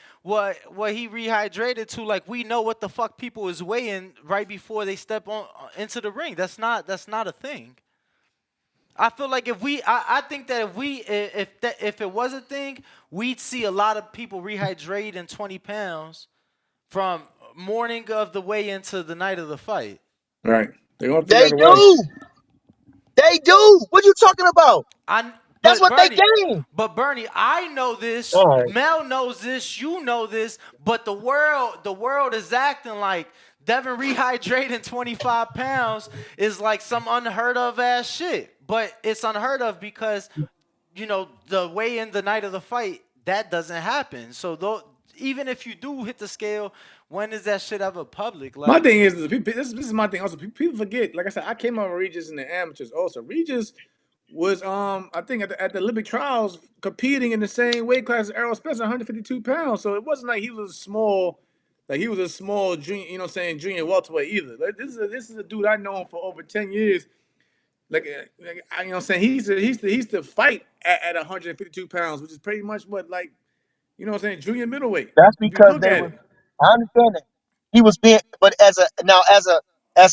he rehydrated to, like we know what the fuck people is weighing right before they step on into the ring. That's not a thing. I feel like I think that if it was a thing, we'd see a lot of people rehydrate in 20 pounds from morning of the weigh-in to the night of the fight. Right. They're gonna figure they out a way. do. They do. What you talking about? That's But what they Bernie, gain. I know this. All right. Mel knows this. You know this. But the world is acting like Devin rehydrating 25 pounds is like some unheard of ass shit. But it's unheard of because the weigh in the night of the fight that doesn't happen. So even if you do hit the scale, when is that shit ever public? My Like, thing is this is my thing also. People forget. Like I said, I came out with Regis in the amateurs also. Regis was I think at the Olympic trials competing in the same weight class as Errol Spencer, 152 pounds. So it wasn't like he was small, like he was a small junior, junior welterweight either. Like this is a dude I known for over 10 years. You know what I'm saying? He's the fight at 152 pounds, which is pretty much what, like, you know what I'm saying, junior middleweight. That's If you because look they at was. it, I understand that he was being, but as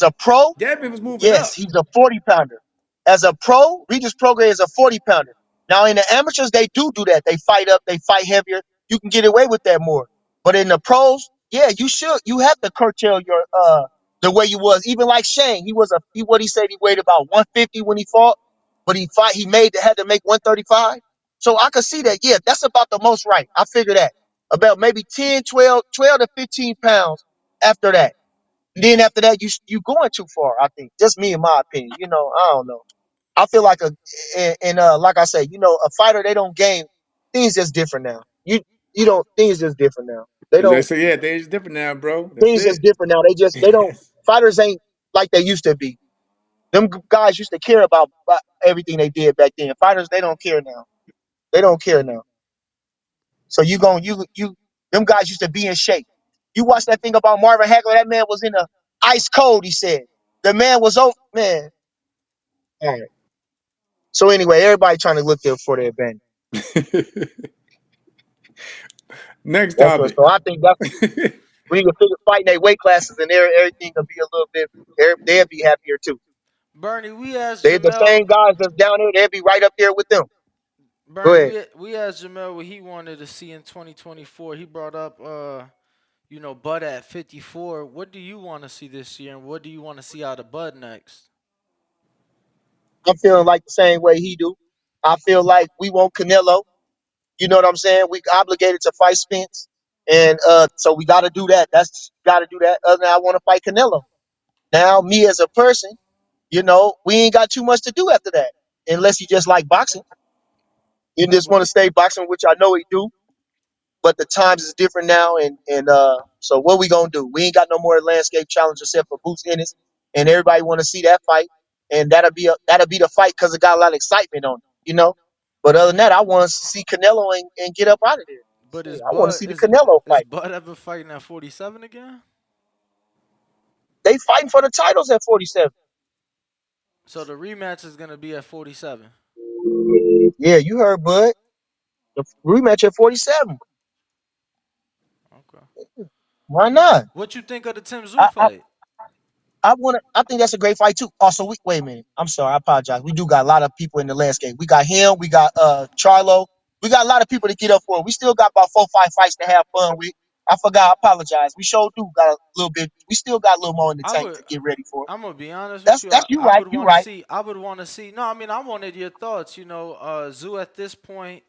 a pro, Devin was moving yes, up. he's a 40 pounder. As a pro, Regis Prograis is a 40 pounder. Now in the amateurs, they do that. They fight up, they fight heavier. You can get away with that more. But in the pros, yeah, you should. You have to curtail your the way you was. Even like Shane, he what he said he weighed about 150 when he fought, but he had to make 135. So I could see that. Yeah, that's about the most right. I figure that about maybe 10, 12 to 15 pounds after that. And then after that, you going too far. I think just me in my opinion. I don't know. I feel like like I said, a fighter they don't gain things just different now. You don't things just different now. They They don't say, yeah, they're different now, bro. That's things just it. different now. They don't fighters ain't like they used to be. Them guys used to care about everything they did back then. Fighters they don't care now. They don't care now. So them guys used to be in shape. You watch that thing about Marvin Hagler. That man was in a ice cold. He said the man was over. Man, all right. So anyway, everybody trying to look there for their advantage. Next That's what. topic. So I think that's we need to figure fighting their weight classes and everything will be a little bit. They'll be happier too. Bernie, we asked They the Jamel. same guys that's down there. They'll be right up there with them. Go Bernie, ahead. we asked Jamel what he wanted to see in 2024. He brought up, Bud at 54. What do you want to see this year, and what do you want to see out of Bud next? I'm feeling like the same way he do. I feel like we want Canelo. You know what I'm saying? We obligated to fight Spence, and so we got to do that. That's got to do that. Other than I want to fight Canelo. Now, me as a person, we ain't got too much to do after that, unless you just like boxing. You just want to stay boxing, which I know he do. But the times is different now, and so what we gonna do? We ain't got no more landscape challenge except for Boots Ennis, and everybody want to see that fight, and that'll be the fight because it got a lot of excitement on it. But other than that, I want to see Canelo and get up out of there. But Shit, I want to see the Canelo is fight. Bud ever fighting at 47 again? They fighting for the titles at 47. So the rematch is gonna be at 47. Yeah, you heard Bud. The rematch at 47. Okay. Why not? What you think of the Tim Zoo I, I fight? I think that's a great fight too. Also, wait a minute. I'm sorry, I apologize. We do got a lot of people in the landscape. We got him, we got Charlo. We got a lot of people to get up for. We still got about 4, 5 fights to have fun with. I forgot, I apologize. We sure do got a little bit. We still got a little more in the I tank would to get ready for. I'm gonna be honest with That's you. that's you I right. would You want to right. see. I would want to see. No, I mean I wanted your thoughts. Zoo at this point,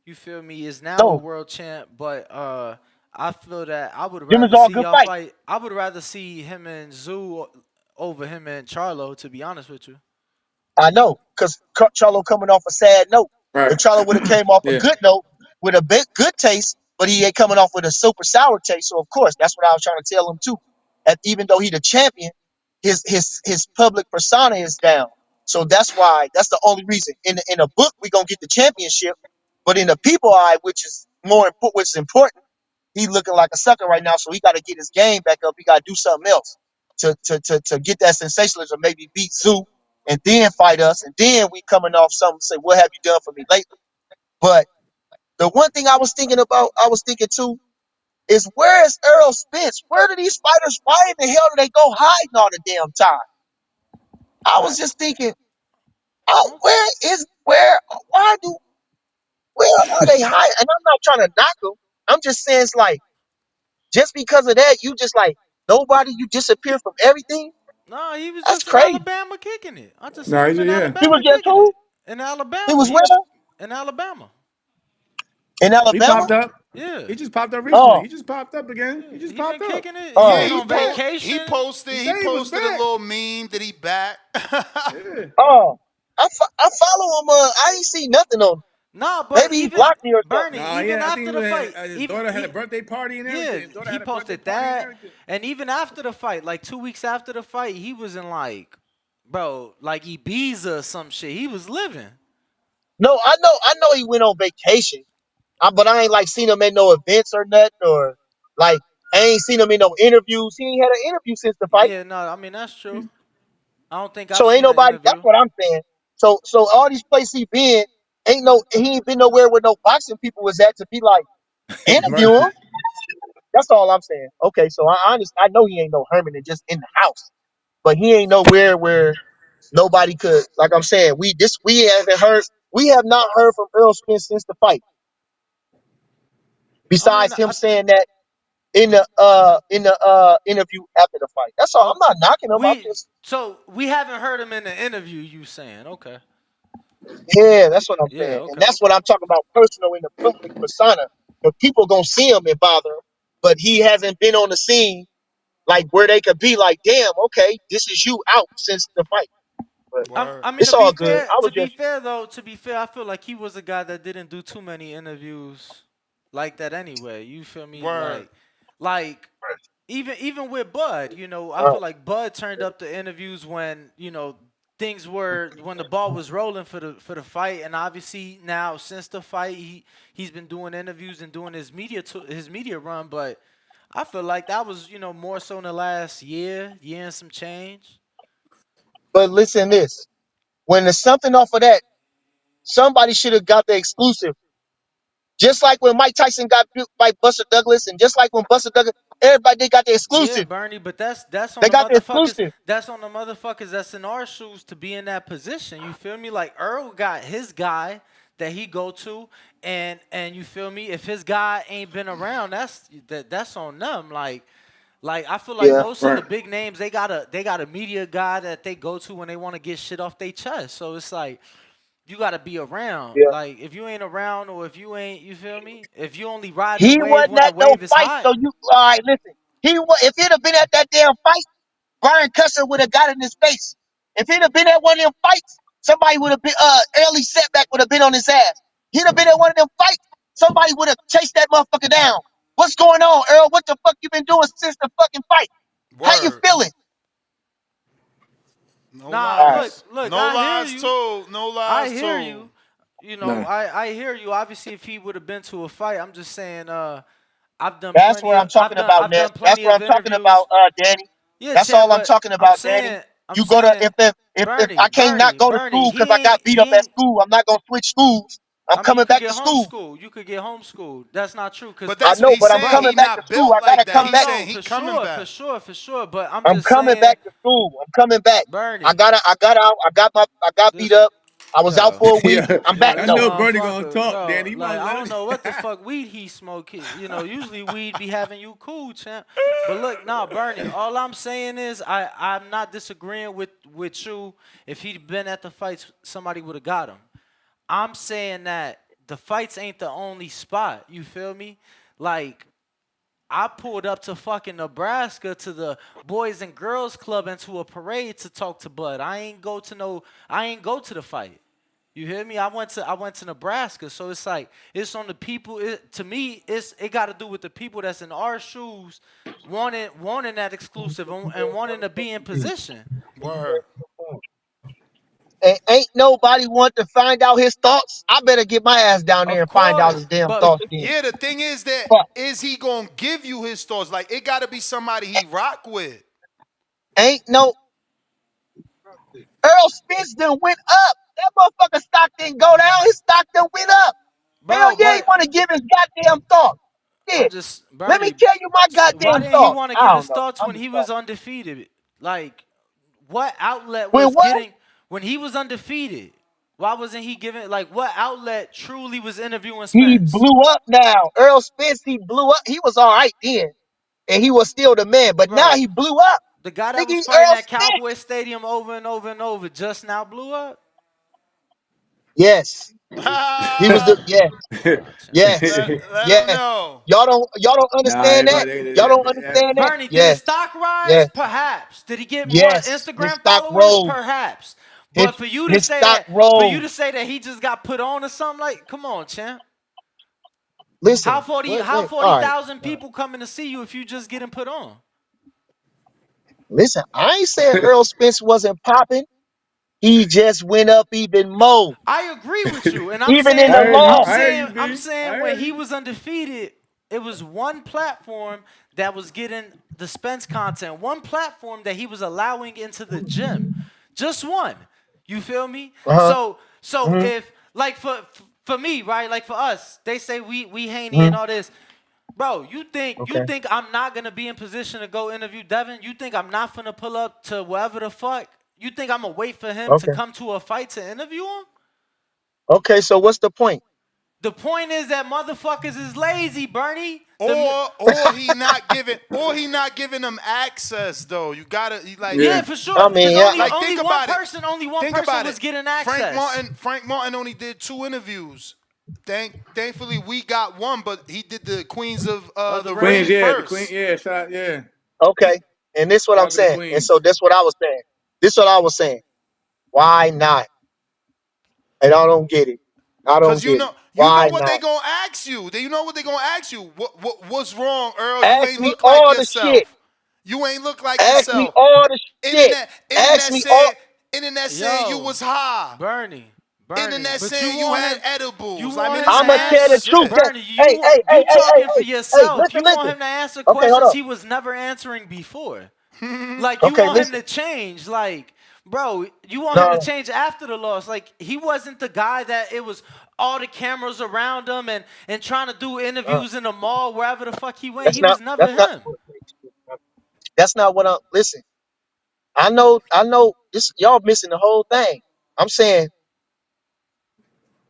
you feel me, is now a No, world champ. But I feel that I would them is rather all see good y'all fights. fight. I would rather see him and Zoo over him and Charlo. To be honest with you. I know, because Charlo coming off a sad note. Right. If Charlo would have came off a Yeah. good note with a bit good taste, but he ain't coming off with a super sour taste. So of course, that's what I was trying to tell him too. That even though he the champion, his public persona is down. So that's the only reason. In a book, we gonna get the championship, but in the people eye, which is important, he looking like a sucker right now. So he got to get his game back up. He got to do something else to get that sensationalism, maybe beat Zoo and then fight us. And then we coming off something, say, what have you done for me lately? But the one thing I was thinking too, is where is Earl Spence? Where do these fighters fight? In the hell do they go hiding all the damn time? I was just thinking, oh, where are they hiding? And I'm not trying to knock them. I'm just saying it's like, just because of that, you just like nobody, you disappear from everything. No, he was That's just in crazy. Alabama kicking it. I just No, seen him in yeah. He was Alabama just kicking who? it. In He Alabama, was where? in Alabama. In He Alabama? popped up. Yeah. He just popped up recently. Oh, He just popped up again. He Yeah, just he been popped up. kicking it. He Yeah, oh, went on he vacation. posted He he said he was posted a back. little meme that he back. Yeah. oh. I follow him. I ain't see nothing on him. Nah, but Maybe he even blocked me or something. Bernie, Nah, even yeah. I think after he the had, fight, his even daughter had a he, birthday party and yeah, everything. His daughter he had a birthday posted party and that, everything. and even after the fight, like 2 weeks after the fight, he was in like, bro, like Ibiza or some shit. He was living. No, I know he went on vacation. But I ain't like seen him in no events or nothing, or like I ain't seen him in no interviews. He ain't had an interview since the fight. Yeah, no, I mean that's true. I don't think I've So ain't seen the nobody. That's interview. what I'm saying. So all these places he ain't been nowhere where no boxing people was at to be like interview him. Right. That's all I'm saying. Okay, so I know he ain't no Herman and just in the house, but he ain't nowhere where nobody could. Like I'm saying, we have not heard from Earl Spence since the fight. I mean, Besides him saying that in the interview after the fight. That's all. oh, I'm not knocking him. I'm we just so we haven't heard him in the interview. You saying okay? yeah, that's what I'm Yeah, saying, and okay, that's what okay. I'm talking about. Personal in the public persona, because people gonna see him and bother him, but he hasn't been on the scene like where they could be like, damn, okay, this is you out since the fight. But Word. I mean, it's all good. I was just to be fair, I feel like he was a guy that didn't do too many interviews like that anyway. You feel me? Word. Like even with Bud, I uh, feel like Bud turned up the interviews when things were when the ball was rolling for the fight, and obviously now since the fight he's been doing interviews and doing his media run, but I feel like that was more so in the last year and some change. but listen, this when there's something off of that, somebody should have got the exclusive. Just like when Mike Tyson got beat by Buster Douglas, and just like when Buster Douglas, everybody they got the Yeah, exclusive. Bernie, but that's on They the got the motherfuckers. exclusive. That's on the motherfuckers that's in our shoes to be in that position. You feel me? Like Earl got his guy that he go to, and you feel me? If his guy ain't been around, that's on them. Like I feel like Yeah, most of right. the big names they got a media guy that they go to when they want to get shit off their chest. So it's like you got to be around. Yeah. Like if you ain't around or if you ain't, you feel me? If you only riding the He wave wasn't when the at no wave is fight, hot. so you all right? Listen, if he'd have been at that damn fight, Brian Custer would have got in his face. If he'd have been at one of them fights, somebody would have been early setback would have been on his ass. He'd have been at one of them fights, somebody would have chased that motherfucker down. What's going on, Earl? What the fuck you been doing since the fucking fight? How you Word. feeling? No Nah, All right. lies. look, No I hear lies you. told. No I lies hear told. you. You know, Nah. I hear you. Obviously, if he would have been to a fight, I'm just saying. I've done That's plenty what of. I'm talking about, I've Ness. done That's plenty what of I'm talking about, interviews. Danny. Yeah, That's champ. all I'm But talking about, Danny. I'm You go to saying, if I Bernie, can't not Bernie, go to Bernie. school because He I got ain't. beat He up at ain't. school, I'm not gonna switch schools. I'm I mean, you coming could back to get school. homeschooled. You could get homeschooled. That's not true, cause But I that's what know, he's but I'm saying. coming He back to not school. built I like gotta that. come He's back. saying he for coming sure, for back. sure, for sure. But I'm I'm just coming saying, back to school. I'm coming back. Bernie. I got out. I got beat This, up. I was out yo, for a week. Yeah. I'm yo, back I this though. know Bernie gonna motherfucker, talk, yo, Danny. You like might I let don't him. know what the fuck weed he smoke. Usually weed be having you cool, champ. But look, nah, Bernie. All I'm saying is I'm not disagreeing with you. If he'd been at the fights, somebody would have got him. I'm saying that the fights ain't the only spot. You feel me? Like I pulled up to fucking Nebraska to the Boys and Girls Club and to a parade to talk to Bud. I ain't go to the fight. You hear me? I went to Nebraska. So it's like it's on the people. To me, it got to do with the people that's in our shoes, wanting that exclusive and wanting to be in position. Word. And ain't nobody want to find out his thoughts. I better get my ass down there Of and find out course, his damn but thoughts then. Yeah, the thing is that Fuck. is he gonna give you his thoughts? Like it gotta be somebody he rock with. Ain't no Earl Spence done went up. That motherfucker stock didn't go down. His stock done went up. Hell bro, yeah, he but want to give his goddamn thoughts. I'm Shit. just Let me Bernie. tell you my Why goddamn didn't he thoughts. want to I give don't his know. thoughts I'm when just he talking. was undefeated? Like, what outlet When was what? getting when he was undefeated? Why wasn't he giving like what outlet truly was interviewing He Spence? blew up now. Earl Spence, he blew up. He was all right then. And he was still the man. But now Bro, he blew up. the guy that Nigga, was he fighting Earl at Spence. Cowboy Stadium over and over and over just now blew up? Yes. He was the yes. Nah, champ. Yes. Let him Yes. know. Y'all don't Nah, understand that? Y'all don't understand that? Bernie, did his Yes. stock rise? Yes. Perhaps. Did he get more Yes. His Instagram stock followers? rose. Perhaps. His But for you to his say stock that, rose. he just got put on or something like, come on, champ. How Listen. 40 how All right. 40,000 people coming to see you if you just getting put on? Listen, I ain't saying Earl Spence wasn't popping. He just went up even more. I agree with you, and Even in I the heard you. loss. I heard you, I'm B. I saying when heard he you. was undefeated, it was one platform that was getting the Spence content, one platform that he was allowing into the gym. Just one. You feel me? Uh-huh. So Mm-hmm. if like for me, right? Like for us, they say we Haney and Mm-hmm. all this. Bro, you Okay. think I'm not gonna be in position to go interview Devin? You think I'm not gonna pull up to wherever the fuck? You think I'm gonna wait for him to Okay. come to a fight to interview him? Okay. So what's the point? The point is that motherfuckers is lazy, Bernie. Or he not giving them access though. You gotta Yeah, Yeah. for I sure. Because mean, yeah. only think one about it. person, only one Think person about was it. getting access. Frank Martin only did 2 interviews. Thankfully we got one, but he did the Queens of Of the the ring. Ring Queens, yeah, the Queen, first. yeah, shout, yeah. Okay. And this what Shout I'm out to the saying. And so Queens. that's what I was saying. This what I was saying. Why not? And I don't get it. I don't Cause get it. you know Why what they not? gonna ask you. You know what they gonna ask you. What's wrong, Earl? You Ask ain't me look like all the shit. yourself. You ain't look like Ask me yourself. all the shit. Ask Internet me all. said you Yo, was high. Bernie. Internet But said you you want had him you edibles. I want mean, him this to is I'ma real tell the answer truth. shit. That Bernie, hey, hey, hey, you hey, hey, talking for hey, hey, yourself. listen, You want listen. him to answer Okay, hold questions on. he was never answering before. Like you Okay, want him listen. to change. Like, bro, you want him to No, change after the loss. Like he wasn't the guy that it was all the cameras around him and trying to do uh, interviews in the mall, wherever the fuck he went. that's He not. was never That's not. him. That's not what I'm. Listen. I know. I know. This y'all missing the whole thing. I'm saying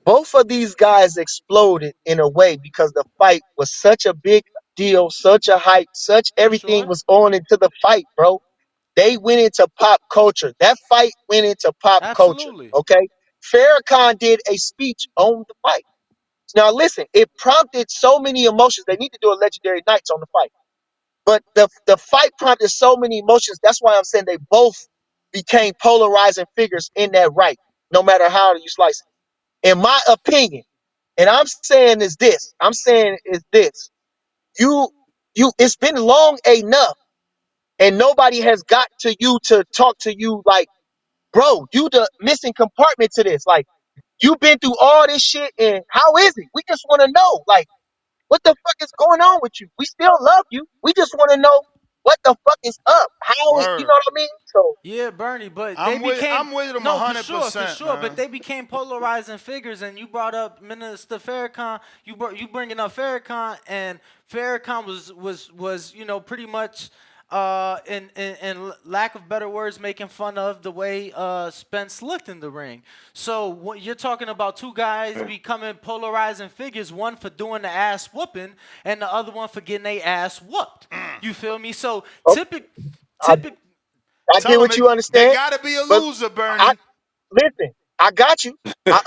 both of these guys exploded in a way because the fight was such a big deal, such a hype, such For everything sure. was on into the fight, bro. They went into pop culture. That fight went into pop culture. Absolutely. Okay. Farrakhan did a speech on the fight. Now listen, it prompted so many emotions. They need to do a legendary nights on the fight. But the fight prompted so many emotions. That's why I'm saying they both became polarizing figures in that right, no matter how you slice it. In my opinion, and I'm saying is this. I'm saying is this. You it's been long enough and nobody has got to you to talk to you like, bro, you the missing compartment to this. Like, you've been through all this shit and how is it? We just want to know. Like, what the fuck is going on with you? We still love you. We just want to know what the fuck is up. How it, you know Word. what I mean? So Yeah, Bernie, but they became I'm with him no, for 100%, sure. But man. they became polarizing figures, and you brought up Minister Farrakhan. You bringing up Farrakhan, and Farrakhan was pretty much in lack of better words, making fun of the way Spence looked in the ring. So what you're talking about two guys becoming polarizing figures, one for doing the ass whooping, and the other one for getting their ass whooped. You feel me? So okay, I, typic. I get Tell him what you there understand, gotta be a but loser, I Bernie. listen. I got you. I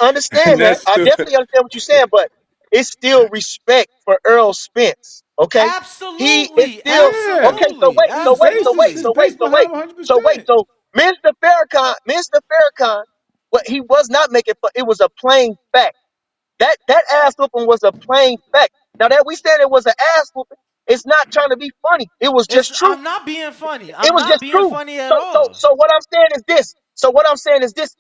And understand that. that's I stupid. definitely understand what you're saying, but it's still respect for Earl Spence. Okay, he is Absolutely, still Yeah. okay. So absolutely, wait, so wait, so wait, It's so absolutely. wait, based so wait, behind him so wait, 100%. so Mr. Farrakhan, what he was not making fun. It was a plain fact. That ass whooping was a plain fact. Now that we said it was an ass whooping, it's not trying to be funny. It was just true. I'm not being funny. It I'm was not just being true. funny at all. So what I'm saying is this. So what I'm saying is this.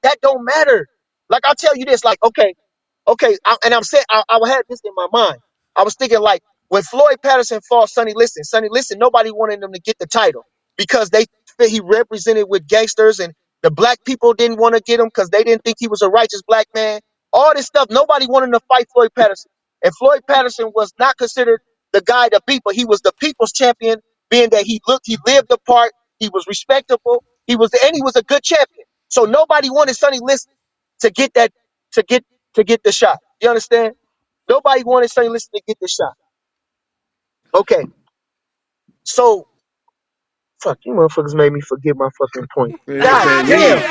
That don't matter. Like I'll tell you this. Like and I'm saying I had this in my mind. I was thinking like when Floyd Patterson fought Sonny Liston, nobody wanted him to get the title because they felt he represented with gangsters and the black people didn't want to get him because they didn't think he was a righteous black man. All this stuff, nobody wanted to fight Floyd Patterson. And Floyd Patterson was not considered the guy to beat, but he was the people's champion, being that he lived the part, he was respectable, and he was a good champion. So nobody wanted Sonny Liston to get that to get to get the shot. You understand? Nobody wanted St. Louis to get the shot. Okay, so fuck you motherfuckers made me forget my fucking point. It's God that damn. weed.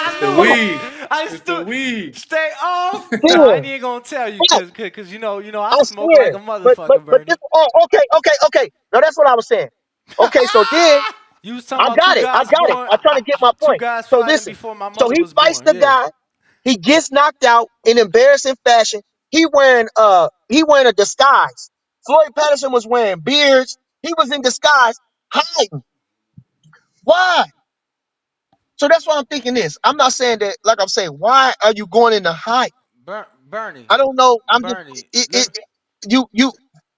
It's the Fuck. weed. I It's the stood. weed. Stay off. Nah, I Damn. ain't even gonna tell you, Fuck. cause I I smoke like swear. a But motherfucker, this Bernie. okay. No, that's what I was saying. Okay, so then You was talking I about got it. I'm trying to get my two point. guys So fighting listen. before my So mother he was fights born. the Yeah. guy. He gets knocked out in embarrassing fashion. He wearing a disguise. Floyd Patterson was wearing beards. He was in disguise, hiding. Why? So that's why I'm thinking this. I'm not saying that, like I'm saying, why are you going in the hide? Bernie. I don't know. I'm just Bernie. it, you.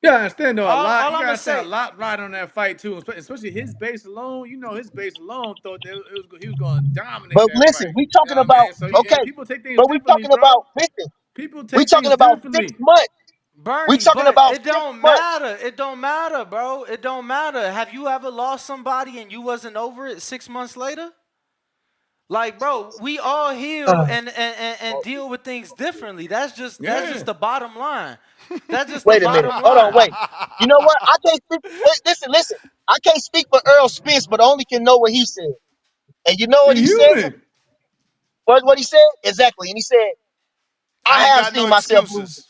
You gotta understand though a lot. All You I'm gotta gonna understand a say, lot ride on that fight too, especially his base alone. You know, his base alone thought that he was going to dominate But that listen, fight. we You know talking what I about mean? So okay, and people take things but we differently, talking bro. about listen. People We take talking things about 6 differently. months. We Bernie, talking but about it 6 don't months. matter. It don't matter, bro. It don't matter. Have you ever lost somebody and you wasn't over it 6 months later? Like, bro, we all heal and deal with things differently. That's just Yeah. the bottom line. That's just the Wait a minute. bottom Hold on. line. Wait. You know what? I can't speak. Listen. I can't speak for Earl Spence, but only can know what he said. And you know what He he said? human. What he said? Exactly. And he said, I I ain't have got no seen myself losing. excuses.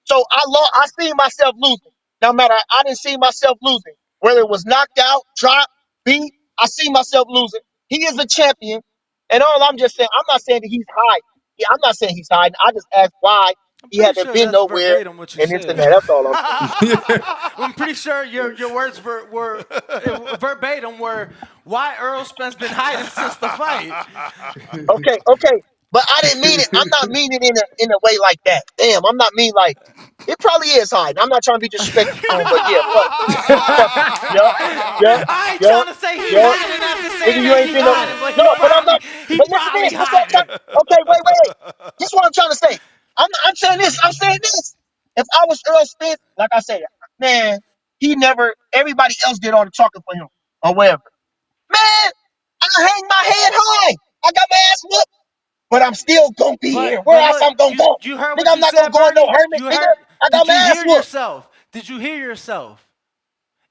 So I seen myself losing. No matter, I didn't see myself losing. Whether it was knocked out, dropped, beat, I see myself losing. He is a champion. And all I'm just saying, I'm not saying that he's hiding. Yeah, I'm not saying he's hiding. I just asked why I'm he pretty haven't sure been that's nowhere verbatim what you and this and said. that. That's all I'm saying. I'm pretty sure your words were verbatim were why Earl Spence been hiding since the fight. Okay. But I didn't mean it. I'm not meaning it in a way like that. Damn, I'm not mean like it probably is hiding. I'm not trying to be disrespectful to him, but yeah, fuck. Yup, yup, I ain't yup, trying to say he yup. hiding after Nigga, saying you that ain't he been no hiding, but no, but I'm not he but listen to probably this. This is what I'm hiding. trying okay, wait. This is what I'm trying to say. I'm saying this. I'm saying this. If I was Earl Spence, like I said, man, he never everybody else did all the talking for him or whatever. Man, I hang my head high. I got my ass whooped. But I'm still gonna be here. But Where but else look, I'm gonna go? you heard Nigga, what I'm you not gonna said, go in no Bernie. hermit, You nigga. heard. I got Did my you ass hear whooped. yourself? Did you hear yourself?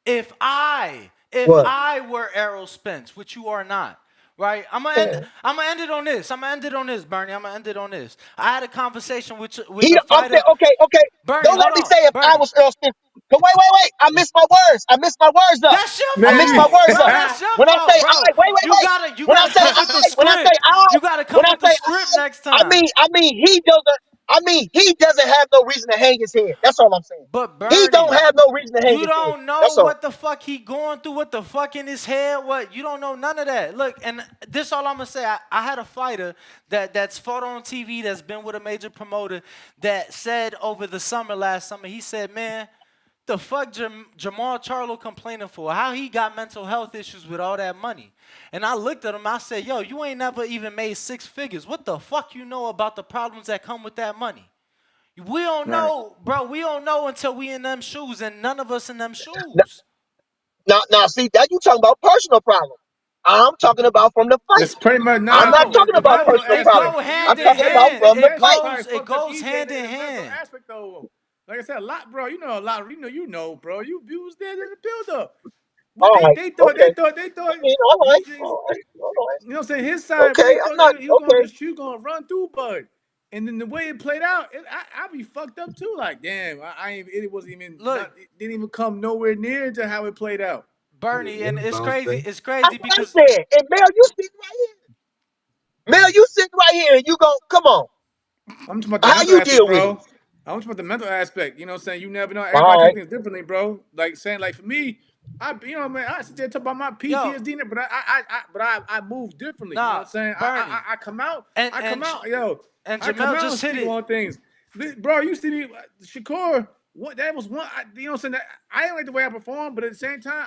If What? I were Errol Spence, which you are not, right? Yeah. I'm gonna end it on this. I'm gonna end it on this, Bernie. I'm gonna end it on this. I had a conversation with He, a I'm saying, fighter. okay. Bernie, Don't hold let me on, say if I Bernie. was Earl Spence. But wait. I missed my words. I missed my words up. That's your I missed my Man, words fault, bro. up. That's your When I say fault, bro. I, You wait. you When I gotta say come with the I, when I say script. I, You gotta when come I with the say script next I time. he doesn't have no reason to hang his head. That's all I'm saying. But He don't Bernie, have no reason to hang you his head. don't know That's all. what the fuck he going through, what the fuck in his head, what you don't know none of that. Look, and this all I'm gonna say. I had a fighter that's fought on TV, that's been with a major promoter, that said over the last summer, he said, man, the fuck Jamal Charlo complaining for? How he got mental health issues with all that money? And I looked at him, I said, yo, you ain't never even made 6 figures. What the fuck you know about the problems that come with that money? We don't right. know, bro. We don't know until we in them shoes, and none of us in them shoes. Now, see that you talking about personal problems. I'm talking about from the fight. It's pretty much I'm nah. not Bro, talking The about mental bro, personal it problems. aspect. go I'm hand in talking about hand. That from the It fight. probably goes, it fucked up goes EJ. hand in The mental hand. aspect though. Like I said, a lot, bro. You know a lot. You know, bro. You was there in the build up. What All right, they thought okay. they thought I mean, all right, he, all right, all right. you know what I'm saying? His side, what Okay, they I'm thought not he was going okay. to shoot, going to run through, Bud. And then the way it played out, I be fucked up too. Like, damn, I ain't. It wasn't even Look, not. It didn't even come nowhere near to how it played out. Bernie, and it's Bounce crazy. back. It's That's crazy what I because said. And Mel, you sitting right here. Mel, you sitting right here, and you go, come on. I'm talking about the How mental you aspect, deal with it? bro. I'm talking about the mental aspect. You know what I'm saying? You never know. All Everybody right. takes things differently, bro. Like saying, like for me, man, I sit there talk about my yo, PTSD, but I move differently. You know what nah, I'm saying? Bernie, I come out, yo, and I come Jamel out and just hit speak it. on things, bro. You see me, Shakur. What that was one. You know what I'm saying? I didn't like the way I performed, but at the same time,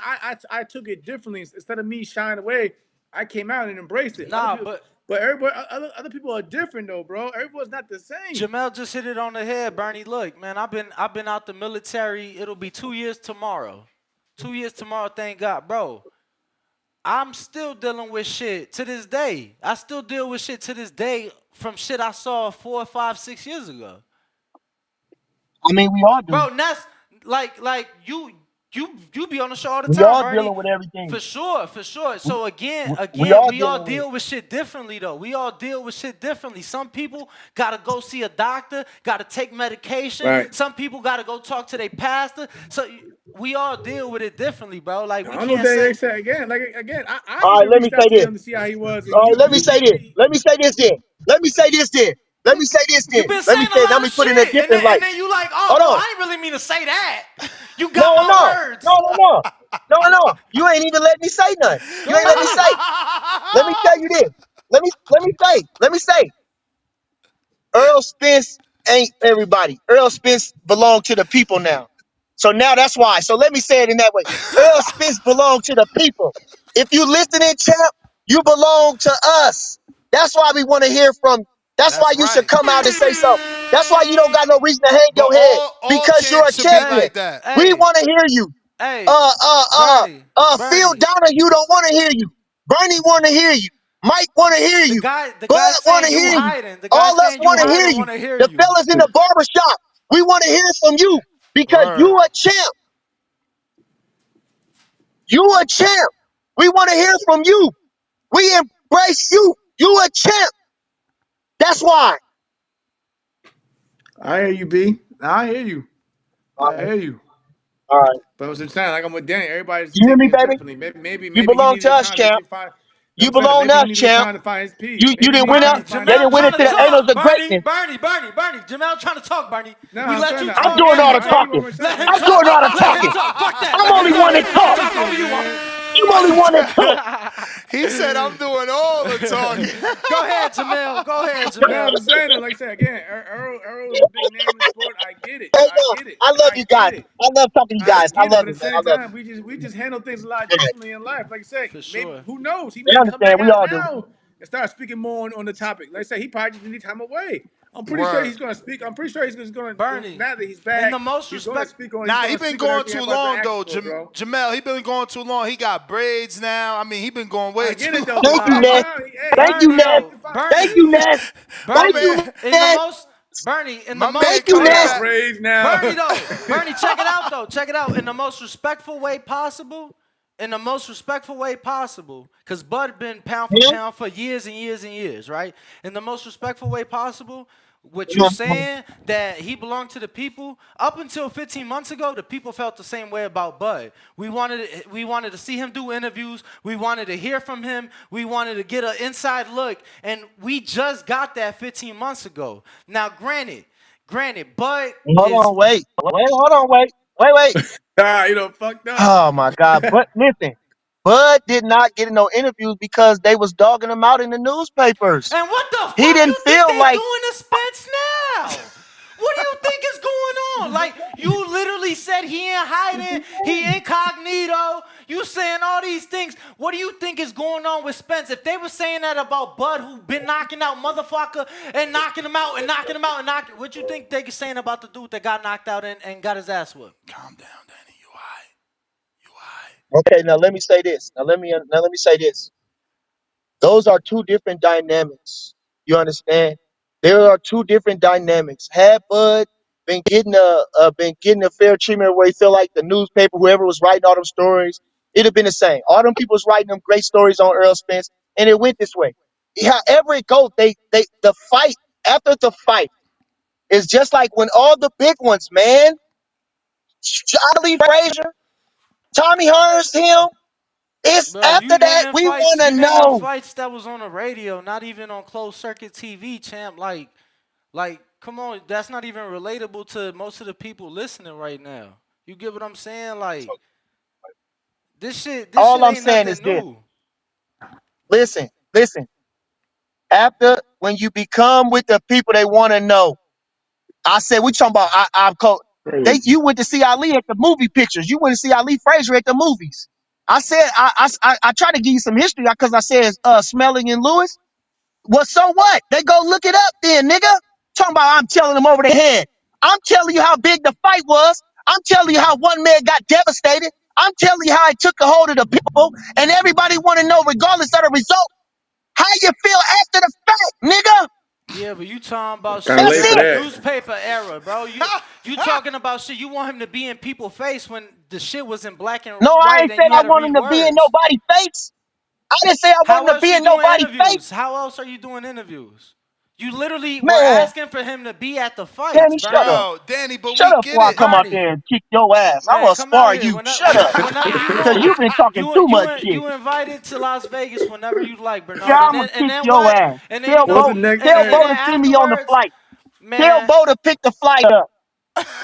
I took it differently. Instead of me shying away, I came out and embraced it. Other Nah, people. but But everybody, other people are different though, bro. Everyone's not the same. Jamel just hit it on the head, Bernie. Look, man, I've been out the military. It'll be 2 years tomorrow. 2 years tomorrow, thank God, bro. I'm still dealing with shit to this day. I still deal with shit to this day from shit I saw 4, 5, 6 years ago. I mean, we all do. Bro, and that's like you be on the show all the We time, all Bernie. dealing with everything. For sure, for sure. So We again, all we all dealing with it. deal with shit differently though. We all deal with shit differently. Some people gotta go see a doctor, gotta take medication. Right. Some people gotta go talk to their pastor. So we all deal with it differently, bro. Like I we don't know if can't they say said again. Like again, I All right, even let me reached say out to this. him to see how he was, and All right, let me say this. Let me say this then. Let me say this then. Let me say this you've then. been Let me saying a say it. Let lot me of put it in a shit, different and light. then you like, oh Hold no, on. I didn't really mean to say that. You got No, my no. words. No, no, no. No. You ain't even let me say nothing. You ain't let me say. Let me tell you this. Let me say. Earl Spence ain't everybody. Earl Spence belong to the people now. So now that's why. So let me say it in that way. Earl Spence belonged to the people. If you listening, champ, you belong to us. That's why we want to hear from. That's why That's you should right. come out and say something. That's why you don't got no reason to hang But your head all because you're a champs should be champion. like that. We Hey, want to hear you. hey, Bernie, Phil Bernie. Donahue don't want to hear you. Bernie want to hear you. Mike want to hear The you. guy, the Bud guy want to saying you hear you. hiding. The guy All us saying you want to hear hiding you. want to hear The you. fellas in the barbershop, we want to hear from you because you Word. a champ. You a champ. We want to hear from you. We embrace you. You a champ. That's why. I hear you, B. I hear you. All I right. hear you. All right. But I'm just saying, like I'm with Danny, everybody's You hear taking me, it baby? differently. You Maybe he belong to needed us, time to champ. get find. No, You I'm saying that belong to maybe he us, needed champ. time to find his peace. You Maybe he didn't needed win time up. to Bernie, find his They didn't Jamel win peace. trying into to the annals talk. of Bernie, greatness. Bernie, Bernie, Bernie. Jamel trying to talk, Bernie. No, We I'm let saying you that. I I'm hear talk doing you. all anyway, the I hear you. bro. What talking. I'm Let saying. him I'm Listen. doing talk. all the Let him talking. talk. Fuck that. I'm Let him only one talk. that talk. Talk over you, Walt. I'm only one that talk. He said, I'm doing all the talking. Go ahead, Jamel. Go ahead, No, I'm Jamel. just saying that. Like I said again, Earl is a big name in sport. I get it. Hey, I yo, get it. I love I you guys. get it. I love talking to you I guys. I get it, love but at you, the man. same I love time, we just handle things a lot you. All right. differently in life. Like I said, For maybe sure. who knows? He They may come understand. back We out all do. now and start speaking more on the topic. Like I said, he probably just need time away. I'm pretty sure Word. he's gonna speak. I'm pretty sure he's gonna Bernie, now that he's in back, the most he's gonna respect. speak on Nah, he been going everything too everybody's been long asking though. for, bro. Jamel, he been going too long. He got braids now. I mean, he been going way I get too it though, but long. at Thank the you, same Ness. time, hey, Thank you, Bernie he Ness. needs though. to find Thank Bernie. you, Ness. My Thank Bernie. you, man, In the Ness. most. Bernie. In the my most. man Thank you, I coming Ness. got back. braids now. Bernie though. Bernie, check it out though. Check it out. In the most respectful way possible. In the most respectful way possible. Because Bud been pound for Hmm? pound for years and years and years, right? In the most respectful way possible. What you saying that he belonged to the people up until 15 months ago, the people felt the same way about Bud. We wanted to see him do interviews. We wanted to hear from him. We wanted to get an inside look, and we just got that 15 months ago. Now, granted, Bud Hold is. on, wait. Hold on, wait. You know, fucked up. Oh my God. But listen, Bud did not get in no interviews because they was dogging him out in the newspapers. And what the He fuck didn't you think feel they like doing to Spence now? What do you think is going on? Like, you literally said he in hiding, he incognito, you saying all these things. What do you think is going on with Spence? If they were saying that about Bud, who been knocking out motherfucker and knocking him out and knocking him out and knocking, what you think they saying about the dude that got knocked out and got his ass whooped? Calm down, Danny. You high. You high. okay, now let me say this. Now let me say this. Those are two different dynamics. You understand? There are two different dynamics. Had Bud been getting a fair treatment where he felt like the newspaper, whoever was writing all them stories, it'd have been the same. All them people was writing them great stories on Earl Spence, and it went this way. However it goes, the fight after the fight is just like when all the big ones, man, Charlie Frazier, Tommy Hearns, him. It's Bro, after that we want to you naming know. fights that was on the radio, not even on closed circuit TV, champ. Like, come on, that's not even relatable to most of the people listening right now. You get what I'm saying? Like, this shit All I'm ain't saying is nothing this. new. Listen. After when you become with the people they want to know, I said we talking about I've called. You went to see Ali at the movie pictures. You went to see Ali Frazier at the movies. I said I tried to give you some history because I said Smelling and Lewis. Well, so what? They go look it up then, nigga. Talking about I'm telling them over the head. I'm telling you how big the fight was. I'm telling you how one man got devastated. I'm telling you how it took a hold of the people, and everybody want to know, regardless of the result, how you feel after the fact, nigga. Yeah, but you talking about Kind of shit That's late for during it. the that. newspaper era, bro. You talking about shit. You want him to be in people's face when the shit was in black and No, I white ain't and said you I had to want read him to be in words. nobody's face. I didn't say I want How him to else be you in doing nobody's interviews? face. How else are you doing interviews? You literally were Man, asking for him to be at the fights, Danny, shut Bernie. up. Bro, Danny, but Shut we up get before I it. come out Bernie, there and kick your ass. I'm man, gonna come out spar here. you. Shut up. Whenever you Because go, you've been talking too much shit. you invited to Las Vegas whenever you like, Yeah, Bernard. I'm gonna And kick then your what? ass. And then you What's know, the next? and Tell then Bo to Hey, send me on the afterwards, flight. Tell man. Bo to pick the flight up.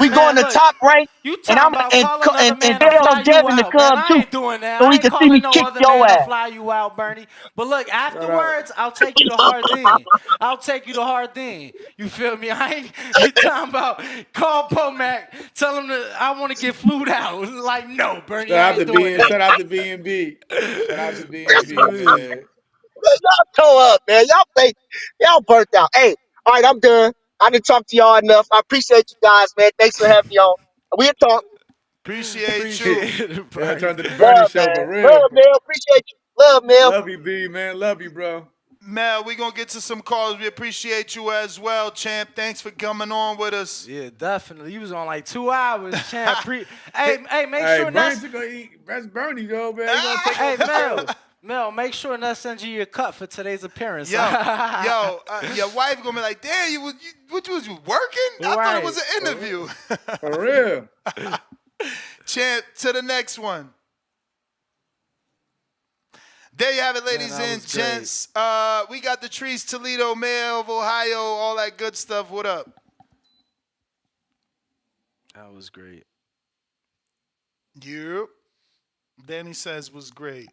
We going Man, to look, top rank, you and talking about call another and man to tell fly you Devin to out, man. come I too, ain't doing that. so I he ain't can see me calling no kick other your man to ass. fly you out, Bernie. But look, Shout out. afterwards, I'll take you to hard thing. I'll take you to hard thing. You feel me? I ain't you talking about call Pomac, tell him that I want to get flued out. Like, no, Bernie, I ain't doing that. Shout out to B&B. Shout out to B&B, Yeah. man. Man, y'all toe up, man. Y'all burnt out. Hey, all right, I'm done. I didn't talk to y'all enough. I appreciate you guys, man. Thanks for having me on. We'll talk. Appreciate you. Appreciate it, Yeah, Bernie. turn to the Bernie Love, show man. for real. Love, man. Appreciate you. Love, man. Love you, B, man. Love you, bro. Mel, we gonna get to some calls. We appreciate you as well, champ. Thanks for coming on with us. Yeah, definitely. You was on like 2 hours, champ. Hey, make Hey, sure Bernie Ness. took a eat. That's Bernie, though, man. He gonna take Hey, over the show. Mel, make sure Ness sends you your cut for today's appearance. Your wife gonna be like, damn, you was you working? I thought it was an interview. For real. Champ, to the next one. There you have it, ladies and gents. We got the Trees, Toledo, Mayor of Ohio, all that good stuff. What up? That was great. Yep. Danny says was great.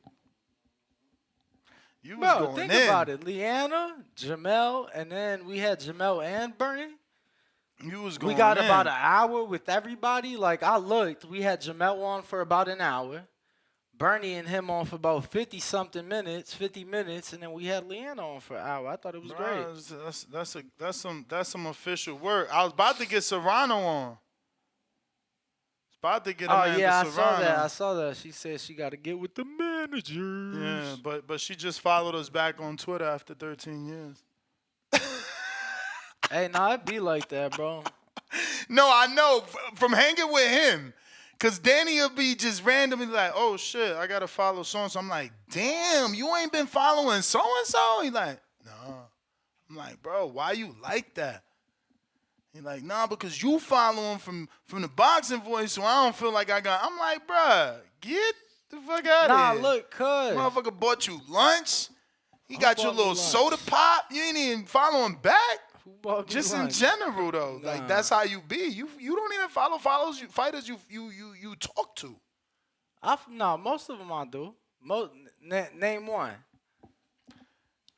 You was Bro, going think in. about it. Leanna, Jamel, and then we had Jamel and Bernie. You was going We got in. about an hour with everybody. Like, I looked. We had Jamel on for about an hour. Bernie and him on for about 50 minutes, and then we had Leanna on for an hour. I thought it was great. That's some official work. I was about to get Serrano on. About to get Amanda Serrano. I saw that. She said she got to get with the managers. Yeah, but she just followed us back on Twitter after 13 years. Hey, nah, it be like that, bro. No, I know from hanging with him. Because Danny will be just randomly like, oh, shit, I got to follow so-and-so. I'm like, damn, you ain't been following so-and-so? He's like, no. I'm like, bro, why you like that? He's like, nah, because you follow him from the boxing voice, so I don't feel like I got. I'm like, bruh, get the fuck out of here. Nah, look, cuz. Motherfucker bought you lunch. He got your little soda pop. You ain't even following back. Who bought Just me in lunch? general, though. Nah. Like, that's how you be. You don't even follow fighters you talk to. No, most of them I do. Name one.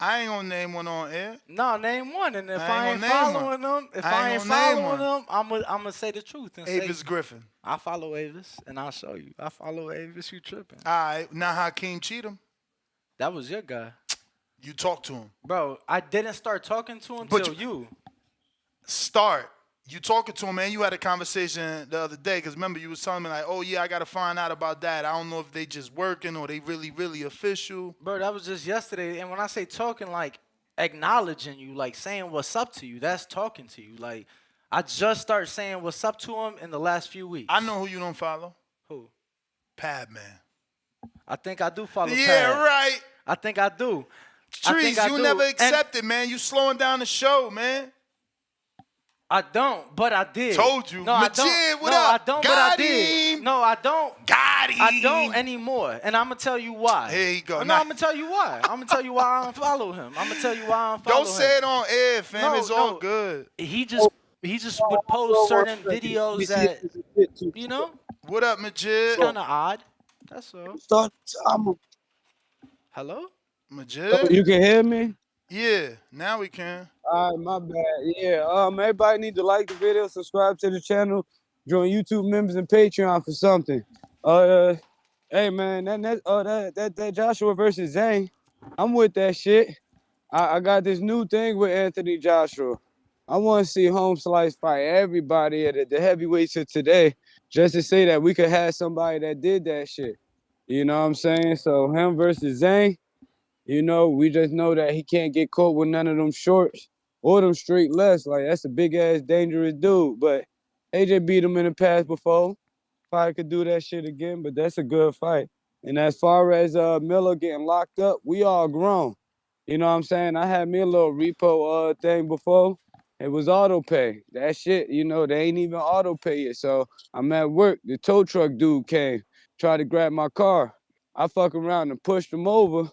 I ain't gonna name one on air. No, name one. And if I I ain't ain't gonna name following them, if I I ain't ain't gonna name following one. them, I'm gonna say the truth and Avis say Griffin. I follow Avis, and I'll show you. I follow Avis. You tripping? All right, now Hakeem Cheatham. That was your guy, You talk to him. bro. I didn't start talking to him But till you. Start. You talking to him, man. You had a conversation the other day because remember you was telling me like, oh yeah, I got to find out about that. I don't know if they just working or they really official. Bro, that was just yesterday. And when I say talking, like acknowledging you, like saying what's up to you, that's talking to you. Like I just started saying what's up to him in the last few weeks. I know who you don't follow. Who? Pad Man. I think I do follow. Yeah, Pad. right. I think I do. Trees, you never accepted, man. You slowing down the show, man. I don't, but I did. Told you. No, I Majid, don't. what No, up? I don't, Got but I did. him. No, I don't. Got him. I don't anymore, and I'm gonna tell you why. Here you go. No, I'm gonna tell you why. I'm gonna tell you why I don't follow him. I'm gonna tell you why I don't follow him. Don't say it on air, fam. It's all good. He just would post certain videos that you know. What up, Majid? It's kind of odd. That's all. Hello, Majid. You can hear me? Yeah, now we can. All right, my bad. Yeah, everybody need to like the video, subscribe to the channel, join YouTube members and Patreon for something. Hey man, that Joshua versus Zane, I'm with that shit. I got this new thing with Anthony Joshua. I want to see Home Slice fight everybody at the heavyweights of today, just to say that we could have somebody that did that shit. You know what I'm saying? So him versus Zane. You know, we just know that he can't get caught with none of them shorts or them straight lefts. Like, that's a big-ass, dangerous dude. But AJ beat him in the past before. Probably could do that shit again, but that's a good fight. And as far as Miller getting locked up, we all grown. You know what I'm saying? I had me a little repo thing before. It was auto pay. That shit, you know, they ain't even auto pay it. So I'm at work. The tow truck dude came, tried to grab my car. I fuck around and pushed him over.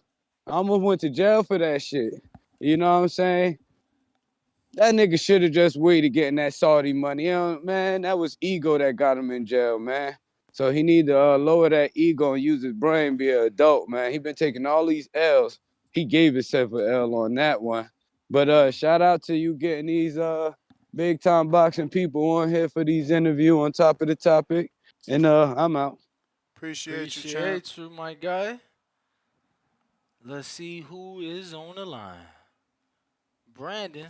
I almost went to jail for that shit. You know what I'm saying? That nigga should have just waited getting that Saudi money. You know, man, that was ego that got him in jail, man. So he need to lower that ego and use his brain, be an adult, man. He been taking all these L's. He gave himself an L on that one. But shout out to you getting these big time boxing people on here for these interview on top of the topic. And I'm out. Appreciate you, champ. Appreciate you, my guy. Let's see who is on the line. Brandon,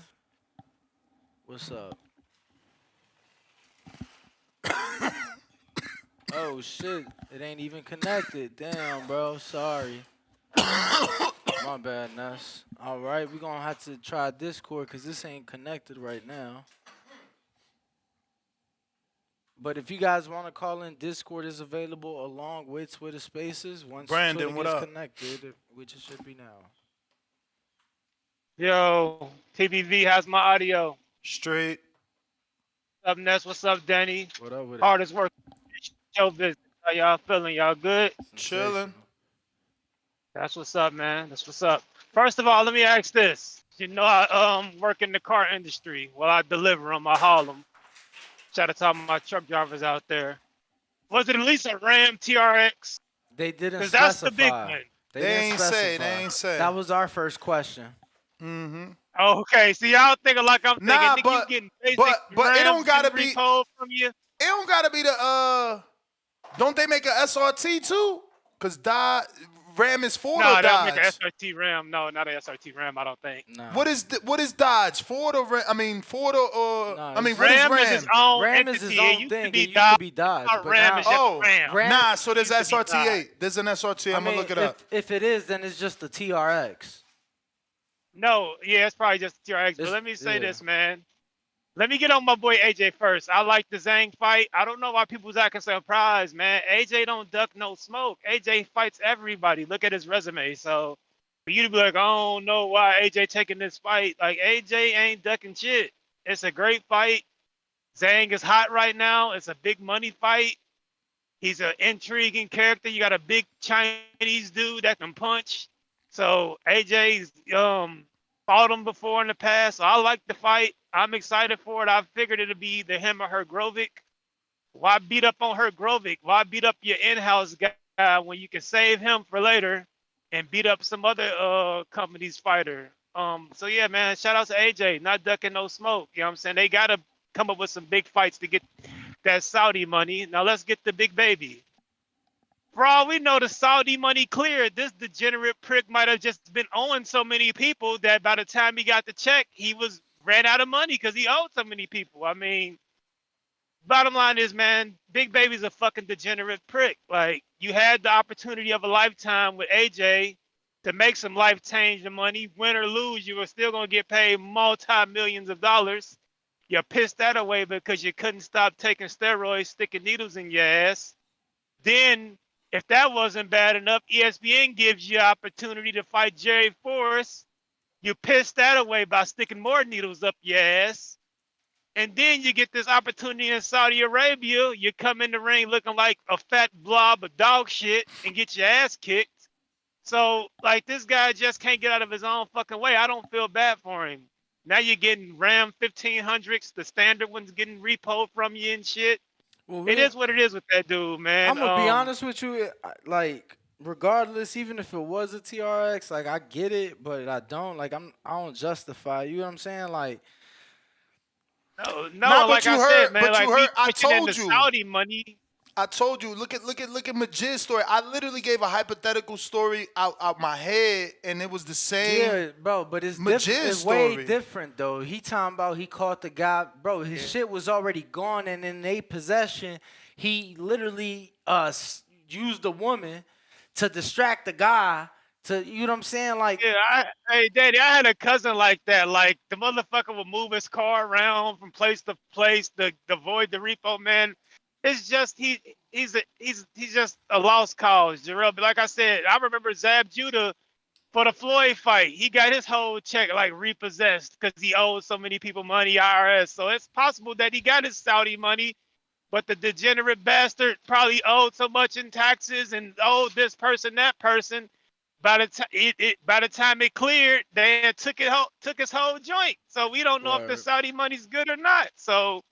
what's up? Oh shit, it ain't even connected. Damn, bro. Sorry. My bad, Ness. All right, we're gonna have to try Discord because this ain't connected right now. But if you guys want to call in, Discord is available along with Twitter Spaces. Once Brandon, Twitter what gets up? connected, which it should be now. Yo, TBV, how's my audio? Straight. What's up, Ness? What's up, Danny? What up with it? Hardest work. Show business. How y'all feeling? Y'all good? Chilling. That's what's up, man. That's what's up. First of all, let me ask this. You know, I work in the car industry. Well, I deliver them. I haul them. Shout out to all my truck drivers out there. Was it at least a Ram TRX? They didn't Because that's the big specify. one. They They didn't ain't say. specify. They ain't say. That was our first question. Mm-hmm. Okay, see, y'all thinking like I'm thinking. Nah, Nigga, you getting basic but it Rams don't gotta getting be. repoed from you? It don't gotta be the Don't they make a SRT too? Cause Ram is Ford No, or they'll make a Dodge. SRT Ram. No, not a SRT Ram, I don't think. No. What is Dodge? Ford or Ram? I mean Ford or No, I mean it's- what is Ram is Ram? its own Ram entity. is his It own used thing. to be It used to be Dodge. Dodge, but Ram now is just Oh, Ram. Ram. nah. So there's Used to be Dodge. SRT8. There's an SRT. I I'm gonna mean, look it up. if it is, then it's just the TRX. No, yeah, it's probably just TRX. But It's, let me say yeah. this, man. Let me get on my boy AJ first. I like the Zhang fight. I don't know why people's acting surprised, man. AJ don't duck no smoke. AJ fights everybody. Look at his resume. So for you to be like, I don't know why AJ taking this fight. Like AJ ain't ducking shit. It's a great fight. Zhang is hot right now. It's a big money fight. He's an intriguing character. You got a big Chinese dude that can punch. So AJ's fought him before in the past. So I like the fight. I'm excited for it. I figured it'd be either him or Hergrovic. Why beat up on Hergrovic? Why beat up your in-house guy when you can save him for later and beat up some other company's fighter? So yeah, man, shout out to AJ, not ducking no smoke. You know what I'm saying? They gotta come up with some big fights to get that Saudi money. Now let's get the big baby. For all we know, the Saudi money cleared. This degenerate prick might have just been owing so many people that by the time he got the check, he ran out of money because he owed so many people. I mean, bottom line is, man, Big Baby's a fucking degenerate prick. Like, you had the opportunity of a lifetime with AJ to make some life-changing money. Win or lose, you were still going to get paid multi-millions of dollars. You pissed that away because you couldn't stop taking steroids, sticking needles in your ass. Then, if that wasn't bad enough, ESPN gives you opportunity to fight Jerry Forrest. You pissed that away by sticking more needles up your ass. And then you get this opportunity in Saudi Arabia. You come in the ring looking like a fat blob of dog shit and get your ass kicked. So, like, this guy just can't get out of his own fucking way. I don't feel bad for him. Now you're getting Ram 1500s, the standard ones getting repoed from you and shit. Well, It is what it is with that dude, man. I'm gonna be honest with you. Like, regardless, even if it was a TRX, like I get it, but I don't. Like, I don't justify. You know what I'm saying? Like, No, Nah, like I said, man, like we I pushing in the told you. Saudi money. I told you. Look at Majid's story. I literally gave a hypothetical story out my head, and it was the same. yeah, bro, but it's different. It's way different though. He talking about he caught the guy, bro. His shit was already gone and in their possession. He literally used the woman to distract the guy. To you know what I'm saying? Like, Yeah, hey, Daddy, I had a cousin like that. Like the motherfucker would move his car around from place to place to avoid the repo man. It's just he's just a lost cause, Jarrell. But like I said, I remember Zab Judah for the Floyd fight. He got his whole check like repossessed because he owed so many people money, IRS. So it's possible that he got his Saudi money, but the degenerate bastard probably owed so much in taxes and owed this person, that person. by the time it cleared, they had took his whole joint. So we don't know if the Word. Saudi money's good or not. So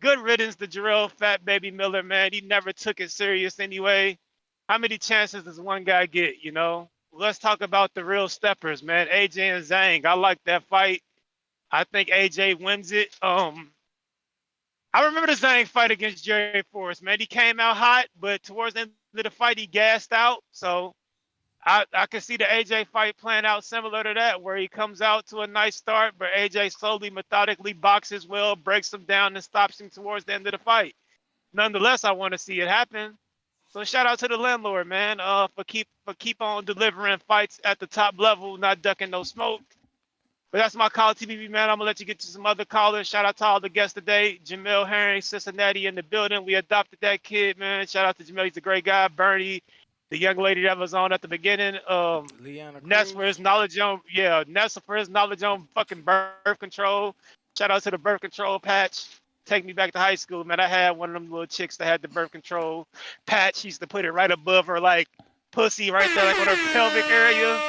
good riddance to Jarrell Fat Baby Miller, man. He never took it serious anyway. How many chances does one guy get, you know? Let's talk about the real steppers, man. AJ and Zhang. I like that fight. I think AJ wins it. I remember the Zhang fight against Jerry Forrest, man. He came out hot, but towards the end of the fight, he gassed out. So I can see the AJ fight playing out similar to that, where he comes out to a nice start, but AJ slowly, methodically boxes well, breaks him down, and stops him towards the end of the fight. Nonetheless, I want to see it happen. So shout out to the landlord, man, for keep on delivering fights at the top level, not ducking no smoke. But that's my call, TVB, man. I'm going to let you get to some other callers. Shout out to all the guests today. Jamel Herring, Cincinnati in the building. We adopted that kid, man. Shout out to Jamel. He's a great guy. Bernie, the young lady that was on at the beginning. Leanna Ness for Cruz. his knowledge on, yeah, Ness for his knowledge on fucking birth control. Shout out to the birth control patch. Take me back to high school, man. I had one of them little chicks that had the birth control patch. She used to put it right above her, like, pussy right there, like on her pelvic area.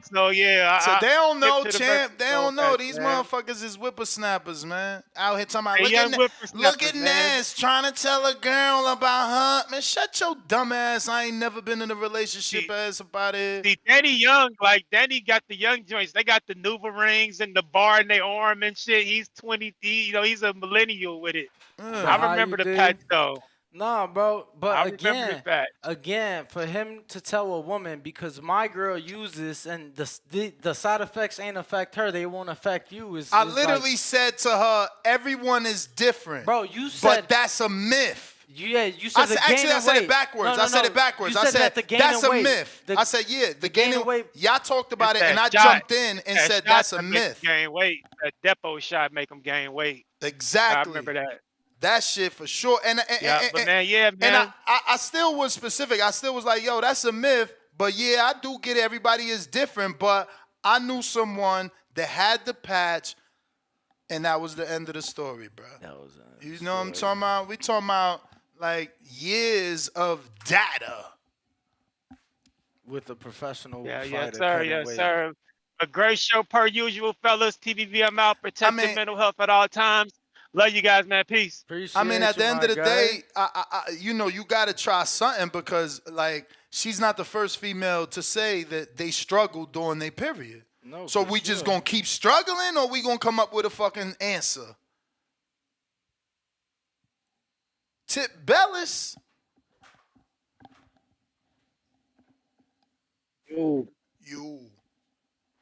So, yeah, So they don't hip know, to the birth champ. They control don't know. patch, These man. motherfuckers is whippersnappers, man. Out here talking about, Hey, young look whippersnappers, at man. Ness trying to tell a girl about her. Man, shut your dumb ass. I ain't never been in a relationship ass about it. See, Danny Young, like, Danny got the young joints. They got the Nuva rings and the bar in their arm and shit. He's 20, you know, he's a millennial with it. But I how you remember the patch, did? though. Nah, bro. I But remember the patch. again, for him to tell a woman, because my girl used this and the side effects ain't affect her, they won't affect you. I literally said to her, everyone is different. Bro, you said. But that's a myth. Yeah, you said the Actually, I said weight. it backwards. No, I said it backwards. You I said that the that's a weight. myth. I said, yeah, the gaining weight. Y'all talked about It's it, and I that shot. jumped in and That said shot that's a that make myth. them gain weight. That depot shot make them gain weight. Exactly. I remember that. That shit for sure. But man, yeah, man. And I still was specific. I still was like, yo, that's a myth. But yeah, I do get it. Everybody is different. But I knew someone that had the patch, and that was the end of the story, bro. That was you know what I'm talking about? We talking about like years of data. With a professional Yeah, fighter. yes, sir. cutting Yes, weight. sir. A great show per usual, fellas. TVV, I'm out. Protect your mental health at all times. Love you guys, man. Peace. I mean, at the end of the day, you know, you got to try something because, like, she's not the first female to say that they struggled during their period. No, so for we just sure. going to keep struggling or we going to come up with a fucking answer? Tip Bellis. Yo.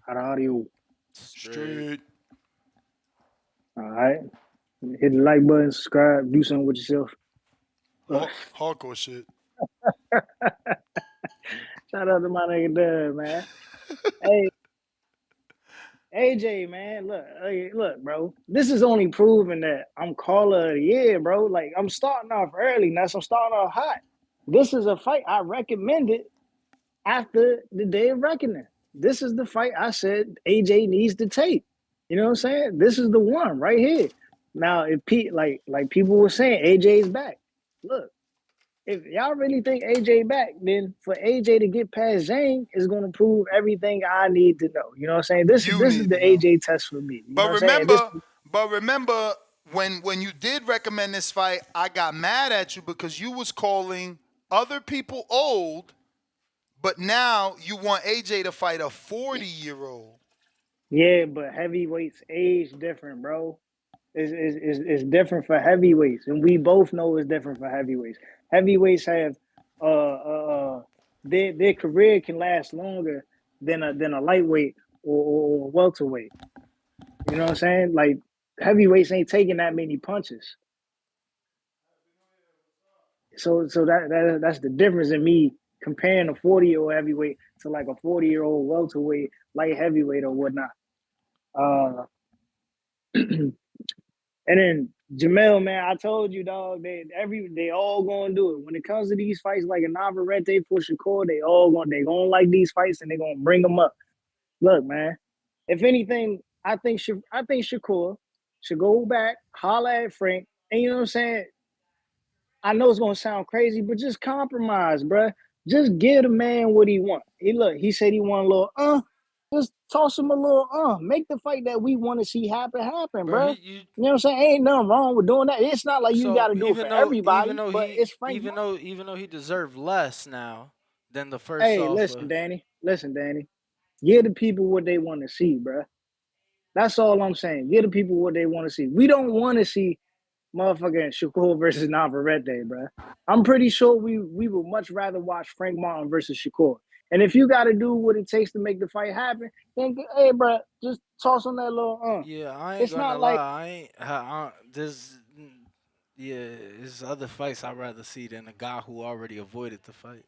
How are you? Straight. All right. Hit the like button, subscribe, do something with yourself. Hardcore shit. Shout out to my nigga Dub, man. Hey, AJ, man, look, bro. This is only proving that I'm caller of the year, bro. Like, I'm starting off early, now, so I'm starting off hot. This is a fight I recommended after the day of reckoning. This is the fight I said AJ needs to take. You know what I'm saying? This is the one right here. Now, if like people were saying, AJ's back. Look, if y'all really think AJ back, then for AJ to get past Zhang is going to prove everything I need to know. You know what I'm saying? This is the AJ test for me. You know what I'm saying? But remember, when you did recommend this fight, I got mad at you because you was calling other people old, but now you want AJ to fight a 40-year-old. Yeah, but heavyweights age different, bro. It's different for heavyweights, and we both know it's different for heavyweights. Heavyweights have their career can last longer than a lightweight or welterweight. You know what I'm saying? Like, heavyweights ain't taking that many punches. So that's the difference in me comparing a 40-year-old heavyweight to like a 40-year-old welterweight, light heavyweight or whatnot. And then Jamel, man, I told you, dog, they all gonna do it. When it comes to these fights like a Navarrete for Shakur, they gonna like these fights and they gonna bring them up. Look, man, if anything, I think Shakur should go back, holler at Frank, and you know what I'm saying? I know it's gonna sound crazy, but just compromise, bruh. Just give the man what he want. He said he want a little just toss him a little make the fight that we want to see happen, Bro, bro. You know what I'm saying? Ain't nothing wrong with doing that. It's not like you got so to do it for even though even everybody, though but he it's Frank. even though he deserved less now than the first Hey, listen, offer. Danny. Listen, Danny. Give the people what they want to see, bro. That's all I'm saying. Give the people what they want to see. We don't want to see motherfucking Shakur versus Navarrete, bro. I'm pretty sure we would much rather watch Frank Martin versus Shakur. And if you got to do what it takes to make the fight happen, then hey, bro, just toss on that little. Yeah, I ain't It's gonna not like, lie. I ain't. There's yeah, there's other fights I'd rather see than a guy who already avoided the fight.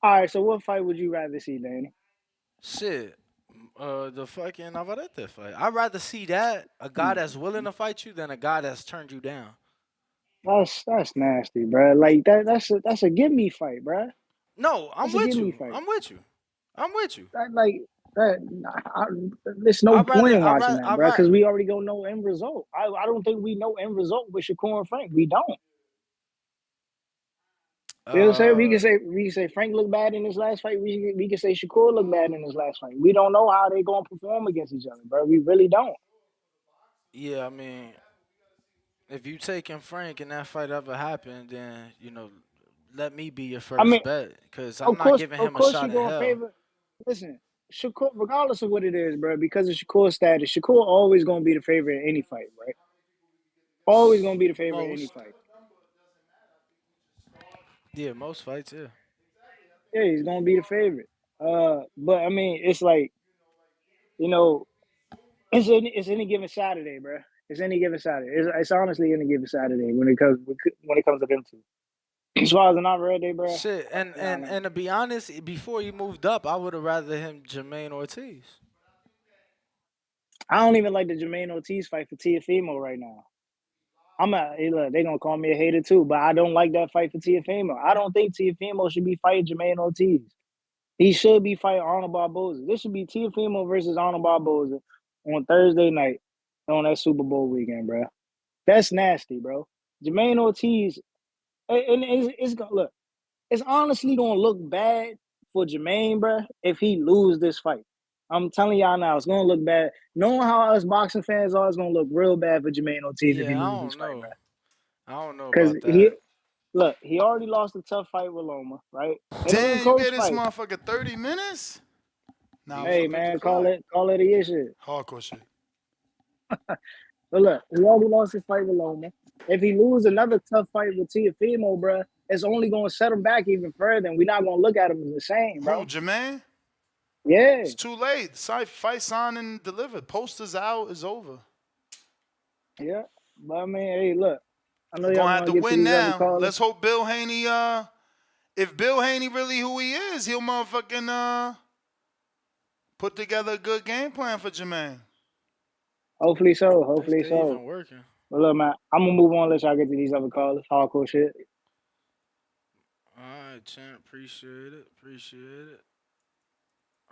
all right. So what fight would you rather see, Danny? Shit. The fucking Navarrete fight. I'd rather see that a guy that's willing to fight you than a guy that's turned you down. That's nasty, bro. Like that's a give me fight, bro. No, I'm That's a with give me you. fight. I'm with you. I'm with you. That like that. There's no point in watching that, I'd bro, rather, because we already gonna know end result. I don't think we know end result with Shakur and Frank. We don't. You know what I'm saying? uh, We can say Frank looked bad in his last fight. We can say Shakur looked bad in his last fight. We don't know how they gonna perform against each other, bro. We really don't. yeah, I mean, if you taking Frank and that fight ever happened, then let me be your I first mean, bet because I'm not giving of him a course, shot you in gonna hell. favor. Listen, Shakur, regardless of what it is, bro, because of Shakur's status, Shakur always gonna be the favorite in any fight, right? Always gonna be the favorite in any Most, fight. yeah, most fights, yeah. Yeah, he's gonna be the favorite. But I mean, it's like you know, it's any given Saturday, bro. It's any given Saturday. It's honestly any given Saturday when it comes to them two. As far as an Navarrete, bro, Shit, and to be honest, before he moved up, I would have rather him Jermaine Ortiz. I don't even like the Jermaine Ortiz fight for Tiafimo right now. Look, they gonna call me a hater too, but I don't like that fight for Tiafimo. I don't think Tiafimo should be fighting Jermaine Ortiz. He should be fighting Arnold Barboza. This should be Tiafimo versus Arnold Barboza on Thursday night on that Super Bowl weekend, bro. That's nasty, bro. Jermaine Ortiz, and it's gonna look. It's honestly gonna look bad for Jermaine, bro, if he lose this fight. I'm telling y'all now, it's gonna look bad. Knowing how us boxing fans are, it's gonna look real bad for Jermaine Ortiz if he Yeah, I lose this don't fight, bro. know. I don't know Because about that. he already lost a tough fight with Loma, right? It was a Damn, you close gave this fight. motherfucker 30 minutes? Nah, I'm Beef. Hey fucking with the man, clock. call it a year shit. Hardcore shit. But look, he already lost his fight with Loma. If he lose another tough fight with Tiafimo, bro, it's only gonna set him back even further, and we're not gonna look at him as the same, Who, bro. Jermaine? Yeah, It's too late. Fight signed and delivered. Posters out. It's over. yeah. But I mean, hey, look, I know We're y'all gonna have want to to get to win these other now. callers. Let's hope Bill Haney. If Bill Haney really who he is, he'll motherfucking put together a good game plan for Jermaine. Hopefully so. If Hopefully they so. even working. But look, man, I'm gonna move on. Let y'all get to these other callers. Hardcore shit. All right, champ. Appreciate it. Appreciate it.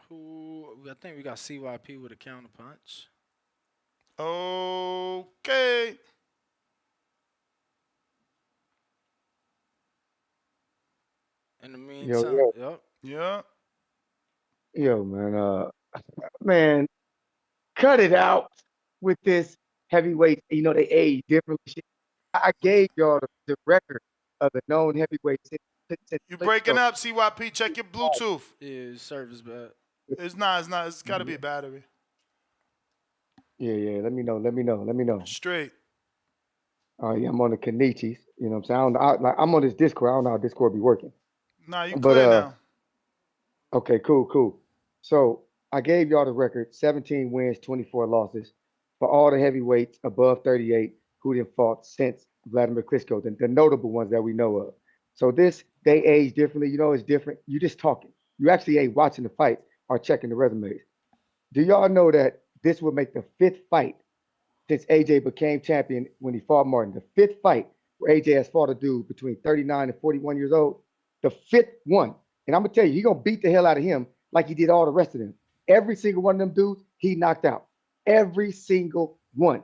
I think we got CYP with a counterpunch. Okay. In the Yo, meantime, yo, yep. Yeah. yo, man. Man, cut it out with this heavyweight. You know they age differently. Shit. I gave y'all the record of the known heavyweights since You breaking Klitschko. up, CYP. Check your Bluetooth. Yeah, service bad. It's not. It's not. It's got to be a battery. Yeah, yeah. Let me know. Let me know. Let me know. Straight. Yeah, I'm on the Kenichis. You know what I'm saying? I don't know, I'm on this Discord. I don't know how Discord be working. Nah, you But clear now. okay, cool, cool. So I gave y'all the record: 17 wins, 24 losses for all the heavyweights above 38 who didn't fought since Vladimir Klitschko, the notable ones that we know of. So they age differently. You know, it's different. You just talking. You actually ain't watching the fights or checking the resumes. Do y'all know that this would make the fifth fight since AJ became champion when he fought Martin? The fifth fight where AJ has fought a dude between 39 and 41 years old. The fifth one. And I'm gonna tell you, he gonna beat the hell out of him like he did all the rest of them. Every single one of them dudes, he knocked out. Every single one.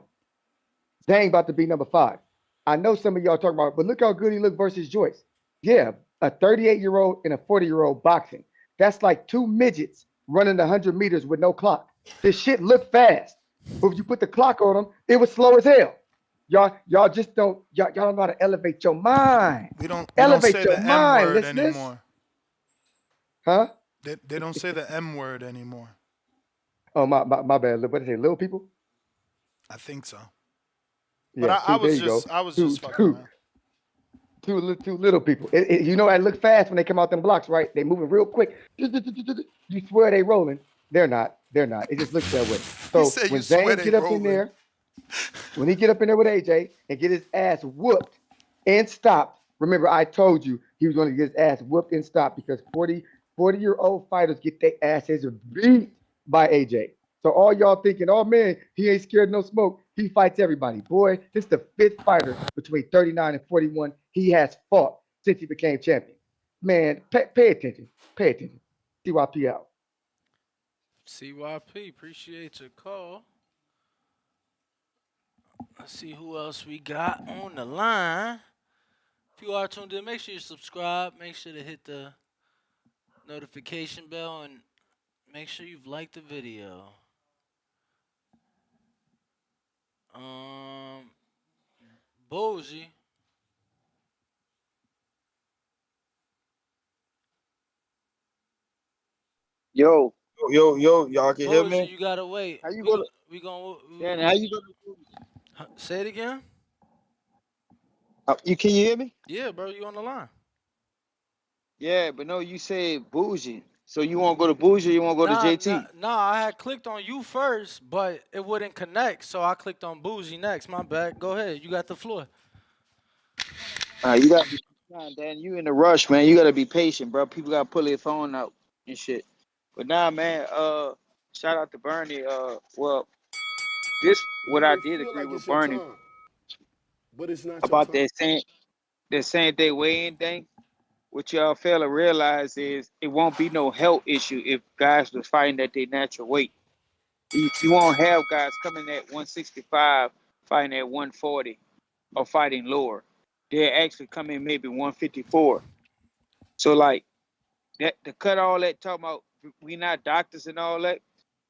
Zhang about to be number 5. I know some of y'all talking about, but look how good he looked versus Joyce. Yeah, a 38-year-old and a 40-year-old boxing. That's like two midgets running 100 meters with no clock. This shit looked fast, but if you put the clock on them, it was slow as hell. Y'all just y'all don't know how to elevate your mind. We don't Elevate say your the M mind, word listeners. anymore. Huh? They don't say the M word anymore. Oh my bad. What did they say? Little people? I think so. But Yeah, I two. There was you go. just fucking around. Two little people. You know, I look fast when they come out them blocks, right? They moving real quick. You swear they rolling. They're not. They're not. It just looks that way. He So said you when swear Zane they get up in rolling. there, when he get up in there with AJ and get his ass whooped and stopped, remember I told you he was going to get his ass whooped and stopped because 40-year-old fighters get their asses beat by AJ. So all y'all thinking, oh man, he ain't scared of no smoke. He fights everybody. Boy, this is the fifth fighter between 39 and 41 he has fought since he became champion. Man, pay attention. Pay attention. CYP out. CYP, appreciate your call. Let's see who else we got on the line. If you are tuned in, make sure you subscribe. Make sure to hit the notification bell and make sure you've liked the video. Bougie. Yo, y'all can hear Bougie, me? you gotta wait. How you We gonna, gon' we gon' Dan, how you say it again. can you hear me? Yeah, bro, you on the line. Yeah, but no, you said bougie. So you want to go to bougie or you want to go to JT? Nah. I had clicked on you first, but it wouldn't connect, so I clicked on Bougie next. My bad. Go ahead. You got the floor. You gotta be Dan, you in a rush, man. You gotta be patient, bro. People gotta pull their phone out and shit. But nah, man, shout out to Bernie. Well, this You what I may did feel agree like with it's your Bernie time, but it's not your about time. that same day weigh-in thing. What y'all fail to realize is it won't be no health issue if guys was fighting at their natural weight. You won't have guys coming at 165 fighting at 140 or fighting lower. They'll actually come in maybe 154. So like that to cut all that talking about we not doctors and all that,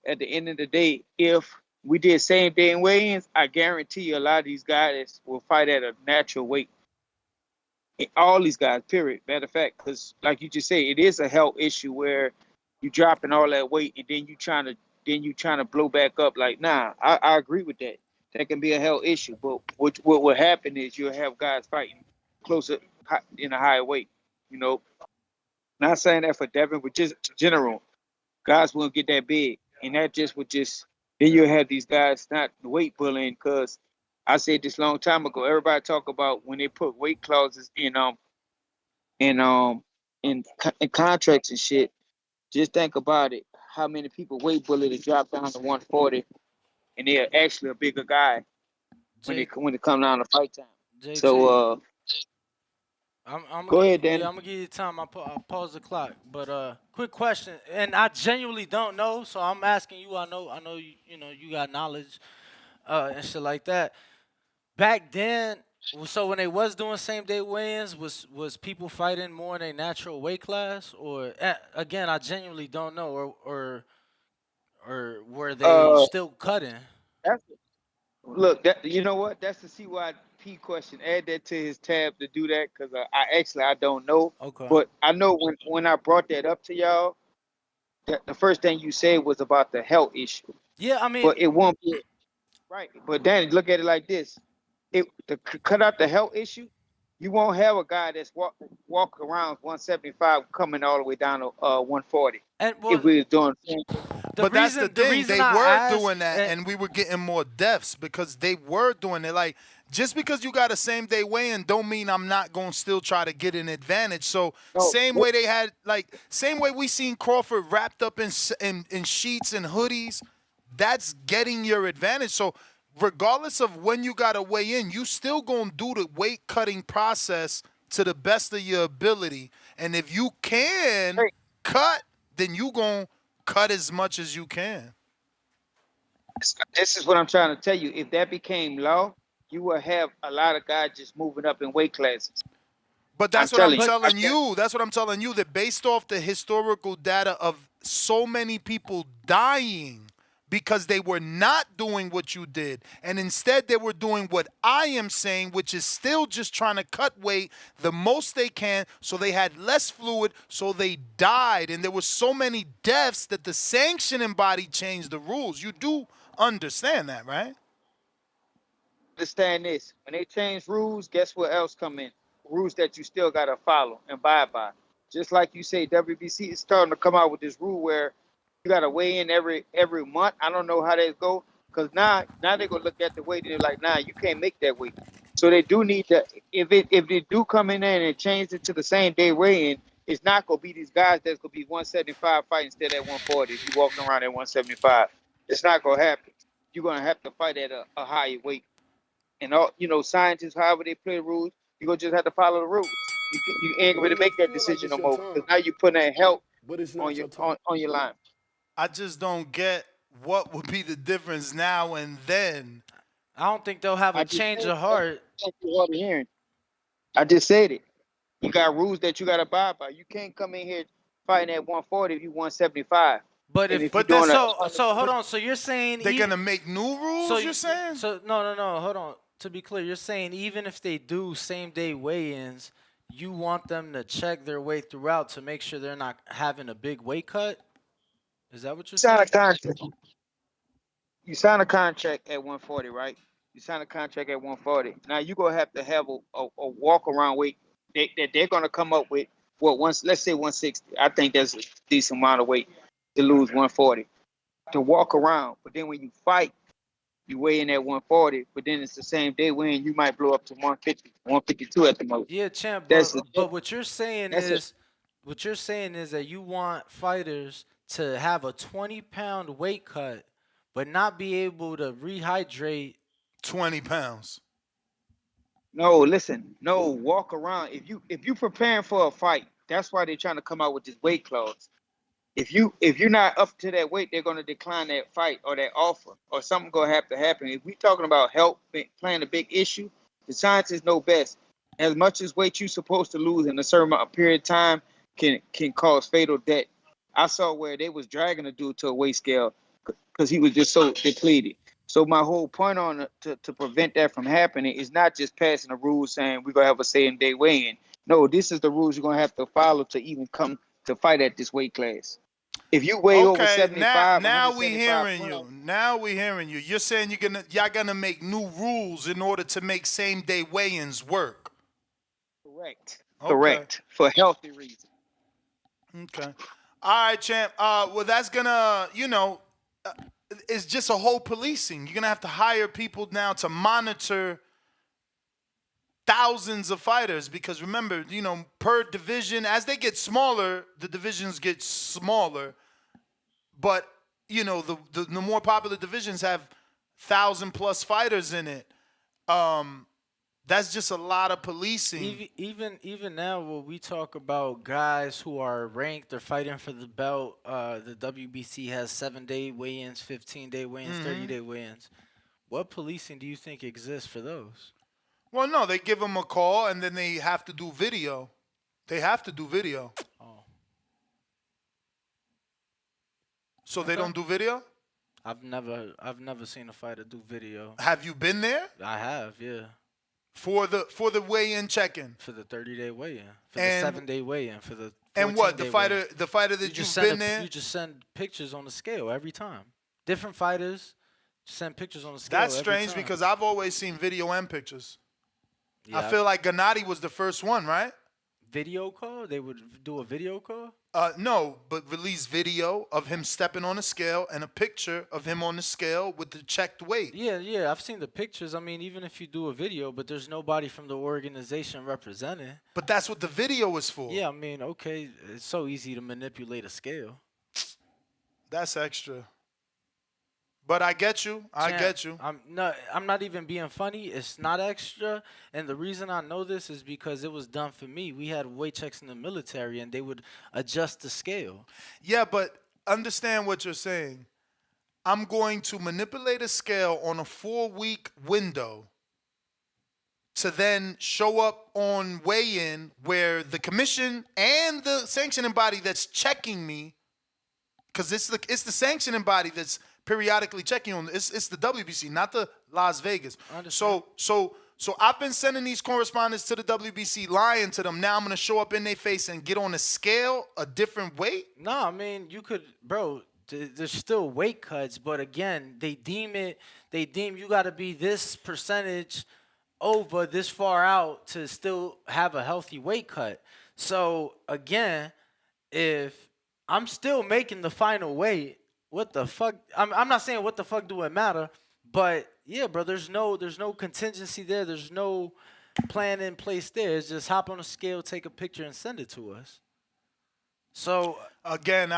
at the end of the day, if we did same day in weigh-ins, I guarantee you a lot of these guys will fight at a natural weight. All these guys, period. Matter of fact, because like you just say, it is a health issue where you dropping all that weight and then you trying to blow back up. Like, nah, I agree with that. That can be a health issue. But what will happen is you'll have guys fighting closer in a higher weight. You know, not saying that for Devin, but just general. Guys won't get that big. And that just would just then you'll have these guys not weight bullying because I said this long time ago. Everybody talk about when they put weight clauses in in contracts and shit. Just think about it. How many people weight bully to drop down to 140, and they're actually a bigger guy J when it comes down to fight time. So JT. I'm gonna go give ahead, Danny. I'm gonna give you time. I pause the clock. But quick question, and I genuinely don't know, so I'm asking you. I know you know you got knowledge and shit like that. Back then, so when they was doing same day weigh-ins, was people fighting more in a natural weight class, or again, I genuinely don't know, or were they Uh, still cutting? that's look. That you know what? That's the CYP question. Add that to his tab to do that because I don't know, Okay. but I know when I brought that up to y'all, the first thing you said was about the health issue, Yeah, I mean, but it won't be right. But Danny, look at it like this: cut out the health issue, you won't have a guy that's walk around 175 coming all the way down to 140. and well, If we was doing the But that's the reason the thing. reason They I were ask, doing that, and we were getting more deaths because they were doing it. Like, just because you got a same day weigh-in, don't mean I'm not gonna still try to get an advantage. So no, same way they had, like, same way we seen Crawford wrapped up in sheets and hoodies. That's getting your advantage. So regardless of when you got to weigh in, you still gonna do the weight cutting process to the best of your ability. And if you can cut, then you gonna cut as much as you can. this is what I'm trying to tell you. If that became law, you will have a lot of guys just moving up in weight classes. But I'm that's what I'm telling you. telling you. That's what I'm telling you. That based off the historical data of so many people dying because they were not doing what you did, and instead they were doing what I am saying, which is still just trying to cut weight the most they can, so they had less fluid, so they died, and there were so many deaths that the sanctioning body changed the rules. You do understand that, right? Understand this. When they change rules, guess what else come in? Rules that you still gotta follow and abide by. Just like you say, WBC is starting to come out with this rule where you gotta weigh in every month. I don't know how that go, because now they're gonna look at the weight and they're like, nah, you can't make that weight. So they do need to, if they do come in there and it change it to the same day weigh in, it's not gonna be these guys that's gonna be 175 fight instead at 140. If you walking around at 175, it's not gonna happen. You're gonna have to fight at a higher weight. And all scientists, however they play the rules, you gonna just have to follow the rules. You ain't But gonna it make may that feel like decision it's no your more time, because now you're putting that help but it's on not your your time. on your line. I just don't get what would be the difference now and then. I don't think they'll have I a just change said of that's heart. you hard of hearing. I just said it. You got rules that you got to abide by. You can't come in here fighting at 140 if you 175. But And if if you're But that's doing a so hold but on. So you're saying they're even gonna make new so rules. You're saying? so no hold on. To be clear, you're saying even if they do same day weigh-ins, you want them to check their weight throughout to make sure they're not having a big weight cut. Is that what you're sign a saying? contract. You sign a contract at 140, right? You sign a contract at 140. Now you're gonna have to have a walk around weight that they're gonna come up with. Well, once let's say 160. I think that's a decent amount of weight to lose 140 to walk around. But then when you fight, you weigh in at 140. But then it's the same day when you might blow up to 150, 152 at the most. Yeah, champ. That's But it. what you're saying is that you want fighters to have a 20-pound weight cut, but not be able to rehydrate. 20 pounds. No, listen, no, walk around. If you preparing for a fight, that's why they're trying to come out with this weight clause. If you're not up to that weight, they're gonna decline that fight or that offer, or something gonna have to happen. If we talking about health playing a big issue, the scientists know best. As much as weight you're supposed to lose in a certain period of time can cause fatal death. I saw where they was dragging a dude to a weight scale because he was just so depleted. So my whole point on to prevent that from happening is not just passing a rule saying we're gonna have a same day weigh-in. No, this is the rules you're gonna have to follow to even come to fight at this weight class. If you weigh over Okay, 75, now we 175 hearing pounds, you. Now we hearing you. You're saying y'all gonna make new rules in order to make same day weigh-ins work. correct, Okay. correct, for healthy reasons. Okay. All right, champ. Well, that's gonna, it's just a whole policing. You're gonna have to hire people now to monitor thousands of fighters because remember, per division, as they get smaller, the divisions get smaller. But the more popular divisions have 1,000+ fighters in it. That's just a lot of policing. Even now, when we talk about guys who are ranked or fighting for the belt, the WBC has 7-day weigh-ins, 15-day weigh-ins, 30-day weigh-ins. What policing do you think exists for those? Well, no, they give them a call and then they have to do video. They have to do video. Oh, So they okay. don't do video? I've never seen a fighter do video. Have you been there? I have, yeah. For the weigh-in check-in. For the 30-day weigh-in, for the 7-day weigh-in, for the 14-day and what the fighter weigh-in. the fighter that you've been there. You just send pictures on the scale every time. Different fighters send pictures on the scale. That's every strange time. because I've always seen video and pictures. Yeah, I feel like Gennady was the first one, right? Video call? They would do a video call? No, but release video of him stepping on a scale and a picture of him on the scale with the checked weight. Yeah, I've seen the pictures. I mean, even if you do a video, but there's nobody from the organization representing. But that's what the video is for. Yeah, I mean, okay, it's so easy to manipulate a scale. That's extra. But I get you. Get you. I'm not even being funny. It's not extra. And the reason I know this is because it was done for me. We had weight checks in the military and they would adjust the scale. Yeah, but understand what you're saying. I'm going to manipulate a scale on a 4-week window to then show up on weigh-in where the commission and the sanctioning body that's checking me, because it's the sanctioning body that's periodically checking on it's the WBC, not the Las Vegas. So I've been sending these correspondents to the WBC, lying to them. Now I'm gonna show up in their face and get on a scale a different weight. No, I mean you could, bro. There's still weight cuts, but again, they deem you got to be this percentage over this far out to still have a healthy weight cut. So again, if I'm still making the final weight, what the fuck? I'm not saying what the fuck do it matter, but yeah, bro, there's no contingency there. There's no plan in place there. It's just hop on a scale, take a picture, and send it to us. So again,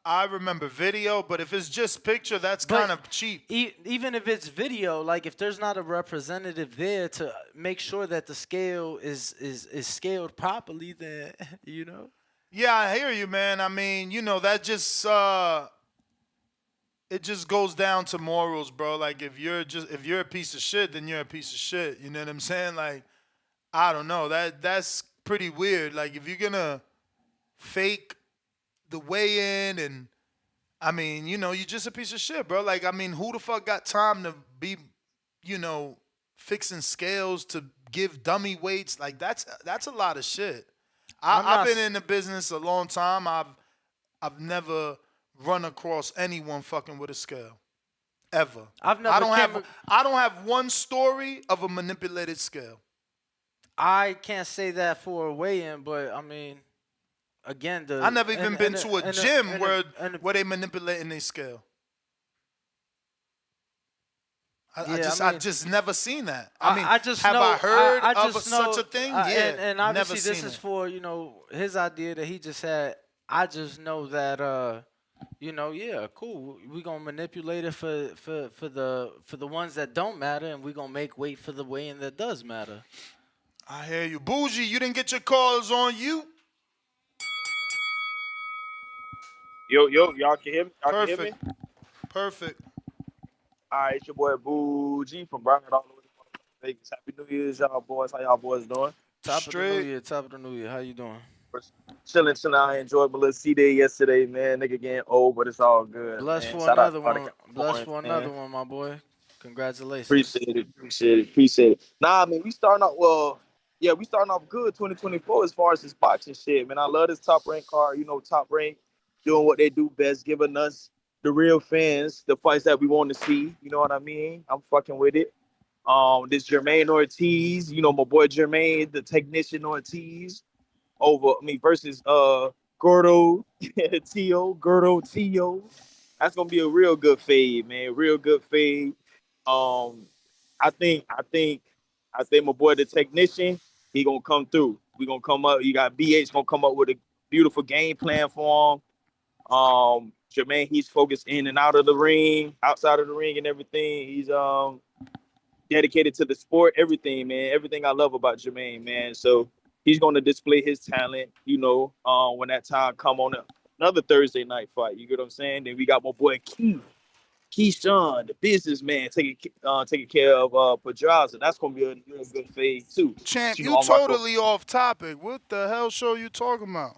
I remember video, but if it's just picture, that's kind of cheap. Even if it's video, like if there's not a representative there to make sure that the scale is scaled properly, then you know. Yeah, I hear you, man. I mean, you know, that just it just goes down to morals, bro. Like if you're a piece of shit, then you're a piece of shit. You know what I'm saying? Like, I don't know. That's pretty weird. Like if you're gonna fake the weigh-in, and I mean, you know, you're just a piece of shit, bro. Like, I mean, who the fuck got time to be, you know, fixing scales to give dummy weights? Like that's a lot of shit. I've been in the business a long time. I've never run across anyone fucking with a scale, ever. I don't have one story of a manipulated scale. I can't say that for a weigh-in, but I mean, again, I never even been to a gym where they manipulating their scale. I just never seen that. I mean, I heard of such a thing? Yeah, and obviously this is for, you know, his idea that he just had. I just know that you know, yeah, cool. We gonna manipulate it for the ones that don't matter, and we gonna make weight for the weigh-in that does matter. I hear you, Bougie. You didn't get your calls on you. Yo, y'all can hear me? Y'all can hear me? Perfect. All right, it's your boy Bougie from Broward all the way to Vegas. Happy New Year's, y'all boys. How y'all boys doing? Top of the new year. How you doing? Chilling. I enjoyed my little C-Day yesterday, man. Nigga getting old, but it's all good. Blessed man. for another one. Blessed for another one, my boy. Congratulations. Appreciate it. Nah, I mean, we starting off good 2024 as far as this boxing shit, man. I love this Top Rank card. You know, Top Rank doing what they do best, giving us the real fans the fights that we want to see. You know what I mean? I'm fucking with it. This Jermaine Ortiz, you know, my boy Jermaine, the technician Ortiz, versus Gordo Tio. That's gonna be a real good fade, man. Real good fade. I think my boy the technician, he gonna come through. We gonna come up. You got BH gonna come up with a beautiful game plan for him. Jermaine, he's focused in and out of the ring, outside of the ring and everything. He's dedicated to the sport, everything, man. Everything I love about Jermaine, man. So he's gonna display his talent, you know, when that time come on another Thursday night fight. You get what I'm saying? Then we got my boy Keyshawn, the businessman, taking care of Pedraza. That's gonna be a real good fade too. Champ, you totally off topic. What the hell show you talking about?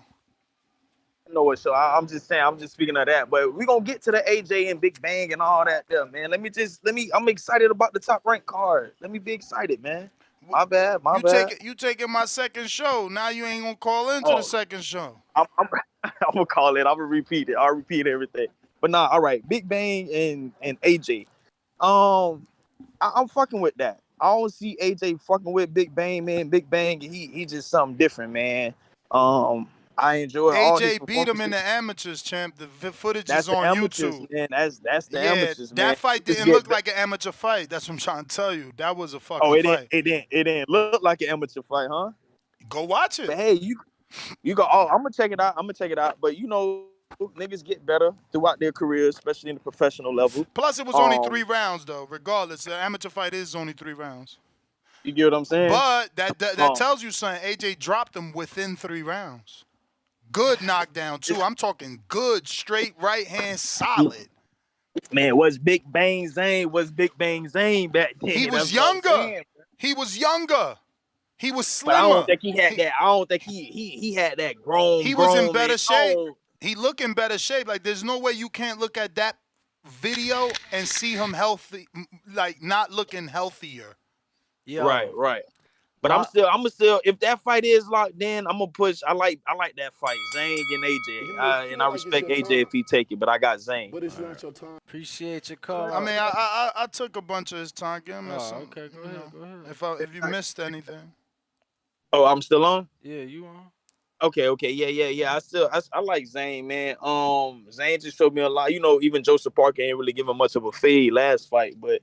I know what show. I'm just saying. I'm just speaking of that. But we gonna get to the AJ and Big Bang and all that there, man. I'm excited about the Top Rank card. Let me be excited, man. My bad. You taking my second show. Now you ain't gonna call into the second show. I'm gonna call it. I'm gonna repeat it. I'll repeat everything. But nah, all right. Big Bang and AJ. I'm fucking with that. I don't see AJ fucking with Big Bang, man. Big Bang, he just something different, man. I enjoy all his AJ beat him in the amateurs, champ. The footage that's is on amateurs, YouTube. Man. That's the amateurs, man. That fight didn't look like an amateur fight. That's what I'm trying to tell you. That was a fucking fight. It didn't look like an amateur fight, huh? Go watch it. But hey, you go. Oh, I'm gonna check it out. But you know, niggas get better throughout their career, especially in the professional level. Plus, it was only 3 rounds, though. Regardless, the amateur fight is only 3 rounds. You get what I'm saying? But that tells you something. AJ dropped him within 3 rounds. Good knockdown, too. I'm talking good, straight right hand, solid. Man, was Big Bang Zane back then? He was younger. He was younger. He was But I don't slimmer. think he had that. I don't think he had that He was in man. better shape. He look in better shape. Like there's no way you can't look at that video and see him healthy, like not looking healthier. Right, Yo, right. But I'm still. If that fight is locked in, I'm gonna push. I like that fight, Zhang and AJ. You may And feel I like it's respect your AJ time, if he take it, but I got Zhang. but it's not your time. appreciate your I call. mean, I took a bunch of his time. Give him Oh, some, okay. Go you ahead. know, Go ahead. if you missed anything. Oh, I'm still on. Yeah, you on? Okay, yeah. I like Zane, man. Zane just showed me a lot. You know, even Joseph Parker ain't really giving much of a fade last fight, but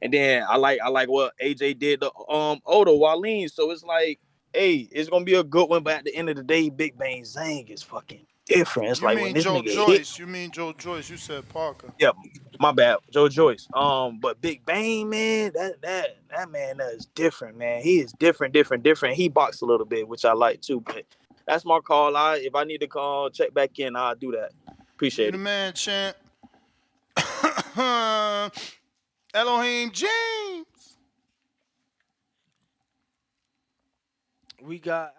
and then I like what AJ did to Odo Wallin. So it's like, hey, it's gonna be a good one. But at the end of the day, Big Bang Zane is fucking different. It's You like when mean this Joe nigga hit. Joyce? You said Parker. Yeah, my bad, Joe Joyce. But Big Bang, man, that man is different, man. He is different. He boxed a little bit, which I like too. But that's my call. If I need to call, check back in, I'll do that. You Appreciate the it. man, champ. Elohim James. We got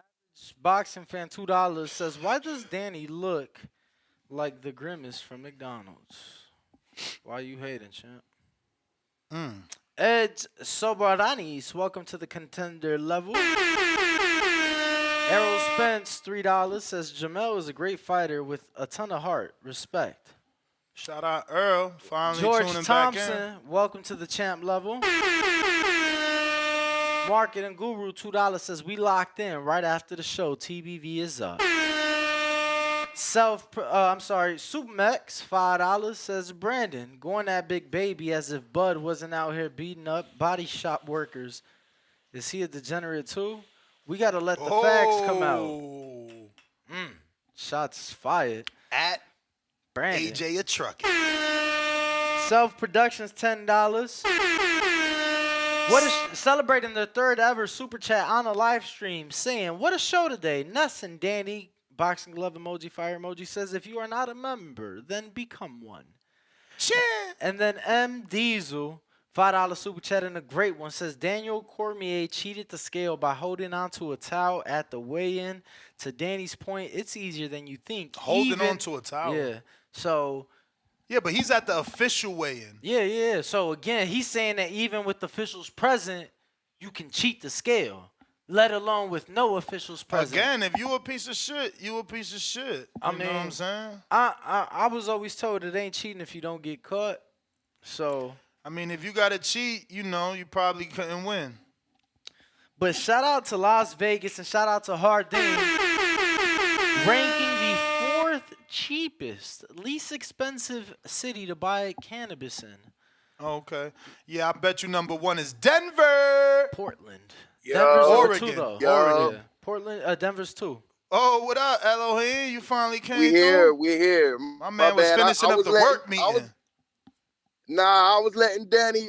boxing fan $2 says, why does Danny look like the grimace from McDonald's? Why you hating, champ? Ed Sobaranis, welcome to the contender level. Errol Spence, $3 says Jamel is a great fighter with a ton of heart. Respect. Shout out Earl, finally George tuning Thompson, back in. welcome to the champ level. Marketing Guru, $2 says we locked in right after the show. TBV is up. Supermax, $5 says Brandon, going at Big Baby as if Bud wasn't out here beating up body shop workers. Is he a degenerate too? We gotta let the facts come out. Shots fired. At Brandon. AJ a truck. Self Productions, $10. What is celebrating their third ever super chat on a live stream, saying, "What a show today!" Ness and Danny, boxing glove emoji, fire emoji, says, "If you are not a member, then become one." Cheer. And then M Diesel, $5 super chat and a great one, says Daniel Cormier cheated the scale by holding onto a towel at the weigh-in. To Danny's point, it's easier than you think. Holding on to a towel. Yeah. So. Yeah, but he's at the official weigh-in. Yeah. So again, he's saying that even with officials present, you can cheat the scale, let alone with no officials present. Again, if you a piece of shit, you a piece of shit. You know what I'm saying? I was always told it ain't cheating if you don't get caught. So I mean, if you gotta cheat, you know, you probably couldn't win. But shout out to Las Vegas and shout out to Hardin, ranking the 4th cheapest, least expensive city to buy cannabis in. Okay. Yeah, I bet you number 1 is Denver. Portland. Yo. Denver's Oregon. number 2 though. Yo. Oregon. Yeah. Portland. Denver's 2. Oh, what up, Elohim? You finally came We through? here. My man was finishing up the work meeting. I was letting Danny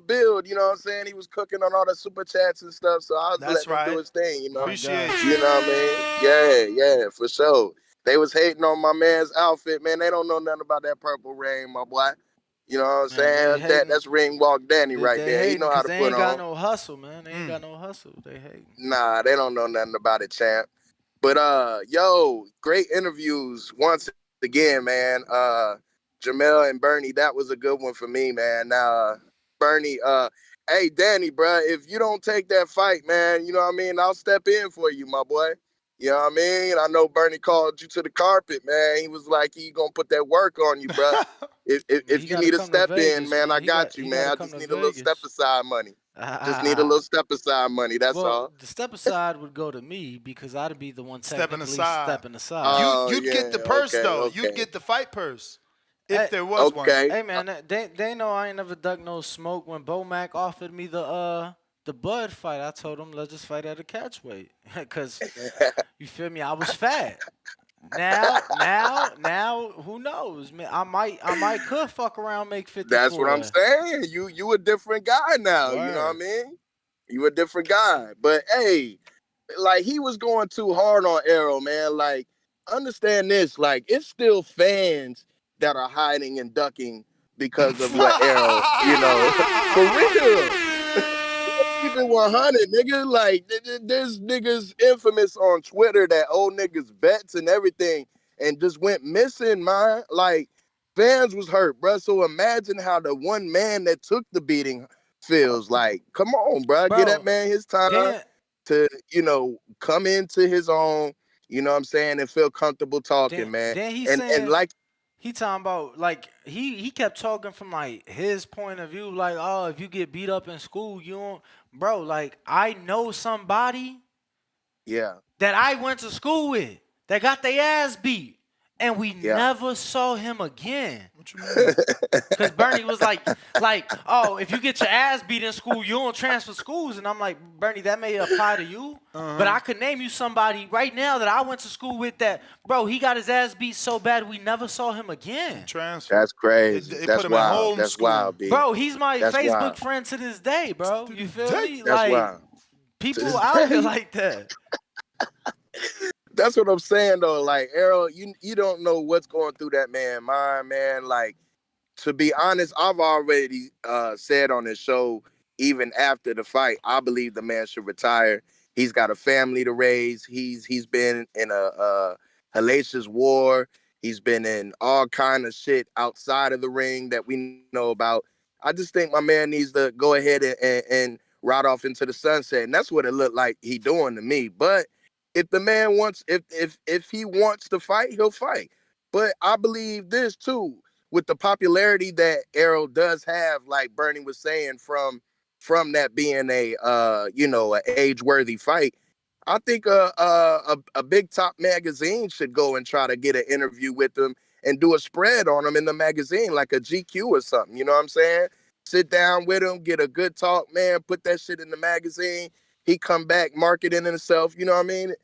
build, you know what I'm saying? He was cooking on all the super chats and stuff, so I was letting him do his thing, you know. Appreciate you. You know what I mean? Yeah, for sure. They was hating on my man's outfit, man. They don't know nothing about that purple rain, my boy. You know what I'm saying? That's ring walk Danny right there. He know how to put on. They ain't got no hustle, man. They ain't got no hustle. They hate. Nah, they don't know nothing about it, champ. But yo, great interviews once again, man. Jamel and Bernie, that was a good one for me, man. Now, Bernie, hey, Danny, bro, if you don't take that fight, man, you know what I mean? I'll step in for you, my boy. You know what I mean? I know Bernie called you to the carpet, man. He was like, he gonna put that work on you, bro. if you need a step in, man, I got you, man. I just need a little step aside money. Just need a little step aside money. That's all. The step aside would go to me because I'd be the one stepping aside. You'd get the purse, though. Okay. You'd get the fight purse. If there was one. Hey man, they know I ain't never ducked no smoke. When Bomac offered me the Bud fight, I told him let's just fight at a catch weight. Cause you feel me? I was fat. Now, who knows? Man, I might could fuck around, make 54. That's what I'm saying. You a different guy now. Word. You know what I mean? You a different guy. But hey, like he was going too hard on Arrow, man. Like, understand this, like it's still fans that are hiding and ducking because of what Arrow, you know, for real. keep it 100, nigga. Like, there's niggas infamous on Twitter that old niggas bets and everything and just went missing, man. Like, fans was hurt, bro. So imagine how the one man that took the beating feels. Like, come on, bro. Get that Bro, man his time then to, come into his own, you know what I'm saying, and feel comfortable talking, man. then he's And saying like, he talking about like he kept talking from like his point of view, like, oh, if you get beat up in school, you don't, bro. Like, I know somebody yeah, that I went to school with that got their ass beat, and we yeah. never saw him again. What you mean? Cause Bernie was like, oh, if you get your ass beat in school, you don't transfer schools. And I'm like, Bernie, that may apply to you, but I could name you somebody right now that I went to school with that, bro, he got his ass beat so bad we never saw him again. Transfer. That's crazy. They put That's him in wild. That's homeschool. wild, B. Bro, he's my That's Facebook wild. friend to this day, bro. You feel Day. me? That's Like, wild. To people this out here day, like that. that's what I'm saying though. Like, Errol, you don't know what's going through that man's mind, man. Like, to be honest, I've already said on this show, even after the fight, I believe the man should retire. He's got a family to raise. He's been in a hellacious war. He's been in all kind of shit outside of the ring that we know about. I just think my man needs to go ahead and ride off into the sunset, and that's what it looked like he doing to me. But if the man wants, if he wants to fight, he'll fight. But I believe this too, with the popularity that Errol does have, like Bernie was saying, from that being a a age worthy fight, I think a big top magazine should go and try to get an interview with him and do a spread on him in the magazine, like a GQ or something. You know what I'm saying? Sit down with him, get a good talk, man. Put that shit in the magazine. He come back, marketing himself. You know what I mean?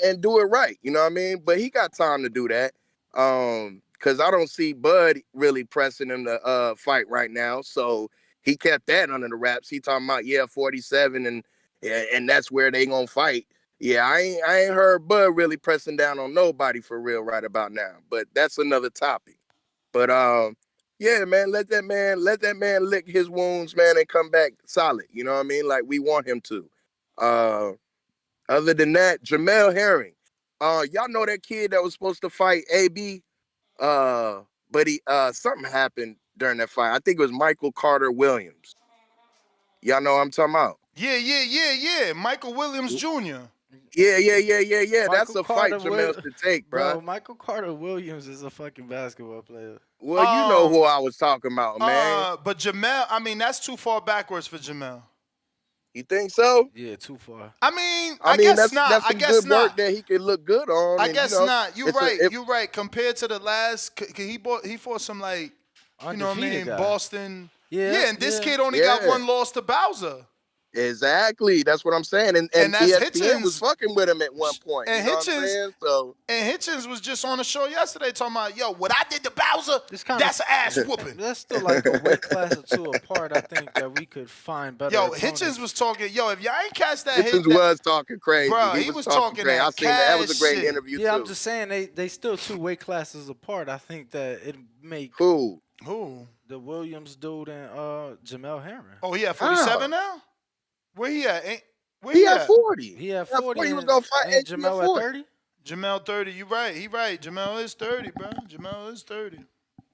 And do it right. You know what I mean? But he got time to do that. Because I don't see Bud really pressing him to fight right now. So he kept that under the wraps. He talking about 47 and that's where they gonna fight. Yeah, I ain't heard Bud really pressing down on nobody for real right about now. But that's another topic. But yeah, man, let that man lick his wounds, man, and come back solid. You know what I mean? Like we want him to. Uh, Other than that, Jamel Herring. Y'all know that kid that was supposed to fight AB? But he something happened during that fight. I think it was Michael Carter Williams. Y'all know what I'm talking about? Yeah. Michael Williams Jr. Yeah. That's Michael a fight Carter Jamel Will, should take, bro. bro. Michael Carter Williams is a fucking basketball player. Well, you know who Um, I was talking about, man. but Jamel, I mean, that's too far backwards for Jamel. You think so? Yeah, too far. I mean, I I mean, guess that's not. that's I some guess good work not. that he could look good on, I and guess not. You're it's a right. it, You're right. Compared to the last, he fought some like, you know what I Undefeated mean, guy. Boston. Yeah, Yeah, and this yeah. kid only got yeah, one loss to Bowser, exactly. That's what I'm saying, and and that's ESPN was Hitchens. fucking with him at one point. You And know what I'm Hitchens saying? So and Hitchens was just on the show yesterday talking about, yo, what I did to Bowser, It's kind of that's an ass whooping. that's still like a weight class or two apart. I think that we could find better Yo, Hitchens was opponents. talking, yo, if y'all ain't catch that Hitchens hit, that was talking crazy. bro, He he was was talking talking crazy. I that seen that. That was cash a great shit. interview Yeah, I'm too. just saying they still two weight classes apart. I think that it make Who? Who? the Williams dude and Jamel Herring. Oh, he at How? 47 now? Where he at? Where He he had at? 40. He at He had 40 40. He was and gonna fight ain't AB at Jamel at 40. 30? Jamel 30. You right. He right. Jamel is 30, bro. Jamel is 30.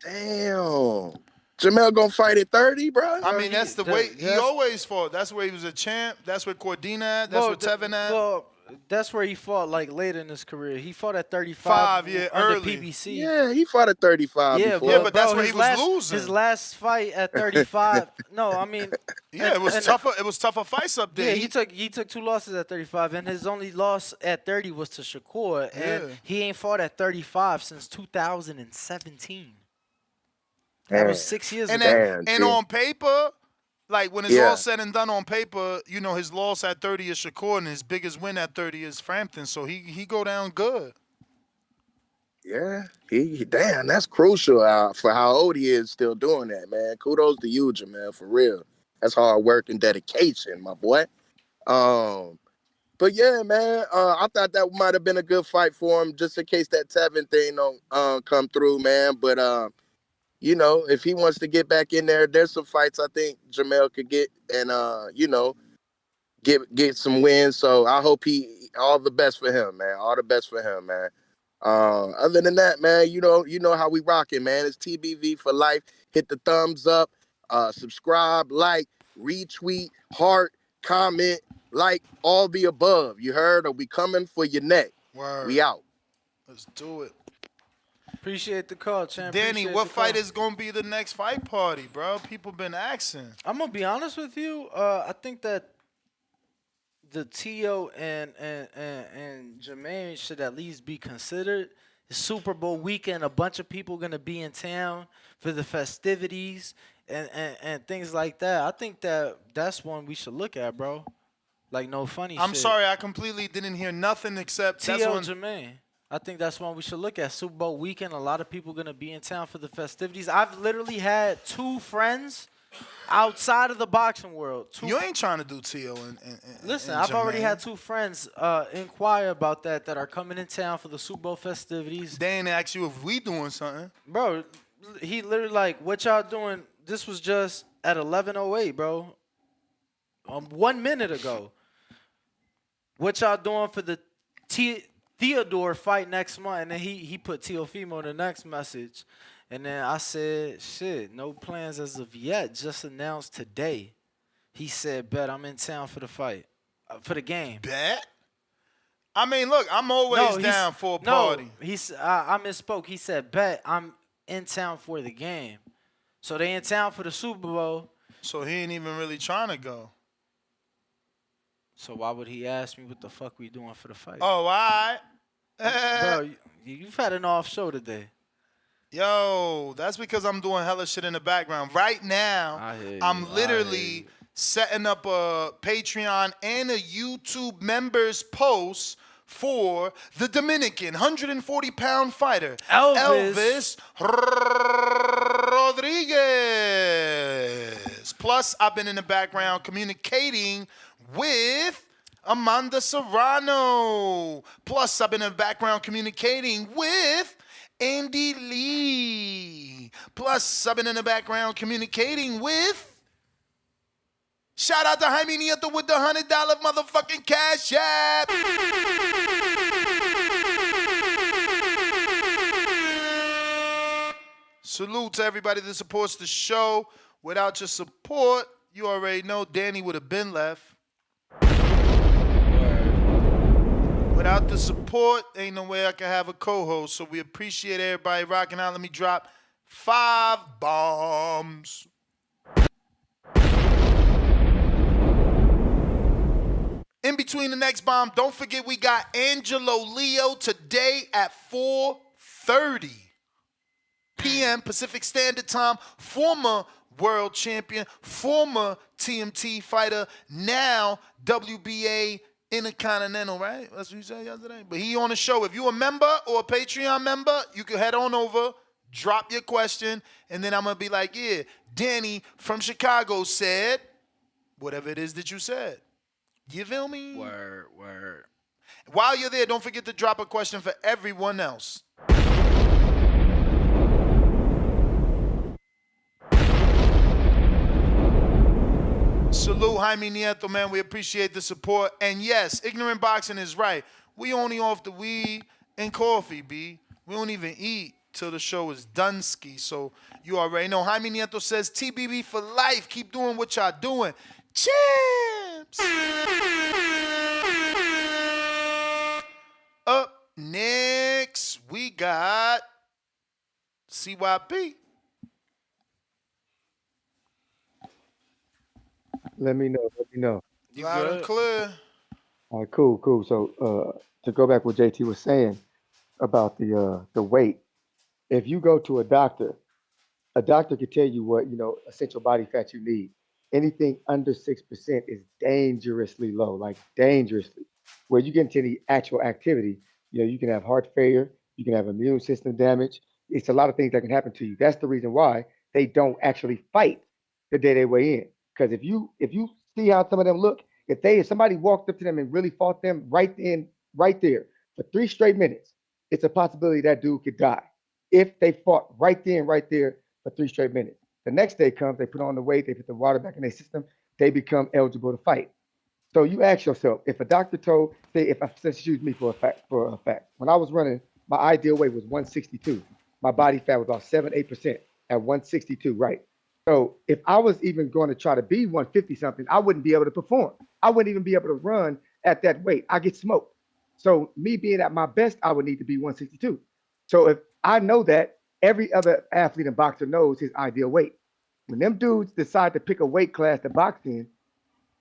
Damn. Jamel gonna fight at 30, bro? I Bro, mean, that's the way he that's always fought. That's where he was a champ. That's where Cordina at. That's well, where Tevin at. well, that's where he fought like later in his career. He fought at 35 5 year under early. PBC. Yeah, he fought at 35 Yeah, Yeah, before. but that's bro, where he his was his losing. last fight at 35. No, I mean, Yeah, it was and tougher. It was tougher fights up yeah, there. he took two losses at 35, and his only loss at 30 was to Shakur, and Yeah. he ain't fought at 35 since 2017. That was Damn. 6 years And ago. and G. on paper, like when it's all Yeah. said and done on paper, you know his loss at 30 is Shakur, and his biggest win at 30 is Frampton. So he go down good. Yeah. Damn, that's crucial for how old he is still doing that, man. Kudos to you, Jamel, for real. That's hard work and dedication, my boy. Um, but yeah, man, I thought that might have been a good fight for him, just in case that Tevin thing don't come through, man. But if he wants to get back in there, there's some fights I think Jamel could get, and get some wins. So I hope he all the best for him, man. All the best for him, man. Other than that, man, you know how we rocking, man. It's TBV for life. Hit the thumbs up, subscribe, like, retweet, heart, comment, like all the above. You heard? Or we coming for your neck. Word. We out. Let's do it. Appreciate the call, champ. Danny, Appreciate what the fight call. is gonna be the next fight party, bro? People been asking. I'm gonna be honest with you. I think that the Tio and Jermaine should at least be considered. It's Super Bowl weekend, a bunch of people gonna be in town for the festivities and things like that. I think that's one we should look at, bro. Like no funny I'm shit. sorry, I completely didn't hear nothing except that's Tio when Jermaine. I think that's one we should look at. Super Bowl weekend, a lot of people gonna be in town for the festivities. I've literally had 2 friends outside of the boxing world. You ain't trying to do Tio and Listen, and I've already Jermaine. had 2 friends inquire about that are coming in town for the Super Bowl festivities. They ain't ask you if we doing something. Bro, he literally like, what y'all doing? This was just at 11:08, bro. 1 minute ago. What y'all doing for the Theodore fight next month? And then he put Teofimo in the next message. And then I said, shit, no plans as of yet. Just announced today. He said, bet I'm in town for the fight. For the game. Bet? I mean, look, I'm always down for a party. No, I misspoke. He said, bet I'm in town for the game. So they in town for the Super Bowl. So he ain't even really trying to go. So why would he ask me what the fuck we doing for the fight? Oh, all right. Bro, you've had an off show today. Yo, that's because I'm doing hella shit in the background. Right now, I'm literally setting up a Patreon and a YouTube members post for the Dominican 140-pound fighter, Elvis Rodriguez. Plus, I've been in the background communicating with Amanda Serrano. Plus, I've been in the background communicating with Andy Lee. Plus, I've been in the background communicating with... Shout out to Jaime Nieto with the $100 motherfucking cash app. Salute to everybody that supports the show. Without your support, you already know Danny would have been left. Without the support, ain't no way I can have a co-host. So we appreciate everybody rocking out. Let me drop 5 bombs. In between the next bomb, don't forget we got Angelo Leo today at 4:30 p.m. Pacific Standard Time. Former world champion, former TMT fighter, now WBA Intercontinental, right? That's what you said yesterday. But he on the show. If you a member or a Patreon member, you can head on over, drop your question, and then I'm going to be like, yeah, Danny from Chicago said whatever it is that you said. You feel me? Word. While you're there, don't forget to drop a question for everyone else. Salute Jaime Nieto, man. We appreciate the support. And yes, Ignorant Boxing is right. We only off the weed and coffee, B. We don't even eat till the show is done, ski. So you already know. Jaime Nieto says, TBB for life. Keep doing what y'all doing. Champs! Up next, we got CYP. Let me know. You Loud good? and clear. All right, cool. So to go back what JT was saying about the weight, if you go to a doctor could tell you what, essential body fat you need. Anything under 6% is dangerously low, like dangerously. Where you get into the actual activity, you can have heart failure, you can have immune system damage. It's a lot of things that can happen to you. That's the reason why they don't actually fight the day they weigh in. Because if you see how some of them look, if somebody walked up to them and really fought them right there for 3 straight minutes, it's a possibility that dude could die if they fought right there for 3 straight minutes. The next day comes, they put on the weight, they put the water back in their system, they become eligible to fight. So you ask yourself, if a doctor told, say, if I let's use me for a fact, when I was running, my ideal weight was 162. My body fat was about 7-8% at 162, right? So if I was even going to try to be 150 something, I wouldn't be able to perform. I wouldn't even be able to run at that weight. I get smoked. So me being at my best, I would need to be 162. So if I know that, every other athlete and boxer knows his ideal weight. When them dudes decide to pick a weight class to box in,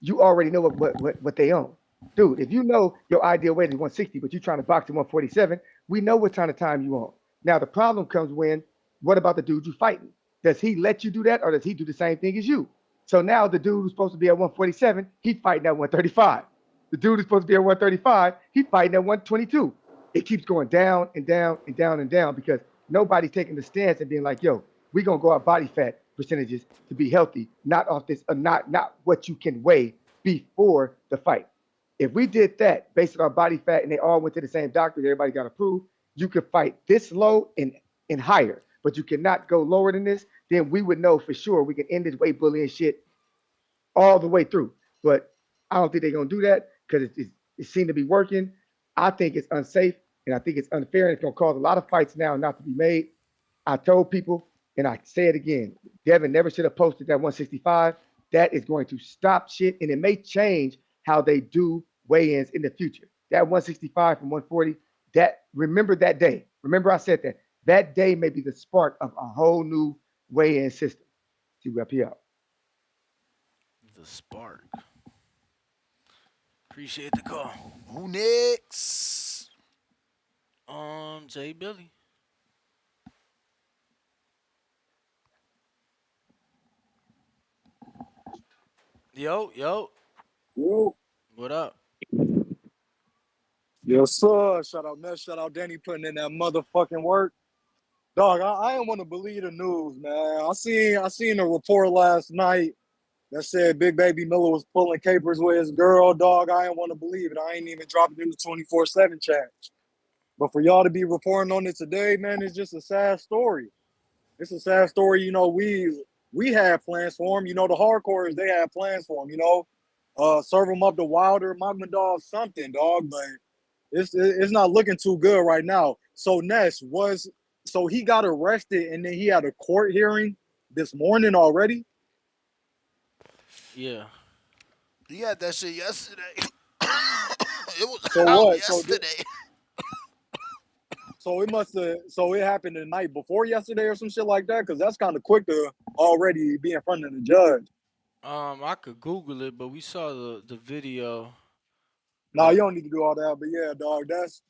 you already know what they own. Dude, if you know your ideal weight is 160, but you're trying to box at 147, we know what kind of time you on. Now the problem comes when, what about the dude you fighting? Does he let you do that, or does he do the same thing as you? So now the dude who's supposed to be at 147, he fighting at 135. The dude who's supposed to be at 135, he fighting at 122. It keeps going down and down and down and down because nobody's taking the stance and being like, yo, we're gonna go our body fat percentages to be healthy, not off this, not what you can weigh before the fight. If we did that based on our body fat and they all went to the same doctor, everybody got approved, you could fight this low and higher, but you cannot go lower than this. Then we would know for sure we can end this weight bullying shit all the way through. But I don't think they're gonna do that because it seemed to be working. I think it's unsafe and I think it's unfair and it's gonna cause a lot of fights now not to be made. I told people, and I say it again, Devin never should have posted that 165. That is going to stop shit, and it may change how they do weigh-ins in the future. That 165 from 140, that remember that day. Remember I said that. That day may be the spark of a whole new weigh-in system. See, we up here. The spark. Appreciate the call. Who next? Jay Billy. Yo, yo. Yo, What up? yes, sir. Shout out Ness. Shout out Danny putting in that motherfucking work. Dog, I didn't want to believe the news, man. I seen a report last night that said Big Baby Miller was pulling capers with his girl. Dog, I didn't want to believe it. I ain't even dropped it in the 24/7 chat. But for y'all to be reporting on it today, man, it's just a sad story. It's a sad story. You know, we had plans for him. You know, the hardcores, they had plans for him. You know, serve him up to Wilder, Magmadov, something, dog. But it's not looking too good right now. So so he got arrested and then he had a court hearing this morning already. Yeah. He had that shit yesterday. It was So out what? yesterday. So it happened the night before yesterday or some shit like that, because that's kind of quick to already be in front of the judge. I could Google it, but we saw the video. No, you don't need to do all that. But yeah, dog, that's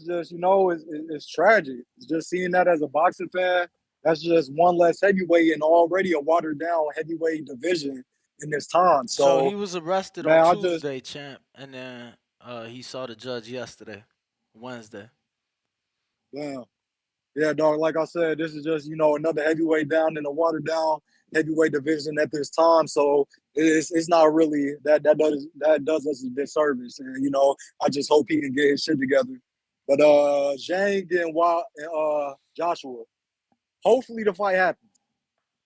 just, it's tragic. It's just seeing that as a boxing fan. That's just one less heavyweight in already a watered down heavyweight division in this time. So he So was arrested on man, I just Tuesday, champ, and then he saw the judge yesterday, Wednesday. damn. Yeah, dog. Like I said, this is just another heavyweight down in a watered down heavyweight division at this time. So it's not really that does us a disservice, and I just hope he can get his shit together. But Zhang and Joshua, hopefully the fight happens.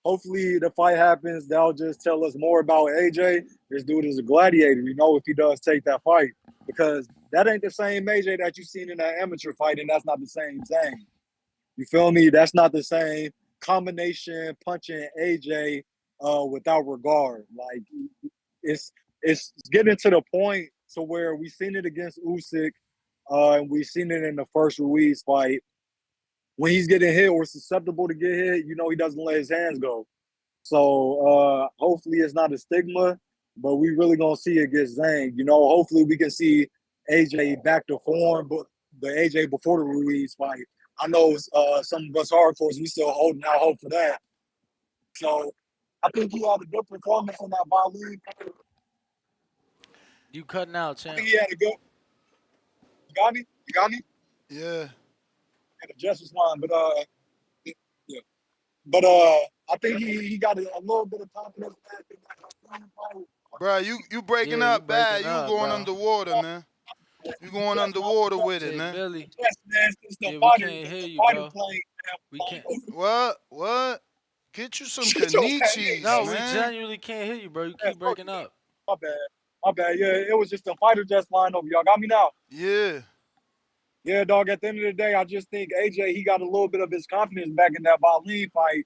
Hopefully the fight happens. That'll just tell us more about AJ. This dude is a gladiator, if he does take that fight, because that ain't the same AJ that you seen in that amateur fight, and that's not the same Zhang. You feel me? That's not the same combination punching AJ without regard. Like it's getting to the point to where we seen it against Usyk, and we seen it in the first Ruiz fight. When he's getting hit or susceptible to get hit, he doesn't let his hands go. So hopefully it's not a stigma, but we really gonna see it against Zhang. Hopefully we can see AJ back to form, but the AJ before the Ruiz fight. I know some of us hardcores, we still holding out hope for that. So I think he had a good performance in that Bali. You cutting out, I champ. think he had a good. You got me? You got me? Yeah. Had a justice line, but yeah. But I think he got a little bit of confidence back in that fight. Bro, you breaking Yeah, you up bad. breaking You up, going bro. underwater, man. You going underwater with it, Jay man. Billy. Yes, man, it's the Yeah, we fighter, can't it's hear the you, fighter bro. plane. We can't. What? What? Get you some Shut your fat ass Kanichis, No, up. we man. genuinely can't hear you, bro. You Yeah, keep fuck breaking you, man. up. My bad. My bad. Yeah, it was just a fighter just line over. Y'all got me now. Yeah. Yeah, dog. At the end of the day, I just think AJ he got a little bit of his confidence back in that Botley fight.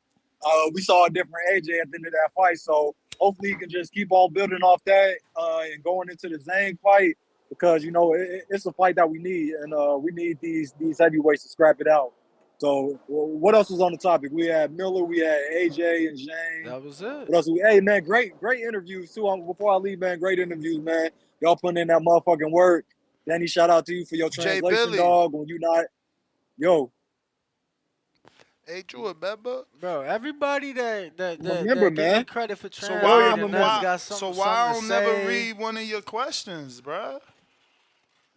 We saw a different AJ at the end of that fight, so hopefully he can just keep on building off that and going into the Zhang fight because it's a fight that we need, and we need these heavyweights to scrap it out. So, what else was on the topic? We had Miller, we had AJ and Zhang. That was it. What else? Hey man, great interviews too. Before I leave, man, great interviews, man. Y'all putting in that motherfucking work. Danny, shout out to you for your Jay translation, Billy. dog. When you not, yo, Hey, Drew, remember? Bro, everybody remember, that give me man. credit for So Hell yeah, why I'm translating remember, that's why got so something why I to don't never say. read one of your questions, bruh?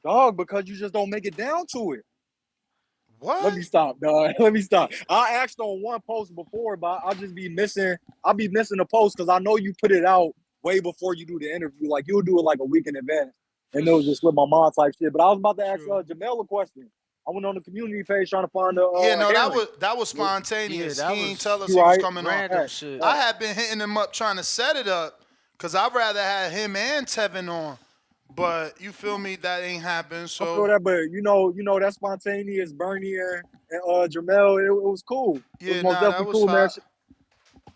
dog. Because you just don't make it down to it. Let What? me stop, dog. Let me stop. I asked on one post before, but I'll just be missing. I'll be missing a post because I know you put it out way before you do the interview. Like you'll do it like a week in advance, For and it was just with my mom type shit. But I was about to ask true. Jamel a question. I went on the community page trying to find the Yeah, no, that hearing. was that was Yeah, spontaneous. that He ain't was tell us You he was right? coming on. random Right. shit. I Right. had been hitting him up trying to set it up because I'd rather have him and Tevin on. But you feel me? That ain't happened. I feel So that, but that spontaneous Bernie and Jamel, it was cool. It was yeah, most nah, that definitely was cool, man. hot.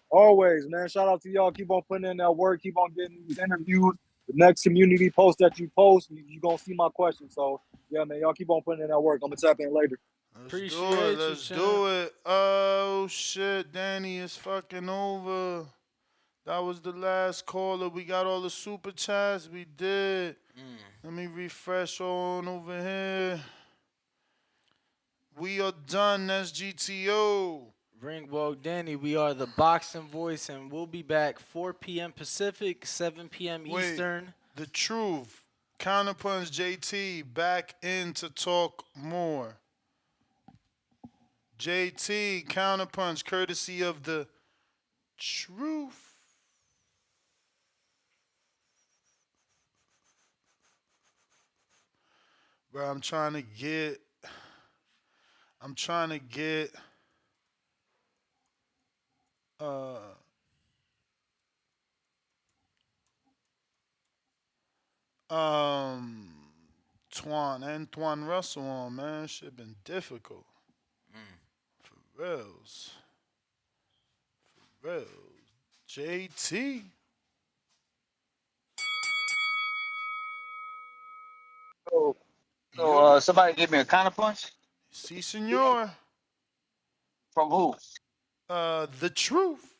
Always, man. Shout out to y'all. Keep on putting in that work. Keep on getting these interviews. The next community post that you post, you gonna see my question. So yeah, man, y'all keep on putting in that work. I'm gonna tap in later. Let's do it. Appreciate you, Let's champ. do it. Oh shit, Danny is fucking over. That was the last caller. We got all the super chats. We did. Let me refresh on over here. We are done. That's GTO. Ringwalk Danny, we are the Boxing Voice, and we'll be back 4 p.m. Pacific, 7 p.m. Wait, Eastern. the truth. Counterpunch JT back in to talk more. JT Counterpunch, courtesy of the truth. Bro, I'm trying to get uh um Antoine Russell on, man. Shit been difficult. For reals. Reals. JT. So, so Yo. somebody give me a counterpunch Si senor. from who? The truth.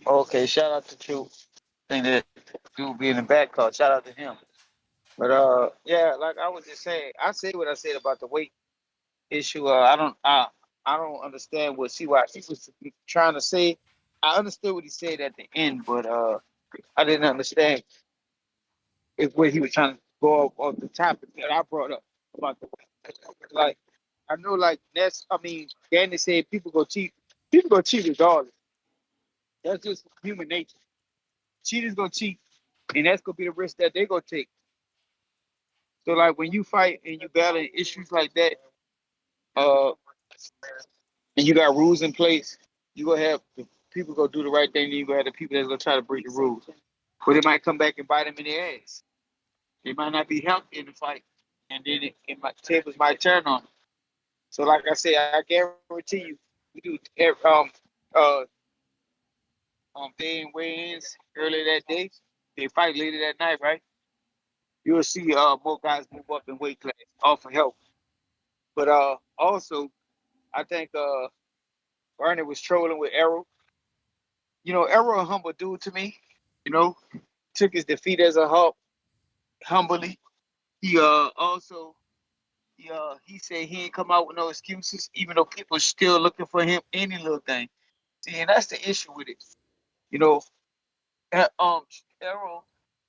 Okay, shout out to True. Think that dude be in the back call. Shout out to him. But yeah, like I was just saying, I say what I said about the weight issue. I don't understand what CY he was trying to say. I understood what he said at the end, but I didn't understand if what he was trying to go off the topic that I brought up about the weight. Like I know, like that's. I mean, Danny said people go cheat. People go cheat regardless. That's just human nature. Cheaters gonna cheat, and that's gonna be the risk that they gonna take. So like when you fight and you battle issues like that, uh, and you got rules in place, you gonna have the people go do the right thing, and you gonna have the people that's gonna try to break the rules. But it might come back and bite them in the ass. They might not be healthy in the fight, and then tables might turn on them. So like I said, I guarantee you, we do uh day and weigh-ins earlier that day. They fight later that night, right? You'll see more guys move up in weight class off of health. But also I think Bernie was trolling with Errol. You know, Errol a humble dude to me. You know, took his defeat as a humbly. He also he said he ain't come out with no excuses, even though people still looking for him any little thing. See, and that's the issue with it. You know, Errol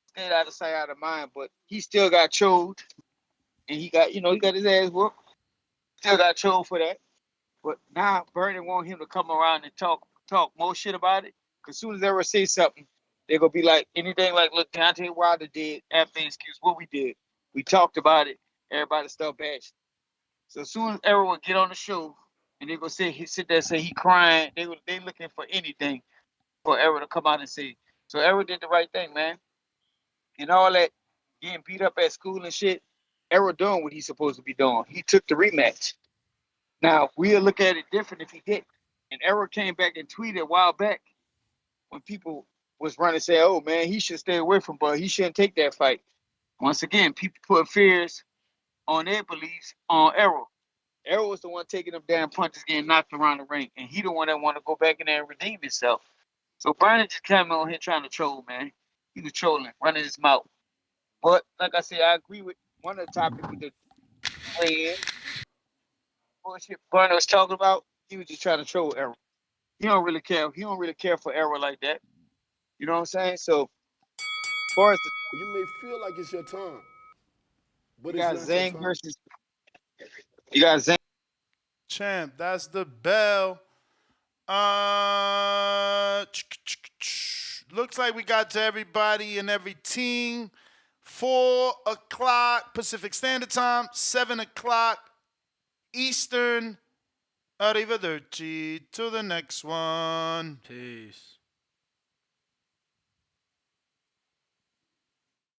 stayed out of sight, out of mind, but he still got trolled, and he got his ass whooped. Still got trolled for that. But now Bernie want him to come around and talk more shit about it. Cause soon as they ever say something, they're gonna be like anything like, look, Deontay Wilder did after excuse what we did. We talked about it. Everybody start bashing. So as soon as everyone get on the show and they gonna say he sit there and say he crying, they looking for anything for Errol to come out and say. So Errol did the right thing, man. and all that, getting beat up at school and shit, Errol doing what he's supposed to be doing. He took the rematch. Now, we'll look at it different if he didn't. And Errol came back and tweeted a while back when people was running and say, oh, man, he should stay away from Bud. He shouldn't take that fight. Once again, people put fears on their beliefs on Errol. Errol was the one taking them damn punches, getting knocked around the ring, and he the one that want to go back in there and redeem himself. So Brian just came on here trying to troll, man. He was trolling, running his mouth. But like I said, I agree with one of the topics with the weigh-in. Bullshit Brian was talking about. He was just trying to troll Errol. He don't really care. He don't really care for Errol like that. You know what I'm saying? So, as far as You may feel like it's your time, but you it's got not your Zang time. versus you got Zang. Champ, that's the bell. Looks like we got to everybody and every team. 4 o'clock Pacific Standard Time, 7 o'clock Eastern. Arrivederci to the next one. Peace.